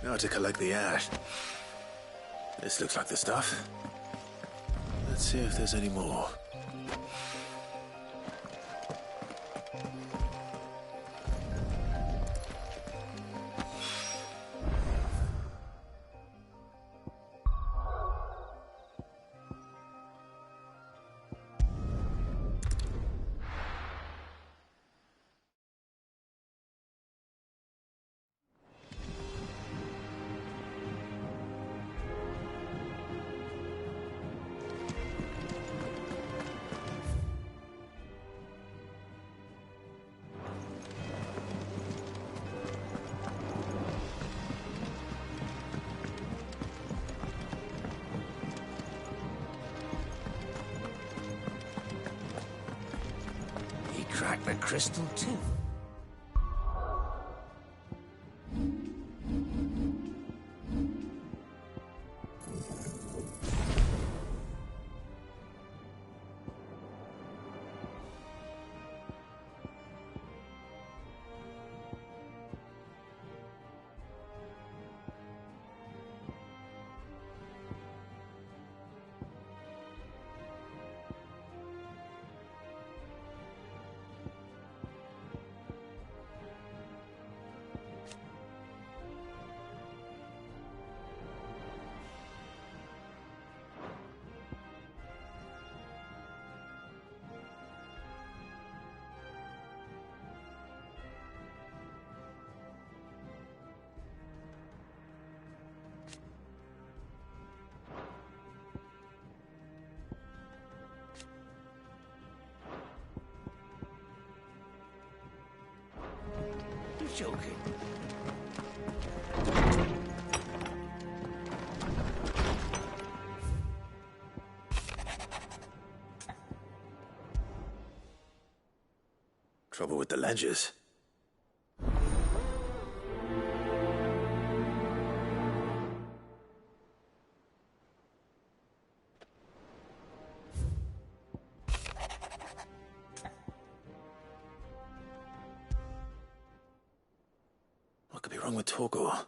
Now to collect the ash. This looks like the stuff. Let's see if there's any more. Crack the crystal too. Joking. Trouble with the ledges. What could be wrong with Torgor?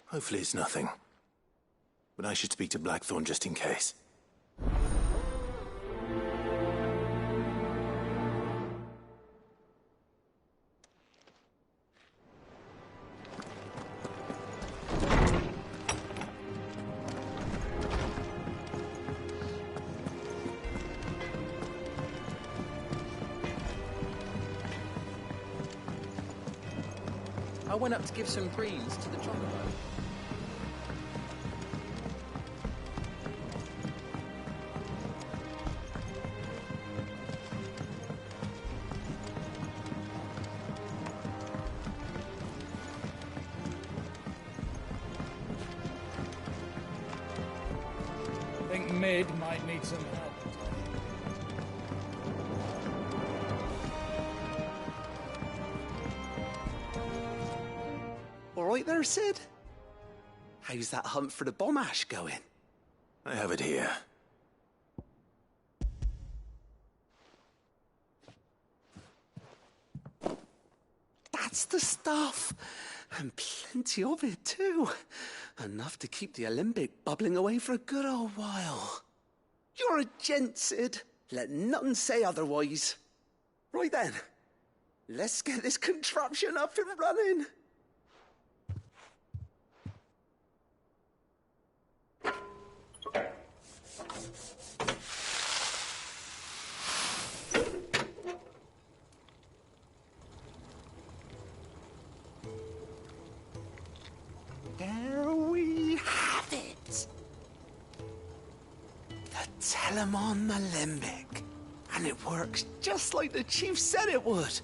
Hopefully it's nothing. But I should speak to Blackthorn just in case. I went up to give some greens to the chocobo. I think Mid might need some help. All right there, Sid? How's that hunt for the bomb ash going? I have it here. That's the stuff. And plenty of it, too. Enough to keep the alembic bubbling away for a good old while. You're a gent, Sid. Let nothing say otherwise. Right then. Let's get this contraption up and running. There we have it. The Telemon Alembic. And it works just like the chief said it would.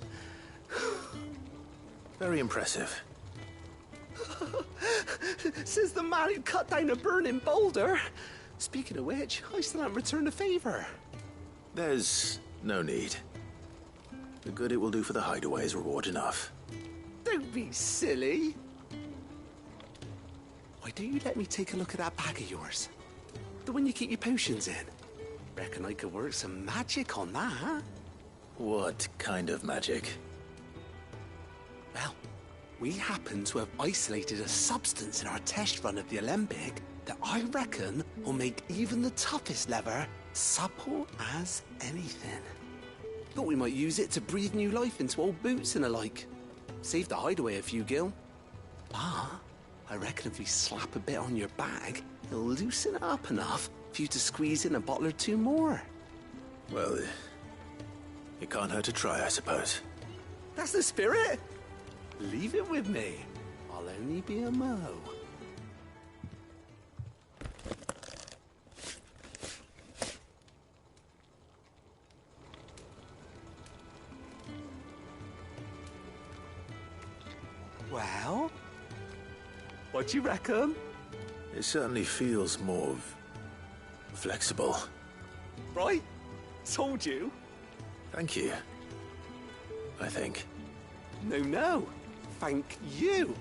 Very impressive. Says the man who cut down a burning boulder. Speaking of which, I still haven't returned the favor. There's no need. The good it will do for the hideaway is reward enough. Don't be silly. Why don't you let me take a look at that bag of yours? The one you keep your potions in. Reckon I could work some magic on that. What kind of magic? Well, we happen to have isolated a substance in our test run of the Alembic that I reckon will make even the toughest leather supple as anything. Thought we might use it to breathe new life into old boots and the like. Save the hideaway a few gil. Ah, I reckon if we slap a bit on your bag, it'll loosen it up enough for you to squeeze in a bottle or two more. Well, it can't hurt to try, I suppose. That's the spirit. Leave it with me. I'll only be a mo. Well, what do you reckon? It certainly feels more flexible. Right? Told you. Thank you. I think. No. Thank you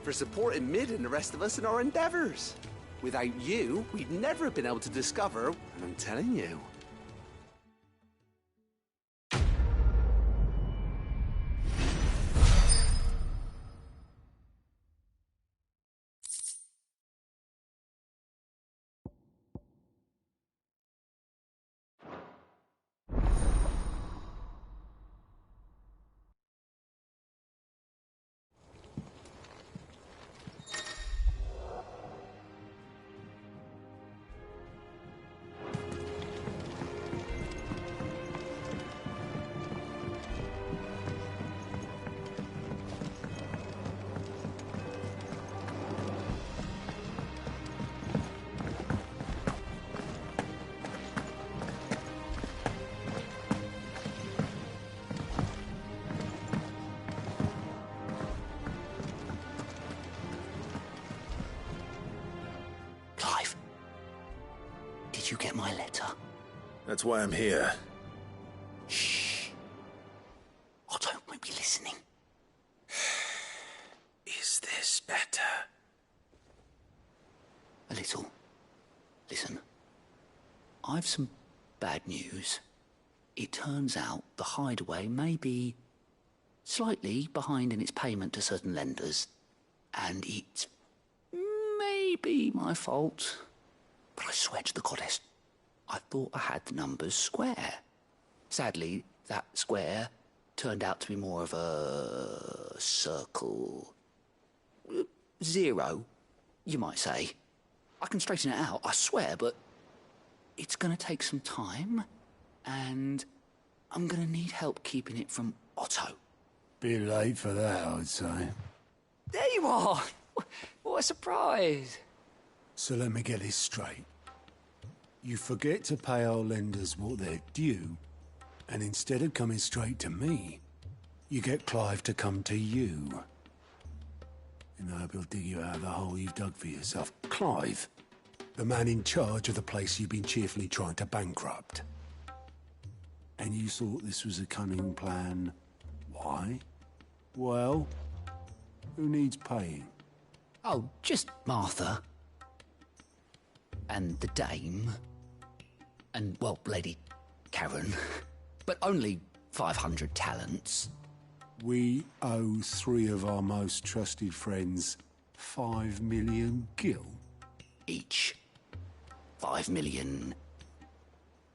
for supporting Mid and the rest of us in our endeavors. Without you, we'd never have been able to discover, and I'm telling you. Did you get my letter? That's why I'm here. Shh. Otto won't be listening. Is this better? A little. Listen. I've some bad news. It turns out the hideaway may be slightly behind in its payment to certain lenders, and it may be my fault. But I swear to the goddess, I thought I had the numbers square. Sadly, that square turned out to be more of a circle. 0, you might say. I can straighten it out, I swear, but it's going to take some time, and I'm going to need help keeping it from Otto. Bit late for that, I'd say. There you are! What a surprise! So let me get this straight. You forget to pay our lenders what they're due, and instead of coming straight to me, you get Clive to come to you. And I hope he'll dig you out of the hole you've dug for yourself. Clive, the man in charge of the place you've been cheerfully trying to bankrupt. And you thought this was a cunning plan. Why? Well, who needs paying? Oh, just Martha. And the dame. And, well, Lady Karen. But only 500 talents. We owe 3 of our most trusted friends 5 million gil. Each. 5 million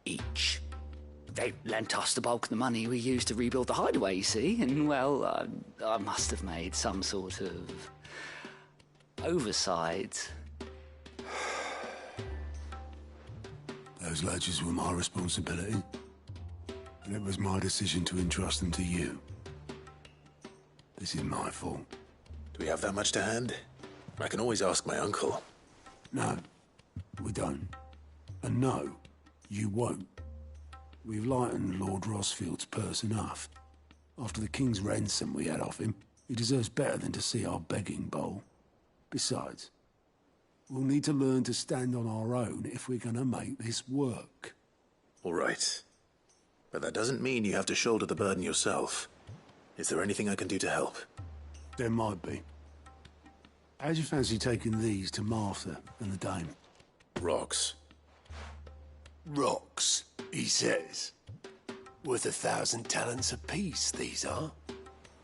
each. They lent us the bulk of the money we used to rebuild the hideaway, you see, and, well, I must have made some sort of oversight. Those ledgers were my responsibility, and it was my decision to entrust them to you. This is my fault. Do we have that much to hand? I can always ask my uncle. No, we don't. And no, you won't. We've lightened Lord Rosfield's purse enough. After the king's ransom we had off him, he deserves better than to see our begging bowl. Besides, we'll need to learn to stand on our own if we're gonna make this work. All right. But that doesn't mean you have to shoulder the burden yourself. Is there anything I can do to help? There might be. How'd you fancy taking these to Martha and the dame? Rocks. Rocks, he says. Worth 1,000 talents apiece, these are.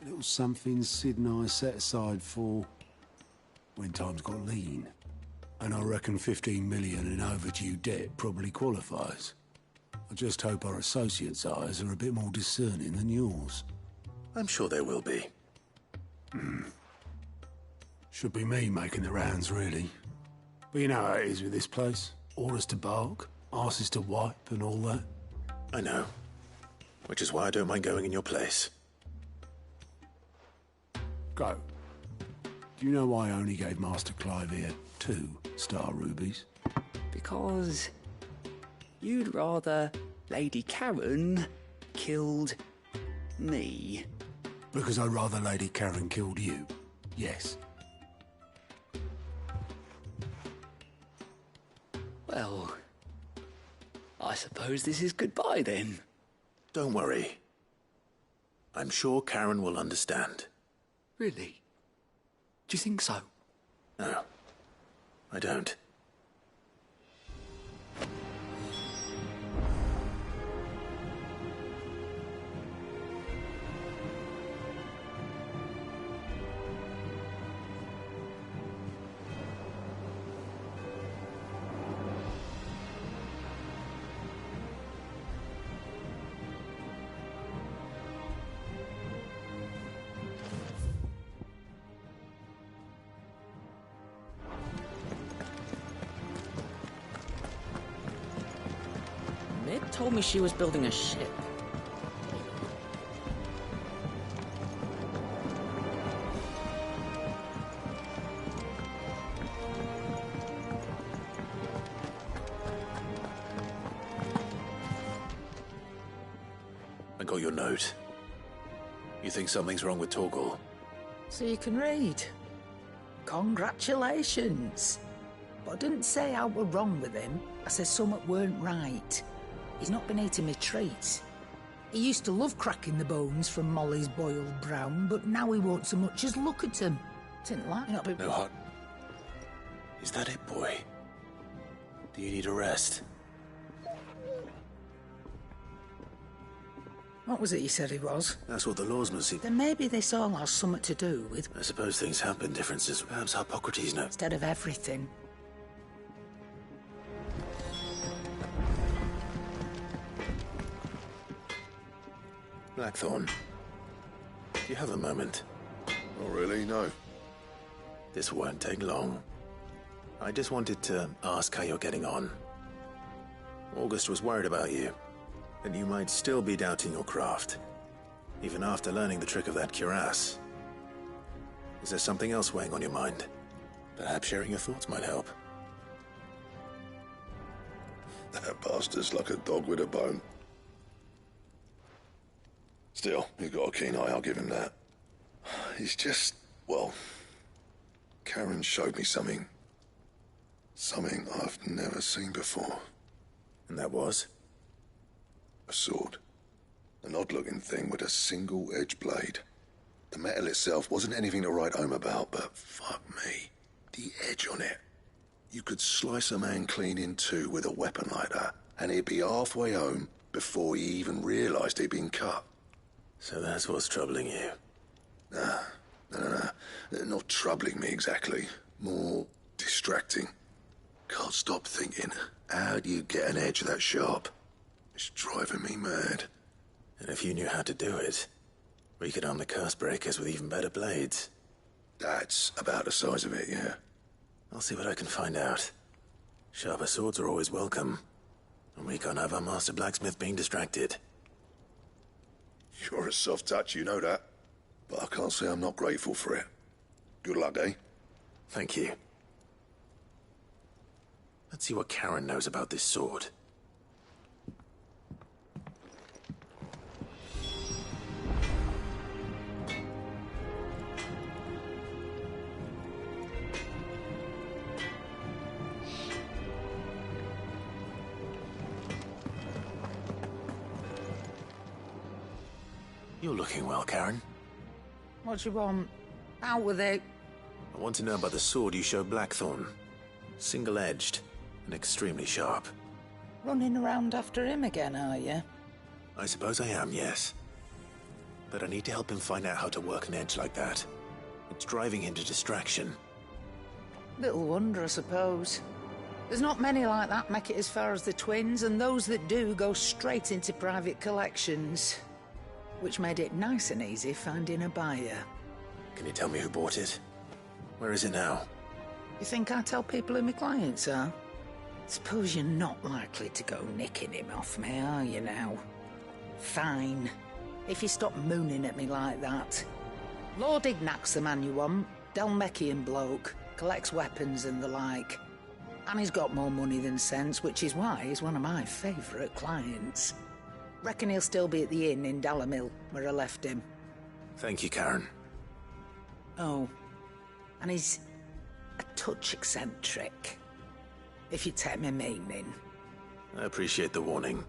A little something Sid and I set aside for when times got lean. And I reckon 15 million in overdue debt probably qualifies. I just hope our associates' eyes are a bit more discerning than yours. I'm sure there will be. Should be me making the rounds, really. But you know how it is with this place. Orders to bark, arses to wipe, and all that. I know. Which is why I don't mind going in your place. Go. Do you know why I only gave Master Clive here 2 star rubies? Because you'd rather Lady Karen killed me. Because I'd rather Lady Karen killed you. Yes. Well, I suppose this is goodbye then. Don't worry. I'm sure Karen will understand. Really? Do you think so? No, I don't. Mid told me she was building a ship. I got your note. You think something's wrong with Torgal? So you can read. Congratulations. But I didn't say I were wrong with him. I said something weren't right. He's not been eating me treats. He used to love cracking the bones from Molly's boiled brown, but now he won't so much as look at them. Didn't like it. No heart. Is that it, boy? Do you need a rest? What was it you said he was? That's what the lawsman seem. Then maybe this all has something to do with... I suppose things have been differences. Perhaps Hippocrates knows. Instead of everything. Blackthorn, do you have a moment? Not really, no. This won't take long. I just wanted to ask how you're getting on. August was worried about you, that you might still be doubting your craft, even after learning the trick of that cuirass. Is there something else weighing on your mind? Perhaps sharing your thoughts might help. That bastard's like a dog with a bone. Still, he's got a keen eye, I'll give him that. He's just, well, Karen showed me something. Something I've never seen before. And that was? A sword. An odd-looking thing with a single-edged blade. The metal itself wasn't anything to write home about, but fuck me, the edge on it. You could slice a man clean in two with a weapon like that, and he'd be halfway home before he even realised he'd been cut. So that's what's troubling you? Nah, not troubling me exactly. More distracting. Can't stop thinking, how do you get an edge that sharp? It's driving me mad. And if you knew how to do it, we could arm the curse breakers with even better blades. That's about the size of it, yeah. I'll see what I can find out. Sharper swords are always welcome. And we can't have our master blacksmith being distracted. You're a soft touch, you know that. But I can't say I'm not grateful for it. Good luck, eh? Thank you. Let's see what Karen knows about this sword. You're looking well, Karen. What do you want? Out with it. I want to know about the sword you showed Blackthorn. Single-edged and extremely sharp. Running around after him again, are you? I suppose I am, yes. But I need to help him find out how to work an edge like that. It's driving him to distraction. Little wonder, I suppose. There's not many like that make it as far as the twins, and those that do go straight into private collections. Which made it nice and easy finding a buyer. Can you tell me who bought it? Where is it now? You think I tell people who my clients are? Suppose you're not likely to go nicking him off me, are you now? Fine. If you stop mooning at me like that. Lord Ignac's the man you want. Delmechian bloke. Collects weapons and the like. And he's got more money than sense, which is why he's one of my favourite clients. Reckon he'll still be at the inn in Dalamil, where I left him. Thank you, Karen. Oh, and he's a touch eccentric, if you take my meaning. I appreciate the warning.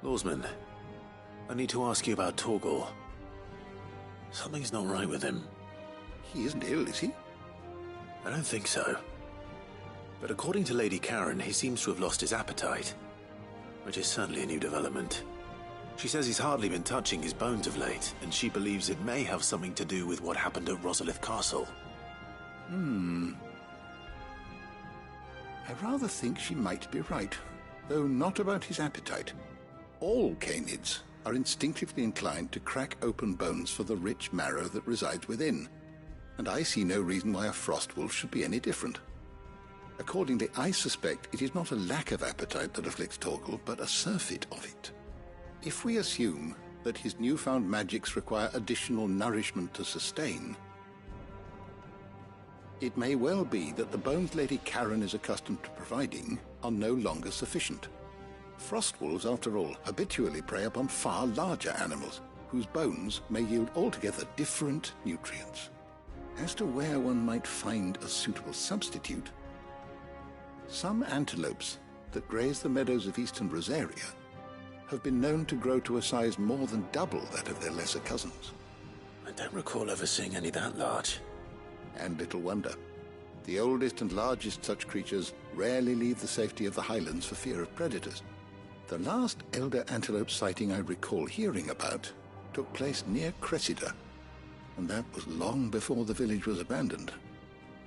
Lawsman, I need to ask you about Torgal. Something's not right with him. He isn't ill, is he? I don't think so. But according to Lady Karen, he seems to have lost his appetite, which is certainly a new development. She says he's hardly been touching his bones of late, and she believes it may have something to do with what happened at Rosalith Castle. I rather think she might be right, though not about his appetite. All canids are instinctively inclined to crack open bones for the rich marrow that resides within, and I see no reason why a frostwolf should be any different. Accordingly, I suspect it is not a lack of appetite that afflicts Torgal, but a surfeit of it. If we assume that his newfound magics require additional nourishment to sustain, it may well be that the bones Lady Karen is accustomed to providing are no longer sufficient. Frostwolves, after all, habitually prey upon far larger animals, whose bones may yield altogether different nutrients. As to where one might find a suitable substitute, some antelopes that graze the meadows of eastern Rosaria have been known to grow to a size more than double that of their lesser cousins. I don't recall ever seeing any that large. And little wonder. The oldest and largest such creatures rarely leave the safety of the highlands for fear of predators. The last elder antelope sighting I recall hearing about took place near Cressida, and that was long before the village was abandoned.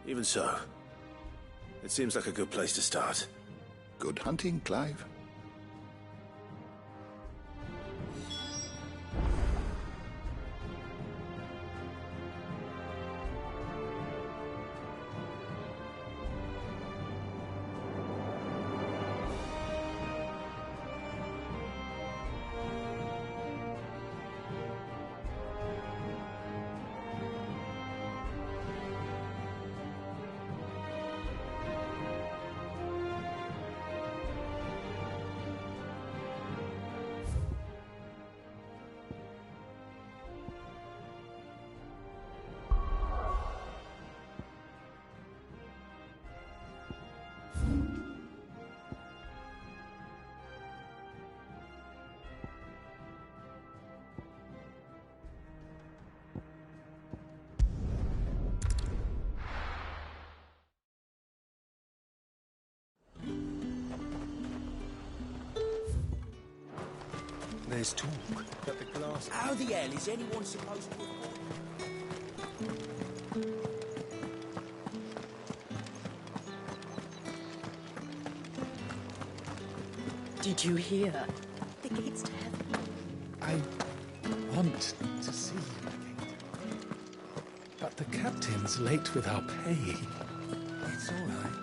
Even so, it seems like a good place to start. Good hunting, Clive. There's talk that the glass... How the hell is anyone supposed to... Did you hear? The gates to heaven. I want to see you again. But the captain's late with our pay. It's all right.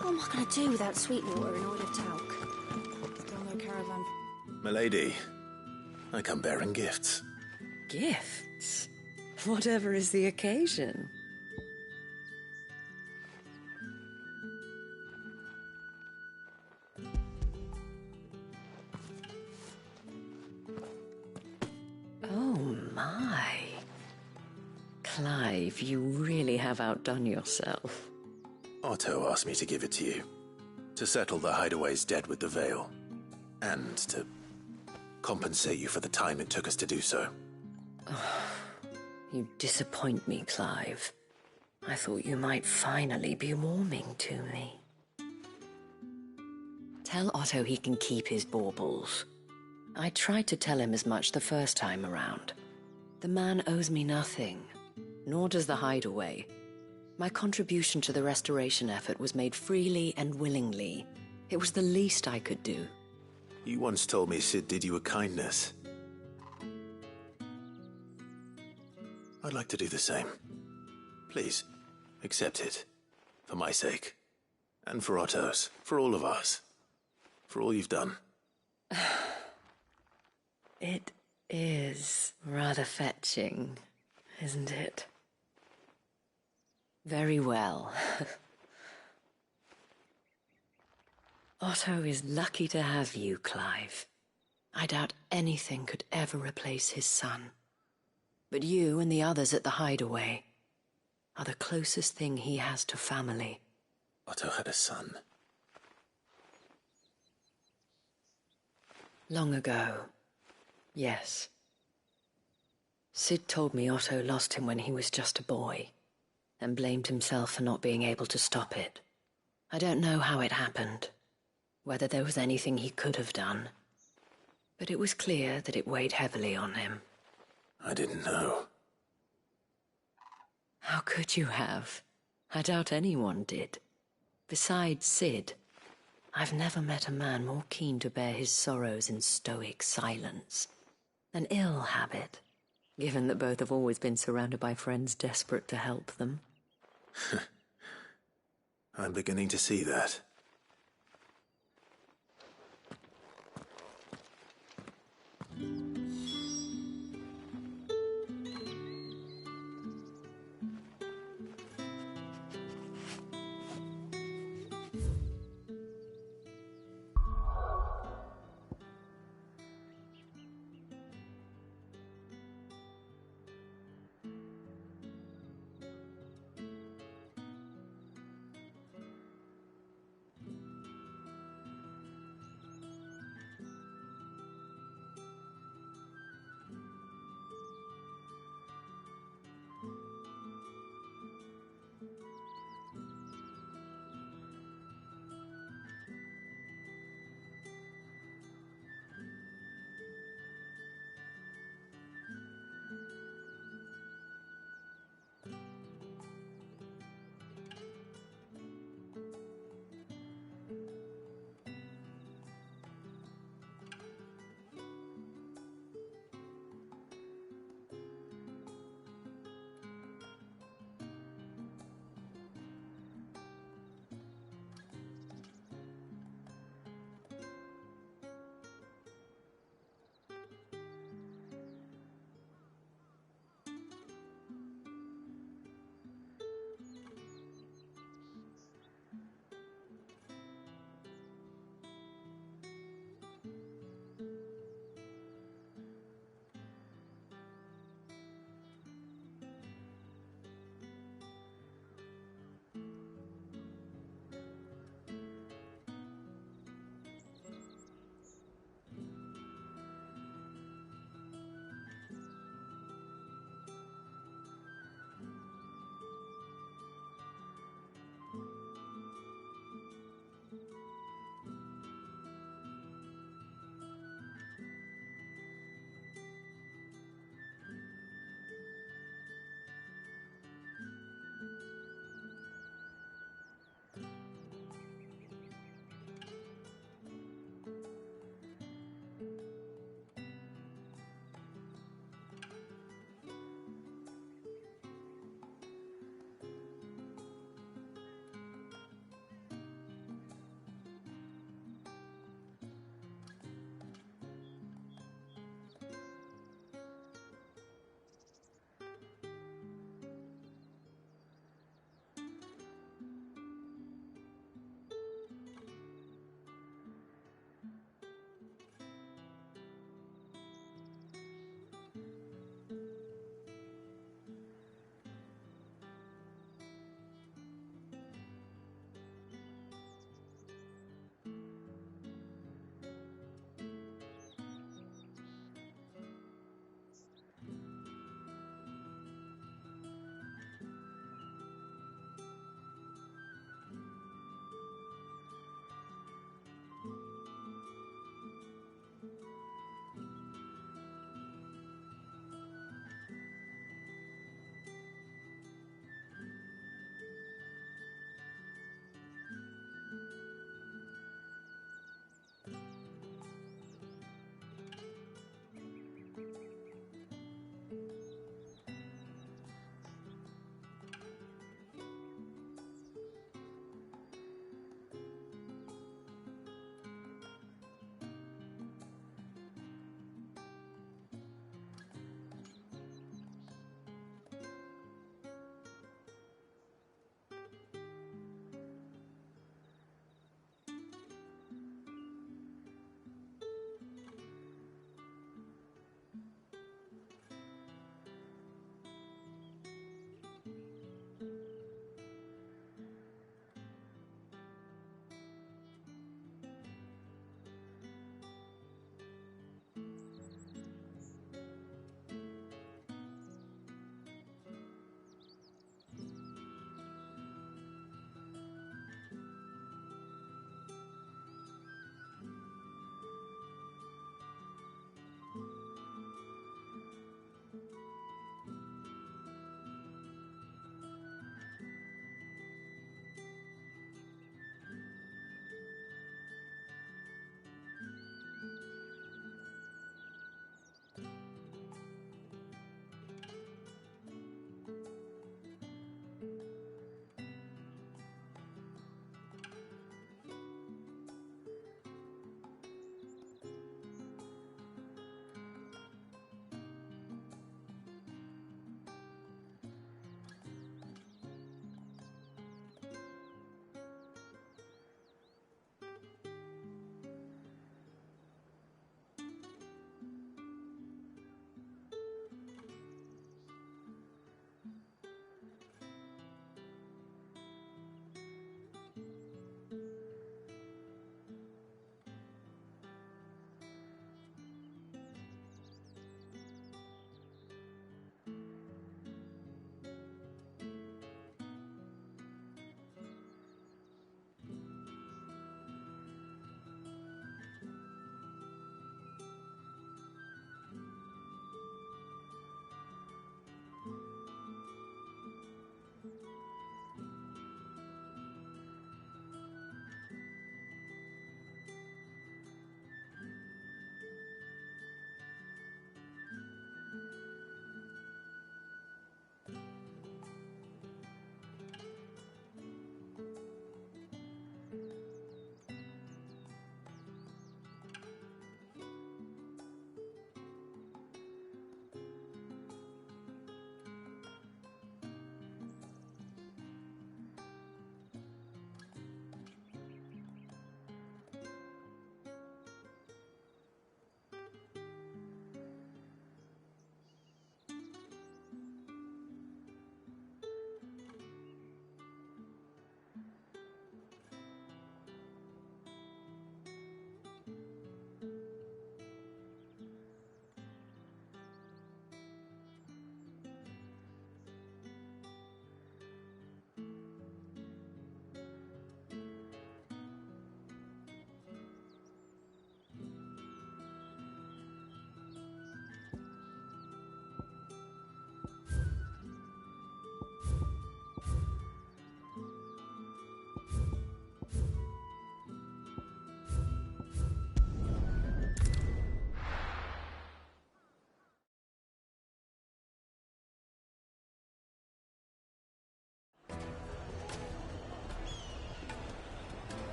What am I going to do without Sweetwater and oil of talc? Still no caravan. Milady, I come bearing gifts. Gifts? Whatever is the occasion. Oh my. Clive, you really have outdone yourself. Otto asked me to give it to you. To settle the Hideaway's debt with the Veil. And to compensate you for the time it took us to do so. You disappoint me, Clive. I thought you might finally be warming to me. Tell Otto he can keep his baubles. I tried to tell him as much the first time around. The man owes me nothing, nor does the Hideaway. My contribution to the restoration effort was made freely and willingly. It was the least I could do. You once told me Sid did you a kindness. I'd like to do the same. Please, accept it. For my sake. And for Otto's. For all of us. For all you've done. It is rather fetching, isn't it? Very well. Otto is lucky to have you, Clive. I doubt anything could ever replace his son. But you and the others at the Hideaway are the closest thing he has to family. Otto had a son. Long ago, yes. Sid told me Otto lost him when he was just a boy, and blamed himself for not being able to stop it. I don't know how it happened, whether there was anything he could have done, but it was clear that it weighed heavily on him. I didn't know. How could you have? I doubt anyone did. Besides Sid, I've never met a man more keen to bear his sorrows in stoic silence. An ill habit, given that both have always been surrounded by friends desperate to help them. I'm beginning to see that.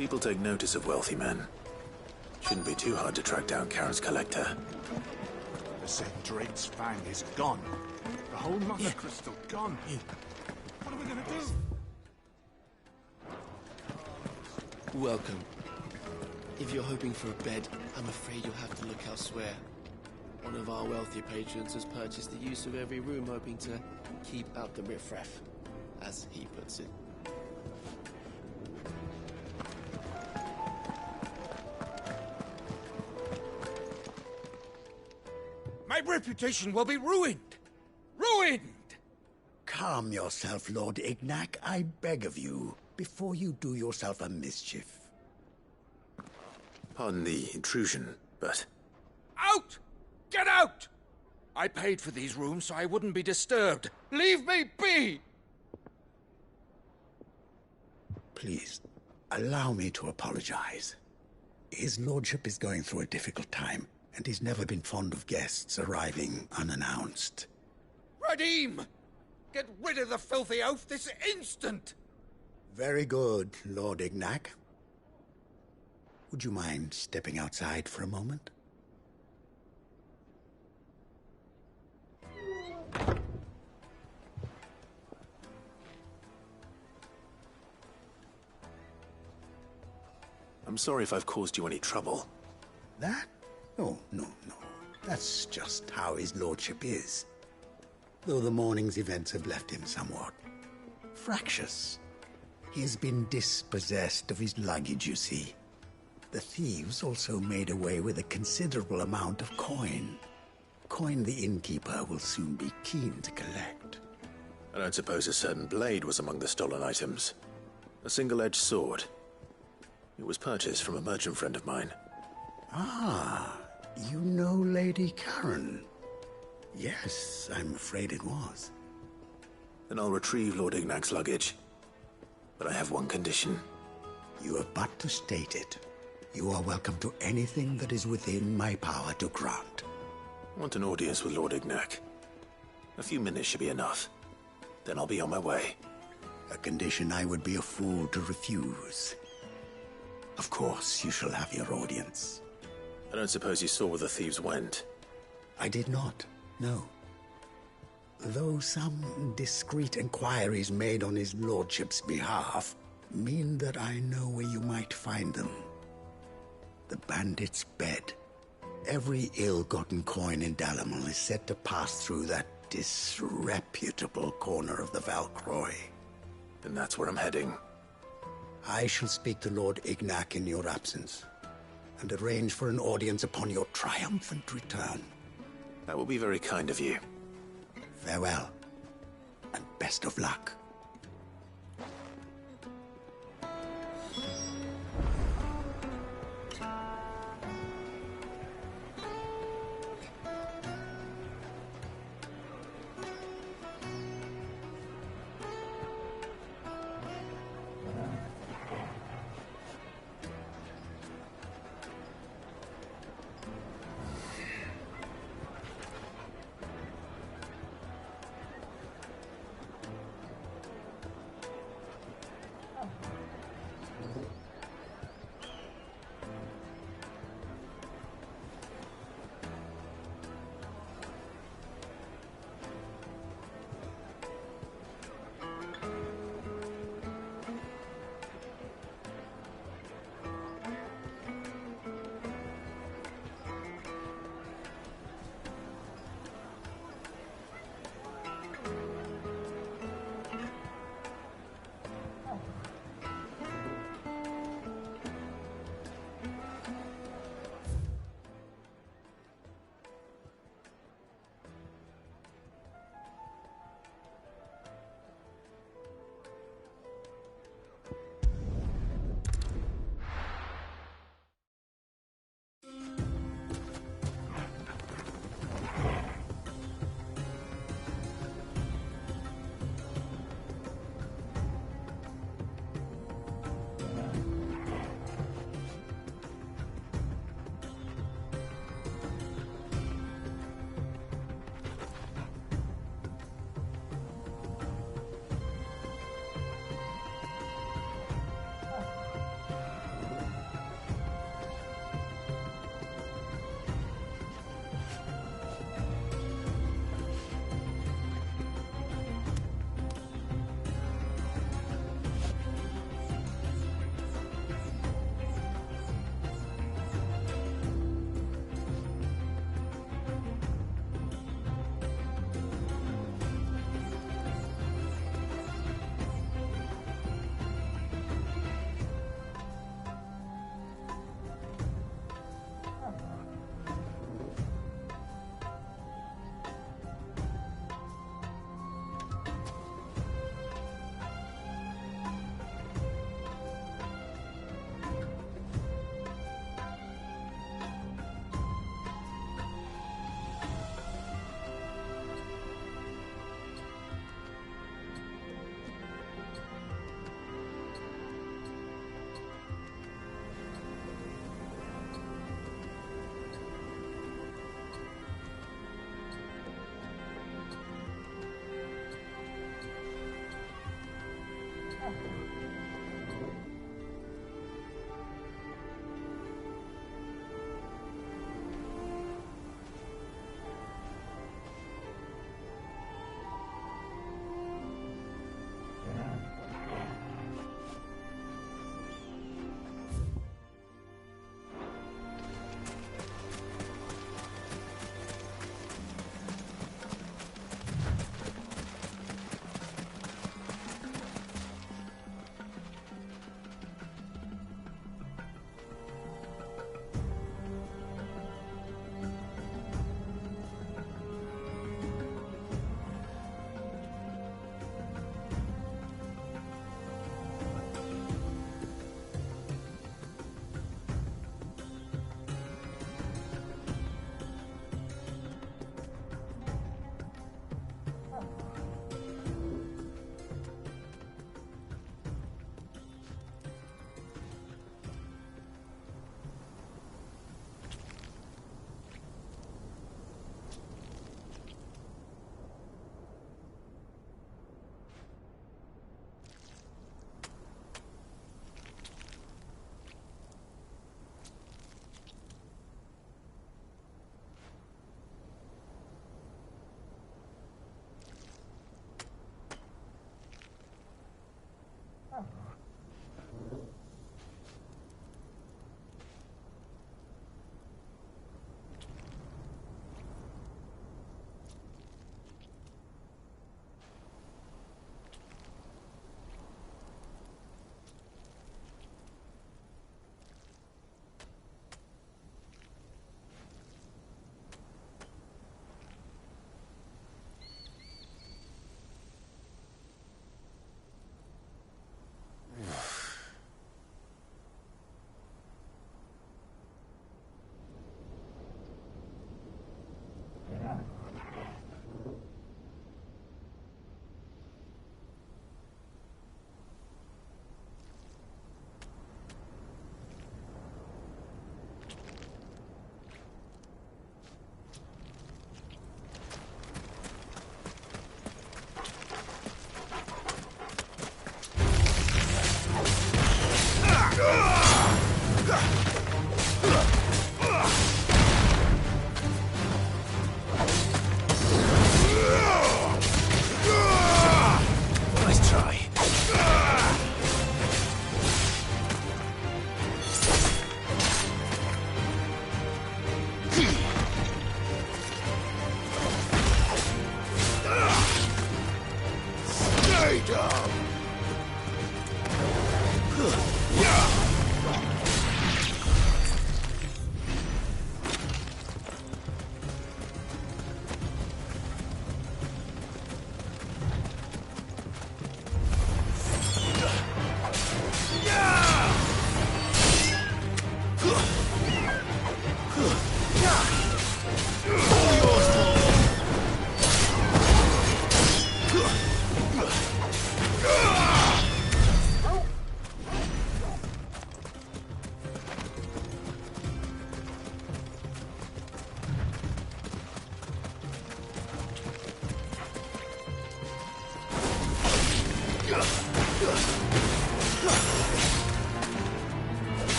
People take notice of wealthy men. Shouldn't be too hard to track down Karen's collector. The St. Drake's Fang is gone. The whole Mother Crystal gone. What are we gonna do? Welcome. If you're hoping for a bed, I'm afraid you'll have to look elsewhere. One of our wealthier patrons has purchased the use of every room, hoping to keep out the riffraff, as he puts it. My reputation will be ruined! Ruined! Calm yourself, Lord Ignac, I beg of you, before you do yourself a mischief. Pardon the intrusion, but... Out! Get out! I paid for these rooms so I wouldn't be disturbed. Leave me be! Please, allow me to apologize. His lordship is going through a difficult time, and he's never been fond of guests arriving unannounced. Radim! Get rid of the filthy oaf this instant! Very good, Lord Ignac. Would you mind stepping outside for a moment? I'm sorry if I've caused you any trouble. That? Oh, no. That's just how his lordship is. Though the morning's events have left him somewhat fractious. He has been dispossessed of his luggage, you see. The thieves also made away with a considerable amount of coin. Coin the innkeeper will soon be keen to collect. I don't suppose a certain blade was among the stolen items. A single-edged sword. It was purchased from a merchant friend of mine. Ah, you know Lady Karen. Yes, I'm afraid it was. Then I'll retrieve Lord Ignac's luggage. But I have one condition. You have but to state it. You are welcome to anything that is within my power to grant. I want an audience with Lord Ignac. A few minutes should be enough. Then I'll be on my way. A condition I would be a fool to refuse. Of course, you shall have your audience. I don't suppose you saw where the thieves went? I did not, no. Though some discreet inquiries made on his lordship's behalf mean that I know where you might find them. The bandit's bed. Every ill-gotten coin in Dalimil is said to pass through that disreputable corner of the Valcroy. Then that's where I'm heading. I shall speak to Lord Ignac in your absence, and arrange for an audience upon your triumphant return. That will be very kind of you. Farewell, and best of luck.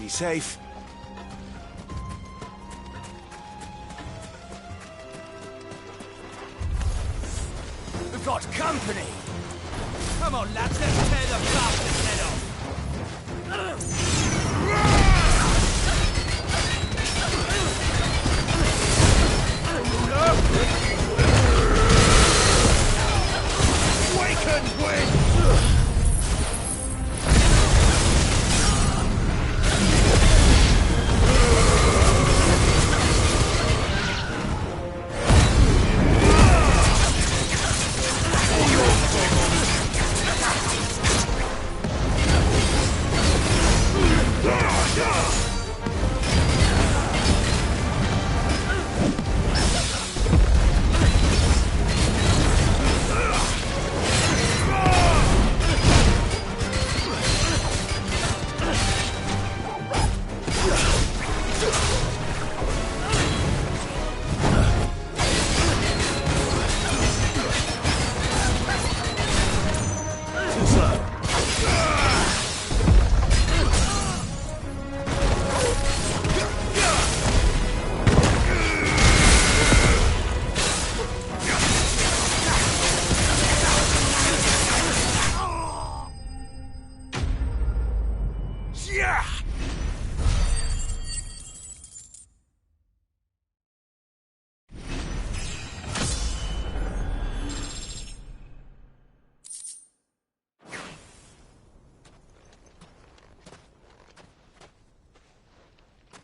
Be safe. We've got company! Come on, lads, let's tear the bastard's head off! Waken, wind!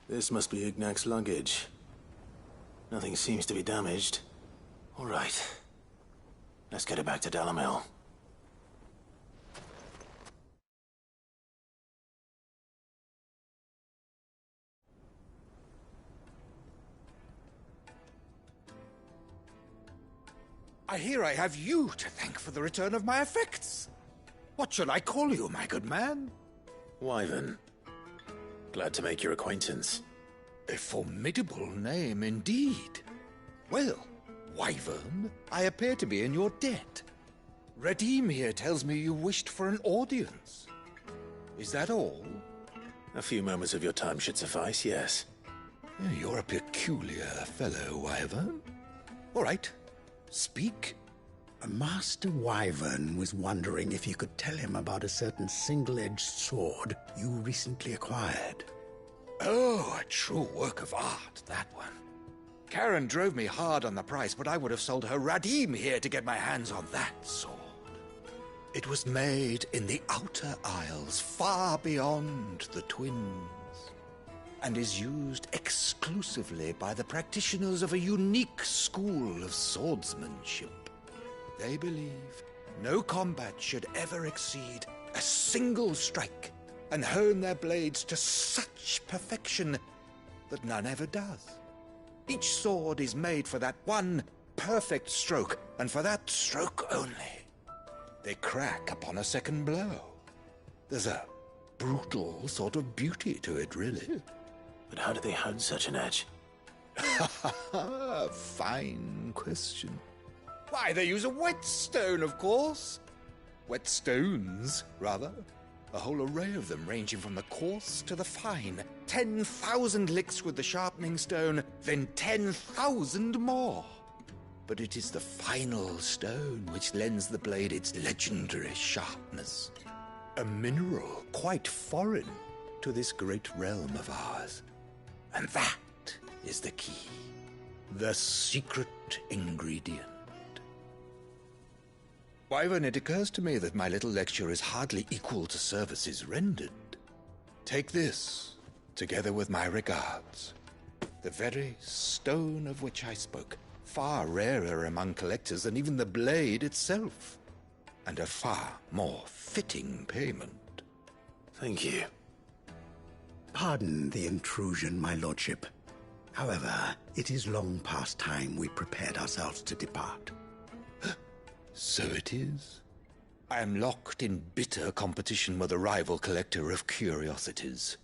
This must be Ignac's luggage. Nothing seems to be damaged. All right. Let's get it back to Dalimil. I hear I have you to thank for the return of my effects. What shall I call you, my good man? Wyvern. Glad to make your acquaintance. A formidable name indeed. Well, Wyvern, I appear to be in your debt. Redeem here tells me you wished for an audience. Is that all? A few moments of your time should suffice, yes. You're a peculiar fellow, Wyvern. All right, speak. Master Wyvern was wondering if you could tell him about a certain single-edged sword you recently acquired. Oh, a true work of art, that one. Karen drove me hard on the price, but I would have sold her Radim here to get my hands on that sword. It was made in the Outer Isles, far beyond the Twins, and is used exclusively by the practitioners of a unique school of swordsmanship. They believe no combat should ever exceed a single strike, and hone their blades to such perfection that none ever does. Each sword is made for that one perfect stroke, and for that stroke only. They crack upon a second blow. There's a brutal sort of beauty to it, really. But how do they hone such an edge? Fine question. Why, they use a whetstone, of course. Whetstones, rather. A whole array of them, ranging from the coarse to the fine. 10,000 licks with the sharpening stone, then 10,000 more. But it is the final stone which lends the blade its legendary sharpness. A mineral quite foreign to this great realm of ours. And that is the key. The secret ingredient. Wyvern, it occurs to me that my little lecture is hardly equal to services rendered. Take this, together with my regards. The very stone of which I spoke, far rarer among collectors than even the blade itself, and a far more fitting payment. Thank you. Pardon the intrusion, my lordship. However, it is long past time we prepared ourselves to depart. So it is. I am locked in bitter competition with a rival collector of curiosities.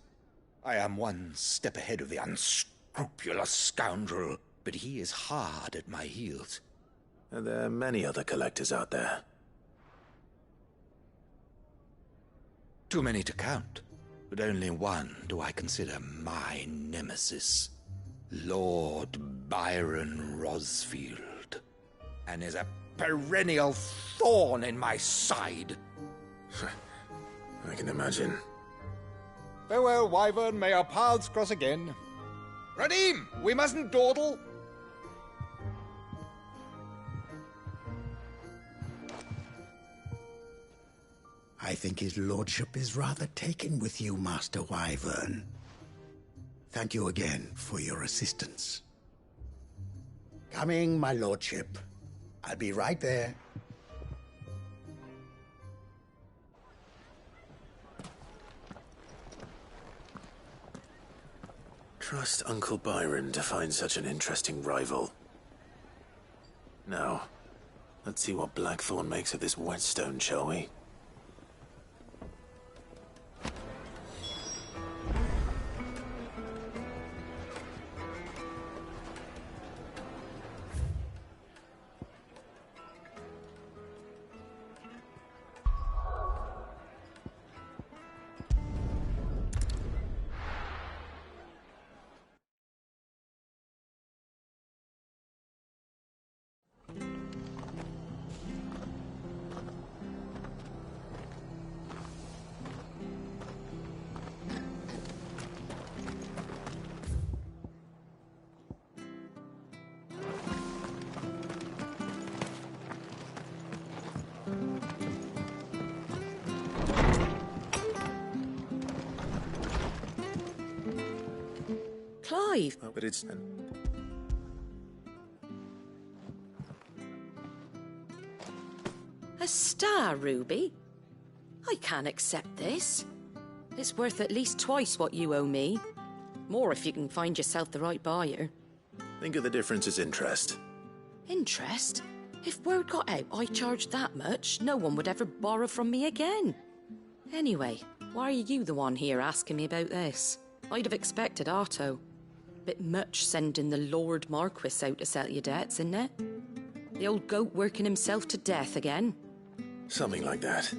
I am one step ahead of the unscrupulous scoundrel, but he is hard at my heels. Are there many other collectors out there? Too many to count, but only one do I consider my nemesis. Lord Byron Rosfield. And is a perennial thorn in my side. I can imagine. Farewell, Wyvern. May our paths cross again. Radim, we mustn't dawdle. I think his lordship is rather taken with you, Master Wyvern. Thank you again for your assistance. Coming, my lordship. I'll be right there. Trust Uncle Byron to find such an interesting rival. Now, let's see what Blackthorn makes of this whetstone, shall we? Clive! Oh, but it's... A star, Ruby? I can't accept this. It's worth at least twice what you owe me. More if you can find yourself the right buyer. Think of the difference as interest. Interest? If word got out I charged that much, no one would ever borrow from me again. Anyway, why are you the one here asking me about this? I'd have expected Otto. Bit much sending the Lord Marquis out to settle your debts, isn't it? The old goat working himself to death again. Something like that.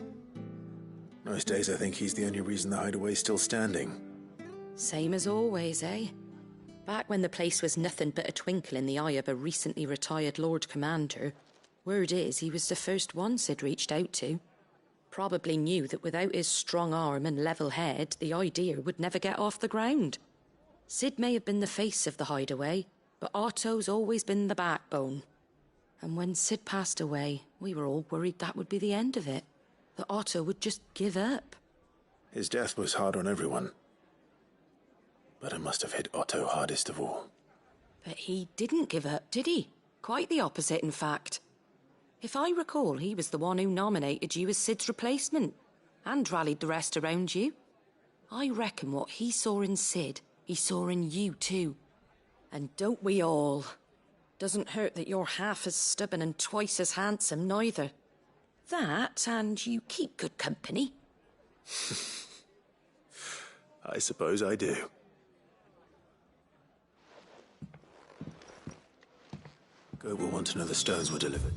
Most days I think he's the only reason the hideaway's still standing. Same as always, eh? Back when the place was nothing but a twinkle in the eye of a recently retired Lord Commander, word is he was the first one Sid reached out to. Probably knew that without his strong arm and level head, the idea would never get off the ground. Sid may have been the face of the hideaway, but Otto's always been the backbone. And when Sid passed away, we were all worried that would be the end of it. That Otto would just give up. His death was hard on everyone. But it must have hit Otto hardest of all. But he didn't give up, did he? Quite the opposite, in fact. If I recall, he was the one who nominated you as Sid's replacement, and rallied the rest around you. I reckon what he saw in Sid, he saw in you too. And don't we all? Doesn't hurt that you're half as stubborn and twice as handsome, neither. That, and you keep good company. I suppose I do. Goat will want to know the stones were delivered.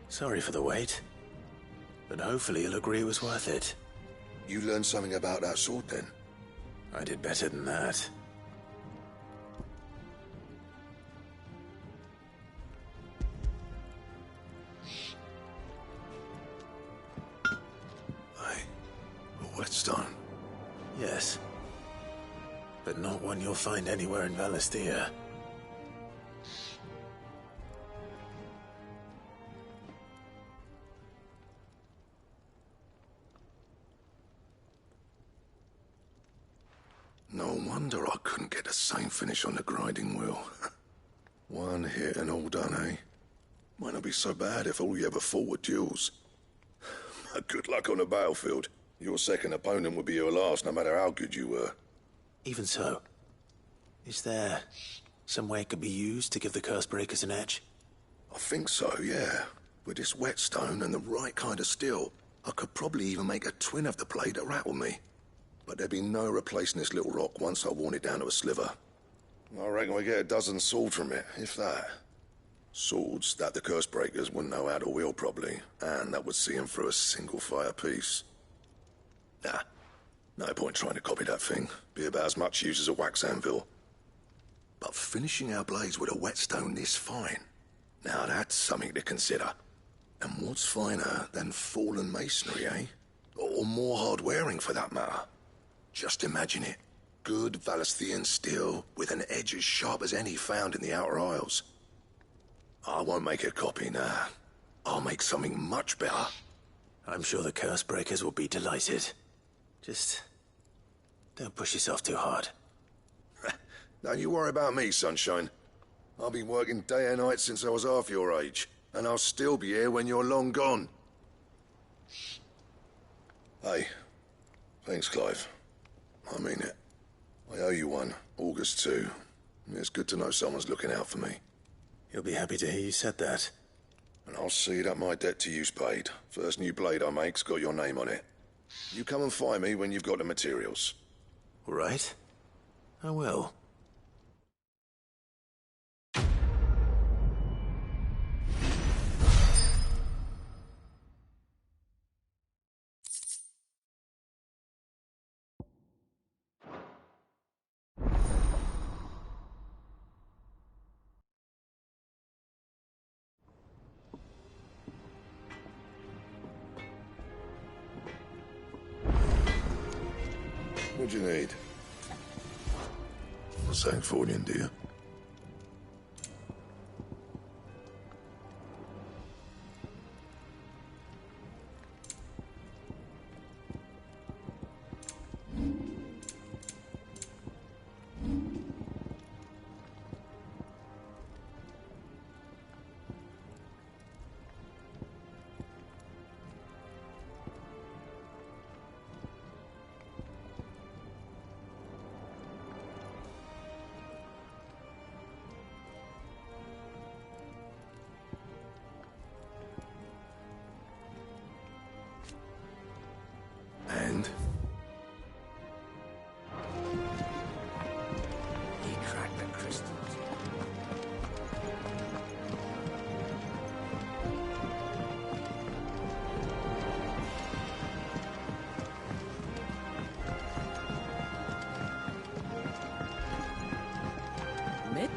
Sorry for the wait, but hopefully he'll agree it was worth it. You learned something about that sword, then? I did better than that. A whetstone? Yes. But not one you'll find anywhere in Valisthea. No wonder I couldn't get the same finish on the grinding wheel. One hit and all done, eh? Might not be so bad if all you ever fought were duels. Good luck on the battlefield. Your second opponent would be your last, no matter how good you were. Even so, is there some way it could be used to give the Cursebreakers an edge? I think so, yeah. With this whetstone and the right kind of steel, I could probably even make a twin of the blade that rattled me. But there'd be no replacing this little rock once I worn it down to a sliver. I reckon we get a dozen swords from it, if that. Swords that the Cursebreakers wouldn't know how to wield properly, and that would see them through a single fire piece. Nah, no point trying to copy that thing. Be about as much use as a wax anvil. But finishing our blades with a whetstone this fine, now that's something to consider. And what's finer than fallen masonry, eh? Or more hard-wearing, for that matter. Just imagine it. Good Valisthean steel with an edge as sharp as any found in the Outer Isles. I won't make a copy, nah. I'll make something much better. I'm sure the Cursebreakers will be delighted. Just don't push yourself too hard. Don't you worry about me, Sunshine. I've been working day and night since I was half your age, and I'll still be here when you're long gone. Hey, thanks, Clive. I mean it. I owe you one, August too. It's good to know someone's looking out for me. You'll be happy to hear you said that. And I'll see that my debt to you's paid. First new blade I make's got your name on it. You come and find me when you've got the materials. All right. I will. What'd you need? Something for you, do you?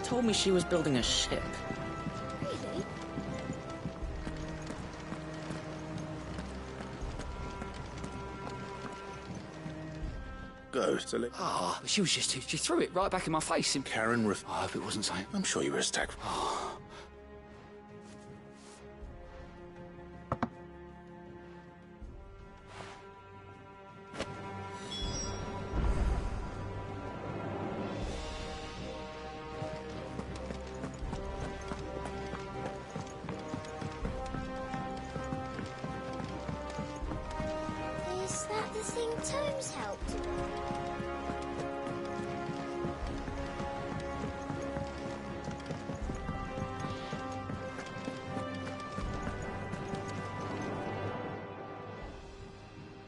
told me she was building a ship. Really? Go, silly. Ah, she threw it right back in my face. Karen I hope it wasn't saying. I'm sure you were attacked. Is that the thing Tomes helped?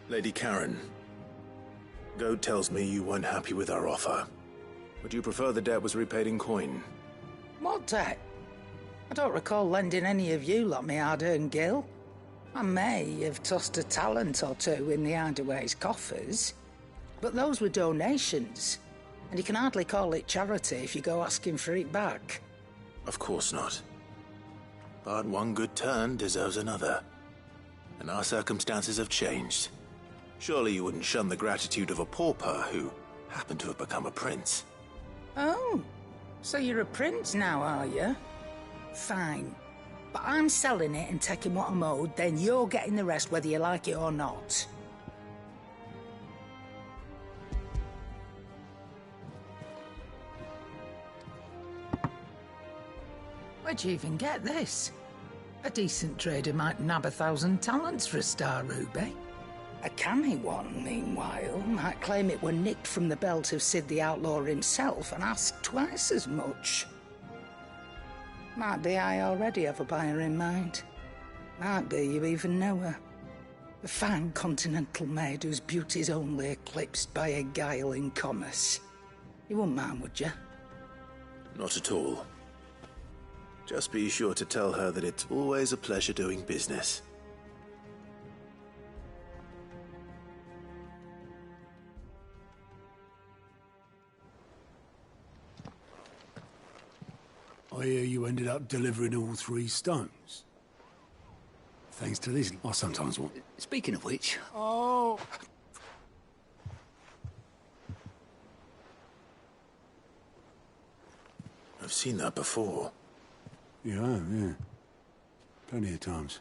Lady Karen, Goad tells me you weren't happy with our offer. Would you prefer the debt was repaid in coin? What debt? I don't recall lending any of you lot me hard-earned gil. I may have tossed a talent or two in the Hideaway's coffers, but those were donations, and you can hardly call it charity if you go asking for it back. Of course not. But one good turn deserves another. And our circumstances have changed. Surely you wouldn't shun the gratitude of a pauper who happened to have become a prince. Oh, so you're a prince now, are you? Fine. But I'm selling it and taking what I'm owed, then you're getting the rest whether you like it or not. Where'd you even get this? A decent trader might nab 1,000 talents for a star ruby. A canny one, meanwhile, might claim it were nicked from the belt of Sid the Outlaw himself and ask twice as much. Might be I already have a buyer in mind. Might be you even know her. A fine continental maid whose beauty's only eclipsed by a guile in commerce. You wouldn't mind, would you? Not at all. Just be sure to tell her that it's always a pleasure doing business. I hear you ended up delivering all 3 stones. Thanks to this, I sometimes want... Speaking of which... Oh! I've seen that before. Yeah. Plenty of times.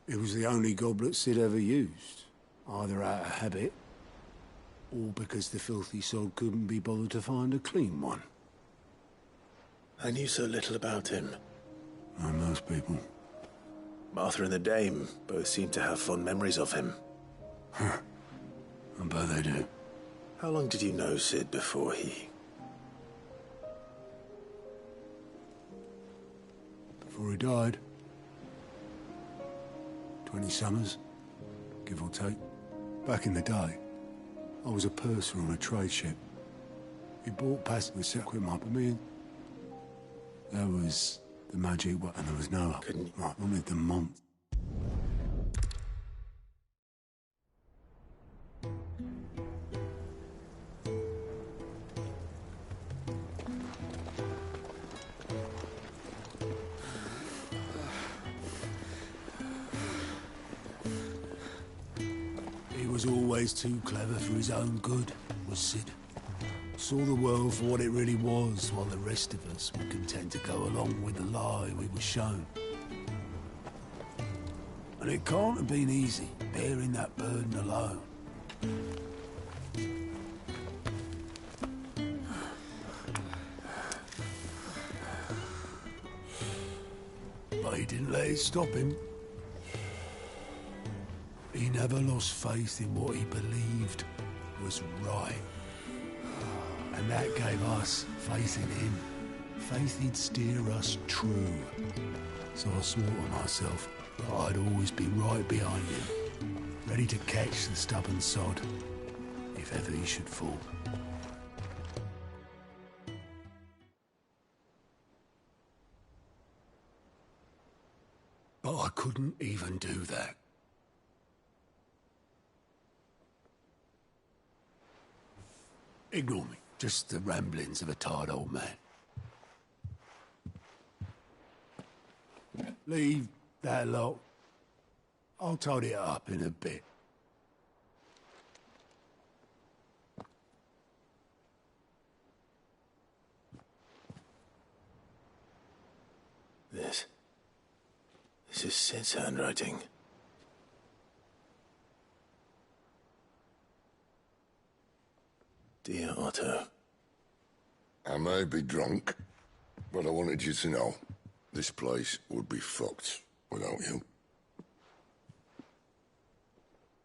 It was the only goblet Sid ever used. Either out of habit, or because the filthy sod couldn't be bothered to find a clean one. I knew so little about him. Like most people. Martha and the Dame both seem to have fond memories of him. Huh. I bet they do. How long did you know Sid before he... Before he died. 20 summers, give or take. Back in the day, I was a purser on a trade ship. He bought past with Sequim up at me. That was the magic one, and there was no... I wanted the month. He was always too clever for his own good, was Sid. Saw the world for what it really was, while the rest of us were content to go along with the lie we were shown. And it can't have been easy, bearing that burden alone. But he didn't let it stop him. He never lost faith in what he believed was right. And that gave us faith in him. Faith he'd steer us true. So I swore to myself that I'd always be right behind him, ready to catch the stubborn sod, if ever he should fall. But I couldn't even do that. Ignore me. Just the ramblings of a tired old man. Leave that lot. I'll tidy it up in a bit. This is Sid's handwriting. Dear Otto. I may be drunk, but I wanted you to know this place would be fucked without you.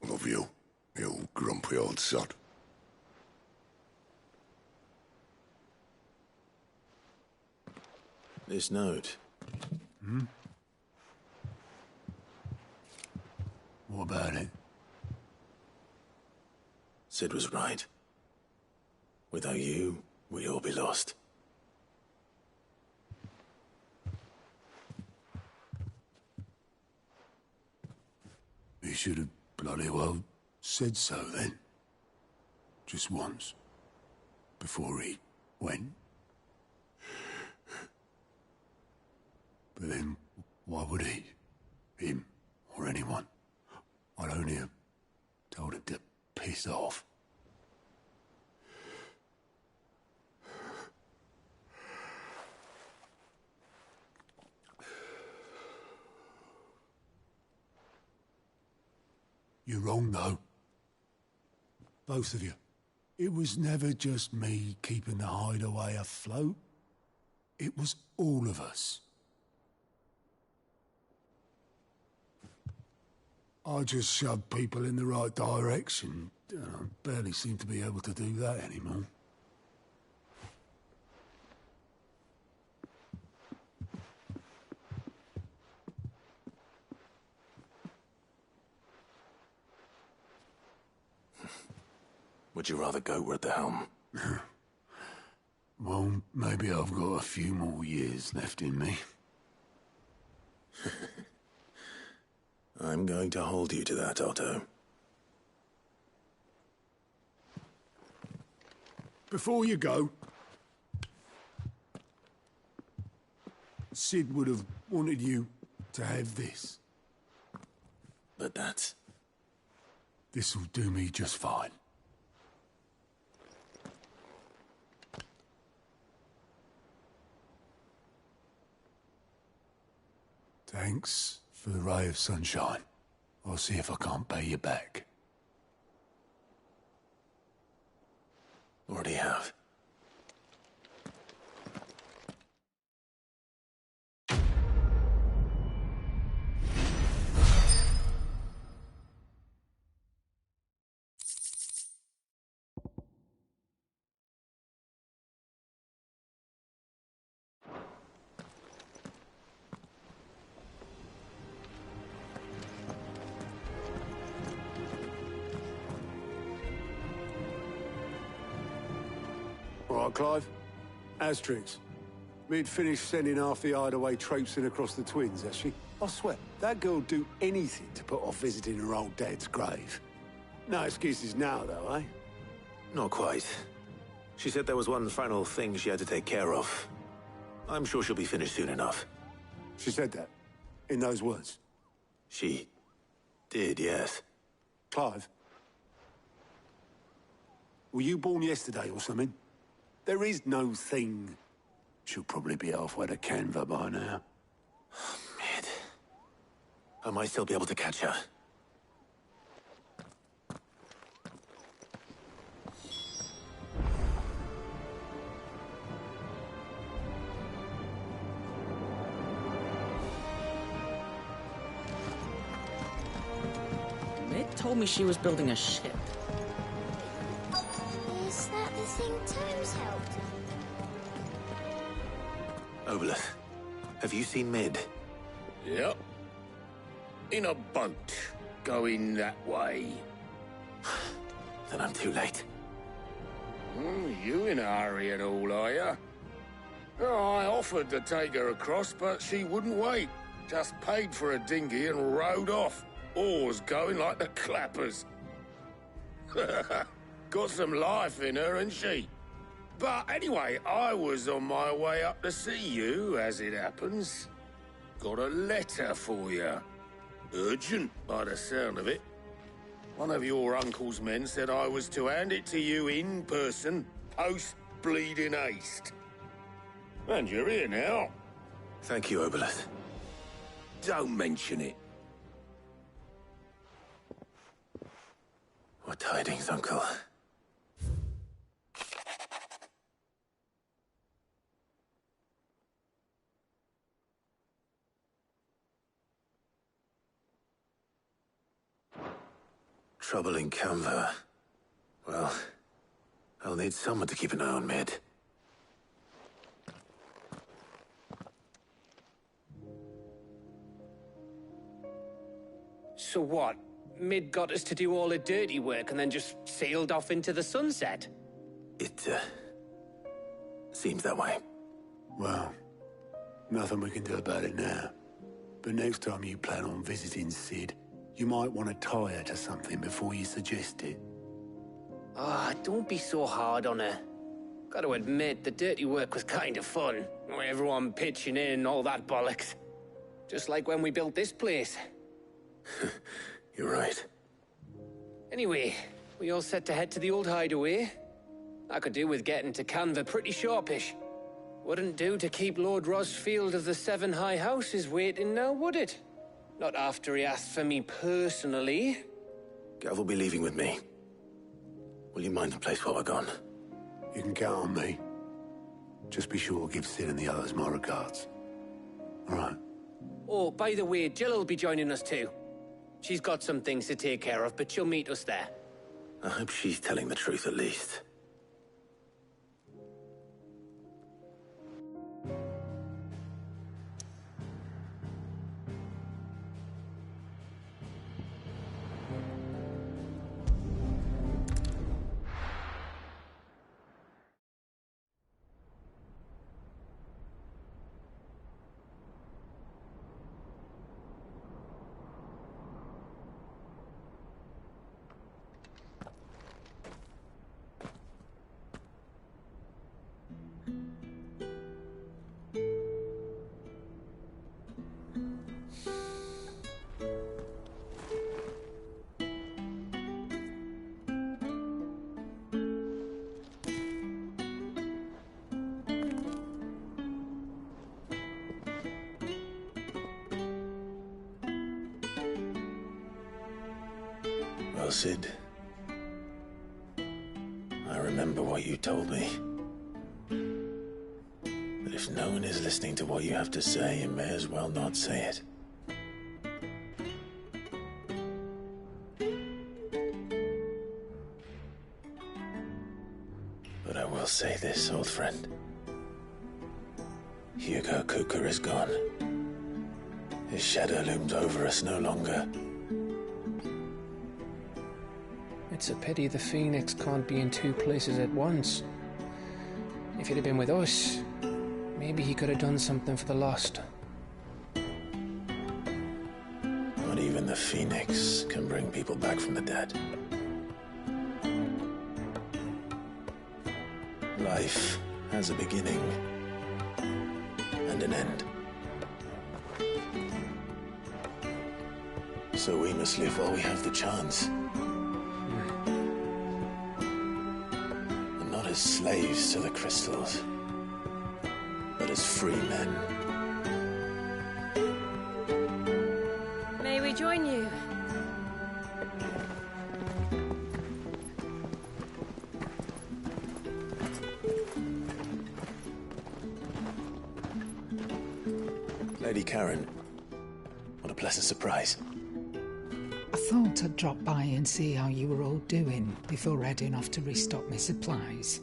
Love you, you grumpy old sod. This note. Hmm? What about it? Sid was right. Without you, we'd all be lost. He should have bloody well said so then. Just once. Before he went. But then, why would he? Him, or anyone? I'd only have told him to piss off. You're wrong, though. Both of you. It was never just me keeping the hideaway afloat. It was all of us. I just shoved people in the right direction. I barely seem to be able to do that anymore. Would you rather go at the helm? Well, maybe I've got a few more years left in me. I'm going to hold you to that, Otto. Before you go, Sid would have wanted you to have this. But that's... This'll do me just fine. Thanks for the ray of sunshine. I'll see if I can't pay you back. Already have. All right, Clive. Asterix. We'd finished sending half the hideaway traipsing across the twins, has she? I swear, that girl'd do anything to put off visiting her old dad's grave. No excuses now, though, eh? Not quite. She said there was one final thing she had to take care of. I'm sure she'll be finished soon enough. She said that? In those words? She did, yes. Clive? Were you born yesterday or something? There is no thing. She'll probably be halfway to Canva by now. Mid. I might still be able to catch her. Mid told me she was building a ship. Is that the thing Thames helped? Obolus, have you seen Mid? Yep. In a boat, going that way. Then I'm too late. You in a hurry at all, are you? Oh, I offered to take her across, but she wouldn't wait. Just paid for a dinghy and rowed off. Oars going like the clappers. Got some life in her, ain't she? But anyway, I was on my way up to see you, as it happens. Got a letter for you. Urgent, by the sound of it. One of your uncle's men said I was to hand it to you in person, post-bleeding haste. And you're here now. Thank you, Oberlith. Don't mention it. What tidings, Uncle? Trouble in Canva. Well, I'll need someone to keep an eye on Mid. So what? Mid got us to do all the dirty work and then just sailed off into the sunset? It, seems that way. Well, nothing we can do about it now. But next time you plan on visiting Sid, you might want to tie her to something before you suggest it. Ah, don't be so hard on her. Got to admit, the dirty work was kind of fun. Everyone pitching in and all that bollocks. Just like when we built this place. You're right. Anyway, we all set to head to the old hideaway. I could do with getting to Canva pretty sharpish. Wouldn't do to keep Lord Rosfield of the Seven High Houses waiting now, would it? Not after he asked for me personally. Gav will be leaving with me. Will you mind the place while we're gone? You can count on me. Just be sure to give Sid and the others my regards. All right. Oh, by the way, Jill will be joining us too. She's got some things to take care of, but she'll meet us there. I hope she's telling the truth at least. Well, Sid, I remember what you told me. But if no one is listening to what you have to say, you may as well not say it. But I will say this, old friend. Hugo Kuka is gone. His shadow looms over us no longer. It's a pity the Phoenix can't be in two places at once. If he'd have been with us, maybe he could have done something for the lost. Not even the Phoenix can bring people back from the dead. Life has a beginning and an end. So we must live while we have the chance. As slaves to the crystals, but as free men. May we join you? Lady Karen, what a pleasant surprise. I thought I'd drop by and see how you were all doing before heading off to restock my supplies.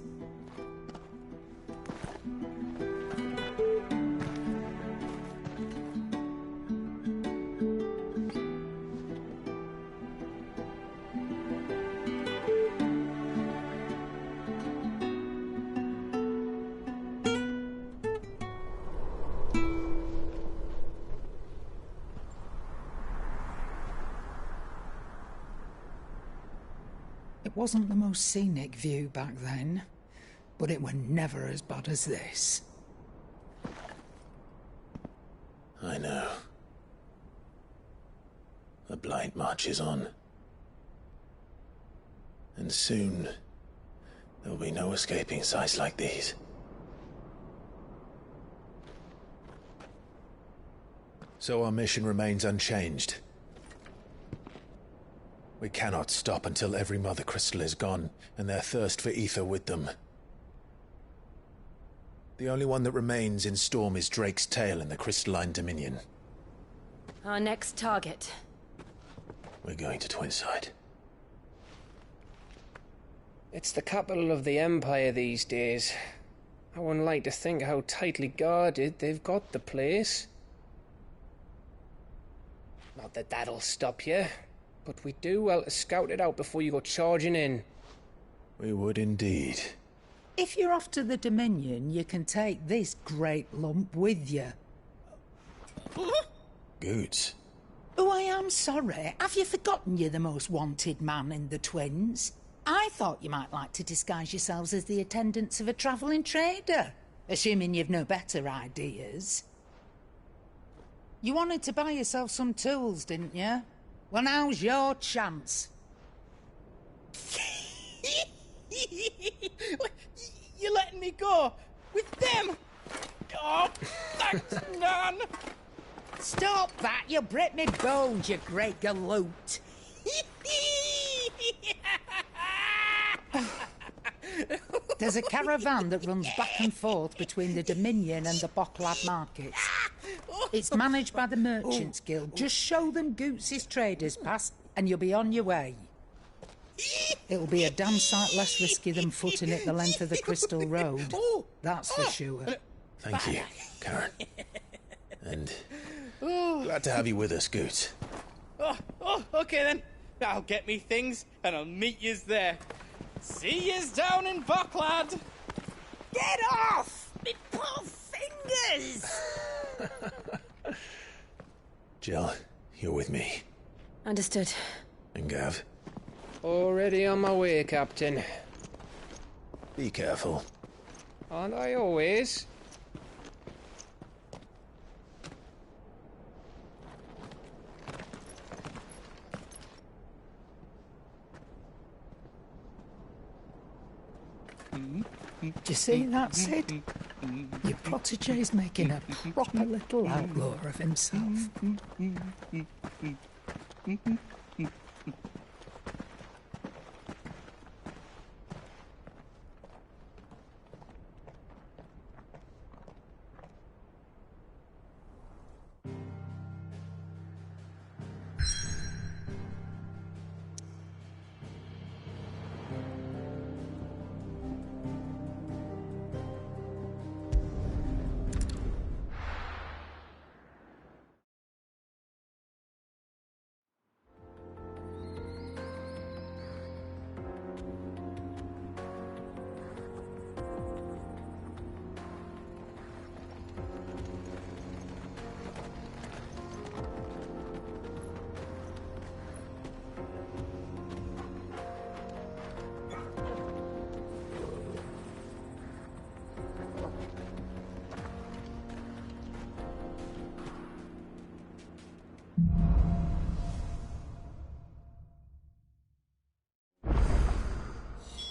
It wasn't the most scenic view back then, but it were never as bad as this. I I know. The Blight marches on. And soon, there will be no escaping sights like these. So our mission remains unchanged. We cannot stop until every Mother Crystal is gone, and their thirst for ether with them. The only one that remains in Storm is Drake's Tail in the Crystalline Dominion. Our next target. We're going to Twinside. It's the capital of the Empire these days. I wouldn't like to think how tightly guarded they've got the place. Not that that'll stop you, but we do well to scout it out before you go charging in. We would indeed. If you're off to the Dominion, you can take this great lump with you. Goods. Oh, I am sorry. Have you forgotten you're the most wanted man in the Twins? I thought you might like to disguise yourselves as the attendants of a travelling trader, assuming you've no better ideas. You wanted to buy yourself some tools, didn't you? Well, now's your chance. You're letting me go with them? Oh, thanks, Nan. Stop that! You'll break me bones, you great galoot. There's a caravan that runs back and forth between the Dominion and the Bocklad markets. It's managed by the Merchants Guild. Just show them Goots' traders pass and you'll be on your way. It'll be a damn sight less risky than footing it the length of the Crystal Road. That's for sure. Thank you, Karen. And glad to have you with us, Goots. Okay then. I'll get me things and I'll meet yous there. See yous down in Bocklad. Get off! Me poor fingers! Jill, you're with me. Understood. And Gav? Already on my way, Captain. Be careful. Aren't I always? Do you see that, Sid? Your protege's making a proper little outlaw of himself.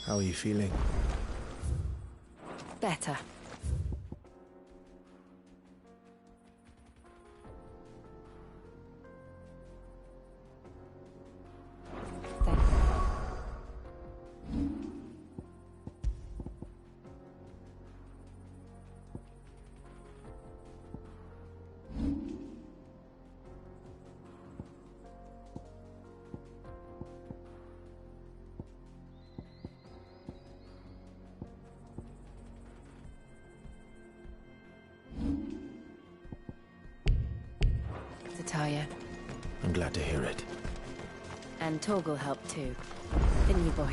How are you feeling? Better. Talia. I'm glad to hear it. And Torgal helped too. Didn't you, boy?